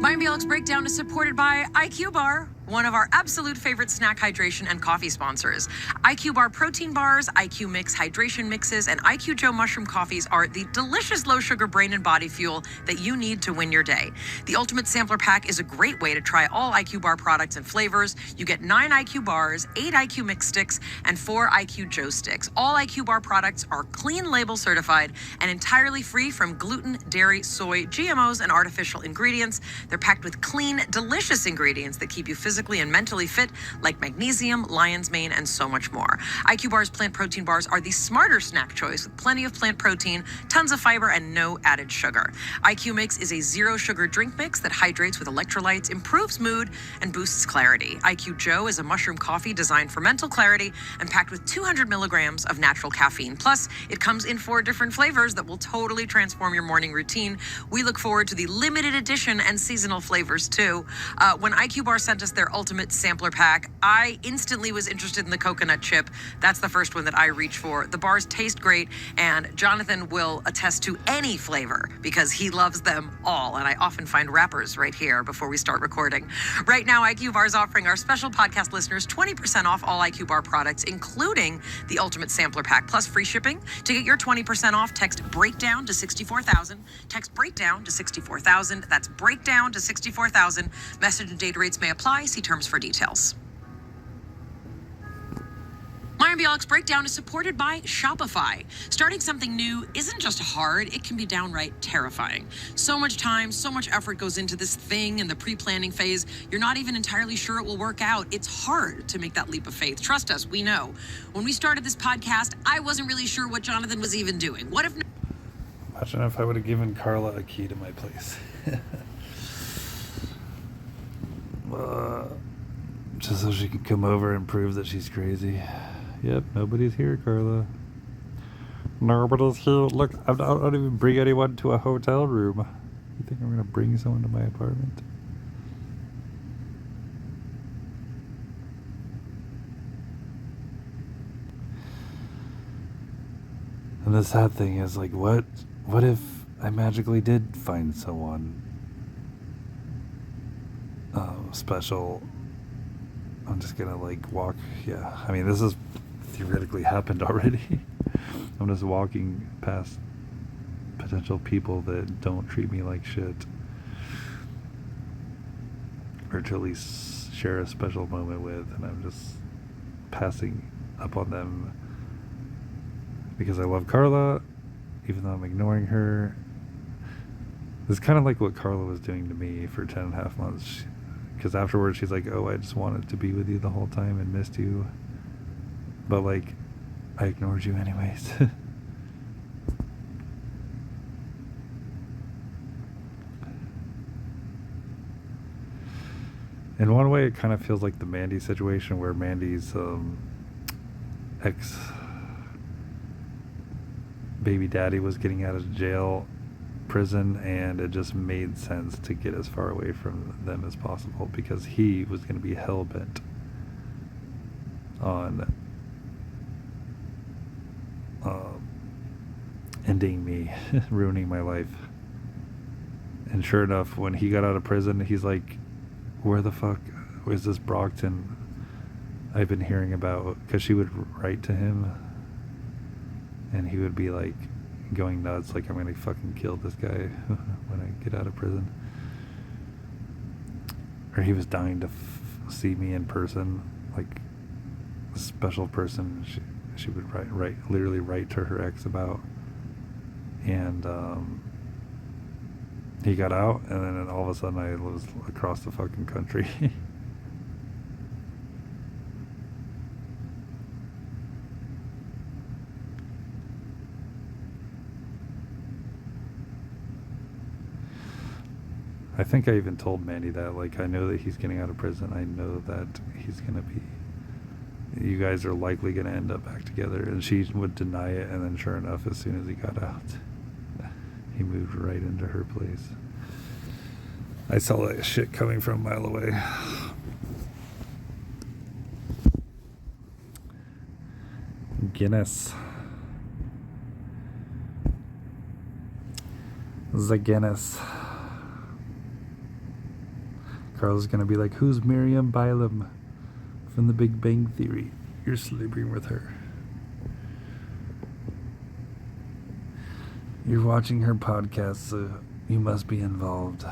Mayim Bialik's Breakdown is supported by IQ Bar, one of our absolute favorite snack, hydration, and coffee sponsors. IQ Bar protein bars, IQ Mix hydration mixes, and IQ Joe mushroom coffees are the delicious low-sugar brain and body fuel that you need to win your day. The Ultimate Sampler Pack is a great way to try all IQ Bar products and flavors. You get 9 IQ Bars, 8 IQ Mix sticks, and 4 IQ Joe sticks. All IQ Bar products are clean label certified and entirely free from gluten, dairy, soy, GMOs, and artificial ingredients. They're packed with clean, delicious ingredients that keep you physically and mentally fit, like magnesium, lion's mane, and so much more. IQ Bar's plant protein bars are the smarter snack choice with plenty of plant protein, tons of fiber, and no added sugar. IQ Mix is a zero-sugar drink mix that hydrates with electrolytes, improves mood, and boosts clarity. IQ Joe is a mushroom coffee designed for mental clarity and packed with 200 milligrams of natural caffeine. Plus, it comes in 4 different flavors that will totally transform your morning routine. We look forward to the limited edition and seasonal flavors, too. When IQ Bar sent us their Ultimate Sampler Pack, I instantly was interested in the coconut chip. That's the first one that I reach for. The bars taste great, and Jonathan will attest to any flavor because he loves them all, and I often find wrappers right here before we start recording. Right now, IQ Bar is offering our special podcast listeners 20% off all IQ Bar products, including the Ultimate Sampler Pack, plus free shipping. To get your 20% off, text BREAKDOWN to 64,000. Text BREAKDOWN to 64,000. That's BREAKDOWN to 64,000. Message and data rates may apply. See terms for details. Mayim Bialik's Breakdown is supported by Shopify. Starting something new isn't just hard, it can be downright terrifying. So much time, so much effort goes into this thing in the pre-planning phase, you're not even entirely sure it will work out. It's hard to make that leap of faith. Trust us, we know. When we started this podcast, I wasn't really sure what Jonathan was even doing. What if... Imagine if I would have given Carla a key to my place. Just so she can come over and prove that she's crazy. Yep, nobody's here, Carla. Nobody's here. Look, I don't even bring anyone to a hotel room. You think I'm gonna bring someone to my apartment? And the sad thing is, like, what if I magically did find someone special? I'm just gonna like walk. Yeah, I mean, this has theoretically happened already. I'm just walking past potential people that don't treat me like shit, or to at least share a special moment with, and I'm just passing up on them because I love Carla, even though I'm ignoring her. It's kind of like what Carla was doing to me for 10.5 months. Because afterwards she's like, oh, I just wanted to be with you the whole time and missed you. But like, I ignored you anyways. In one way, it kind of feels like the Mandy situation where Mandy's ex baby daddy was getting out of prison, and it just made sense to get as far away from them as possible because he was going to be hell-bent on ending me, ruining my life. And sure enough, when he got out of prison, he's like, where the fuck is this Brockton I've been hearing about? Because she would write to him, and he would be like going nuts, like, I'm gonna fucking kill this guy when I get out of prison. Or he was dying to see me in person, like a special person she would literally write to her ex about. And he got out, and then all of a sudden I was across the fucking country. I think I even told Mandy that, like, I know that he's getting out of prison. I know that he's going to be, you guys are likely going to end up back together. And she would deny it, and then sure enough, as soon as he got out, he moved right into her place. I saw that shit coming from a mile away. Guinness. The Guinness. Carl's gonna be like, who's Miriam Bylum from The Big Bang Theory? You're sleeping with her. You're watching her podcast, so you must be involved.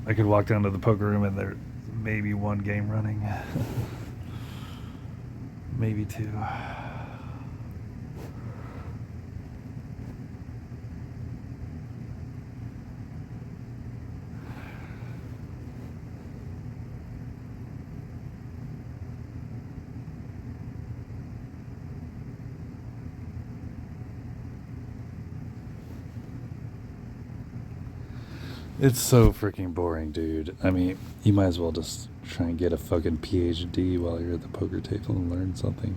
I could walk down to the poker room and there's maybe one game running. Maybe two. It's so freaking boring, dude. I mean, you might as well just try and get a fucking PhD while you're at the poker table and learn something.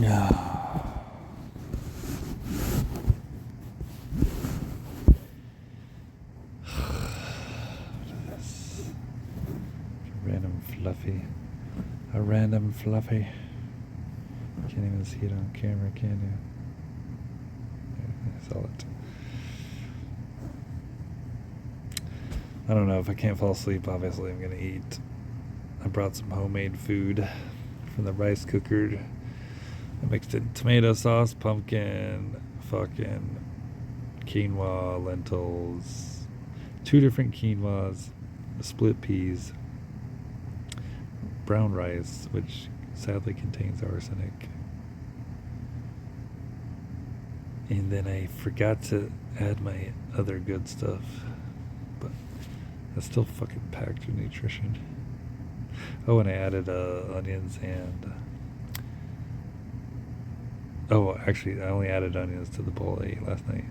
Yeah. Random fluffy. Can't even see it on camera, can you? I saw it. I don't know, if I can't fall asleep, obviously I'm gonna eat. I brought some homemade food from the rice cooker. I mixed in tomato sauce, pumpkin, fucking quinoa, lentils, 2 different quinoas, split peas, brown rice, which sadly contains arsenic. And then I forgot to add my other good stuff, but that's still fucking packed with nutrition. Oh, and I added onions and oh, actually I only added onions to the bowl I ate last night.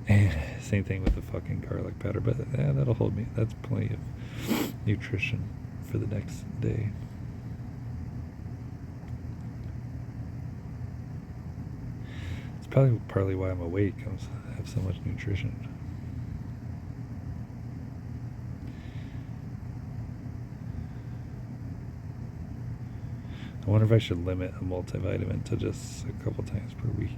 And same thing with the fucking garlic powder, but yeah, that'll hold me. That's plenty of nutrition for the next day. It's probably partly why I'm awake. I have so much nutrition. I wonder if I should limit a multivitamin to just a couple times per week.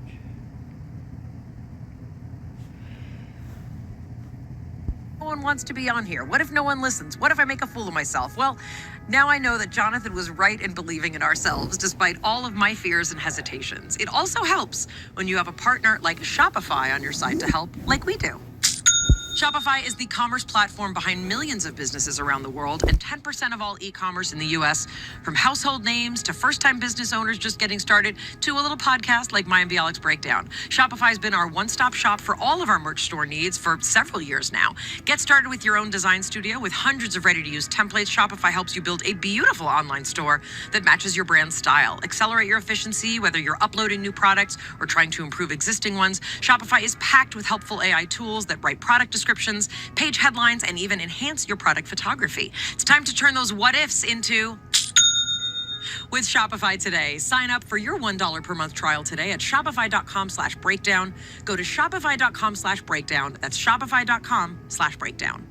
one wants to be on here? What if no one listens? What if I make a fool of myself? Well, now I know that Jonathan was right in believing in ourselves, despite all of my fears and hesitations. It also helps when you have a partner like Shopify on your side to help, like we do. Shopify is the commerce platform behind millions of businesses around the world and 10% of all e-commerce in the US. From household names to first-time business owners just getting started to a little podcast like Mayim Bialik's Breakdown. Shopify's been our one-stop shop for all of our merch store needs for several years now. Get started with your own design studio with hundreds of ready-to-use templates. Shopify helps you build a beautiful online store that matches your brand style. Accelerate your efficiency, whether you're uploading new products or trying to improve existing ones. Shopify is packed with helpful AI tools that write product descriptions, page headlines, and even enhance your product photography. It's time to turn those what ifs into with Shopify today. Sign up for your $1 per month trial today at shopify.com/breakdown. Go to shopify.com/breakdown. That's shopify.com/breakdown.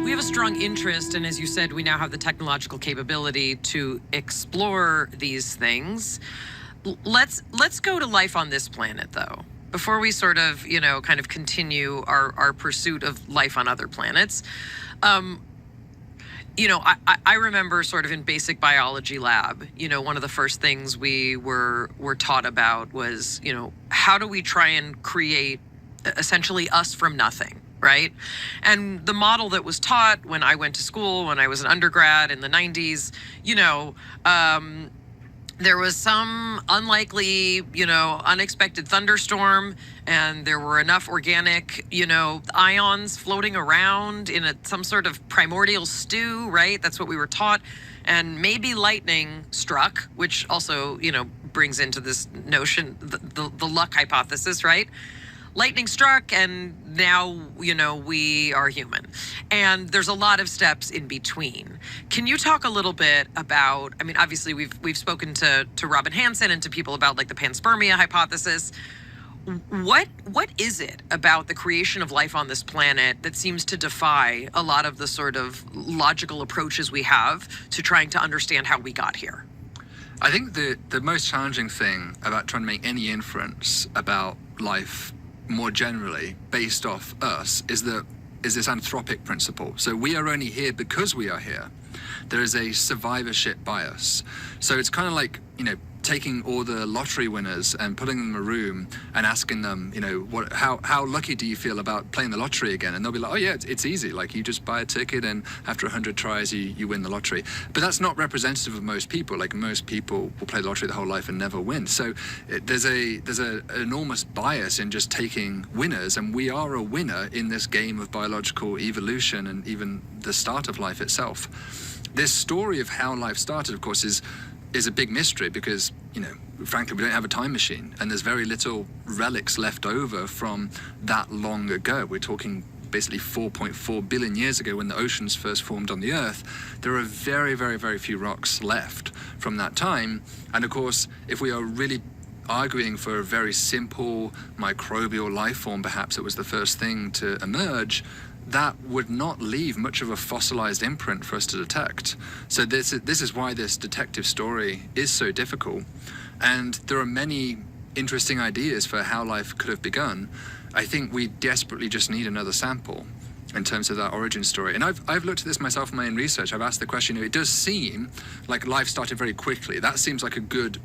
We have a strong interest, and as you said, we now have the technological capability to explore these things. Let's go to life on this planet, though. Before we sort of, kind of continue our pursuit of life on other planets, I remember sort of in basic biology lab, one of the first things we were taught about was, how do we try and create essentially us from nothing, right? And the model that was taught when I went to school, when I was an undergrad in the 90s, there was some unlikely, unexpected thunderstorm, and there were enough organic, ions floating around in some sort of primordial stew, right? That's what we were taught. And maybe lightning struck, which also, brings into this notion, the luck hypothesis, right? Lightning struck, and now, we are human. And there's a lot of steps in between. Can you talk a little bit about, obviously we've spoken to Robin Hanson and to people about like the panspermia hypothesis. What is it about the creation of life on this planet that seems to defy a lot of the sort of logical approaches we have to trying to understand how we got here? I think the most challenging thing about trying to make any inference about life more generally based off us is this anthropic principle. So we are only here because we are here. There is a survivorship bias. So it's kind of like, taking all the lottery winners and putting them in a room and asking them, how lucky do you feel about playing the lottery again? And they'll be like, oh yeah, it's easy. Like you just buy a ticket and after 100 tries, you win the lottery. But that's not representative of most people. Like most people will play the lottery the whole life and never win. So there's an enormous bias in just taking winners, and we are a winner in this game of biological evolution and even the start of life itself. This story of how life started, of course, is a big mystery because, frankly, we don't have a time machine and there's very little relics left over from that long ago. We're talking basically 4.4 billion years ago when the oceans first formed on the Earth. There are very, very, very few rocks left from that time. And of course, if we are really arguing for a very simple microbial life form, perhaps it was the first thing to emerge, that would not leave much of a fossilized imprint for us to detect. So this is why this detective story is so difficult. And there are many interesting ideas for how life could have begun. I think we desperately just need another sample in terms of that origin story. And I've looked at this myself in my own research. I've asked the question, it does seem like life started very quickly. That seems like a good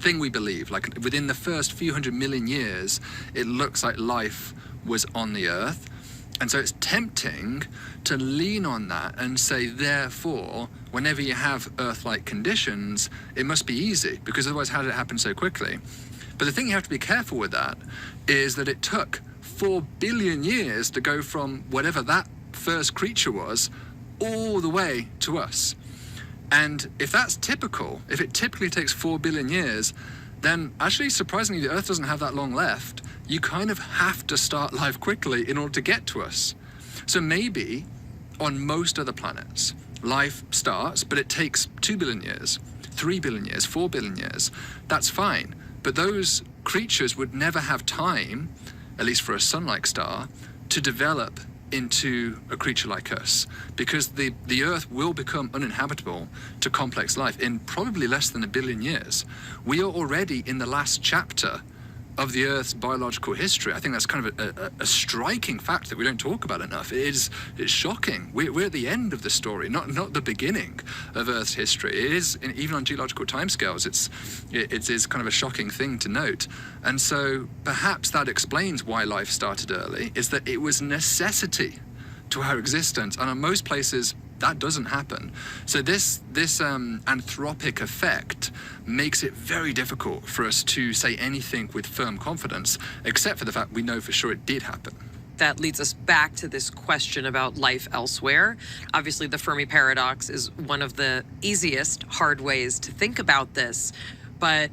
thing we believe. Like within the first few 100 million years, it looks like life was on the Earth. And so it's tempting to lean on that and say, therefore, whenever you have Earth-like conditions, it must be easy, because otherwise how did it happen so quickly? But the thing you have to be careful with that is that it took 4 billion years to go from whatever that first creature was all the way to us. And if that's typical, if it typically takes 4 billion years, then actually, surprisingly, the Earth doesn't have that long left. You kind of have to start life quickly in order to get to us. So maybe on most other planets, life starts, but it takes 2 billion years, 3 billion years, 4 billion years. That's fine. But those creatures would never have time, at least for a sun-like star, to develop into a creature like us, because the Earth will become uninhabitable to complex life in probably less than 1 billion years. We are already in the last chapter of the Earth's biological history. I think that's kind of a striking fact that we don't talk about enough. It's shocking. We're at the end of the story, not the beginning of Earth's history. It is, even on geological timescales, it is kind of a shocking thing to note. And so perhaps that explains why life started early, is that it was necessity to our existence. And in most places, that doesn't happen. So this anthropic effect makes it very difficult for us to say anything with firm confidence, except for the fact we know for sure it did happen. That leads us back to this question about life elsewhere. Obviously, the Fermi paradox is one of the easiest hard ways to think about this. But,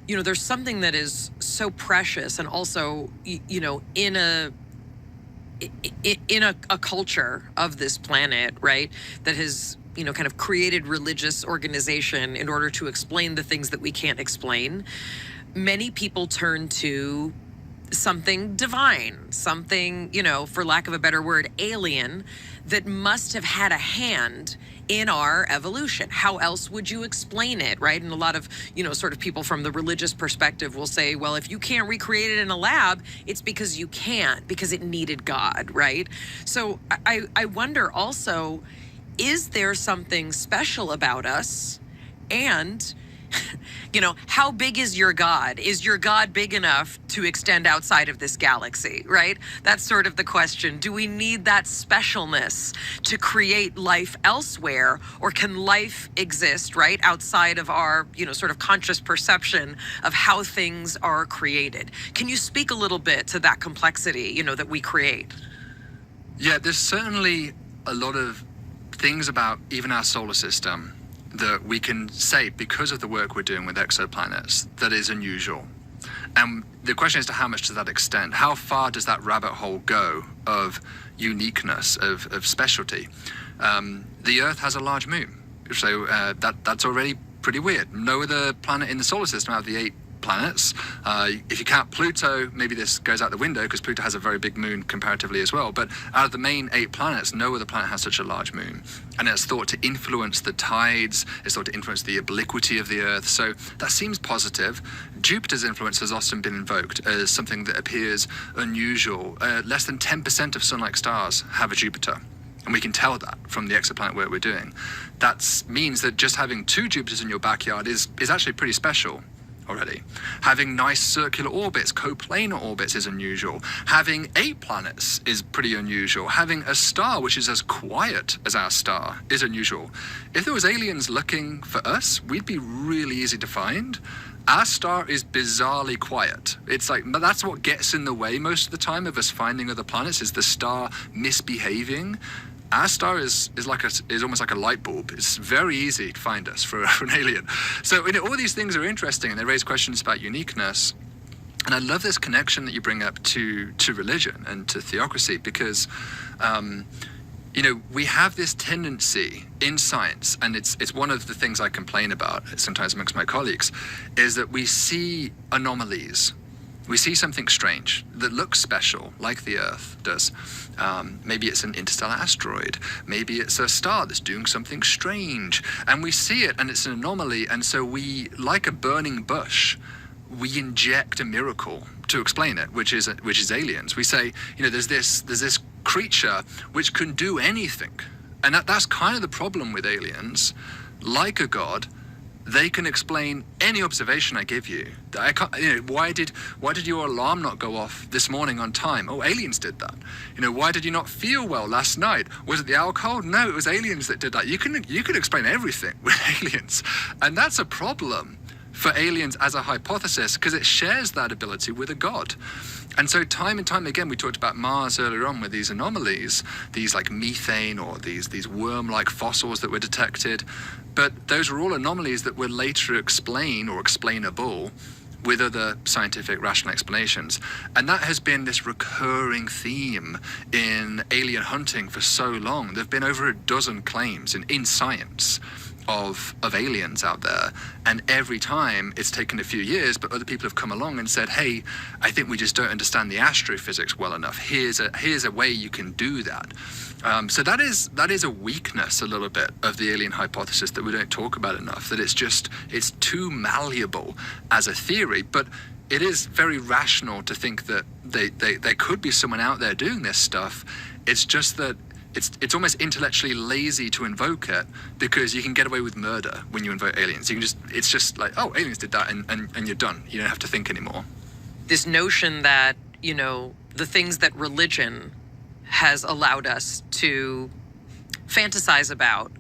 you know, there's something that is so precious and also, you know, in a culture of this planet, right, that has, you know, kind of created religious organization in order to explain the things that we can't explain. Many people turn to something divine, something, you know, for lack of a better word, alien, that must have had a hand in our evolution. How else would you explain it, right? And a lot of, you know, sort of people from the religious perspective will say, well, if you can't recreate it in a lab, it's because you can't, because it needed God, right? So I wonder also, is there something special about us? And, you know, how big is your God? Is your God big enough to extend outside of this galaxy, right? That's sort of the question. Do we need that specialness to create life elsewhere, or can life exist, right, outside of our, you know, sort of conscious perception of how things are created? Can you speak a little bit to that complexity, you know, that we create? Yeah, there's certainly a lot of things about even our solar system that we can say, because of the work we're doing with exoplanets, that is unusual. And the question is, to how much does that extend? How far does that rabbit hole go of uniqueness, of specialty? The Earth has a large moon, so that's already pretty weird. No other planet in the solar system out of the 8 planets. If you count Pluto, maybe this goes out the window because Pluto has a very big moon comparatively as well. But out of the main 8 planets, no other planet has such a large moon. And it's thought to influence the tides, it's thought to influence the obliquity of the Earth. So that seems positive. Jupiter's influence has often been invoked as something that appears unusual. Less than 10% of sun-like stars have a Jupiter. And we can tell that from the exoplanet work we're doing. That means that just having 2 Jupiters in your backyard is actually pretty special already. Having nice circular orbits, coplanar orbits, is unusual. Having 8 planets is pretty unusual. Having a star which is as quiet as our star is unusual. If there was aliens looking for us, we'd be really easy to find. Our star is bizarrely quiet. It's like, that's what gets in the way most of the time of us finding other planets, is the star misbehaving. Our star is almost like a light bulb. It's very easy to find us for an alien. So, you know, all these things are interesting, and they raise questions about uniqueness. And I love this connection that you bring up to religion and to theocracy, because you know, we have this tendency in science, and it's one of the things I complain about sometimes amongst my colleagues, is that we see anomalies. We see something strange that looks special, like the Earth does. Maybe it's an interstellar asteroid. Maybe it's a star that's doing something strange. And we see it, and it's an anomaly. And so we, like a burning bush, we inject a miracle to explain it, which is aliens. We say, you know, there's this creature which can do anything. And that's kind of the problem with aliens. Like a god, they can explain any observation I give you. I can't, you know, why did your alarm not go off this morning on time? Oh, aliens did that. You know, why did you not feel well last night? Was it the alcohol? No, it was aliens that did that. You can explain everything with aliens, and that's a problem for aliens as a hypothesis, because it shares that ability with a god. And so time and time again, we talked about Mars earlier on with these anomalies, these like methane or these worm-like fossils that were detected. But those were all anomalies that were later explained or explainable with other scientific rational explanations. And that has been this recurring theme in alien hunting for so long. There have been over a dozen claims in science of aliens out there, and every time it's taken a few years, but other people have come along and said, hey, I think we just don't understand the astrophysics well enough. Here's a way you can do that. So that is a weakness a little bit of the alien hypothesis that we don't talk about enough, that it's too malleable as a theory. But it is very rational to think that there could be someone out there doing this stuff. It's just that it's almost intellectually lazy to invoke it, because you can get away with murder when you invoke aliens. It's just like, oh, aliens did that, and you're done. You don't have to think anymore. This notion that, the things that religion has allowed us to fantasize about,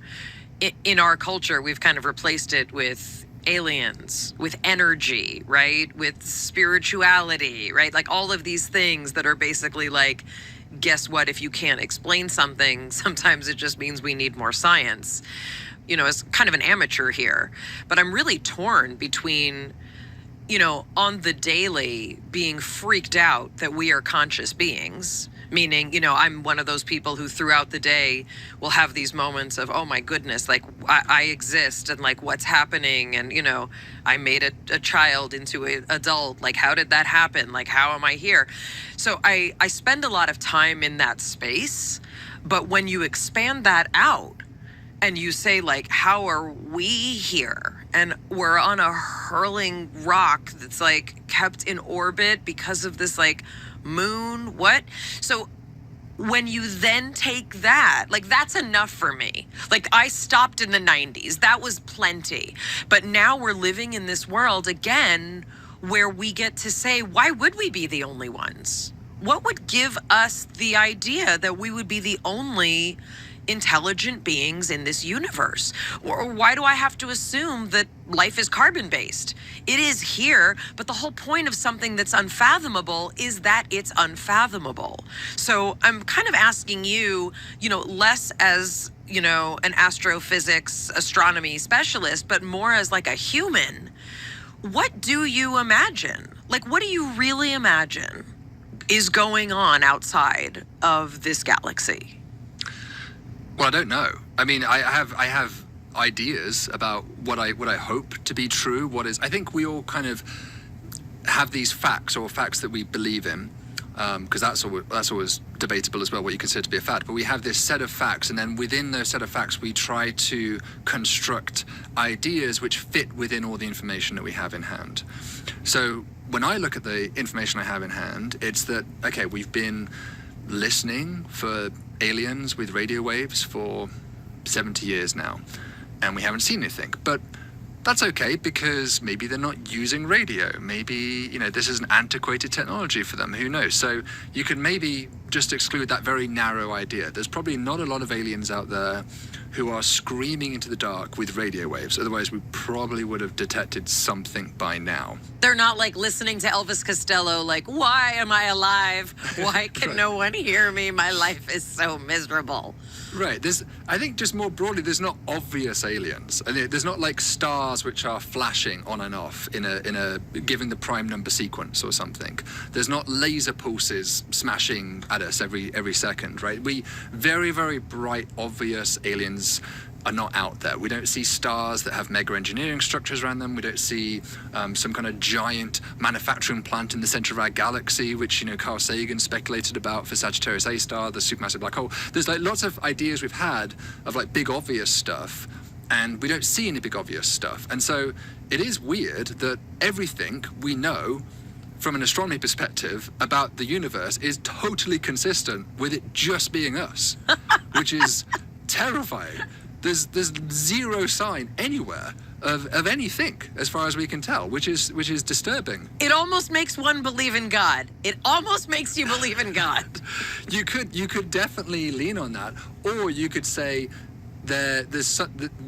in our culture, we've kind of replaced it with aliens, with energy, right? With spirituality, right? Like all of these things that are basically like, guess what? If you can't explain something, sometimes it just means we need more science. As kind of an amateur here, but I'm really torn between, on the daily being freaked out that we are conscious beings. Meaning, I'm one of those people who throughout the day will have these moments of, oh my goodness, like I exist, and like what's happening, and I made a child into an adult, like how did that happen, like how am I here? So I spend a lot of time in that space, but when you expand that out and you say like, how are we here? And we're on a hurling rock that's like kept in orbit because of this like moon, what? So when you then take that, like that's enough for me. Like I stopped in the 90s, that was plenty. But now we're living in this world again where we get to say, why would we be the only ones? What would give us the idea that we would be the only intelligent beings in this universe? Or why do I have to assume that life is carbon-based? It is here, but the whole point of something that's unfathomable is that it's unfathomable. So I'm kind of asking you, less as, an astrophysics, astronomy specialist, but more as like a human. What do you imagine? Like, what do you really imagine is going on outside of this galaxy? Well, I don't know. I mean, I have ideas about what I hope to be true. I think we all kind of have these facts, or facts that we believe in, because that's always debatable as well, what you consider to be a fact. But we have this set of facts, and then within those set of facts, we try to construct ideas which fit within all the information that we have in hand. So when I look at the information I have in hand, it's that, okay, we've been listening for aliens with radio waves for 70 years now, and we haven't seen anything. But that's okay, because maybe they're not using radio. Maybe, this is an antiquated technology for them. Who knows? So you can maybe just exclude that very narrow idea. There's probably not a lot of aliens out there who are screaming into the dark with radio waves. Otherwise, we probably would have detected something by now. They're not like listening to Elvis Costello, like, why am I alive? Why can no one hear me? My life is so miserable. Right. I think just more broadly, there's not obvious aliens. And there's not like stars which are flashing on and off in a given the prime number sequence or something. There's not laser pulses smashing at us every second, right? Very, very bright, obvious aliens are not out there. We don't see stars that have mega engineering structures around them. We don't see some kind of giant manufacturing plant in the center of our galaxy, which, Carl Sagan speculated about for Sagittarius A star, the supermassive black hole. There's like lots of ideas we've had of like big obvious stuff, and we don't see any big obvious stuff. And so it is weird that everything we know from an astronomy perspective about the universe is totally consistent with it just being us, which is terrifying. There's zero sign anywhere of anything, as far as we can tell, which is disturbing. It almost makes one believe in God. It almost makes you believe in God. You could definitely lean on that, or you could say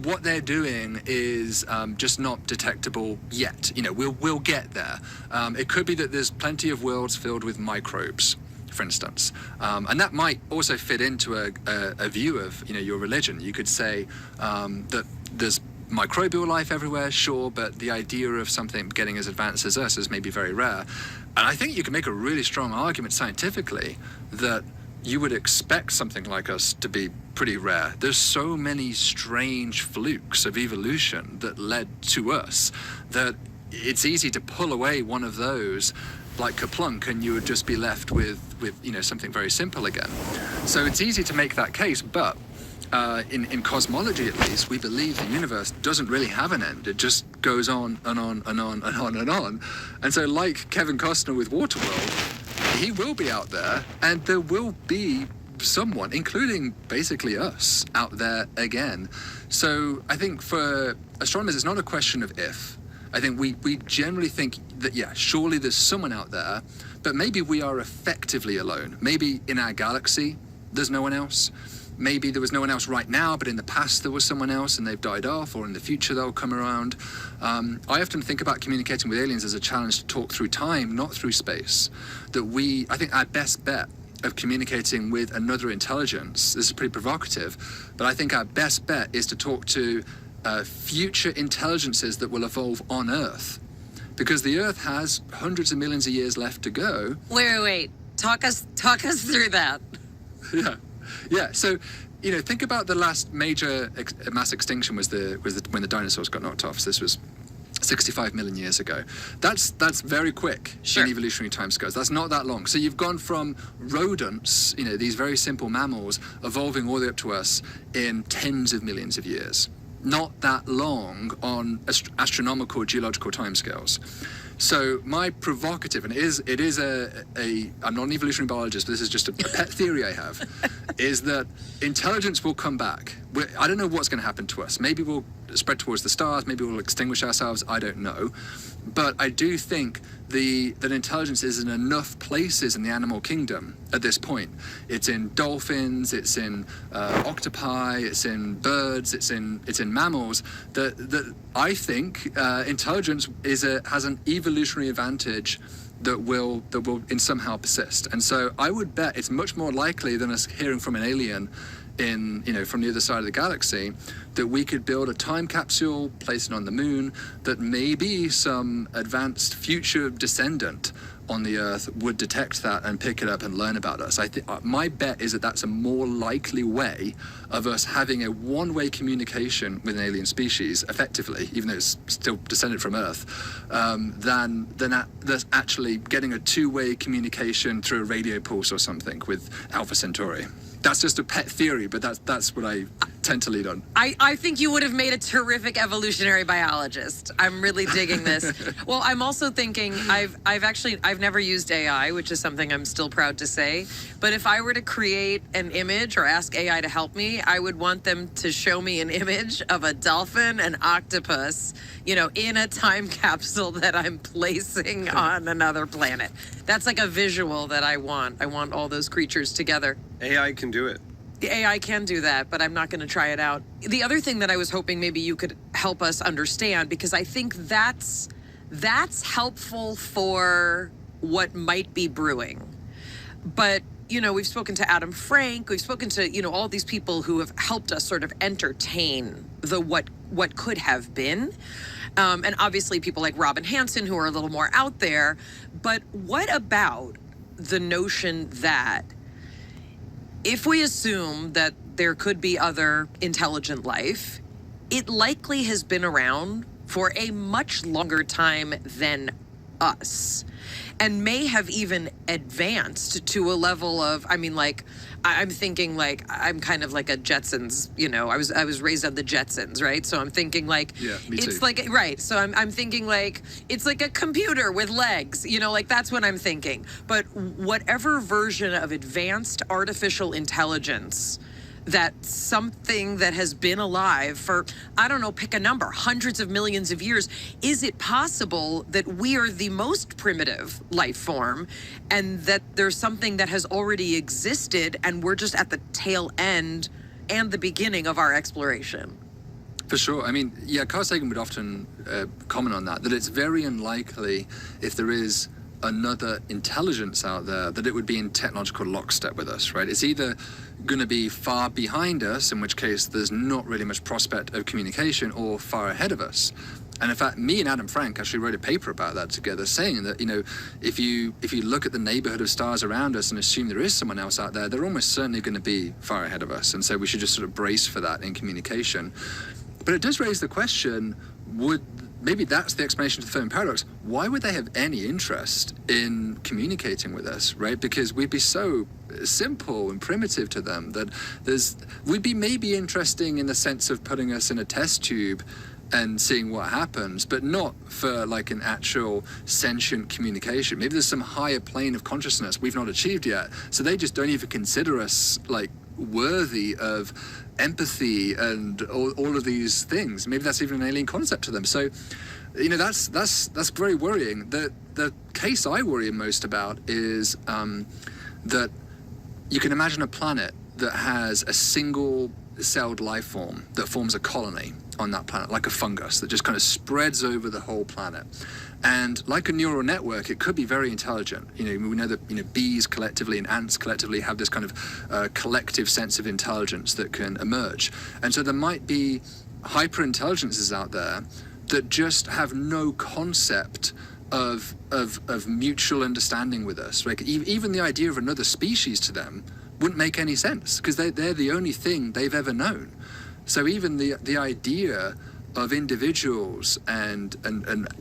what they're doing is just not detectable yet. We'll get there. It could be that there's plenty of worlds filled with microbes, for instance, and that might also fit into a view of your religion. You could say that there's microbial life everywhere, sure, but the idea of something getting as advanced as us is maybe very rare. And I think you can make a really strong argument scientifically that you would expect something like us to be pretty rare. There's so many strange flukes of evolution that led to us that it's easy to pull away one of those like Kerplunk, and you would just be left with something very simple again. So it's easy to make that case, but in cosmology at least, we believe the universe doesn't really have an end. It just goes on and on and on and on and on. And so like Kevin Costner with Waterworld, he will be out there, and there will be someone, including basically us, out there again. So I think for astronomers, it's not a question of if. I think we generally think that, yeah, surely there's someone out there, but maybe we are effectively alone. Maybe in our galaxy, there's no one else. Maybe there was no one else right now, but in the past there was someone else and they've died off, or in the future they'll come around. I often think about communicating with aliens as a challenge to talk through time, not through space. I think our best bet of communicating with another intelligence, this is pretty provocative, but I think our best bet is to talk to future intelligences that will evolve on Earth. Because the Earth has hundreds of millions of years left to go. Wait. Talk us through that. Yeah. So, think about the last major mass extinction was when the dinosaurs got knocked off. So this was 65 million years ago. That's very quick in evolutionary timescales. That's not that long. So you've gone from rodents, these very simple mammals, evolving all the way up to us in tens of millions of years. Not that long on astronomical geological timescales. So my provocative, and it is I'm not an evolutionary biologist, but this is just a pet theory I have, is that intelligence will come back. I don't know what's going to happen to us. Maybe we'll spread towards the stars, maybe we'll extinguish ourselves, I don't know. But I do think that intelligence is in enough places in the animal kingdom at this point. It's in dolphins, it's in octopi, it's in birds, it's in mammals, that I think intelligence has an evolutionary advantage that will in somehow persist. And so I would bet it's much more likely than us hearing from an alien from the other side of the galaxy, that we could build a time capsule, place it on the moon, that maybe some advanced future descendant on the Earth would detect that and pick it up and learn about us. I think my bet is that that's a more likely way of us having a one-way communication with an alien species, effectively, even though it's still descended from Earth, than actually getting a two-way communication through a radio pulse or something with Alpha Centauri. That's just a pet theory, but that's what I tend to lead on. I think you would have made a terrific evolutionary biologist. I'm really digging this. Well, I'm also thinking I've never used AI, which is something I'm still proud to say. But if I were to create an image or ask AI to help me, I would want them to show me an image of a dolphin and octopus, in a time capsule that I'm placing on another planet. That's like a visual that I want. I want all those creatures together. AI can do it. The AI can do that, but I'm not going to try it out. The other thing that I was hoping maybe you could help us understand, because I think that's helpful for what might be brewing. But, we've spoken to Adam Frank, we've spoken to, all these people who have helped us sort of entertain the what could have been. And obviously people like Robin Hanson who are a little more out there. But what about the notion that if we assume that there could be other intelligent life, it likely has been around for a much longer time than us, and may have even advanced to a level of, I'm thinking like, I'm kind of like a Jetsons, I was raised on the Jetsons, right? So I'm thinking like, yeah, me it's too. like, right. So I'm thinking like, it's like a computer with legs, that's what I'm thinking. But whatever version of advanced artificial intelligence, that something that has been alive for, I don't know, pick a number, hundreds of millions of years, is it possible that we are the most primitive life form and that there's something that has already existed and we're just at the tail end and the beginning of our exploration? For sure. Carl Sagan would often comment on that it's very unlikely, if there is another intelligence out there, that it would be in technological lockstep with us, right? It's either going to be far behind us, in which case there's not really much prospect of communication, or far ahead of us. And in fact, me and Adam Frank actually wrote a paper about that together, saying that, if you look at the neighborhood of stars around us and assume there is someone else out there, they're almost certainly going to be far ahead of us. And so we should just sort of brace for that in communication. But it does raise the question, maybe that's the explanation to the Fermi paradox. Why would they have any interest in communicating with us, right? Because we'd be so simple and primitive to them that would be maybe interesting in the sense of putting us in a test tube and seeing what happens, but not for like an actual sentient communication. Maybe there's some higher plane of consciousness we've not achieved yet, so they just don't even consider us like worthy of empathy and all of these things. Maybe that's even an alien concept to them. So, you know, that's very worrying. The case I worry most about is that you can imagine a planet that has a single-celled life form that forms a colony on that planet, like a fungus that just kind of spreads over the whole planet. And like a neural network, it could be very intelligent. You know, we know that, you know, bees collectively and ants collectively have this kind of collective sense of intelligence that can emerge. And so there might be hyper-intelligences out there that just have no concept of mutual understanding with us. Like even the idea of another species to them wouldn't make any sense, because they're the only thing they've ever known. So even the idea of individuals and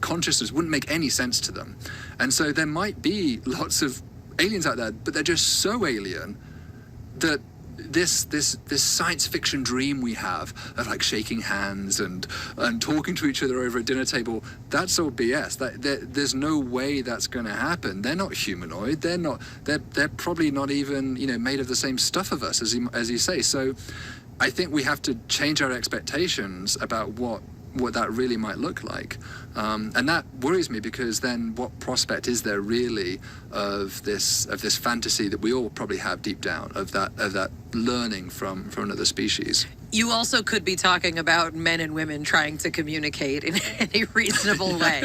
consciousness wouldn't make any sense to them. And so there might be lots of aliens out there, but they're just so alien that this science fiction dream we have of like shaking hands and talking to each other over a dinner table, that's all BS. There's no way that's going to happen. They're not humanoid. They're probably not even, you know, made of the same stuff of us, as you say. So I think we have to change our expectations about what that really might look like, and that worries me, because then what prospect is there really of this fantasy that we all probably have deep down of that learning from another species? You also could be talking about men and women trying to communicate in any reasonable way.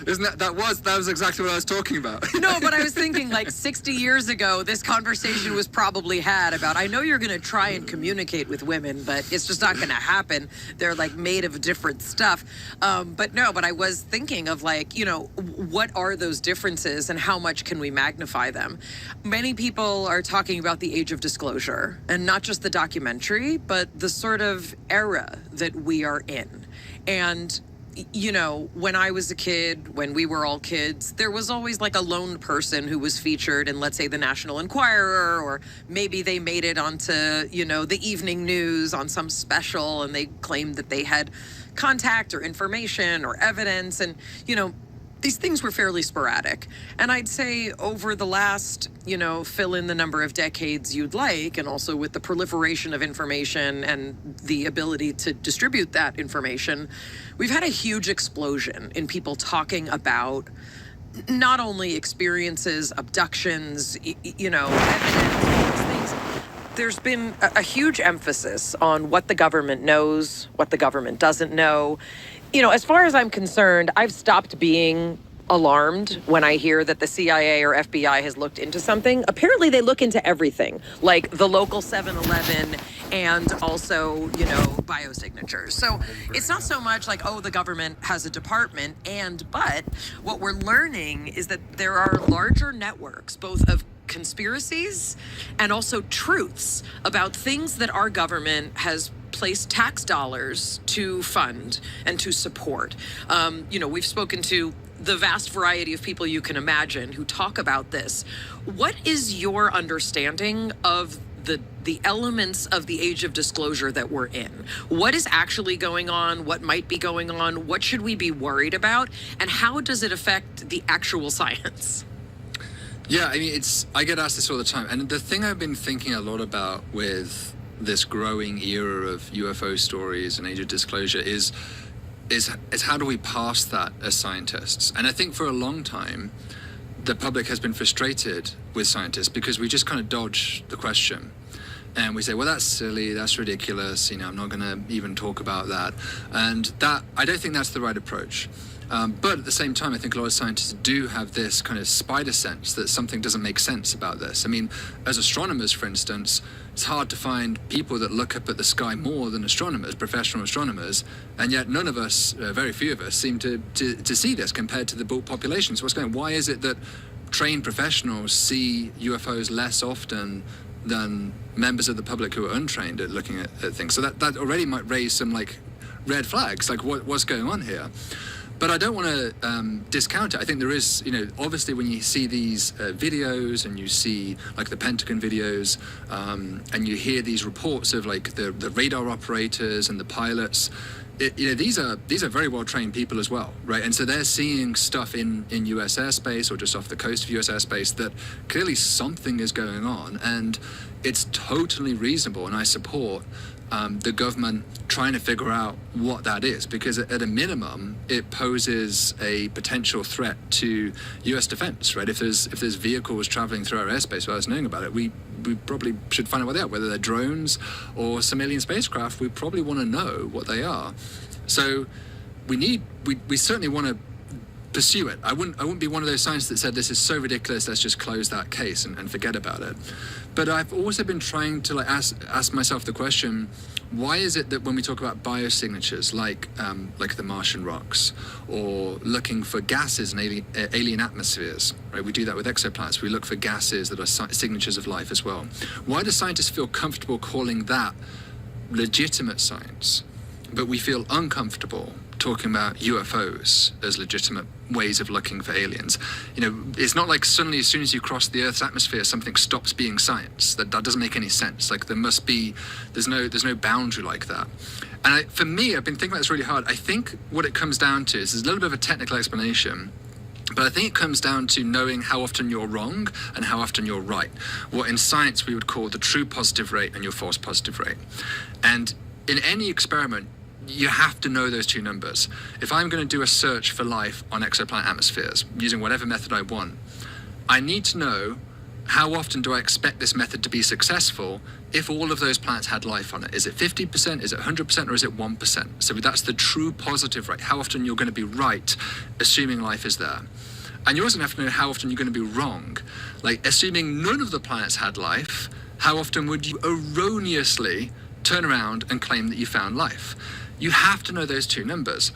Isn't that was exactly what I was talking about. No, but I was thinking like 60 years ago, this conversation was probably had about, I know you're going to try and communicate with women, but it's just not going to happen. They're like made of different stuff. But I was thinking of like, you know, what are those differences and how much can we magnify them? Many people are talking about the age of disclosure, and not just the documentary, but the sort of era that we are in. And, you know, when I was a kid, when we were all kids, there was always like a lone person who was featured in, let's say, the National Enquirer, or maybe they made it onto, you know, the evening news on some special, and they claimed that they had contact or information or evidence. And, you know, these things were fairly sporadic. And I'd say over the last, you know, fill in the number of decades you'd like, and also with the proliferation of information and the ability to distribute that information, we've had a huge explosion in people talking about not only experiences, abductions, you know, evidence, all these things. There's been a huge emphasis on what the government knows, what the government doesn't know. You know, as far as I'm concerned, I've stopped being alarmed when I hear that the CIA or FBI has looked into something. Apparently they look into everything, like the local 7-Eleven and also, you know, biosignatures. So it's not so much like, oh, the government has a department, but what we're learning is that there are larger networks, both of conspiracies and also truths about things that our government has placed tax dollars to fund and to support. You know, we've spoken to the vast variety of people you can imagine who talk about this. What is your understanding of the elements of the age of disclosure that we're in? What is actually going on? What might be going on? What should we be worried about? And how does it affect the actual science? Yeah, I mean, I get asked this all the time. And the thing I've been thinking a lot about with this growing era of UFO stories and age of disclosure is how do we pass that as scientists? And I think for a long time, the public has been frustrated with scientists because we just kind of dodge the question. And we say, well, that's silly, that's ridiculous, you know, I'm not going to even talk about that. And that, I don't think that's the right approach. But at the same time, I think a lot of scientists do have this kind of spider sense that something doesn't make sense about this. I mean, as astronomers, for instance, it's hard to find people that look up at the sky more than astronomers, professional astronomers, and yet none of us, very few of us, seem to see this compared to the bulk population. So what's going on? Why is it that trained professionals see UFOs less often than members of the public who are untrained at looking at things? So that already might raise some like red flags, like what's going on here? But I don't want to discount it. I think there is, obviously when you see these videos and you see like the Pentagon videos and you hear these reports of like the radar operators and the pilots, these are very well trained people as well, right? And so they're seeing stuff in US airspace or just off the coast of US airspace that clearly something is going on, and it's totally reasonable, and I support the government trying to figure out what that is, because at a minimum it poses a potential threat to US defense, right? If there's vehicles traveling through our airspace without us knowing about it, we probably should find out what they are, whether they're drones or some alien spacecraft. We probably want to know what they are. So we certainly want to pursue it. I wouldn't be one of those scientists that said this is so ridiculous, let's just close that case and forget about it. But I've also been trying to ask myself the question, why is it that when we talk about biosignatures like the Martian rocks, or looking for gases in alien atmospheres, right? We do that with exoplanets. We look for gases that are signatures of life as well. Why do scientists feel comfortable calling that legitimate science, but we feel uncomfortable talking about UFOs as legitimate ways of looking for aliens? It's not like suddenly as soon as you cross the Earth's atmosphere, something stops being science. That doesn't make any sense. Like there's no boundary like that. And for me, I've been thinking about this really hard. I think what it comes down to is there's a little bit of a technical explanation, but I think it comes down to knowing how often you're wrong and how often you're right. What in science we would call the true positive rate and your false positive rate. And in any experiment, you have to know those two numbers. If I'm going to do a search for life on exoplanet atmospheres using whatever method I want, I need to know how often do I expect this method to be successful if all of those planets had life on it. Is it 50%, is it 100%, or is it 1%? So that's the true positive rate, how often you're going to be right, assuming life is there. And you also have to know how often you're going to be wrong. Like, assuming none of the planets had life, how often would you erroneously turn around and claim that you found life? You have to know those two numbers.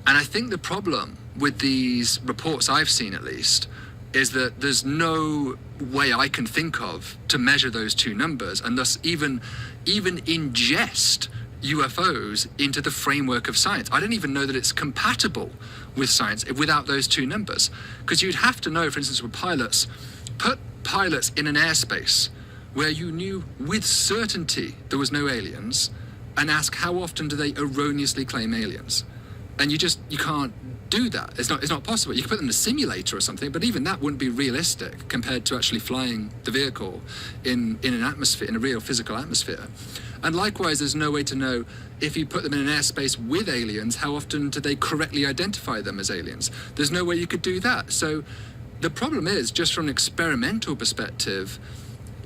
And I think the problem with these reports I've seen, at least, is that there's no way I can think of to measure those two numbers and thus even ingest UFOs into the framework of science. I don't even know that it's compatible with science without those two numbers. Because you'd have to know, for instance, with pilots, put pilots in an airspace where you knew with certainty there was no aliens, and ask how often do they erroneously claim aliens. And you can't do that. It's not possible. You can put them in a simulator or something, but even that wouldn't be realistic compared to actually flying the vehicle in an atmosphere, in a real physical atmosphere. And likewise, there's no way to know if you put them in an airspace with aliens, how often do they correctly identify them as aliens? There's no way you could do that. So the problem is, just from an experimental perspective,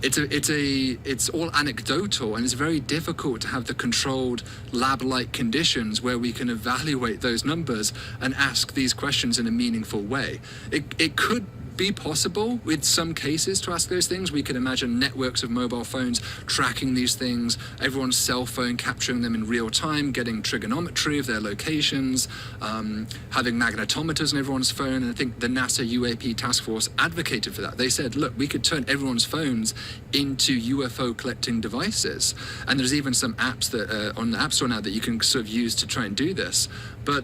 it's all anecdotal, and it's very difficult to have the controlled lab-like conditions where we can evaluate those numbers and ask these questions in a meaningful way. It could be possible with some cases to ask those things. We could imagine networks of mobile phones tracking these things, everyone's cell phone capturing them in real time, getting trigonometry of their locations, having magnetometers in everyone's phone. And I think the NASA UAP task force advocated for that. They said, look, we could turn everyone's phones into UFO collecting devices. And there's even some apps that on the App Store now that you can sort of use to try and do this. But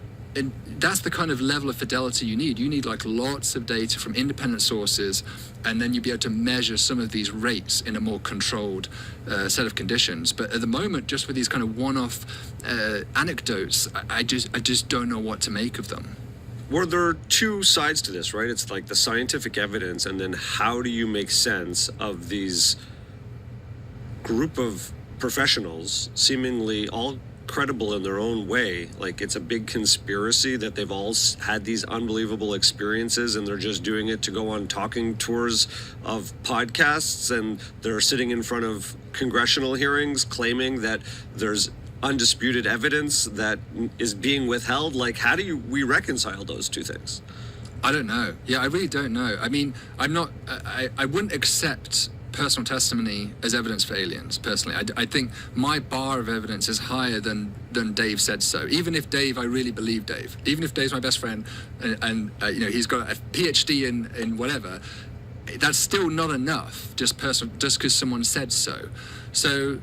that's the kind of level of fidelity you need. You need like lots of data from independent sources, and then you'll be able to measure some of these rates in a more controlled set of conditions. But at the moment, just with these kind of one-off anecdotes, I just don't know what to make of them. Well, there are two sides to this, right? It's like the scientific evidence, and then how do you make sense of these group of professionals, seemingly all credible in their own way. Like, it's a big conspiracy that they've all had these unbelievable experiences and they're just doing it to go on talking tours of podcasts, and they're sitting in front of congressional hearings claiming that there's undisputed evidence that is being withheld. Like, how do we reconcile those two things? I don't know. Yeah, I really don't know. I mean, I wouldn't accept personal testimony as evidence for aliens, personally. I think my bar of evidence is higher than Dave said so. Even if Dave, I really believe Dave. Even if Dave's my best friend and he's got a PhD in whatever, that's still not enough, just because someone said so. So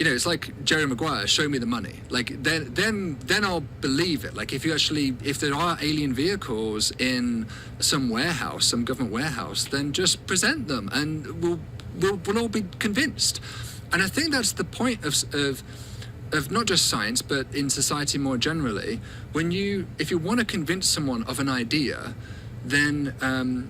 it's like Jerry Maguire, show me the money. Like then I'll believe it. Like if there are alien vehicles in some warehouse, some government warehouse, then just present them, and we'll all be convinced. And I think that's the point of not just science, but in society more generally. If you want to convince someone of an idea, then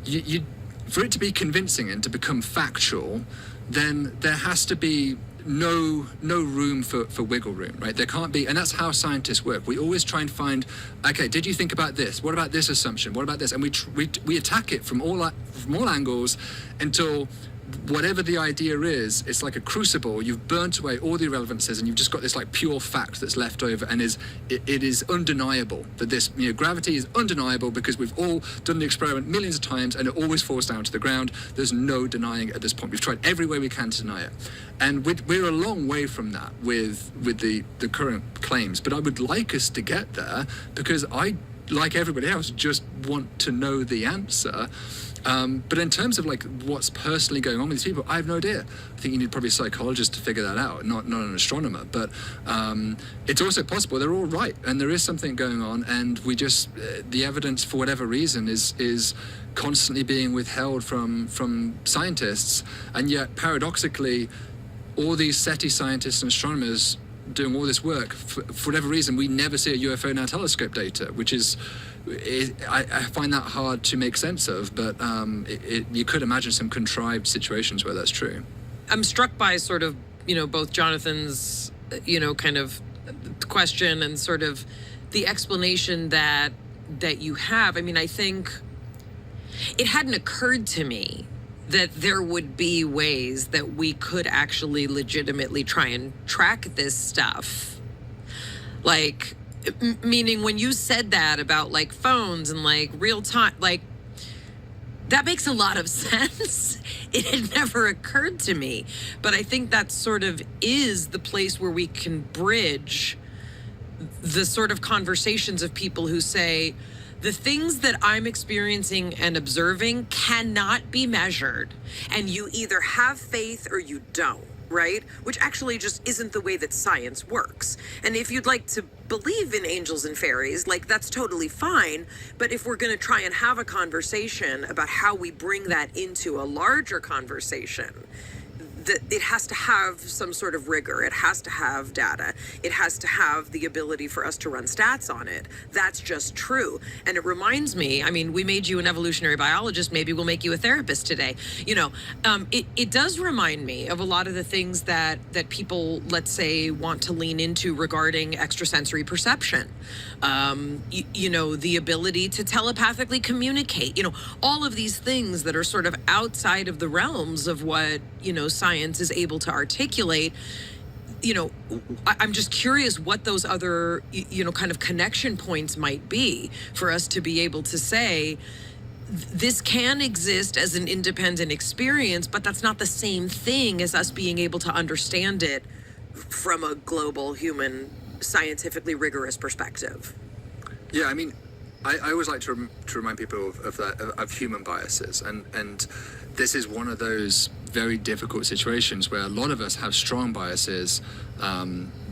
you for it to be convincing and to become factual, then there has to be no room for wiggle room, right? There can't be, and that's how scientists work. We always try and find, okay, did you think about this? What about this assumption? What about this? And we attack it from all angles until whatever the idea is, it's like a crucible. You've burnt away all the irrelevances, and you've just got this like pure fact that's left over, and it is undeniable that this, gravity is undeniable because we've all done the experiment millions of times, and it always falls down to the ground. There's no denying it at this point. We've tried every way we can to deny it, and we're a long way from that with the current claims. But I would like us to get there, because I, like everybody else, just want to know the answer. But in terms of like what's personally going on with these people, I have no idea. I think you need probably a psychologist to figure that out, not an astronomer. But it's also possible they're all right, and there is something going on, and we just the evidence for whatever reason is constantly being withheld from scientists, and yet paradoxically, all these SETI scientists and astronomers doing all this work, for whatever reason, we never see a UFO in our telescope data, which is. I find that hard to make sense of, but you could imagine some contrived situations where that's true. I'm struck by sort of, both Jonathan's, kind of question and sort of the explanation that you have. I mean, I think it hadn't occurred to me that there would be ways that we could actually legitimately try and track this stuff. Like, meaning when you said that about like phones and like real time, like that makes a lot of sense. It had never occurred to me, but I think that sort of is the place where we can bridge the sort of conversations of people who say the things that I'm experiencing and observing cannot be measured, and you either have faith or you don't. Right? Which actually just isn't the way that science works. And if you'd like to believe in angels and fairies, like that's totally fine. But if we're going to try and have a conversation about how we bring that into a larger conversation, that it has to have some sort of rigor. It has to have data. It has to have the ability for us to run stats on it. That's just true. And it reminds me, I mean, we made you an evolutionary biologist. Maybe we'll make you a therapist today. It does remind me of a lot of the things that people, let's say, want to lean into regarding extrasensory perception. The ability to telepathically communicate, all of these things that are sort of outside of the realms of what, science is able to articulate. I'm just curious what those other, kind of connection points might be for us to be able to say, this can exist as an independent experience, but that's not the same thing as us being able to understand it from a global, human, scientifically rigorous perspective. Yeah, I mean, I always like to remind people of human biases, and this is one of those very difficult situations where a lot of us have strong biases.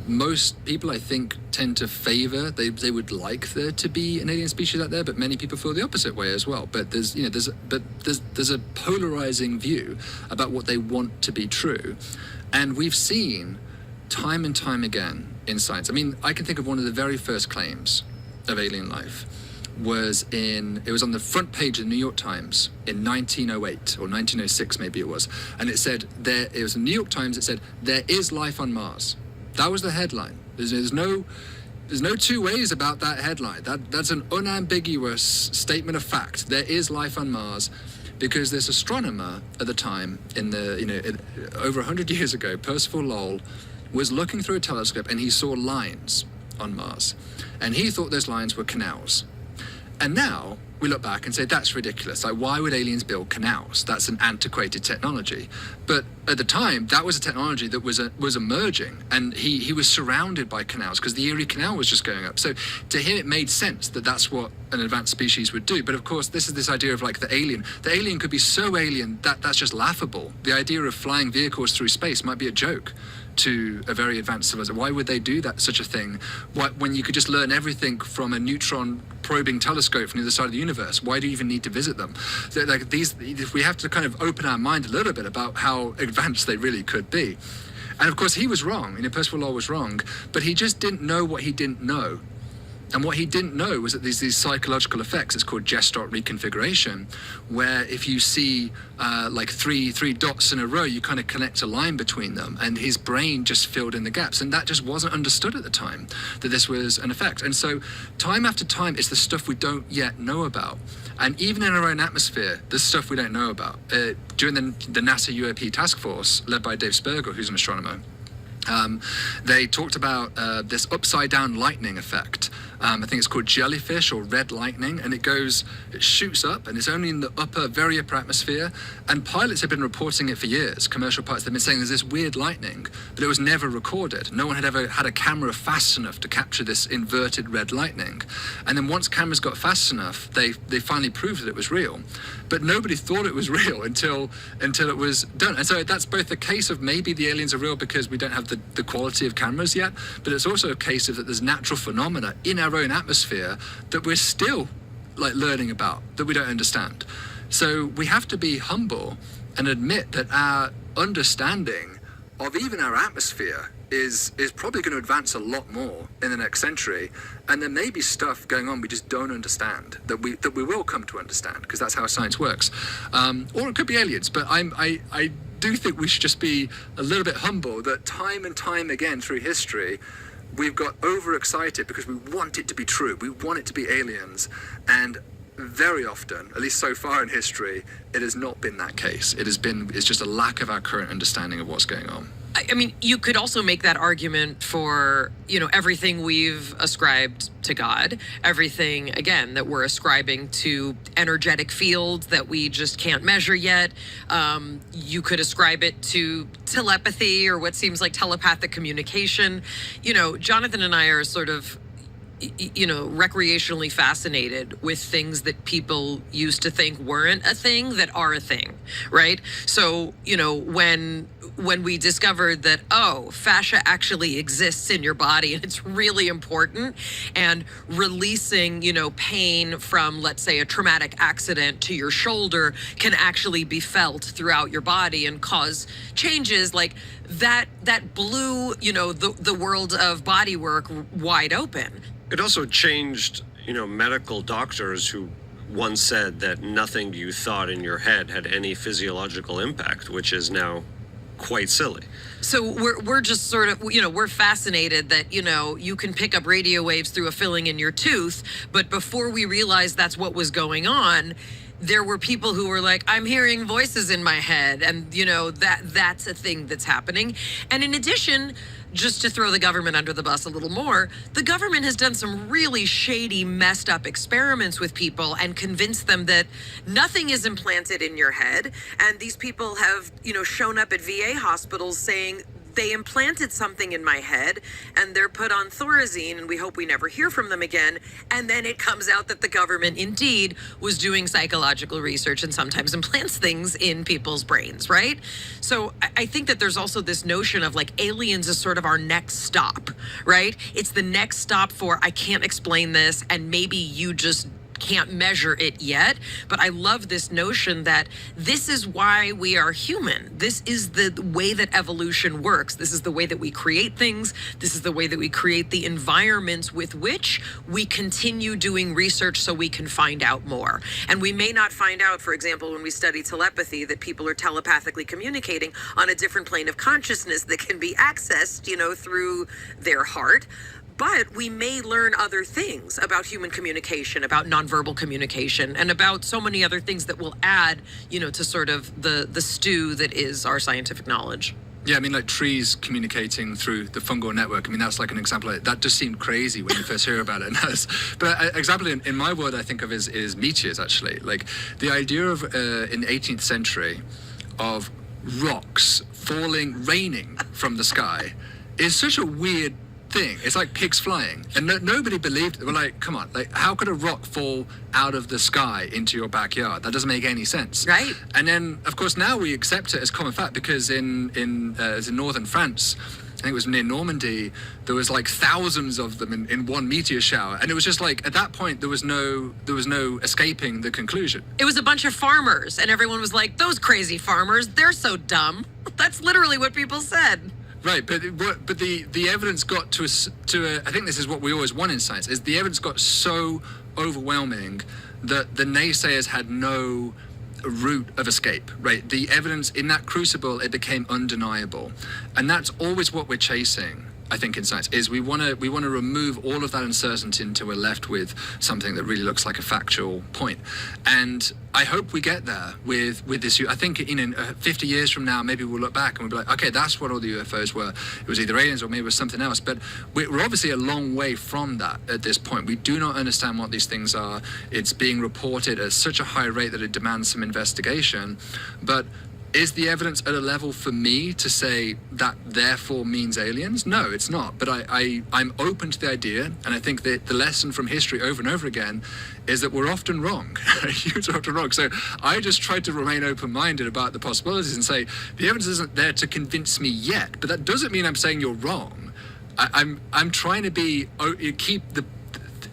Most people, I think, tend to favor, they would like there to be an alien species out there, but many people feel the opposite way as well. But there's a polarizing view about what they want to be true, and we've seen time and time again in science. I mean, I can think of one of the very first claims of alien life it was on the front page of the New York Times in 1908 or 1906 maybe it was, and it said it was the New York Times. It said, "There is life on Mars." That was the headline. There's no two ways about that headline. That's an unambiguous statement of fact. There is life on Mars, because this astronomer at the time, over 100 years ago, Percival Lowell, was looking through a telescope and he saw lines on Mars, and he thought those lines were canals. And now we look back and say that's ridiculous. Like, why would aliens build canals? That's an antiquated technology. But at the time, that was a technology that was emerging, and he was surrounded by canals because the Erie Canal was just going up. So to him, it made sense that that's what an advanced species would do. But of course, this is this idea of like the alien. The alien could be so alien that that's just laughable. The idea of flying vehicles through space might be a joke. to a very advanced civilization? Why would they do that, such a thing? When you could just learn everything from a neutron probing telescope from the other side of the universe? Why do you even need to visit them? Like we have to kind of open our mind a little bit about how advanced they really could be. And of course, he was wrong. Percival Lowell was wrong, but he just didn't know what he didn't know. And what he didn't know was that there's these psychological effects. It's called gestalt reconfiguration, where if you see like three dots in a row, you kind of connect a line between them. And his brain just filled in the gaps. And that just wasn't understood at the time, that this was an effect. And so time after time, it's the stuff we don't yet know about. And even in our own atmosphere, there's stuff we don't know about. During the NASA UAP task force, led by Dave Spergel, who's an astronomer, they talked about this upside down lightning effect. I think it's called jellyfish or red lightning, and it shoots up, and it's only in the upper, very upper atmosphere. And pilots have been reporting it for years. Commercial pilots, they've been saying there's this weird lightning, but it was never recorded. No one had ever had a camera fast enough to capture this inverted red lightning. And then once cameras got fast enough, they finally proved that it was real. But nobody thought it was real until it was done. And so that's both a case of maybe the aliens are real because we don't have the quality of cameras yet, but it's also a case of that there's natural phenomena in our own atmosphere that we're still learning about, that we don't understand. So we have to be humble and admit that our understanding of even our atmosphere is probably going to advance a lot more in the next century, and there may be stuff going on we just don't understand that we will come to understand, because that's how science works. Or it could be aliens, but I do think we should just be a little bit humble that time and time again through history we've got overexcited because we want it to be true. We want it to be aliens. And very often, at least so far in history, it has not been that case. It's just a lack of our current understanding of what's going on. I mean, you could also make that argument for, everything we've ascribed to God, everything, again, that we're ascribing to energetic fields that we just can't measure yet. You could ascribe it to telepathy or what seems like telepathic communication. Jonathan and I are sort of recreationally fascinated with things that people used to think weren't a thing that are a thing, right? So, when we discovered that, fascia actually exists in your body and it's really important, and releasing, pain from, let's say, a traumatic accident to your shoulder can actually be felt throughout your body and cause changes like that blew, the world of body work wide open. It also changed, medical doctors who once said that nothing you thought in your head had any physiological impact, which is now quite silly. So we're just sort of, we're fascinated that, you can pick up radio waves through a filling in your tooth, but before we realized that's what was going on, there were people who were like, I'm hearing voices in my head, and that's a thing that's happening. And in addition, just to throw the government under the bus a little more, the government has done some really shady, messed up experiments with people and convinced them that nothing is implanted in your head. And these people have, shown up at VA hospitals saying they implanted something in my head and they're put on Thorazine and we hope we never hear from them again. And then it comes out that the government indeed was doing psychological research and sometimes implants things in people's brains, right? So I think that there's also this notion of aliens is sort of our next stop, right? It's the next stop for, I can't explain this, and maybe you just can't measure it yet, but I love this notion that this is why we are human. This is the way that evolution works. This is the way that we create things. This is the way that we create the environments with which we continue doing research so we can find out more. And we may not find out, for example, when we study telepathy, that people are telepathically communicating on a different plane of consciousness that can be accessed, through their heart. But we may learn other things about human communication, about nonverbal communication, and about so many other things that will add, to sort of the stew that is our scientific knowledge. Yeah, trees communicating through the fungal network. That's an example of it. That just seemed crazy when you first hear about it. But an example in my world I think of is meteors, actually. The idea of, in the 18th century, of rocks raining from the sky is such a weird thing. It's like pigs flying, and nobody believed it. They were like, come on, how could a rock fall out of the sky into your backyard? That doesn't make any sense, right? And then of course now we accept it as common fact, because in northern France think it was near Normandy, there was like thousands of them in one meteor shower. And it was just like, at that point, there was no escaping the conclusion. It was a bunch of farmers, and everyone was like, those crazy farmers, they're so dumb. That's literally what people said. Right, but the evidence got to I think this is what we always want in science, is the evidence got so overwhelming that the naysayers had no route of escape, right? The evidence in that crucible, it became undeniable. And that's always what we're chasing, I think, in science, is we want to remove all of that uncertainty until we're left with something that really looks like a factual point. And I hope we get there with this. I think in 50 years from now, maybe we'll look back and we'll be like, okay, that's what all the UFOs were. It was either aliens or maybe it was something else. But we're obviously a long way from that at this point. We do not understand what these things are. It's being reported at such a high rate that it demands some investigation. But is the evidence at a level for me to say that therefore means aliens? No, it's not. But I'm open to the idea, and I think that the lesson from history over and over again is that we're often wrong. Humans are often wrong. So I just try to remain open-minded about the possibilities and say, the evidence isn't there to convince me yet, but that doesn't mean I'm saying you're wrong. I'm trying to keep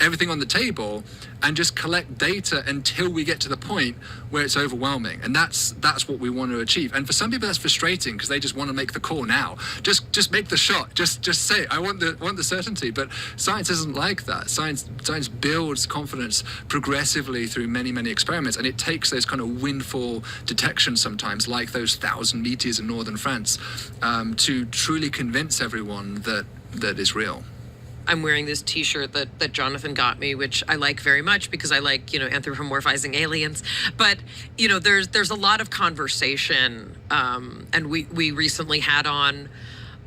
everything on the table and just collect data until we get to the point where it's overwhelming. And that's what we want to achieve. And for some people that's frustrating because they just want to make the call now. Just make the shot. Just say, I want the certainty. But science isn't like that. Science builds confidence progressively through many, many experiments, and it takes those kind of windfall detections sometimes, like those 1,000 meteors in northern France, to truly convince everyone that is real. I'm wearing this t-shirt that Jonathan got me, which I like very much because I like, anthropomorphizing aliens. But, there's a lot of conversation. And we recently had on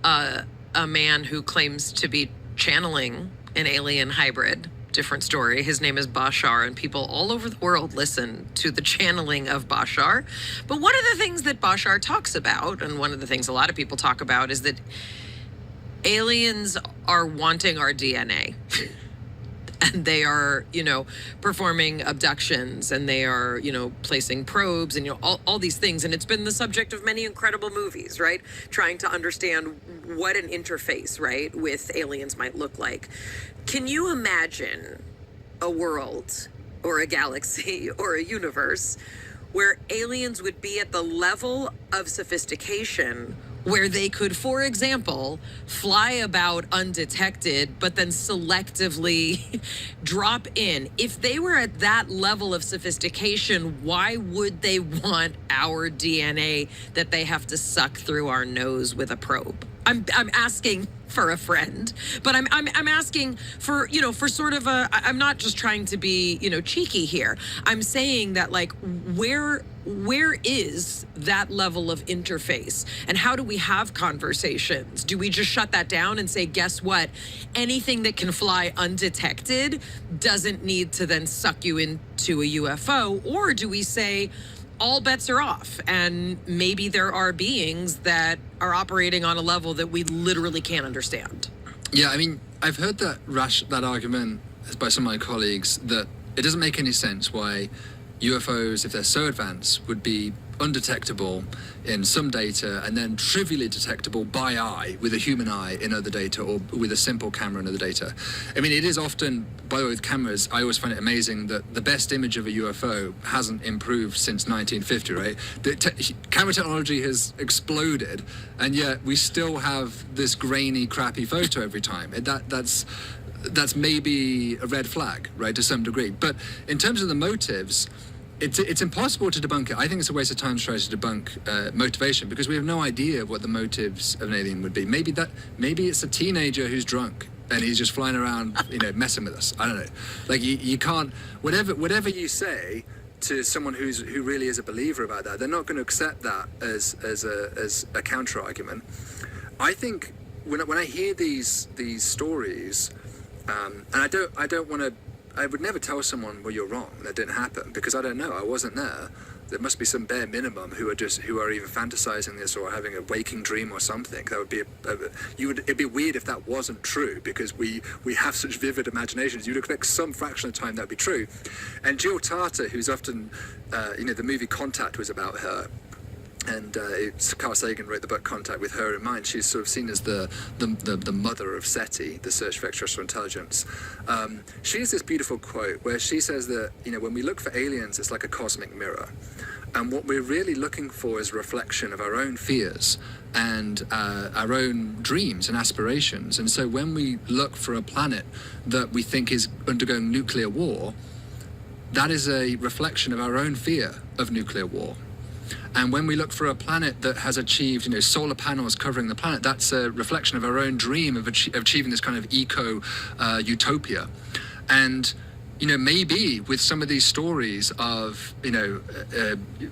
a man who claims to be channeling an alien hybrid. Different story. His name is Bashar, and people all over the world listen to the channeling of Bashar. But one of the things that Bashar talks about, and one of the things a lot of people talk about, is that aliens are wanting our DNA. And they are, performing abductions, and they are, placing probes, and, all these things. And it's been the subject of many incredible movies, right? Trying to understand what an interface, right, with aliens might look like. Can you imagine a world or a galaxy or a universe where aliens would be at the level of sophistication where they could, for example, fly about undetected, but then selectively drop in? If they were at that level of sophistication, why would they want our DNA that they have to suck through our nose with a probe? I'm asking for a friend, but I'm asking for, for sort of I'm not just trying to be, cheeky here. I'm saying that, like, where is that level of interface, and how do we have conversations? Do we just shut that down and say, guess what? Anything that can fly undetected doesn't need to then suck you into a UFO? Or do we say, all bets are off, and maybe there are beings that are operating on a level that we literally can't understand? Yeah, I mean, I've heard that argument by some of my colleagues that it doesn't make any sense why UFOs, if they're so advanced, would be undetectable in some data and then trivially detectable by eye, with a human eye, in other data, or with a simple camera in other data. I mean, it is often, by the way, with cameras, I always find it amazing that the best image of a UFO hasn't improved since 1950, right? Camera technology has exploded, and yet we still have this grainy, crappy photo every time. That's maybe a red flag, right, to some degree. But in terms of the motives, it's impossible to debunk it. I think it's a waste of time to try to debunk motivation, because we have no idea what the motives of an alien would be. Maybe it's a teenager who's drunk and he's just flying around, messing with us. I don't know. Like, you can't, whatever you say to someone who really is a believer about that, they're not going to accept that as a counter argument. I think when I hear these stories, and I would never tell someone, well, you're wrong, that didn't happen, because I don't know, I wasn't there. There must be some bare minimum who are even fantasizing this or having a waking dream or something. That would be it'd be weird if that wasn't true, because we have such vivid imaginations. You'd expect some fraction of the time that would be true. And Jill Tarter, who's often, the movie Contact was about her. And Carl Sagan wrote the book Contact with her in mind. She's sort of seen as the mother of SETI, the Search for Extraterrestrial Intelligence. She has this beautiful quote where she says that, when we look for aliens, it's like a cosmic mirror. And what we're really looking for is a reflection of our own fears and our own dreams and aspirations. And so when we look for a planet that we think is undergoing nuclear war, that is a reflection of our own fear of nuclear war. And when we look for a planet that has achieved, solar panels covering the planet, that's a reflection of our own dream of achieving this kind of eco-utopia. And, maybe with some of these stories of,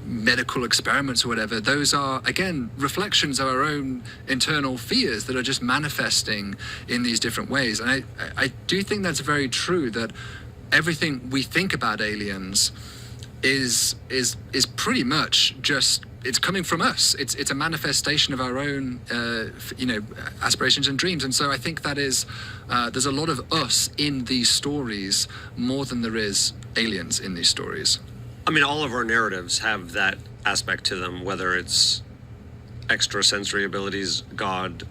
medical experiments or whatever, those are, again, reflections of our own internal fears that are just manifesting in these different ways. And I do think that's very true, that everything we think about aliens is pretty much just, it's coming from us. It's a manifestation of our own aspirations and dreams. And so I think that is there's a lot of us in these stories more than there is aliens in these stories. I mean, all of our narratives have that aspect to them, whether it's extrasensory abilities, God,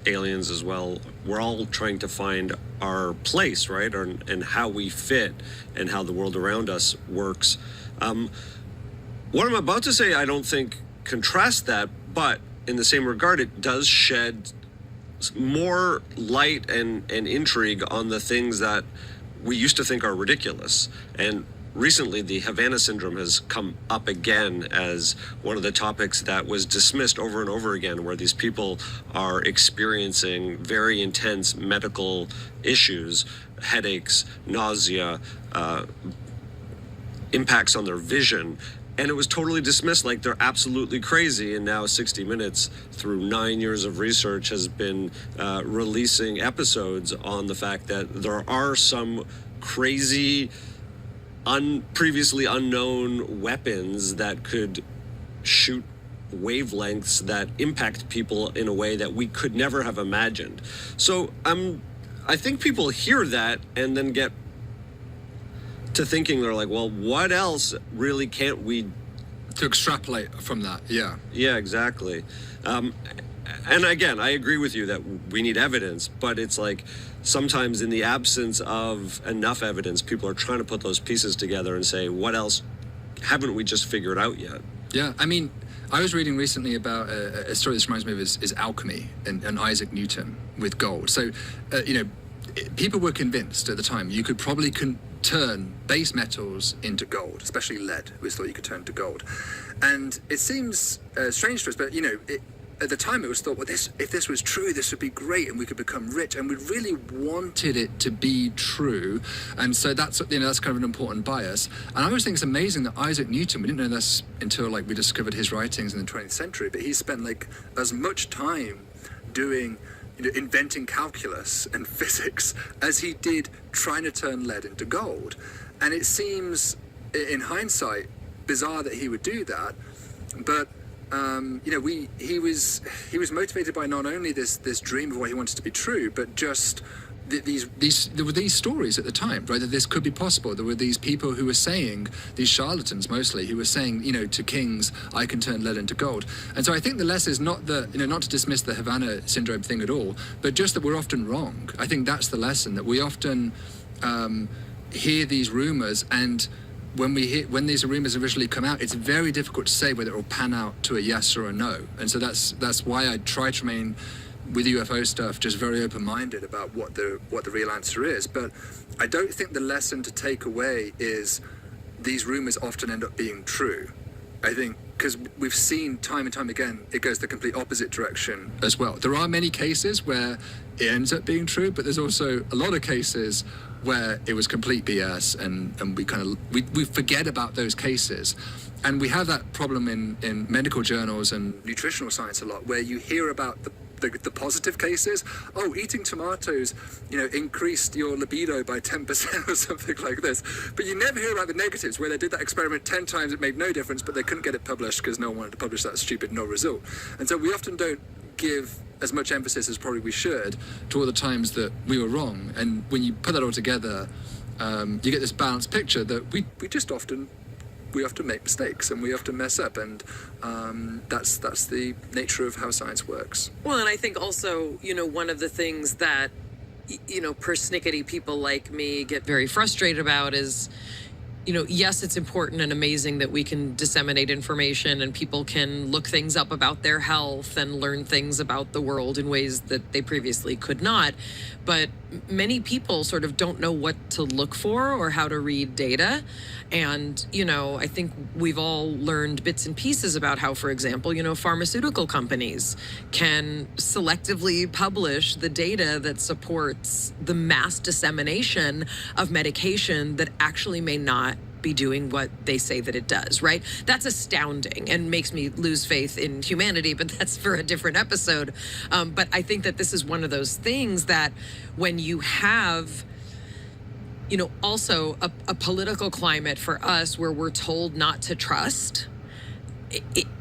aliens as well. We're all trying to find our place, right? And how we fit and how the world around us works. What I'm about to say, I don't think contrasts that, but in the same regard, it does shed more light and intrigue on the things that we used to think are ridiculous. And recently, the Havana Syndrome has come up again as one of the topics that was dismissed over and over again, where these people are experiencing very intense medical issues, headaches, nausea, impacts on their vision. And it was totally dismissed like they're absolutely crazy. And now 60 Minutes, through 9 years of research, has been releasing episodes on the fact that there are some crazy, previously unknown weapons that could shoot wavelengths that impact people in a way that we could never have imagined. So I think people hear that and then get to thinking, they're like, well, what else really can't we to extrapolate from that? Yeah exactly. And again, I agree with you that we need evidence, but it's like sometimes in the absence of enough evidence, people are trying to put those pieces together and say, what else haven't we just figured out yet? Yeah, I mean, I was reading recently about a story that reminds me of is alchemy and Isaac Newton with gold. So people were convinced at the time you could probably turn base metals into gold, especially lead. It was thought you could turn to gold. And it seems strange to us, but at the time it was thought, well, if this was true, this would be great and we could become rich, and we really wanted it to be true. And so that's that's kind of an important bias. And I always think it's amazing that Isaac Newton, we didn't know this until we discovered his writings in the 20th century, but he spent as much time doing inventing calculus and physics as he did trying to turn lead into gold. And it seems, in hindsight, bizarre that he would do that, but he was motivated by not only this dream of what he wanted to be true, but just there were these stories at the time, right, that this could be possible. There were these people who were saying, these charlatans mostly, who were saying, to kings, I can turn lead into gold. And so I think the lesson is not not to dismiss the Havana Syndrome thing at all, but just that we're often wrong. I think that's the lesson, that we often hear these rumors, and when these rumors originally come out, it's very difficult to say whether it will pan out to a yes or a no. And so that's why I try to remain, with UFO stuff, just very open-minded about what the real answer is. But I don't think the lesson to take away is these rumors often end up being true. I think because we've seen time and time again, it goes the complete opposite direction as well. There are many cases where it ends up being true, but there's also a lot of cases where it was complete BS, and we forget about those cases. And we have that problem in medical journals and nutritional science a lot, where you hear about the positive cases. Oh, eating tomatoes, increased your libido by 10% or something like this. But you never hear about the negatives, where they did that experiment 10 times, it made no difference, but they couldn't get it published because no one wanted to publish that stupid no result. And so we often don't give as much emphasis as probably we should to all the times that we were wrong. And when you put that all together, you get this balanced picture that we just often make mistakes and we often mess up, and that's the nature of how science works. Well, and I think also, one of the things that, persnickety people like me get very frustrated about is, yes, it's important and amazing that we can disseminate information and people can look things up about their health and learn things about the world in ways that they previously could not. But many people sort of don't know what to look for or how to read data. And, I think we've all learned bits and pieces about how, for example, pharmaceutical companies can selectively publish the data that supports the mass dissemination of medication that actually may not be doing what they say that it does, right? That's astounding and makes me lose faith in humanity, but that's for a different episode. But I think that this is one of those things that when you have, also a political climate for us where we're told not to trust,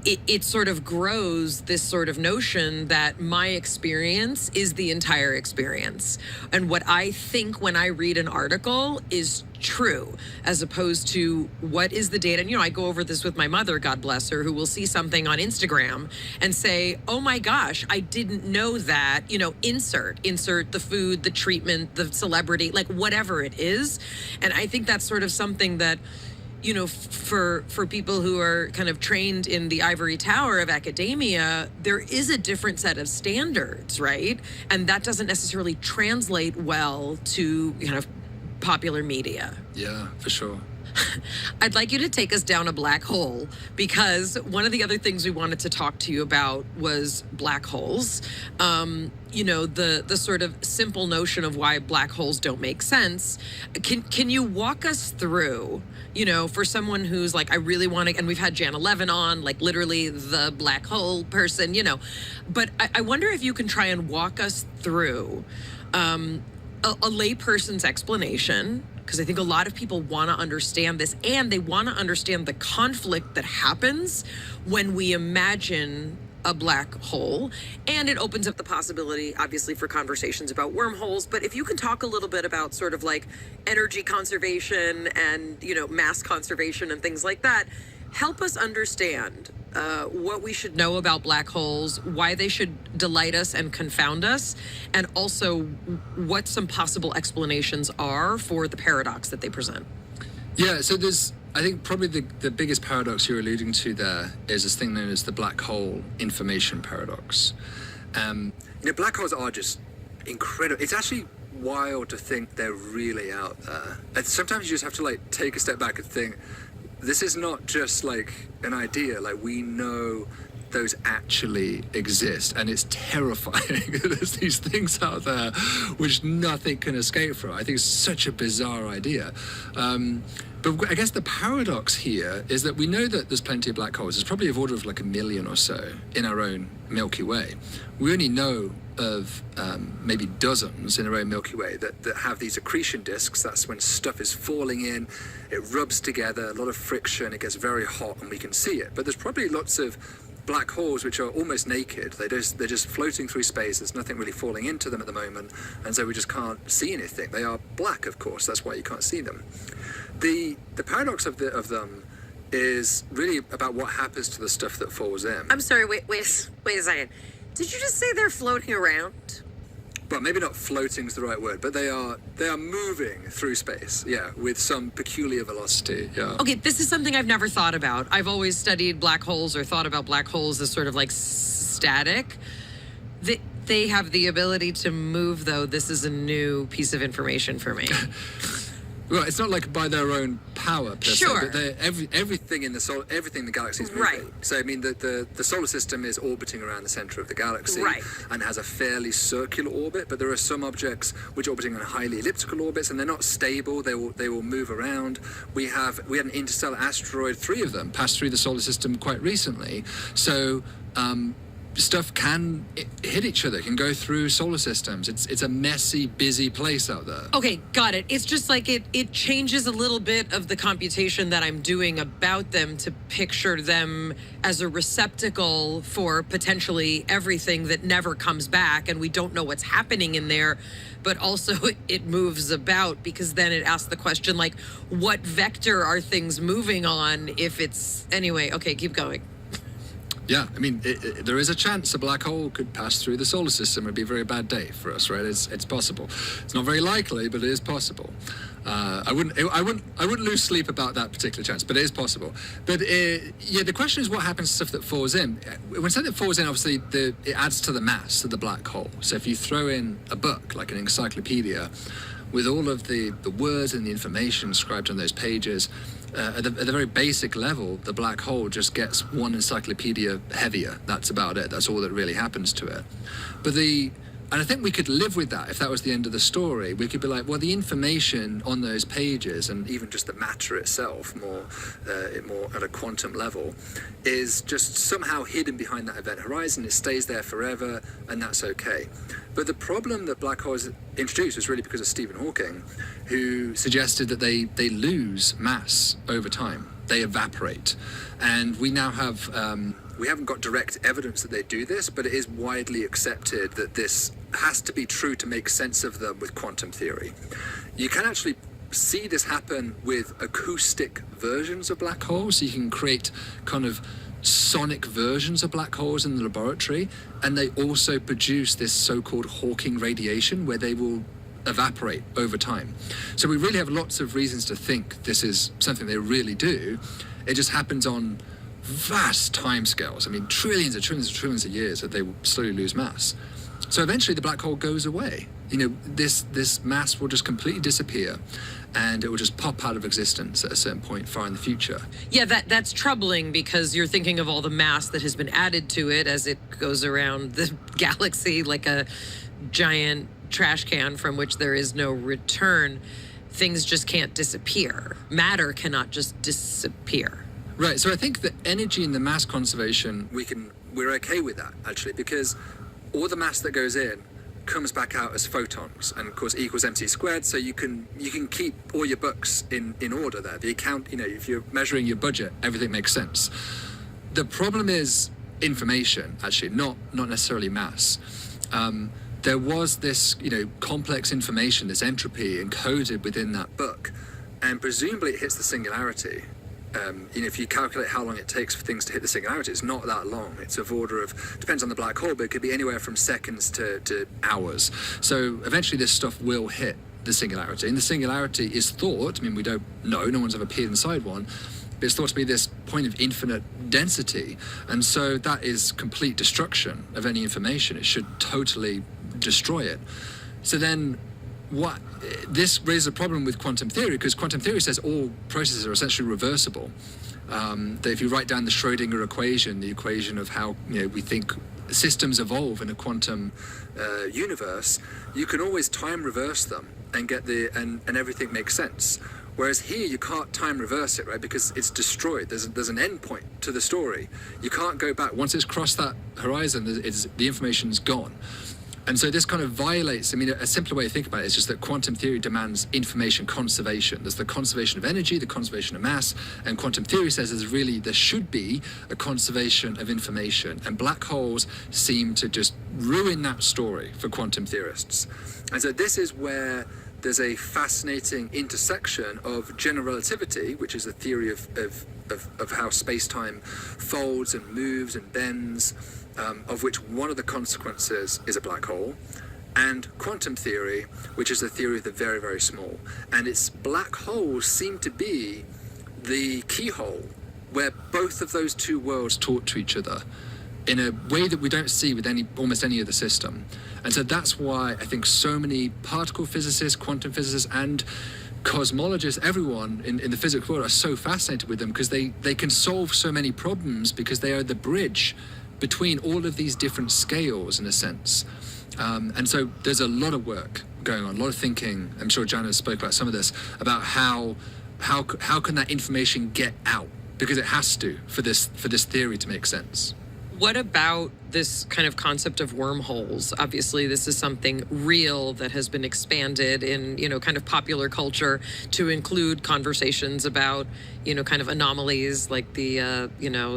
it sort of grows this sort of notion that my experience is the entire experience. And what I think when I read an article is true, as opposed to what is the data. And, I go over this with my mother, God bless her, who will see something on Instagram and say, oh my gosh, I didn't know that, insert the food, the treatment, the celebrity, like whatever it is. And I think that's sort of something that, for people who are kind of trained in the ivory tower of academia, there is a different set of standards, right? And that doesn't necessarily translate well to kind of popular media. Yeah, for sure. I'd like you to take us down a black hole, because one of the other things we wanted to talk to you about was black holes. The sort of simple notion of why black holes don't make sense. Can you walk us through, for someone who's like, I really want to, and we've had Jan 11 on, like literally the black hole person, but I wonder if you can try and walk us through a layperson's explanation, because I think a lot of people want to understand this, and they want to understand the conflict that happens when we imagine a black hole. And it opens up the possibility, obviously, for conversations about wormholes. But if you can talk a little bit about sort of like energy conservation and, mass conservation and things like that, help us understand what we should know about black holes, why they should delight us and confound us, and also what some possible explanations are for the paradox that they present. Yeah, so I think probably the biggest paradox you're alluding to there is this thing known as the black hole information paradox. Black holes are just incredible. It's actually wild to think they're really out there. And sometimes you just have to take a step back and think, this is not just an idea, we know those actually exist, and it's terrifying. There's these things out there which nothing can escape from. I think it's such a bizarre idea. But I guess the paradox here is that we know that there's plenty of black holes. There's probably of order of 1 million or so in our own Milky Way. We only know of maybe dozens in our own Milky Way that have these accretion disks. That's when stuff is falling in, it rubs together, a lot of friction, it gets very hot, and we can see it. But there's probably lots of black holes which are almost naked. They're just floating through space. There's nothing really falling into them at the moment, and so we just can't see anything. They are black, of course. That's why you can't see them. The paradox of them is really about what happens to the stuff that falls in. I'm sorry, wait a second. Did you just say they're floating around? Well, maybe not floating is the right word, but they are moving through space, with some peculiar velocity, Okay, this is something I've never thought about. I've always studied black holes or thought about black holes as sort of like static. They have the ability to move, though. This is a new piece of information for me. Well, it's not by their own power per se, Sure. but everything in the galaxy is moving. Right. So I mean, the solar system is orbiting around the center of the galaxy, right, and has a fairly circular orbit. But there are some objects which are orbiting on highly elliptical orbits, and they're not stable. They will move around. We had an interstellar asteroid, 3 of them, passed through the solar system quite recently. So stuff can hit each other, can go through solar systems. It's a messy, busy place out there. Okay, got it. It's just like it changes a little bit of the computation that I'm doing about them to picture them as a receptacle for potentially everything that never comes back, and we don't know what's happening in there. But also it moves about, because then it asks the question, like, what vector are things moving on if it's... Anyway, okay, keep going. Yeah, I mean, there is a chance a black hole could pass through the solar system. It'd be a very bad day for us, right? It's possible. It's not very likely, but it is possible. I wouldn't lose sleep about that particular chance, but it is possible. But yeah, the question is what happens to stuff that falls in. When something falls in, obviously, it adds to the mass of the black hole. So if you throw in a book, like an encyclopedia, with all of the words and the information inscribed on those pages, at the very basic level, the black hole just gets one encyclopedia heavier. That's about it. That's all that really happens to it. And I think we could live with that if that was the end of the story. We could be like, well, the information on those pages, and even just the matter itself, more at a quantum level, is just somehow hidden behind that event horizon. It stays there forever, and that's okay. But the problem that black holes introduced was really because of Stephen Hawking, who suggested that they lose mass over time. They evaporate. And we now have... we haven't got direct evidence that they do this, but it is widely accepted that this has to be true to make sense of them with quantum theory. You can actually see this happen with acoustic versions of black holes. So you can create kind of sonic versions of black holes in the laboratory, and they also produce this so-called Hawking radiation, where they will evaporate over time. So we really have lots of reasons to think this is something they really do. It just happens on vast timescales. I mean, trillions of years that they will slowly lose mass. So eventually the black hole goes away. You know, this mass will just completely disappear, and it will just pop out of existence at a certain point far in the future. Yeah, that's troubling, because you're thinking of all the mass that has been added to it as it goes around the galaxy like a giant trash can from which there is no return. Things just can't disappear. Matter cannot just disappear. Right, so I think the energy and the mass conservation, we're okay with that, actually, because all the mass that goes in comes back out as photons, and of course E equals mc squared, so you can keep all your books in order there. The account, if you're measuring your budget, everything makes sense. The problem is information, actually, not necessarily mass. There was this, complex information, this entropy encoded within that book, and presumably it hits the singularity. If you calculate how long it takes for things to hit the singularity, it's not that long. It's of order of, depends on the black hole, but it could be anywhere from seconds to hours. So eventually this stuff will hit the singularity. And the singularity is thought, we don't know, no one's ever peered inside one, but it's thought to be this point of infinite density. And so that is complete destruction of any information. It should totally destroy it. So then this raises a problem with quantum theory, because quantum theory says all processes are essentially reversible. That if you write down the Schrödinger equation, the equation of how we think systems evolve in a quantum universe, you can always time reverse them and get and everything makes sense. Whereas here you can't time reverse it, right? Because it's destroyed. There's an end point to the story. You can't go back. Once it's crossed that horizon, the information's gone. And so this kind of violates, a simpler way to think about it is just that quantum theory demands information conservation. There's the conservation of energy, the conservation of mass, and quantum theory says there should be a conservation of information. And black holes seem to just ruin that story for quantum theorists. And so this is where there's a fascinating intersection of general relativity, which is a theory of how space-time folds and moves and bends, of which one of the consequences is a black hole, and quantum theory, which is the theory of the very, very small. And its black holes seem to be the keyhole where both of those two worlds talk to each other in a way that we don't see with almost any other system. And so that's why I think so many particle physicists, quantum physicists, and cosmologists, everyone in the physics world are so fascinated with them, because they can solve so many problems, because they are the bridge between all of these different scales, in a sense. And so there's a lot of work going on, a lot of thinking. I'm sure Jana spoke about some of this, about how can that information get out, because it has to for this theory to make sense. What about this kind of concept of wormholes? Obviously, this is something real that has been expanded in, kind of popular culture to include conversations about, kind of anomalies like the,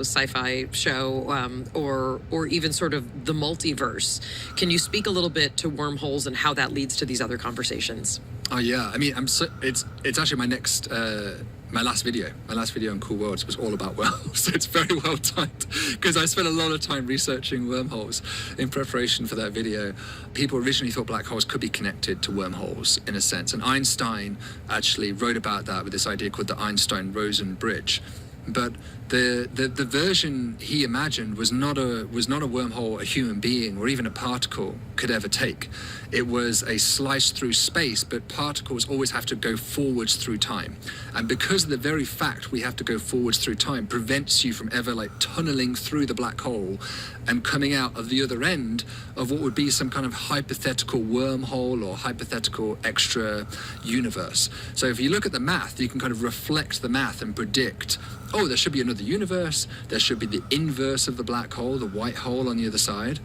sci-fi show or even sort of the multiverse. Can you speak a little bit to wormholes and how that leads to these other conversations? Oh yeah, I mean, it's actually my last video on Cool Worlds was all about wormholes, so it's very well timed because I spent a lot of time researching wormholes in preparation for that video. People originally thought black holes could be connected to wormholes in a sense, and Einstein actually wrote about that with this idea called the Einstein-Rosen bridge. But the version he imagined was not a wormhole a human being or even a particle could ever take. It was a slice through space, but particles always have to go forwards through time. And because of the very fact we have to go forwards through time prevents you from ever tunneling through the black hole and coming out of the other end of what would be some kind of hypothetical wormhole or hypothetical extra universe. So if you look at the math, you can kind of reflect the math and predict, oh, there should be another universe, there should be the inverse of the black hole, the white hole on the other side.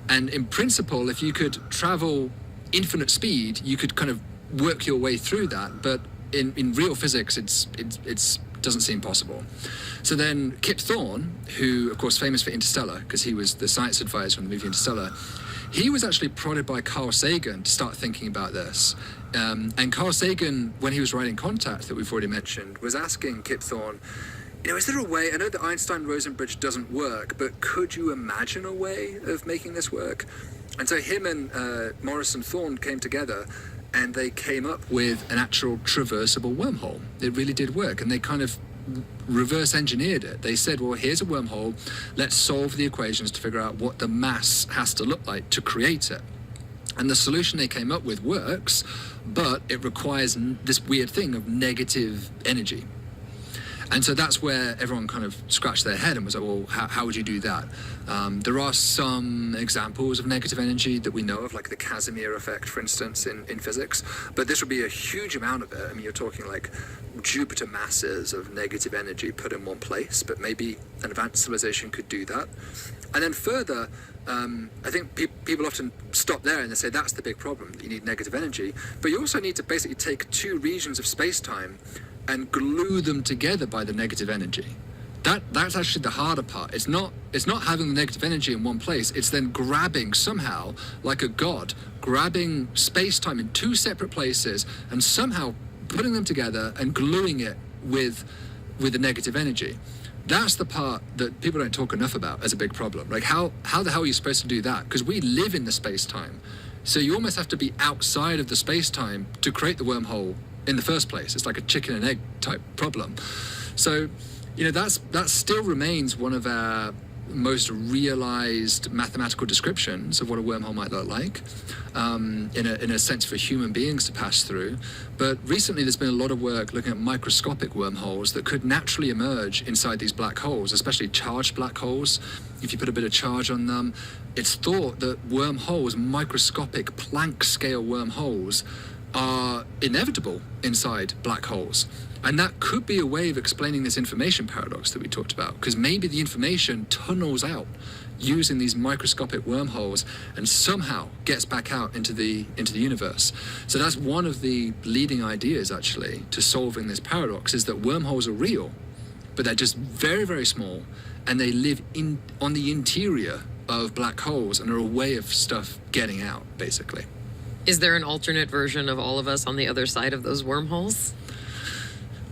And in principle, if you could travel infinite speed, you could kind of work your way through that, but in real physics, it's doesn't seem possible. So then Kip Thorne, who of course famous for Interstellar, because he was the science advisor on the movie Interstellar, he was actually prodded by Carl Sagan to start thinking about this. And Carl Sagan, when he was writing Contact that we've already mentioned, was asking Kip Thorne, is there a way, I know the Einstein-Rosen bridge doesn't work, but could you imagine a way of making this work? And so him and Morrison Thorne came together and they came up with an actual traversable wormhole. It really did work, and they kind of reverse engineered it. They said, well, here's a wormhole, let's solve the equations to figure out what the mass has to look like to create it. And the solution they came up with works, but it requires this weird thing of negative energy. And so that's where everyone kind of scratched their head and was like, well, how would you do that? There are some examples of negative energy that we know of, like the Casimir effect, for instance, in physics. But this would be a huge amount of it. I mean, you're talking like Jupiter masses of negative energy put in one place, but maybe an advanced civilization could do that. And then further, I think people often stop there and they say that's the big problem, that you need negative energy. But you also need to basically take two regions of space-time and glue them together by the negative energy. That's actually the harder part. It's not having the negative energy in one place, it's then grabbing somehow, like a god, grabbing space-time in two separate places and somehow putting them together and gluing it with the negative energy. That's the part that people don't talk enough about as a big problem. Like how the hell are you supposed to do that? Because we live in the space-time. So you almost have to be outside of the space-time to create the wormhole in the first place. It's like a chicken and egg type problem. So, that still remains one of our most realized mathematical descriptions of what a wormhole might look like, in a sense for human beings to pass through. But recently there's been a lot of work looking at microscopic wormholes that could naturally emerge inside these black holes, especially charged black holes. If you put a bit of charge on them, it's thought that wormholes, microscopic Planck scale wormholes, are inevitable inside black holes. And that could be a way of explaining this information paradox that we talked about, because maybe the information tunnels out using these microscopic wormholes and somehow gets back out into the universe. So that's one of the leading ideas, actually, to solving this paradox, is that wormholes are real, but they're just very, very small, and they live on the interior of black holes and are a way of stuff getting out, basically. Is there an alternate version of all of us on the other side of those wormholes?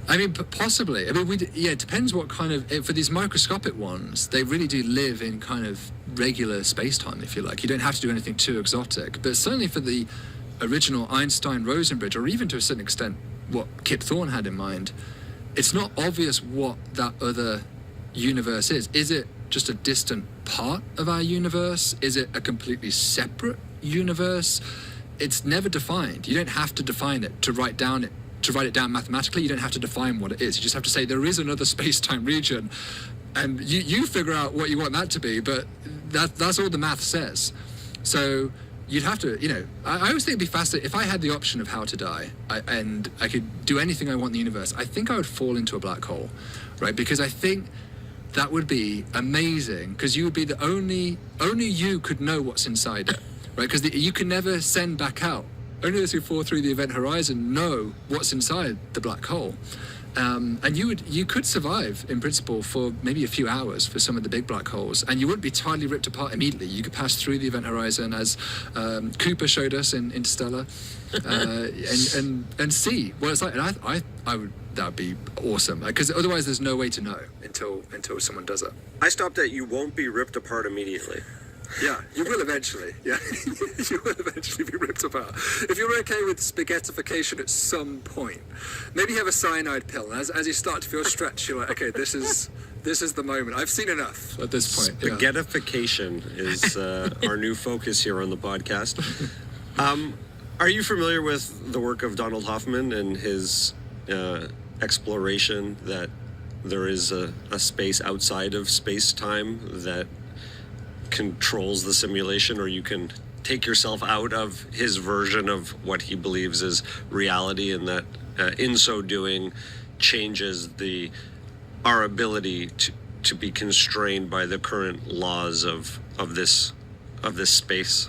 I mean, possibly. I mean, it depends what kind of... For these microscopic ones, they really do live in kind of regular space-time, if you like. You don't have to do anything too exotic. But certainly for the original Einstein-Rosen bridge, or even to a certain extent what Kip Thorne had in mind, it's not obvious what that other universe is. Is it just a distant part of our universe? Is it a completely separate universe? It's never defined. You don't have to define it to write it down mathematically. You don't have to define what it is. You just have to say there is another space-time region, and you figure out what you want that to be, but that's all the math says. So you'd have to, I always think it'd be fascinating if I had the option of how to die and I could do anything I want in the universe. I think I would fall into a black hole, right? Because I think that would be amazing, because you would be the only you could know what's inside it, right? Because you can never send back out. Only those who fall through the event horizon know what's inside the black hole. And you could survive in principle for maybe a few hours for some of the big black holes, and you wouldn't be totally ripped apart immediately. You could pass through the event horizon, as Cooper showed us in Interstellar, and see what it's like. And I would, that would be awesome, because otherwise there's no way to know until someone does it. I stopped at you won't be ripped apart immediately. Yeah, you will eventually. Yeah, you will eventually be ripped apart. If you're okay with spaghettification at some point, maybe have a cyanide pill. And as you start to feel stretched, you're like, okay, this is the moment. I've seen enough at this point. Spaghettification is our new focus here on the podcast. Are you familiar with the work of Donald Hoffman and his exploration that there is a space outside of space-time that controls the simulation, or you can take yourself out of his version of what he believes is reality, and that in so doing changes our ability to be constrained by the current laws of this space?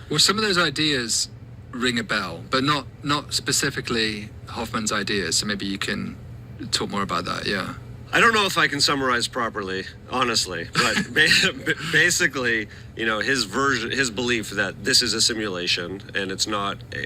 Well, some of those ideas ring a bell, but not specifically Hoffman's ideas. So maybe you can talk more about that. Yeah. I don't know if I can summarize properly, honestly, but basically, his belief that this is a simulation and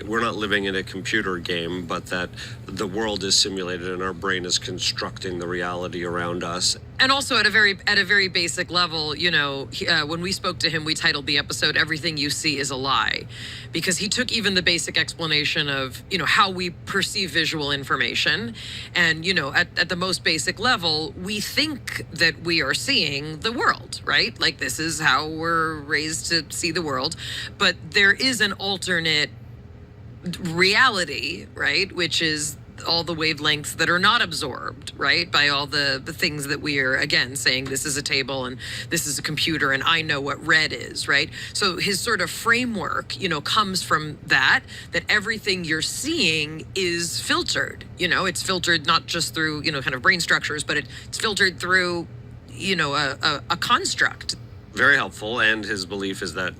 we're not living in a computer game, but that the world is simulated and our brain is constructing the reality around us. And also at a very basic level, when we spoke to him, we titled the episode "Everything You See Is a Lie," because he took even the basic explanation of, how we perceive visual information. And, at the most basic level, we think that we are seeing the world, right? Like, this is how we're raised to see the world. But there is an alternate reality, right? Which is all the wavelengths that are not absorbed, right, by all the things that we are, again, saying this is a table and this is a computer and I know what red is, right? So his sort of framework, comes from that everything you're seeing is filtered. It's filtered not just through, kind of brain structures, but it's filtered through, a construct. Very helpful. And his belief is that,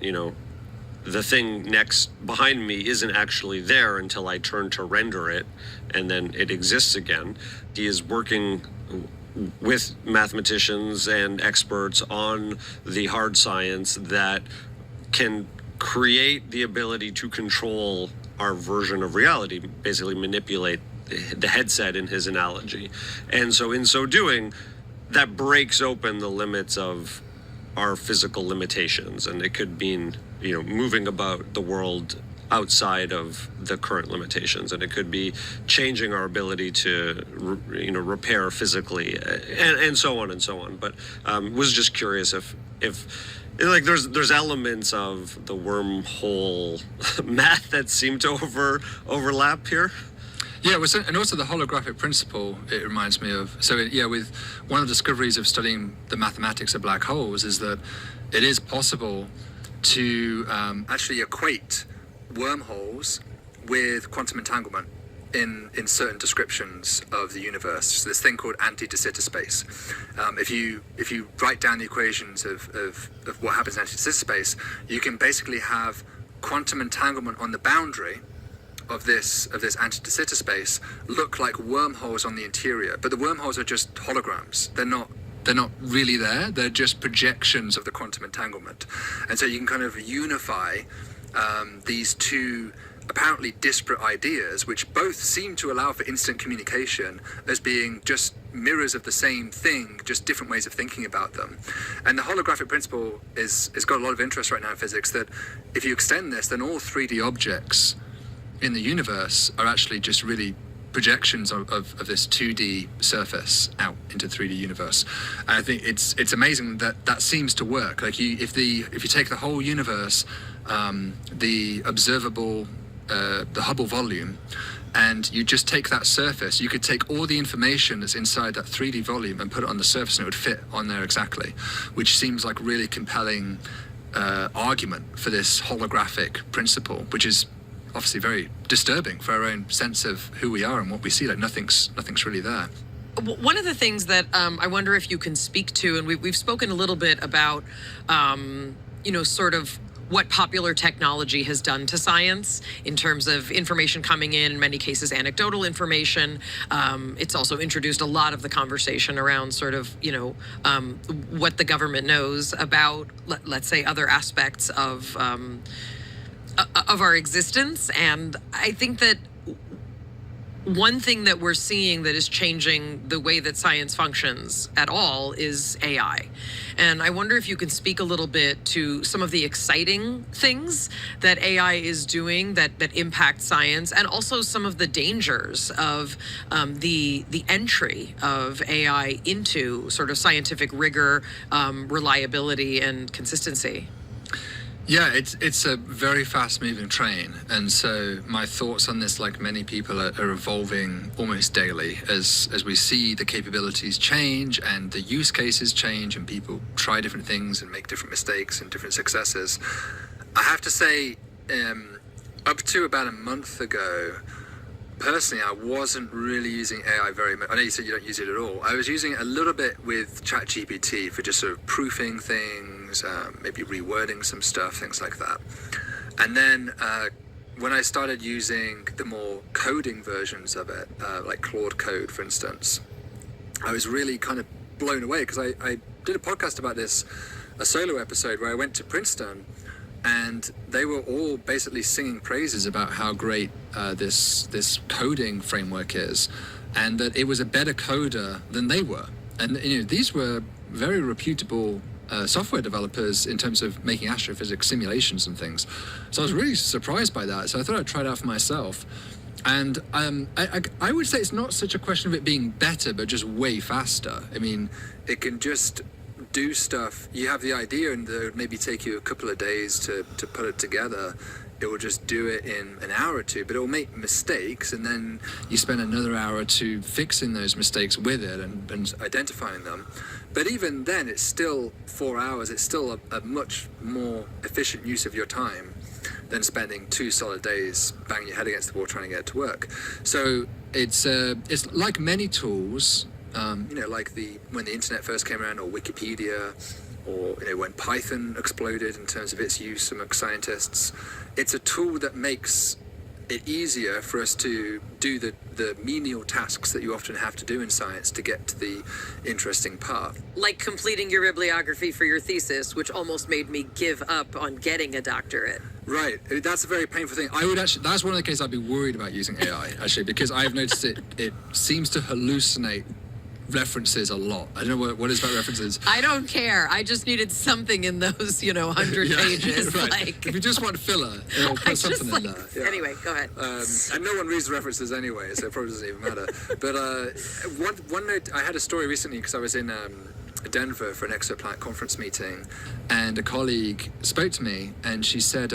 the thing next behind me isn't actually there until I turn to render it, and then it exists again. He is working with mathematicians and experts on the hard science that can create the ability to control our version of reality, basically manipulate the headset in his analogy. And so in so doing, that breaks open the limits of our physical limitations, and it could mean moving about the world outside of the current limitations, and it could be changing our ability to repair physically, and so on and so on. But was just curious if there's elements of the wormhole math that seem to overlap here. Yeah, and also the holographic principle, it reminds me of. So, with one of the discoveries of studying the mathematics of black holes is that it is possible to actually equate wormholes with quantum entanglement in certain descriptions of the universe. So this thing called anti-de Sitter space. If you write down the equations of what happens in anti-de Sitter space, you can basically have quantum entanglement on the boundary of this anti-de Sitter space look like wormholes on the interior, but the wormholes are just holograms. They're not really there. They're just projections of the quantum entanglement. And so you can kind of unify these two apparently disparate ideas, which both seem to allow for instant communication, as being just mirrors of the same thing, just different ways of thinking about them. And the holographic principle is got a lot of interest right now in physics, that if you extend this, then all 3D objects in the universe are actually just really projections of this 2D surface out into 3D universe. And I think it's amazing that seems to work. Like if you take the whole universe, the observable, the Hubble volume, and you just take that surface, you could take all the information that's inside that 3D volume and put it on the surface, and it would fit on there exactly, which seems like really compelling argument for this holographic principle, which is obviously very disturbing for our own sense of who we are and what we see. Like nothing's really there. One of the things that I wonder if you can speak to, and we've spoken a little bit about, sort of what popular technology has done to science in terms of information coming in many cases, anecdotal information. It's also introduced a lot of the conversation around sort of, what the government knows about, let's say, other aspects of our existence. And I think that one thing that we're seeing that is changing the way that science functions at all is AI. And I wonder if you can speak a little bit to some of the exciting things that AI is doing that impact science, and also some of the dangers of the entry of AI into sort of scientific rigor, reliability, and consistency. Yeah, it's a very fast-moving train, and so my thoughts on this, like many people, are evolving almost daily as we see the capabilities change and the use cases change, and people try different things and make different mistakes and different successes. I have to say, up to about a month ago, personally, I wasn't really using AI very much. I know you said you don't use it at all. I was using it a little bit with ChatGPT for just sort of proofing things, maybe rewording some stuff, things like that. And then when I started using the more coding versions of it, like Claude Code, for instance, I was really kind of blown away, because I did a podcast about this, a solo episode where I went to Princeton, and they were all basically singing praises about how great this coding framework is, and that it was a better coder than they were. And these were very reputable software developers in terms of making astrophysics simulations and things. So I was really surprised by that. So I thought I'd try it out for myself. And I would say it's not such a question of it being better, but just way faster. I mean, it can just do stuff. You have the idea, and it would maybe take you a couple of days to put it together. It will just do it in an hour or two, but it will make mistakes, and then you spend another hour or two fixing those mistakes with it and identifying them. But even then, it's still 4 hours. It's still a much more efficient use of your time than spending 2 solid days banging your head against the wall trying to get it to work. So it's like many tools. Like when the internet first came around, or Wikipedia, or when Python exploded in terms of its use among scientists. It's a tool that makes it easier for us to do the menial tasks that you often have to do in science to get to the interesting part. Like completing your bibliography for your thesis, which almost made me give up on getting a doctorate. Right, that's a very painful thing. That's one of the cases I'd be worried about using AI, actually, because I've noticed it seems to hallucinate references a lot. I don't know what is about references. I don't care. I just needed something in those, 100 pages. Right. Like, if you just want filler, it'll put something in there. Yeah. Anyway, go ahead. And no one reads references anyway, so it probably doesn't even matter. But one note, I had a story recently because I was in Denver for an Exoplanet conference meeting, and a colleague spoke to me, and she said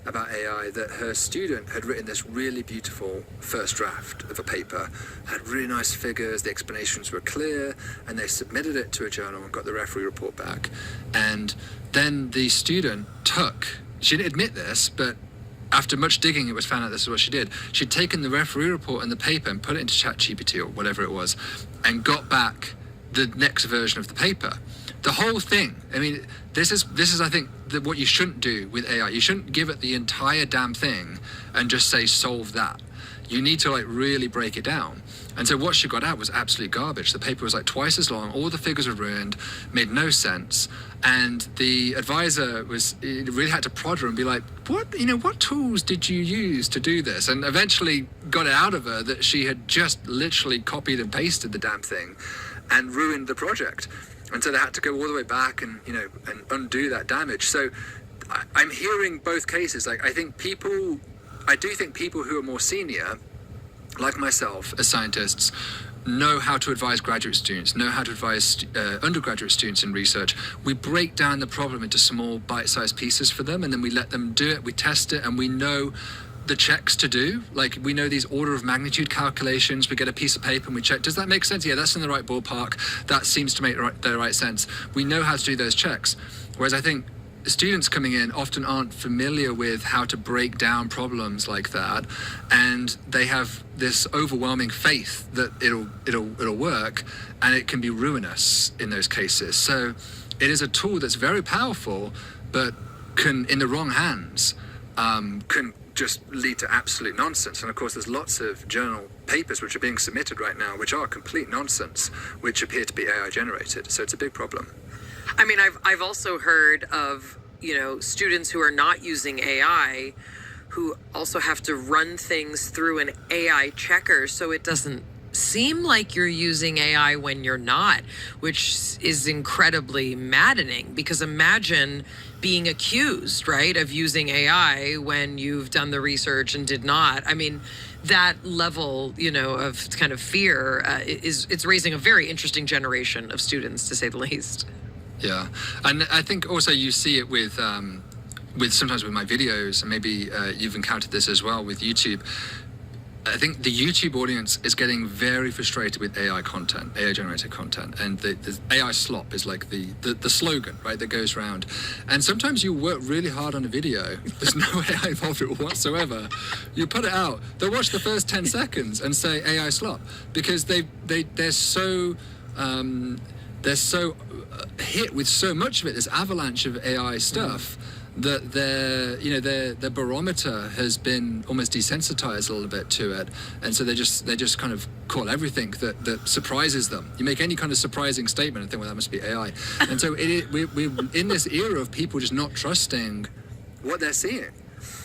about AI that her student had written this really beautiful first draft of a paper, had really nice figures, the explanations were clear, and they submitted it to a journal and got the referee report back. And then the student she didn't admit this, but after much digging it was found out this is what she did. She'd taken the referee report and the paper and put it into ChatGPT or whatever it was, and got back the next version of the paper. The whole thing, I mean, this is I think what you shouldn't do with AI. You shouldn't give it the entire damn thing and just say solve that. You need to really break it down. And so what she got out was absolute garbage. The paper was twice as long, all the figures were ruined, made no sense. And the advisor really had to prod her and be like, what tools did you use to do this? And eventually got it out of her that she had just literally copied and pasted the damn thing and ruined the project. And so they had to go all the way back and and undo that damage. So I'm hearing both cases. I do think people who are more senior, like myself as scientists, know how to advise graduate students, know how to advise undergraduate students in research. We break down the problem into small bite-sized pieces for them, and then we let them do it, we test it, and we know the checks to do. We know these order of magnitude calculations. We get a piece of paper and we check, does that make sense? Yeah, that's in the right ballpark. That seems to make the right sense. We know how to do those checks. Whereas I think students coming in often aren't familiar with how to break down problems like that, and they have this overwhelming faith that it'll work, and it can be ruinous in those cases. So it is a tool that's very powerful, but can, in the wrong hands, can just lead to absolute nonsense. And of course, there's lots of journal papers which are being submitted right now which are complete nonsense, which appear to be AI generated. So it's a big problem. I mean, I've also heard of, you know, students who are not using AI who also have to run things through an AI checker, so it doesn't seem like you're using AI when you're not, which is incredibly maddening, because imagine being accused, right, of using AI when you've done the research and did not. I mean, that level, you know, of kind of fear it's raising a very interesting generation of students, to say the least. Yeah, and I think also you see it with sometimes with my videos, and maybe you've encountered this as well with YouTube. I think the YouTube audience is getting very frustrated with AI content, AI generated content, and the AI slop is like the slogan, right, that goes around. And sometimes you work really hard on a video, there's no AI involved whatsoever. You put it out, they'll watch the first 10 seconds and say AI slop, because they're so hit with so much of it, this avalanche of AI stuff, that their barometer has been almost desensitized a little bit to it, and so they just kind of call everything that surprises them. You make any kind of surprising statement and think, well, that must be AI. And so we're in this era of people just not trusting what they're seeing.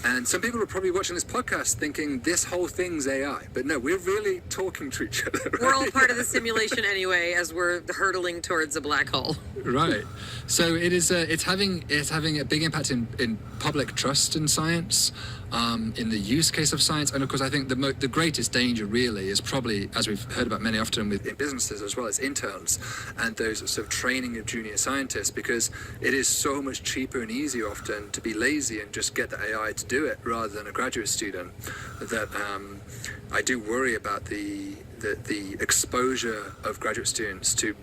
And some people are probably watching this podcast thinking this whole thing's AI, but no, we're really talking to each other. Right? We're all part of the simulation anyway, as we're hurtling towards a black hole. Right. So it is. It's having a big impact in public trust in science, in the use case of science, and of course, I think the greatest danger really is probably, as we've heard about many often in businesses as well as interns, and those sort of training of junior scientists, because it is so much cheaper and easier often to be lazy and just get the AI to do it rather than a graduate student. That I do worry about the exposure of graduate students to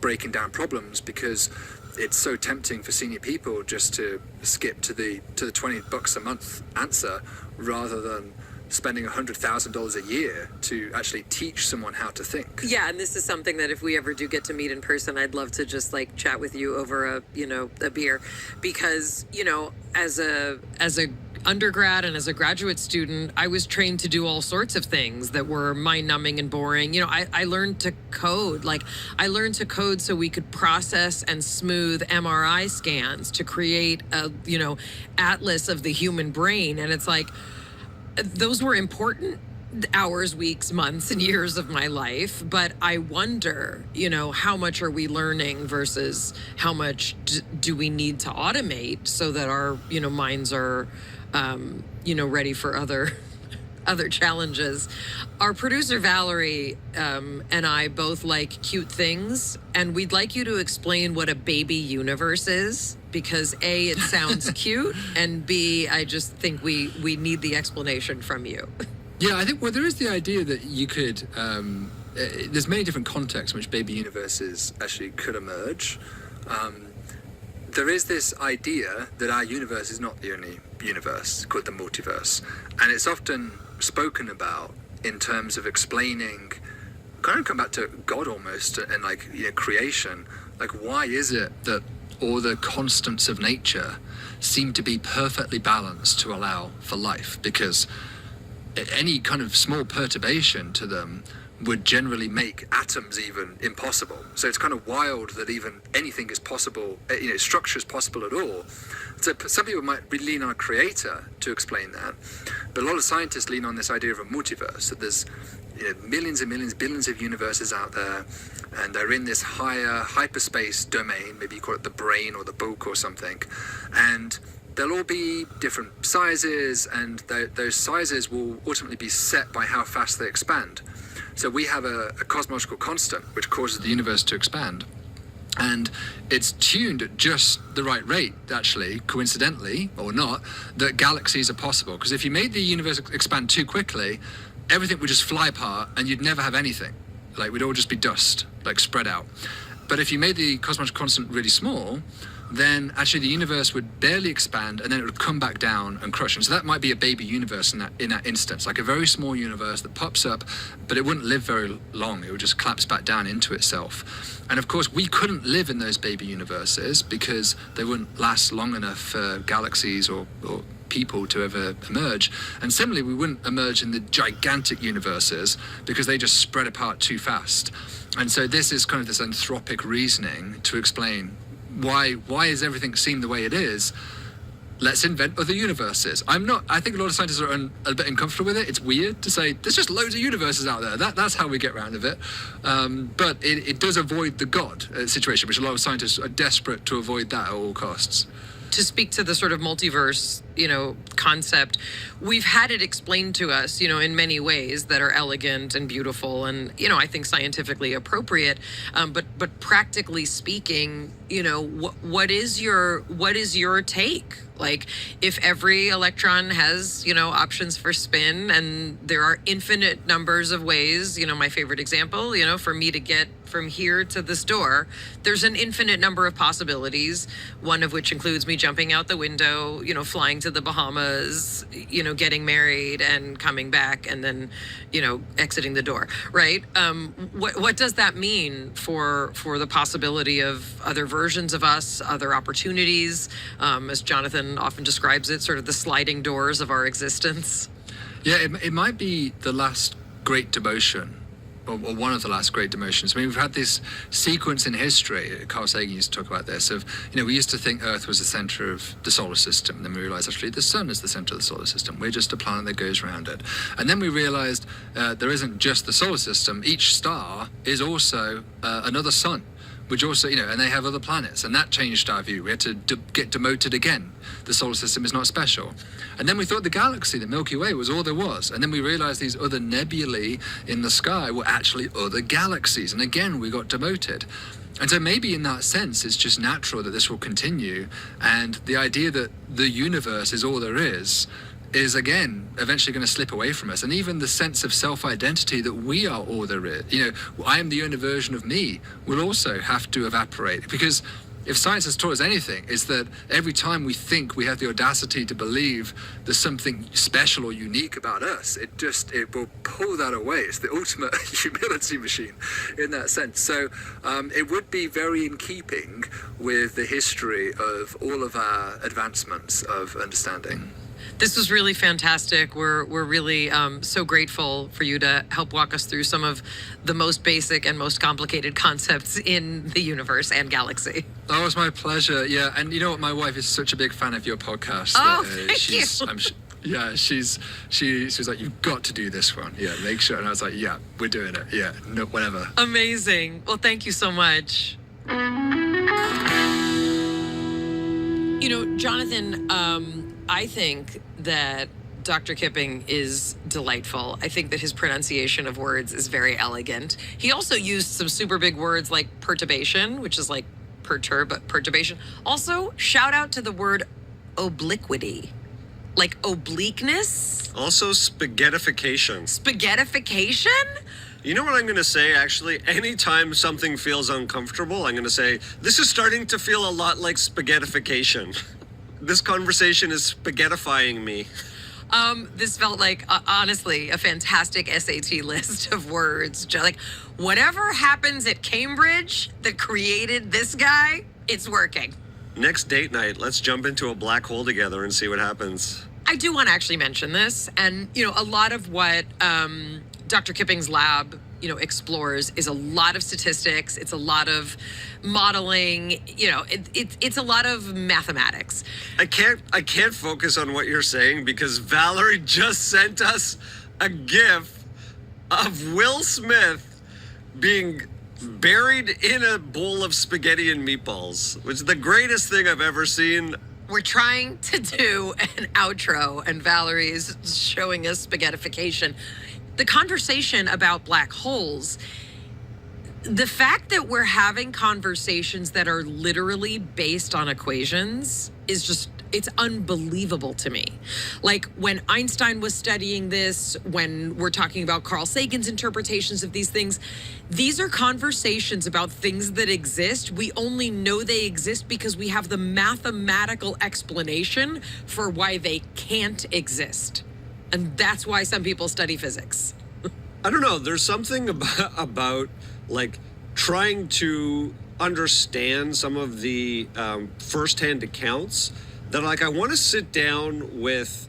breaking down problems, because it's so tempting for senior people just to skip to the $20 a month answer rather than spending $100,000 a year to actually teach someone how to think. Yeah, and this is something that if we ever do get to meet in person, I'd love to just like chat with you over a beer, because as a undergrad and as a graduate student, I was trained to do all sorts of things that were mind-numbing and boring. I learned to code. I learned to code so we could process and smooth MRI scans to create a atlas of the human brain. And it's like, those were important hours, weeks, months, and years of my life. But I wonder, how much are we learning versus how much do we need to automate so that our, minds are, ready for other challenges. Our producer Valerie and I both like cute things, and we'd like you to explain what a baby universe is, because A, it sounds cute, and B, I just think we need the explanation from you. Yeah, I think, there is the idea that you could, there's many different contexts in which baby universes actually could emerge. There is this idea that our universe is not the only universe, called the multiverse. And it's often spoken about in terms of explaining, kind of come back to God almost, and creation. Why is it that all the constants of nature seem to be perfectly balanced to allow for life? Because any kind of small perturbation to them would generally make atoms even impossible. So it's kind of wild that even anything is possible, structure is possible at all. So some people might lean on a creator to explain that, but a lot of scientists lean on this idea of a multiverse, that there's millions and millions, billions of universes out there, and they're in this higher hyperspace domain, maybe you call it the brain or the bulk or something, and they'll all be different sizes, and those sizes will ultimately be set by how fast they expand. So we have a cosmological constant which causes the universe to expand, and it's tuned at just the right rate, actually, coincidentally or not, that galaxies are possible. Because if you made the universe expand too quickly, everything would just fly apart and you'd never have anything. We'd all just be dust, spread out. But if you made the cosmological constant really small, then actually the universe would barely expand and then it would come back down and crush. And so that might be a baby universe in that instance, like a very small universe that pops up, but it wouldn't live very long. It would just collapse back down into itself. And of course, we couldn't live in those baby universes because they wouldn't last long enough for galaxies or people to ever emerge. And similarly, we wouldn't emerge in the gigantic universes because they just spread apart too fast. And so this is kind of this anthropic reasoning to explain why does everything seem the way it is? Let's invent other universes. I think a lot of scientists are a bit uncomfortable with it. It's weird to say there's just loads of universes out there. That's how we get around of it. But it does avoid the God situation, which a lot of scientists are desperate to avoid that at all costs. To speak to the sort of multiverse, concept, we've had it explained to us, in many ways that are elegant and beautiful and, I think scientifically appropriate. But practically speaking, what is your take? Like, if every electron has, options for spin and there are infinite numbers of ways, my favorite example, for me to get from here to this door, there's an infinite number of possibilities, one of which includes me jumping out the window, flying to the Bahamas, getting married and coming back and then, exiting the door, right? What does that mean for the possibility of other versions of us, other opportunities, as Jonathan often describes it, sort of the sliding doors of our existence? Yeah, it might be the last great demotion, or one of the last great demotions. I mean, we've had this sequence in history, Carl Sagan used to talk about this, of, we used to think Earth was the center of the solar system, and then we realized actually the sun is the center of the solar system. We're just a planet that goes around it. And then we realized there isn't just the solar system. Each star is also another sun, which also, and they have other planets, and that changed our view. We had to get demoted again. The solar system is not special. And then we thought the galaxy, the Milky Way, was all there was. And then we realized these other nebulae in the sky were actually other galaxies. And again, we got demoted. And so maybe in that sense, it's just natural that this will continue. And the idea that the universe is all there is again eventually going to slip away from us. And even the sense of self-identity that we are all there is, I am the only version of me, will also have to evaporate. Because if science has taught us anything, it's that every time we think we have the audacity to believe there's something special or unique about us, it will pull that away. It's the ultimate humility machine in that sense. So it would be very in keeping with the history of all of our advancements of understanding. This was really fantastic. We're really so grateful for you to help walk us through some of the most basic and most complicated concepts in the universe and galaxy. Oh, it's my pleasure. Yeah, and you know what? My wife is such a big fan of your podcast. Thank you. She was like, you've got to do this one. Yeah, make sure. And I was like, yeah, we're doing it. Yeah, no, whatever. Amazing. Well, thank you so much. Jonathan, I think that Dr. Kipping is delightful. I think that his pronunciation of words is very elegant. He also used some super big words like perturbation, which is like perturbation. Also, shout out to the word obliquity, like obliqueness. Also, spaghettification. Spaghettification? You know what I'm going to say, actually? Anytime something feels uncomfortable, I'm going to say, this is starting to feel a lot like spaghettification. This conversation is spaghettifying me. This felt like, honestly, a fantastic SAT list of words. Like, whatever happens at Cambridge that created this guy, it's working. Next date night, let's jump into a black hole together and see what happens. I do want to actually mention this. And, a lot of what Dr. Kipping's lab, explores is a lot of statistics. It's a lot of modeling. It's a lot of mathematics. I can't focus on what you're saying because Valerie just sent us a GIF of Will Smith being buried in a bowl of spaghetti and meatballs, which is the greatest thing I've ever seen. We're trying to do an outro, and Valerie is showing us spaghettification. The conversation about black holes, the fact that we're having conversations that are literally based on equations is just, It's unbelievable to me. Like when Einstein was studying this, when we're talking about Carl Sagan's interpretations of these things, these are conversations about things that exist. We only know they exist because we have the mathematical explanation for why they can't exist. And that's why some people study physics. I don't know. There's something about like trying to understand some of the firsthand accounts that like I want to sit down with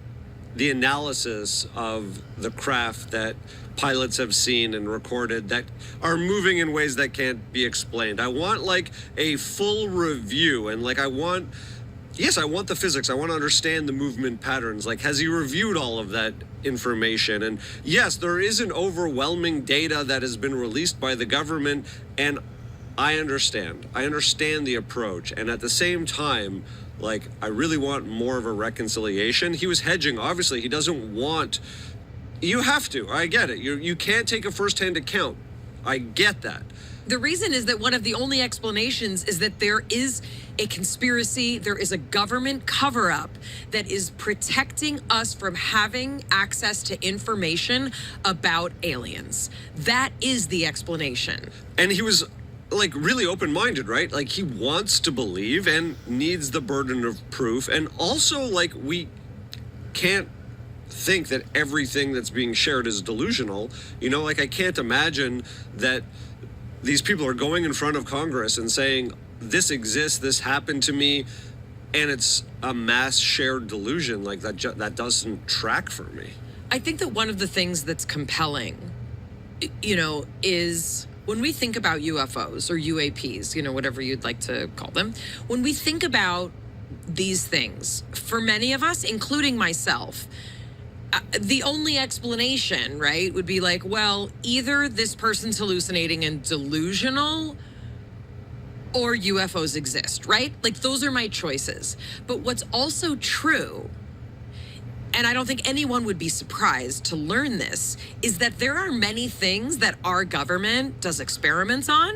the analysis of the craft that pilots have seen and recorded that are moving in ways that can't be explained. I want like a full review, and like I want the physics. I want to understand the movement patterns. Like, has he reviewed all of that information? And yes, there is an overwhelming data that has been released by the government, and I understand the approach. And at the same time, like, I really want more of a reconciliation. He was hedging. Obviously, he doesn't want, you have to, I get it. You can't take a firsthand account. I get that. The reason is that one of the only explanations is that there is a conspiracy, there is a government cover-up that is protecting us from having access to information about aliens. That is the explanation. And he was like really open-minded, right? Like he wants to believe and needs the burden of proof. And also like we can't think that everything that's being shared is delusional. You know, like I can't imagine that these people are going in front of Congress and saying, this exists, this happened to me, and it's a mass shared delusion. Like that doesn't track for me. I think that one of the things that's compelling, you know, is when we think about UFOs or UAPs, you know, whatever you'd like to call them, when we think about these things, for many of us, including myself, the only explanation, right, would be like, well, either this person's hallucinating and delusional or UFOs exist, right? Like those are my choices. But what's also true, and I don't think anyone would be surprised to learn this, is that there are many things that our government does experiments on.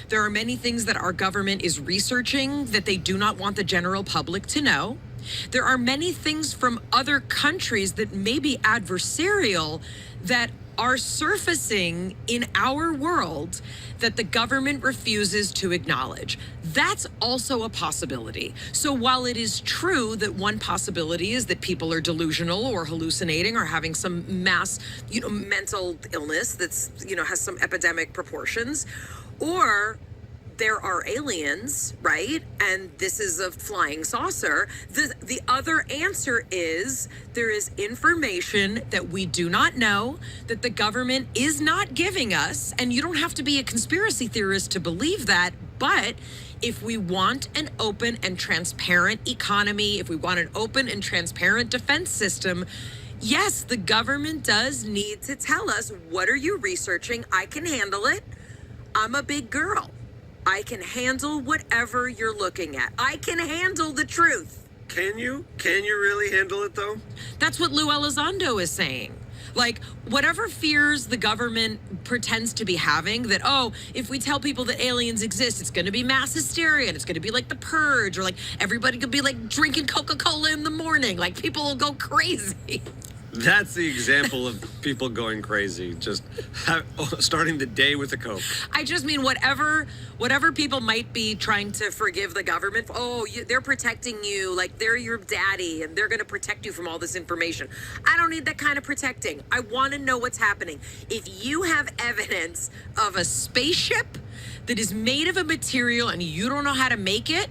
There are many things that our government is researching that they do not want the general public to know. There are many things from other countries that may be adversarial that are surfacing in our world that the government refuses to acknowledge. That's also a possibility. So while it is true that one possibility is that people are delusional or hallucinating or having some mass, you know, mental illness that's, you know, has some epidemic proportions, or there are aliens, right? And this is a flying saucer. The other answer is there is information that we do not know, that the government is not giving us. And you don't have to be a conspiracy theorist to believe that. But if we want an open and transparent economy, if we want an open and transparent defense system, yes, the government does need to tell us, what are you researching? I can handle it. I'm a big girl. I can handle whatever you're looking at. I can handle the truth. Can you? Can you really handle it though? That's what Lou Elizondo is saying. Like, whatever fears the government pretends to be having, that, oh, if we tell people that aliens exist, it's going to be mass hysteria, and it's going to be like The Purge, or like everybody could be like drinking Coca-Cola in the morning. Like, people will go crazy. That's the example of people going crazy, just starting the day with a Coke. I just mean whatever people might be trying to forgive the government. Oh, they're protecting you, like they're your daddy, and they're going to protect you from all this information. I don't need that kind of protecting. I want to know what's happening. If you have evidence of a spaceship that is made of a material and you don't know how to make it,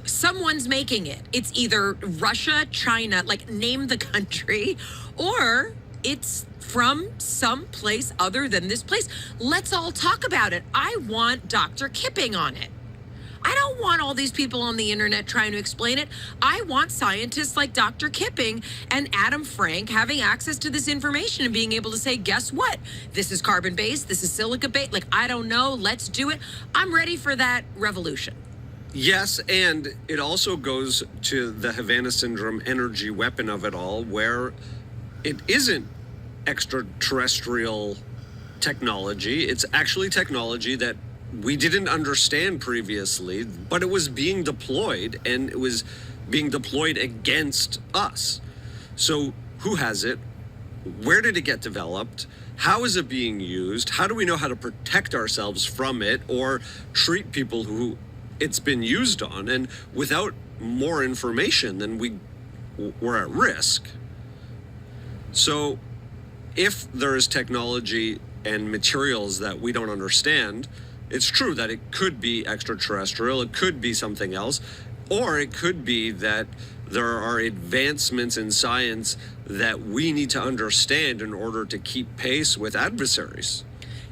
someone's making it. It's either Russia, China, like name the country, or it's from some place other than this place. Let's all talk about it. I want Dr. Kipping on it. I don't want all these people on the internet trying to explain it. I want scientists like Dr. Kipping and Adam Frank having access to this information and being able to say, guess what? This is carbon-based, this is silica-based. Like, I don't know, let's do it. I'm ready for that revolution. Yes, and it also goes to the Havana Syndrome energy weapon of it all, where it isn't extraterrestrial technology. It's actually technology that we didn't understand previously, but it was being deployed, and it was being deployed against us. So who has it? Where did it get developed? How is it being used? How do we know how to protect ourselves from it or treat people who it's been used on? And without more information, then we're at risk. So if there is technology and materials that we don't understand, it's true that it could be extraterrestrial, it could be something else, or it could be that there are advancements in science that we need to understand in order to keep pace with adversaries.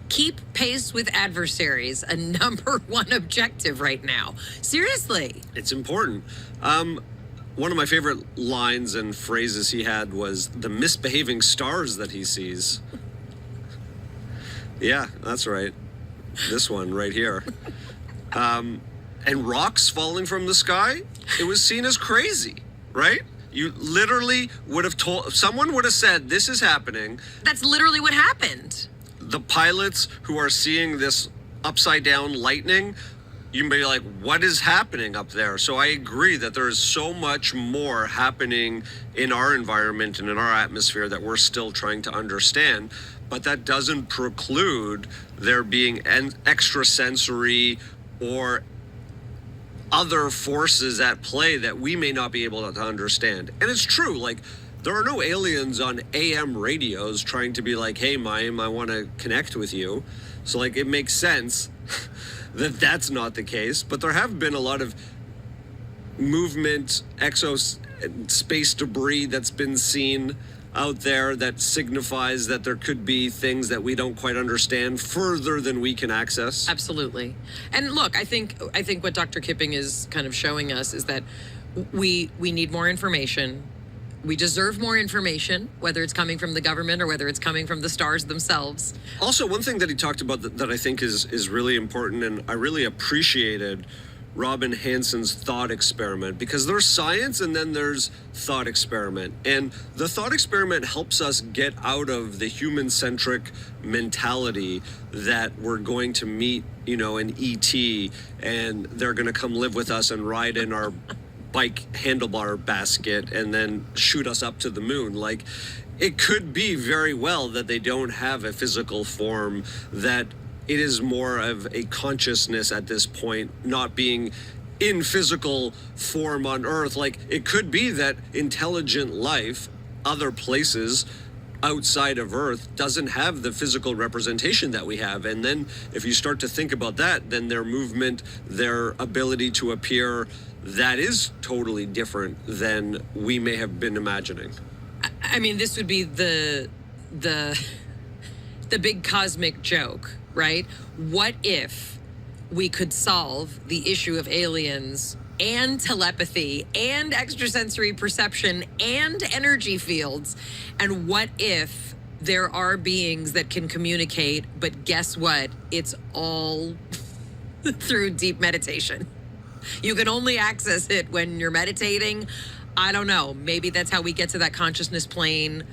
Keep pace with adversaries, a number one objective right now. Seriously. It's important. One of my favorite lines and phrases he had was the misbehaving stars that he sees. Yeah, that's right. This one right here. And rocks falling from the sky, it was seen as crazy, right? You literally would have someone would have said, this is happening. That's literally what happened. The pilots who are seeing this upside down lightning, you may be like, what is happening up there? So I agree that there is so much more happening in our environment and in our atmosphere that we're still trying to understand. But that doesn't preclude there being an extrasensory or other forces at play that we may not be able to understand. And it's true, like, there are no aliens on AM radios trying to be like, hey, Mime, I want to connect with you. So, like, it makes sense that that's not the case. But there have been a lot of movement, space debris that's been seen out there that signifies that there could be things that we don't quite understand further than we can access. Absolutely. And look, I think what Dr. Kipping is kind of showing us is that we need more information. We deserve more information, whether it's coming from the government or whether it's coming from the stars themselves. Also, one thing that he talked about that I think is really important, and I really appreciated Robin Hanson's thought experiment, because there's science and then there's thought experiment. And the thought experiment helps us get out of the human-centric mentality that we're going to meet, an ET and they're going to come live with us and ride in our bike handlebar basket and then shoot us up to the moon. Like, it could be very well that they don't have a physical form, that it is more of a consciousness at this point, not being in physical form on Earth. Like, it could be that intelligent life, other places outside of Earth, doesn't have the physical representation that we have. And then if you start to think about that, then their movement, their ability to appear, that is totally different than we may have been imagining. I mean, this would be the big cosmic joke, right? What if we could solve the issue of aliens and telepathy and extrasensory perception and energy fields? And what if there are beings that can communicate, but guess what? It's all through deep meditation. You can only access it when you're meditating. I don't know. Maybe that's how we get to that consciousness plane.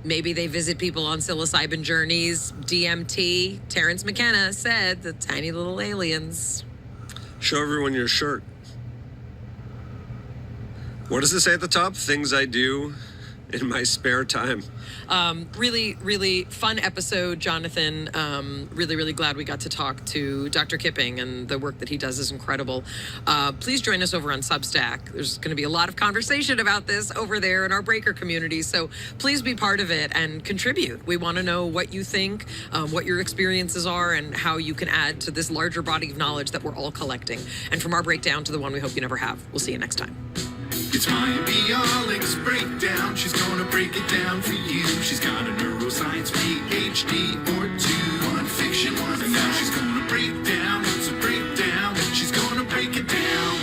Maybe they visit people on psilocybin journeys. DMT, Terrence McKenna said, the tiny little aliens. Show everyone your shirt. What does it say at the top? Things I do in my spare time. Really, really fun episode, Jonathan. Really, really glad we got to talk to Dr. Kipping, and the work that he does is incredible. Please join us over on Substack. There's going to be a lot of conversation about this over there in our breaker community, so please be part of it and contribute. We want to know what you think, what your experiences are, and how you can add to this larger body of knowledge that we're all collecting. And from our breakdown to the one we hope you never have. We'll see you next time. It's Maya Bialik's breakdown. She's gonna break it down for you. She's got a neuroscience PhD or two. One fiction, one fact. And now she's gonna break down. It's a breakdown. She's gonna break it down.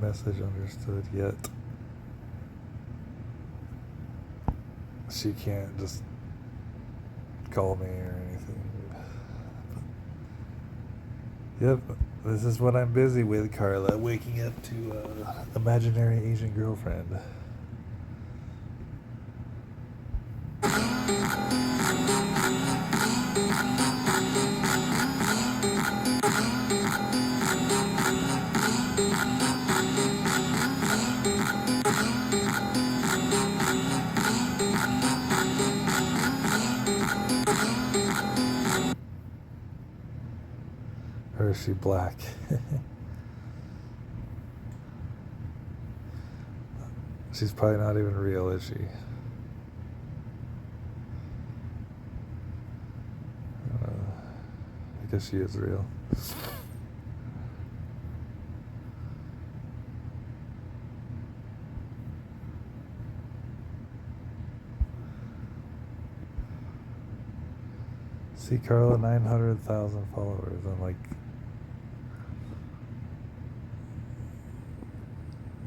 message understood yet. She can't just call me or anything. Yep, this is what I'm busy with, Carla. Waking up to imaginary Asian girlfriend. Or is she black? She's probably not even real, is she? I guess she is real. See, Carla, 900,000 followers. I'm like,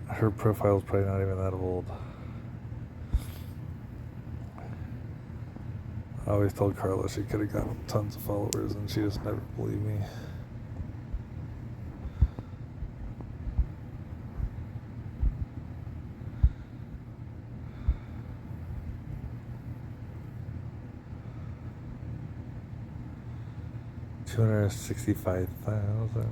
her profile's probably not even that old. I always told Carla she could have gotten tons of followers, and she just never believed me. $265,000.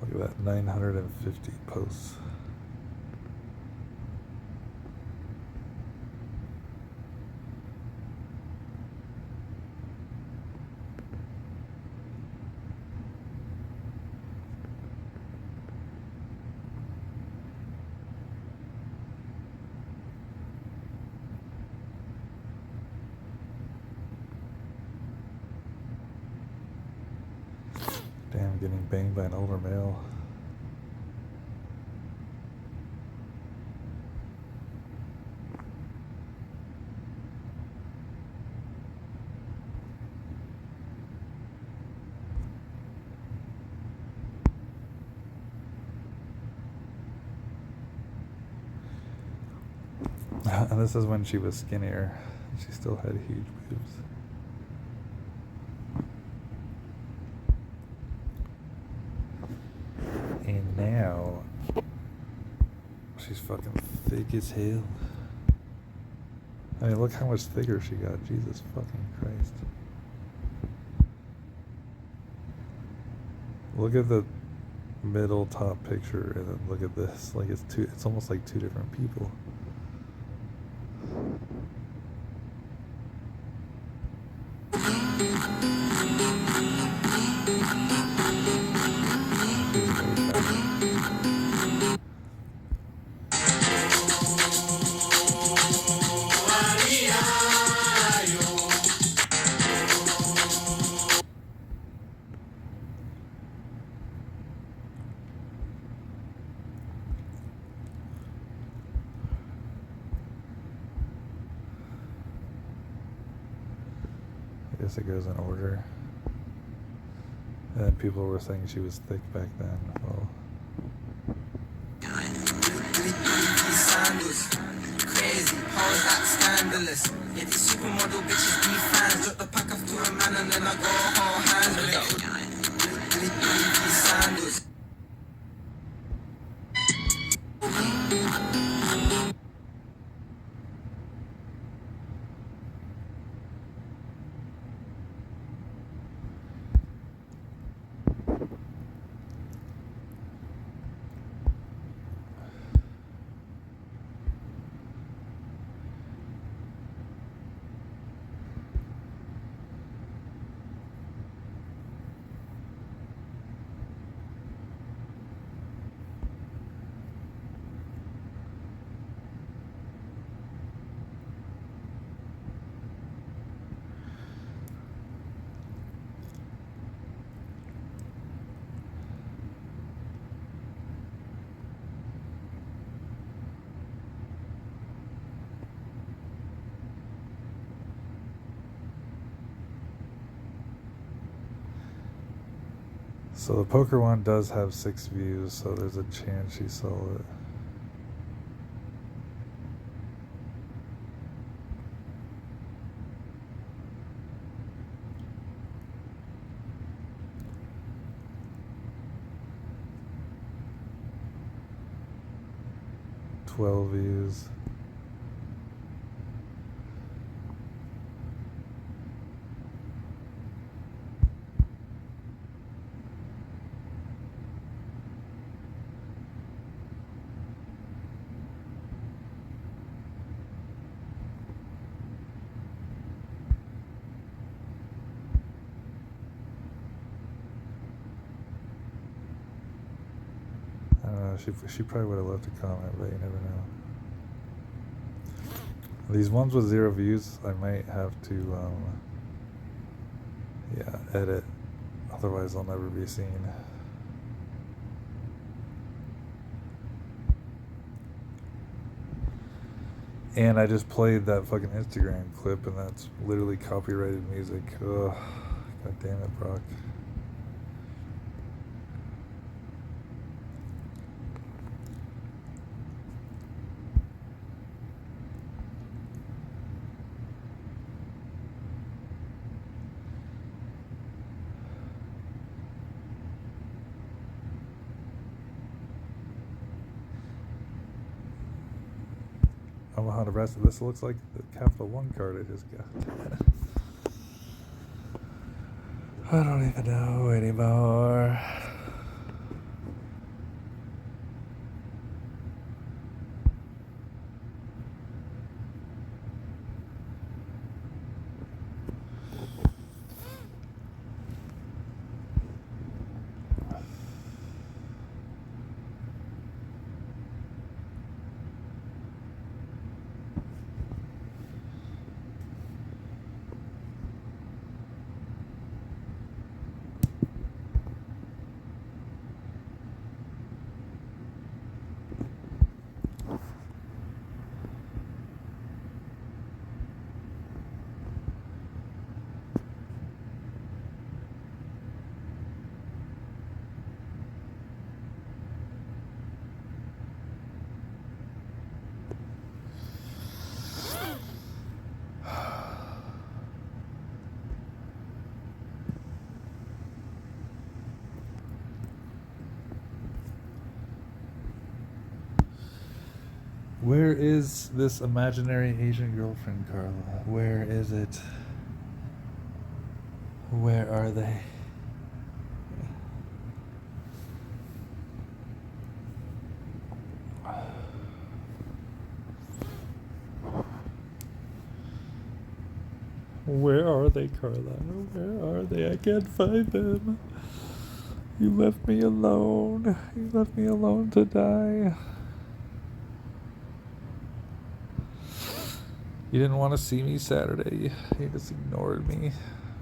Look at that, 950 posts. Damn, getting banged by an older male. And this is when she was skinnier. She still had huge boobs. And now she's fucking thick as hell. I mean, look how much thicker she got. Jesus fucking Christ. Look at the middle top picture and then look at this. Like it's almost like two different people. I guess it goes in order. And then people were saying she was thick back then. Well, Crazy, pose that scandalous. Yeah, these supermodel bitches be fans. Drop the pack off to a man and then I go hold hands with it. Sandals. So the poker one does have 6 views, so there's a chance she saw it. Twelve views. I don't know, she probably would have left a comment, but you never know. These ones with 0 views, I might have to, edit. Otherwise, I'll never be seen. And I just played that fucking Instagram clip, and that's literally copyrighted music. Ugh. God damn it, Brock. Omaha, Nebraska. This looks like the Capital One card I just got. I don't even know anymore. Where is this imaginary Asian girlfriend, Carla? Where is it? Where are they? Where are they, Carla? Where are they? I can't find them. You left me alone. You left me alone to die. You didn't want to see me Saturday. You just ignored me.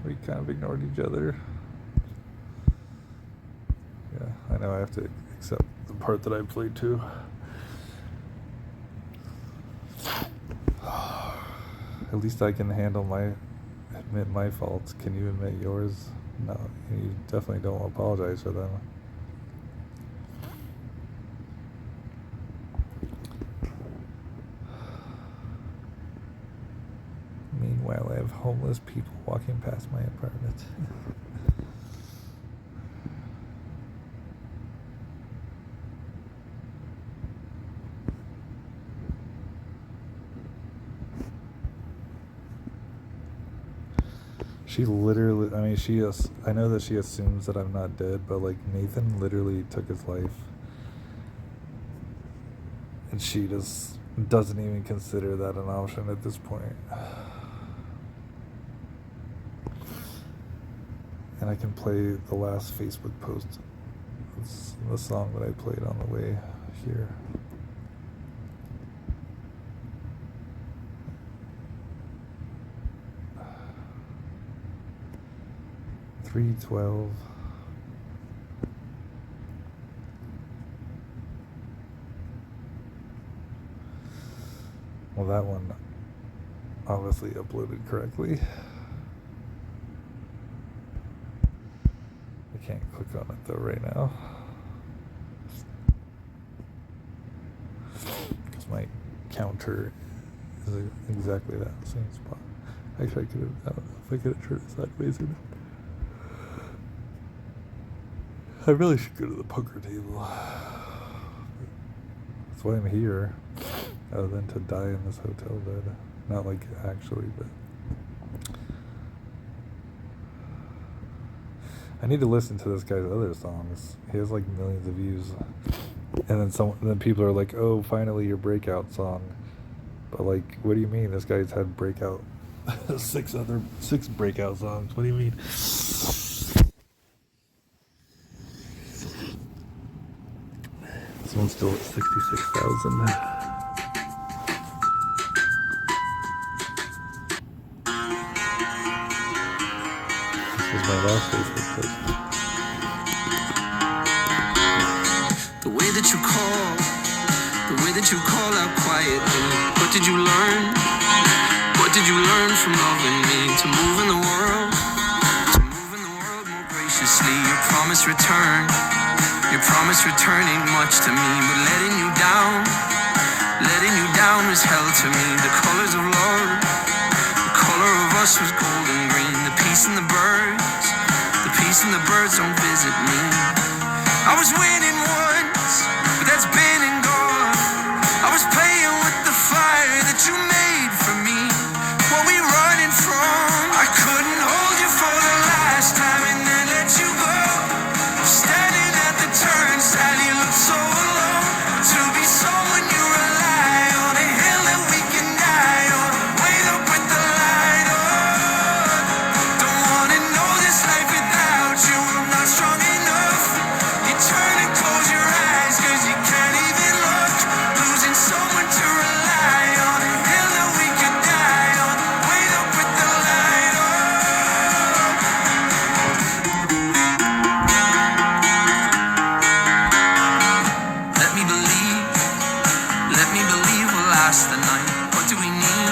We kind of ignored each other. Yeah, I know I have to accept the part that I played too. At least I can admit my faults. Can you admit yours? No, you definitely don't apologize for them. Meanwhile, I have homeless people walking past my apartment. She literally, I mean, I know that she assumes that I'm not dead, but like Nathan literally took his life. And she just doesn't even consider that an option at this point. And I can play the last Facebook post. It's the song that I played on the way here. $3.12. Well, that one obviously uploaded correctly. I can't click on it though right now. Because my counter is exactly that same spot. Actually, I don't know if I could have turned it sideways or not. I really should go to the poker table. That's why I'm here. Other than to die in this hotel bed. Not like actually, but I need to listen to this guy's other songs. He has like millions of views. And then people are like, "Oh, finally your breakout song." But like, what do you mean? This guy's had breakout six breakout songs. What do you mean? This one's still at 66,000. This was my last Facebook post. The way that you call out quietly. What did you learn? What did you learn from loving me? To move in the world more graciously. Your promise return. Your promise return ain't much to me, but letting you down was hell to me. The colors of love, the color of us was gold and green. The peace and the birds don't visit me. I was winning once, but that's been and gone. I was playing with the fire that you made for me. What we running from? I couldn't hold you for the last time and then let you go. Standing at the turnstile, you look so alone. To be someone you rely on, a hill that we can die on. Wait up with the light on. Don't wanna know this life without you. I'm not strong enough. You turn and close your eyes, 'cause you can't even look. Losing someone to rely on, a hill that we could die on. Wait up with the light on. Let me believe we'll last the night. What do we need?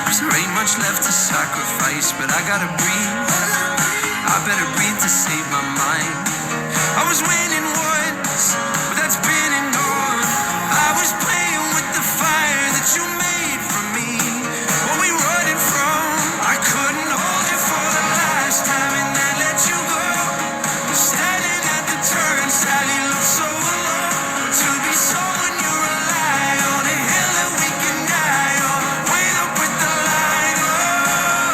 'Cause there ain't much left to sacrifice, but I gotta breathe. I better breathe to save my mind. I was winning once, but that's been and gone. I was playing with the fire that you made for me. What we running from? I couldn't hold you for the last time and then let you go. Standing at the turnstile, you look so alone. To be someone you rely on, a hill that we can die on. Wait up with the light on.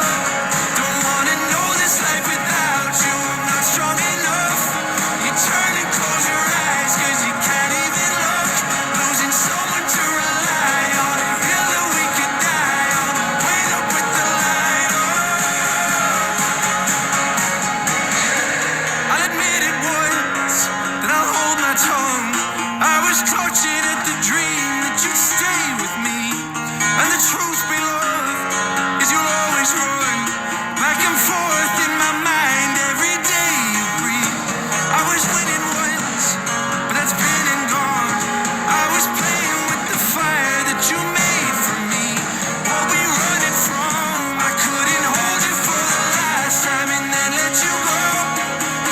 Don't wanna know this life without you. I'm not strong enough. You turn and close your eyes, 'cause you can't even look. Losing someone to rely on, a hill that we could die on. Wait up with the light on. I'll admit it once, then I'll hold my tongue. I was clutching at the dream that you'd stay with me. And the truth, beloved, is you'll always run back and forth in my mind every day you breathe. I was winning once, but that's been and gone. I was playing with the fire that you made for me. What we running from? I couldn't hold you for the last time and then let you go.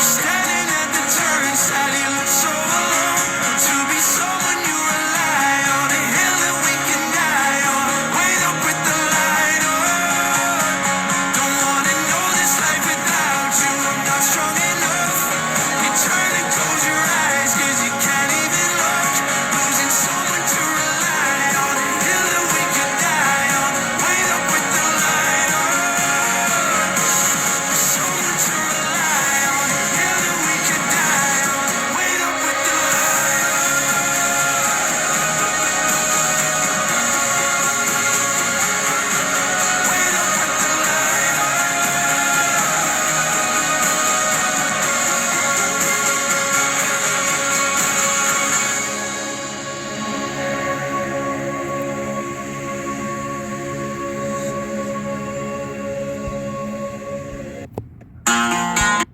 Standing at the turnstile, you look so alone. To be someone you rely on, a hill that we can die on. Wait up with the light on. Don't wanna know this life without you. I'm not strong enough. You turn and close your eyes, 'cause you can't even look. Losing someone to rely on, a hill that we could die on. Wait up with the light on. Someone to rely on, a hill that we could die on. Wait up with the light on. Wait up with the light on.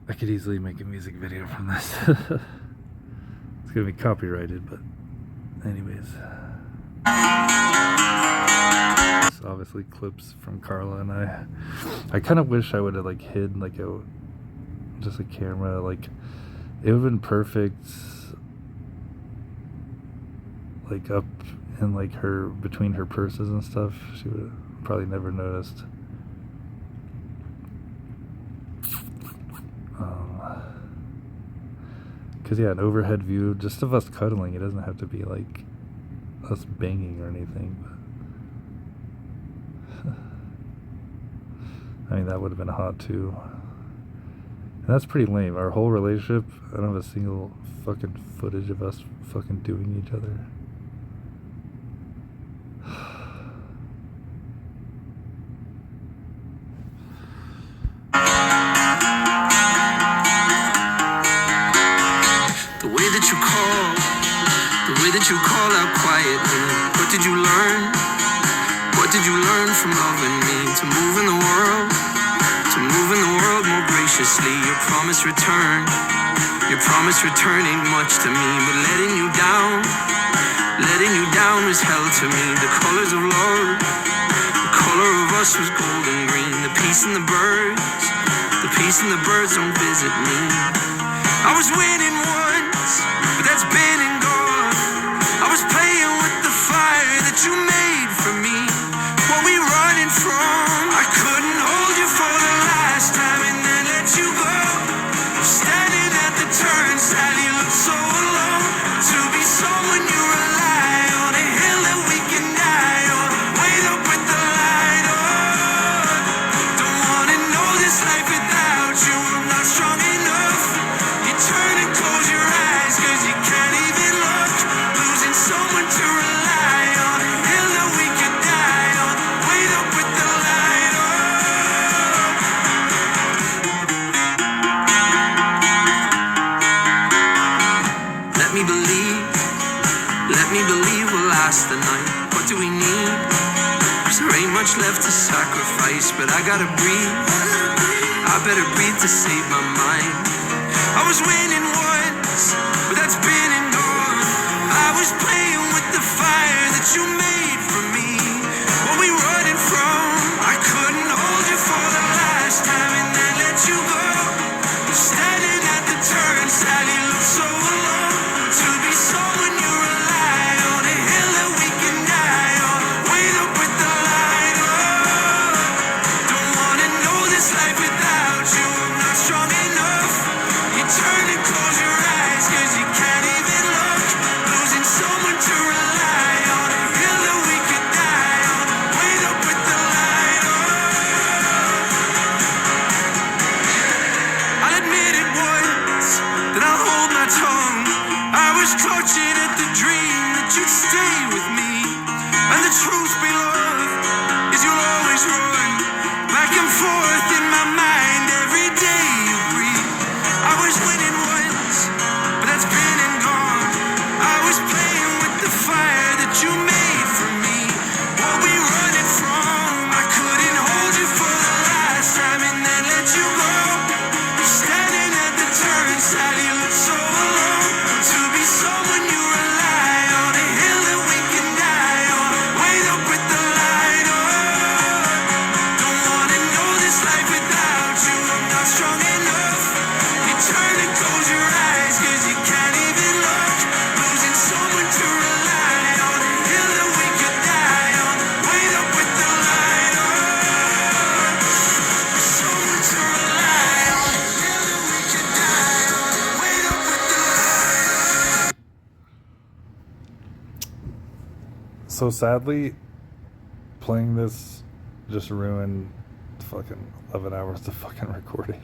I could easily make a music video from this. It's gonna be copyrighted, but anyways. It's obviously clips from Carla and I kind of wish I would have like hid like a just a camera. Like, it would have been perfect, like, up in, like, her, between her purses and stuff. She would have probably never noticed. Because, yeah, an overhead view, just of us cuddling. It doesn't have to be, like, us banging or anything. But I mean, that would have been hot, too. And that's pretty lame. Our whole relationship, I don't have a single fucking footage of us fucking doing each other. The way that you call out quietly. What did you learn? What did you learn from loving me? To move in the world more graciously. Your promise returned. Your promise return ain't much to me, but letting you down was hell to me. The colors of love, the color of us was gold and green. The peace and the birds don't visit me. I was winning once, but that's been and gone. I was playing with the fire that you made for me. What we running from? I couldn't hold you for the last time and then let you go. Standing at the turnstile, you look so alone. To be someone you rely on, a hill that we can die on. Wait up with the light on. Don't wanna know this life without you. I'm not strong enough. You turn and close your eyes, 'cause you can't even look. Losing someone to rely on, a hill that we could die on. Wait up with the light on. Let me believe we'll last the night. What do we need? 'Cause there ain't much left to sacrifice, but I gotta breathe. I better breathe to save my mind. I was winning once, but that's been and gone. I was playing with the fire that you made for me. What we running from? I couldn't hold you for the last time and then let you go. Standing at the turnstile, you look so alone. To be someone you rely on, a hill that we can die on. Wait up with the light on. Don't wanna know this life without you. I'm not strong enough. You turn and close your eyes, 'cause you can't even look. Losing someone to rely on, a hill that we could die on. Wait up with the light on. I'll admit it once, then I'll hold my tongue. I was clutching at the dream that you'd stay with me. And the truth, beloved, is you'll always run back and forth in my mind every day you breathe. I was winning once, but that's been and gone. I was playing with the fire that you made for me. What we running from? I couldn't hold you for the last time and then let you go. Standing at the turnstile, you look so alone. To be someone you rely on, a hill that we can die on. Wait up with the light on. Don't wanna know this life without you. I'm not strong enough. You turn and close your eyes, 'cause you can't even look. Losing someone to rely on, a hill that we could die on. Wait up with the light on. Someone to rely on, a hill that we could die on. Wait up with the light on. So sadly, playing this just ruined fucking 11 hours of fucking recording.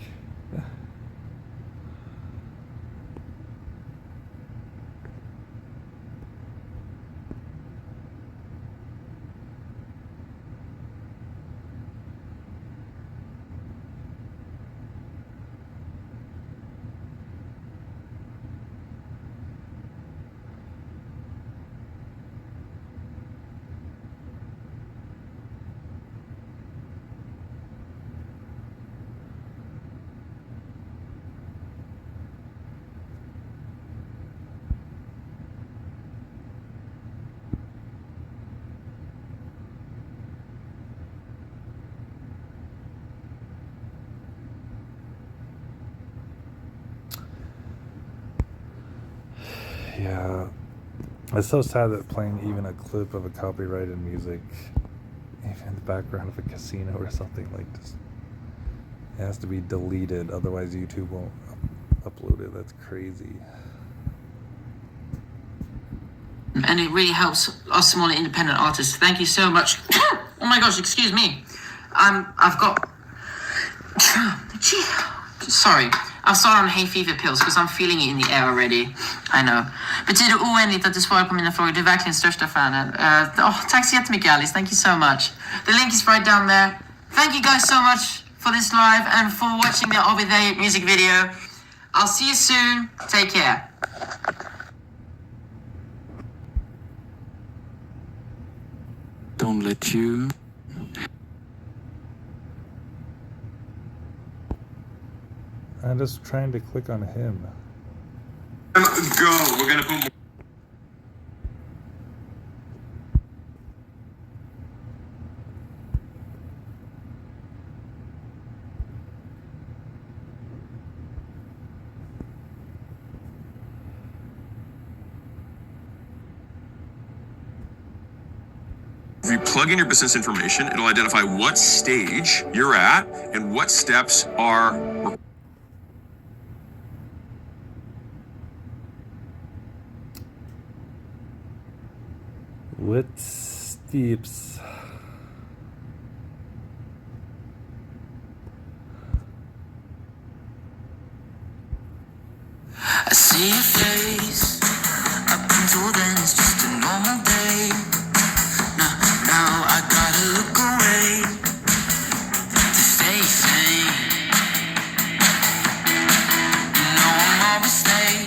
Yeah. It's so sad that playing even a clip of a copyrighted music, even in the background of a casino or something, like, just, it has to be deleted, otherwise YouTube won't upload it. That's crazy. And it really helps us smaller independent artists. Thank you so much. Oh my gosh, excuse me. I've got... Sorry. I've started on hay fever pills because I'm feeling it in the air already. I know. Betyder oändligt att du svarar på mina frågor. Du är verkligen största fanen. Tack så jättemycket, Alice. Thank you so much. The link is right down there. Thank you guys so much for this live and for watching the I'll Be There music video. I'll see you soon. Take care. Don't let you. I'm just trying to click on him. Go. We're gonna put. If you plug in your business information, it'll identify what stage you're at and what steps are. What steps? I see your face. Up until then, it's just a normal day. Now I gotta look away to stay sane. You know I'm always late.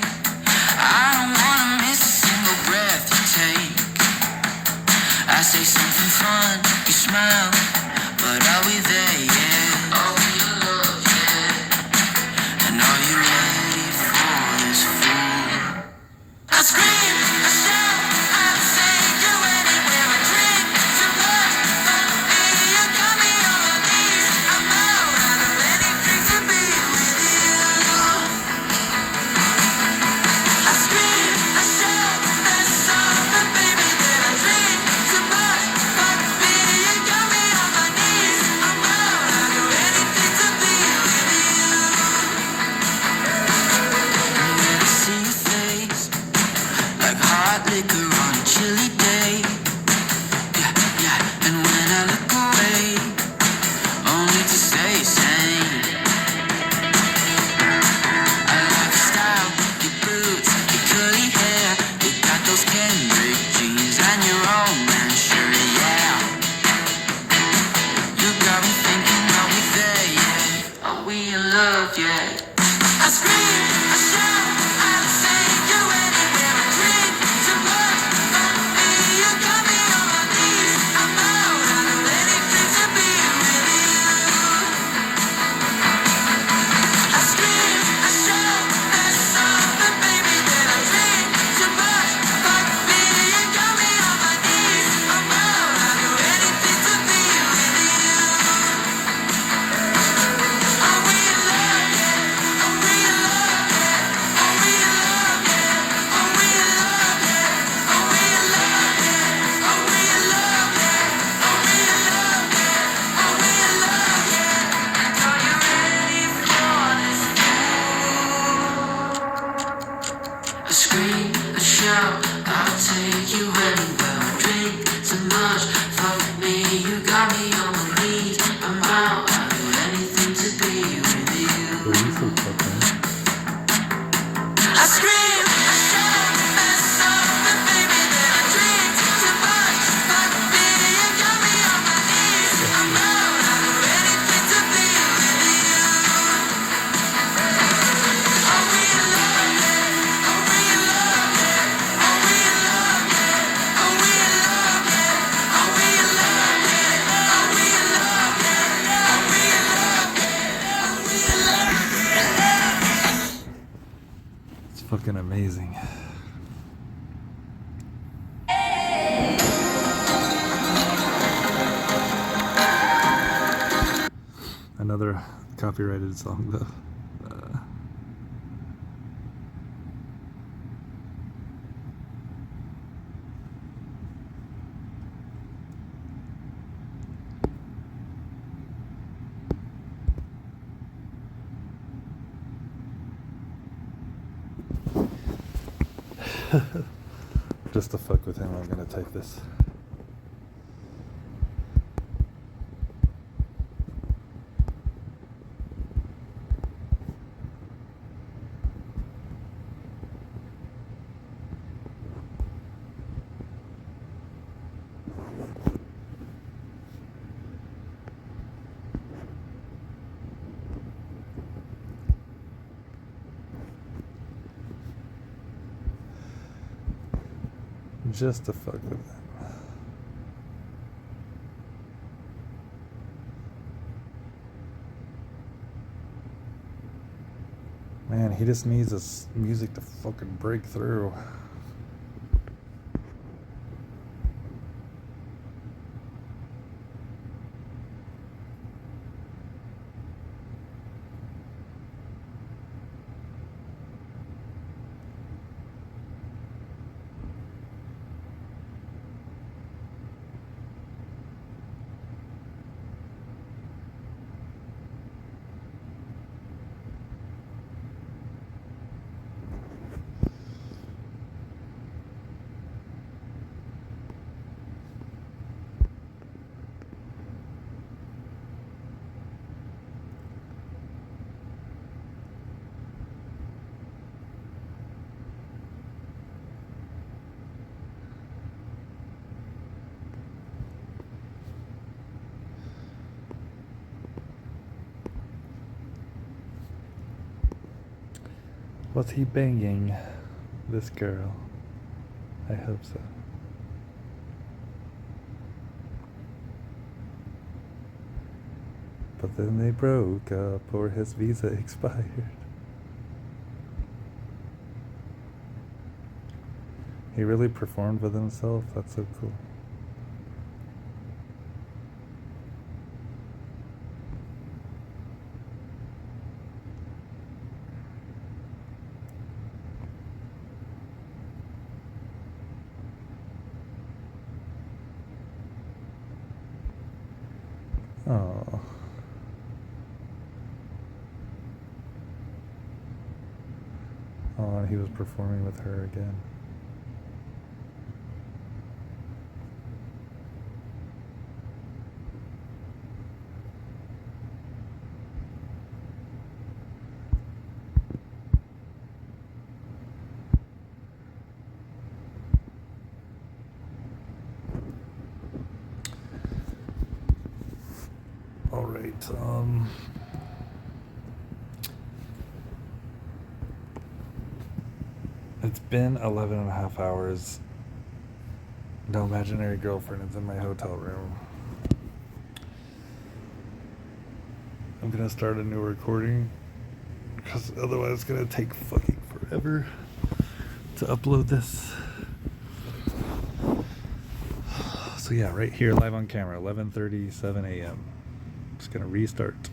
I don't wanna miss a single breath you take. I say something fun, you smile, but are we there yet? Are we in love yet? And are you ready for this fool? I scream, I shout, I say do anywhere. I drink too much, but you got me on my knees. I'm out, I do anything to be with you. I scream, I shout, there's something, baby, that I drink too much, but you got me on my knees. I'm out, I do anything to be with you. And when I see your face, like hot liquor on a chilly day. Yeah, and when I look away, only to stay sane. I like your style, your boots, your curly hair. You got those Kendrick jeans and your own man shirt, yeah. You got me thinking, are we there yet? Are we in love yet? I scream, I shout, I say do anywhere. I drink too much, but you got me on my knees. I'm out, I do anything to be with you. I scream, I shout, there's something, baby, that I drink too much, but you got me on my knees. I'm out, I do anything to be with you. Are we in love yet? Are we in love yet? Are we in love yet? Are we in love yet? Are we in love yet? Are we in love yet? Are we in love yet? Are we in love yet? Are you ready for this fool? I scream, I shout, I'll take you anywhere. I drink too much, fuck me, you got me on my knees. I'm out, I'll do anything to be with you. I scream, I shout, there's something, baby, that I drink too much, but you got me on my knees. I'm out, I'll do anything to be with you. Are we in love yet? Are we in love yet? Are we in love yet? Are we in love yet? Are we in love yet? Are we in love yet? Are we in love yet? Are we in love yet? It's fucking amazing. Another copyrighted song, though. Just to fuck with him, I'm gonna type this. Just to fuck with them. Man, he just needs this music to fucking break through. Was he banging this girl? I hope so. But then they broke up or his visa expired. He really performed with himself. That's so cool. Oh. Oh, and he was performing with her again. All right, it's been 11 and a half hours. No imaginary girlfriend is in my hotel room. I'm gonna start a new recording because otherwise it's gonna take fucking forever to upload this. So yeah, right here, live on camera, 11:37 a.m. Just gonna restart.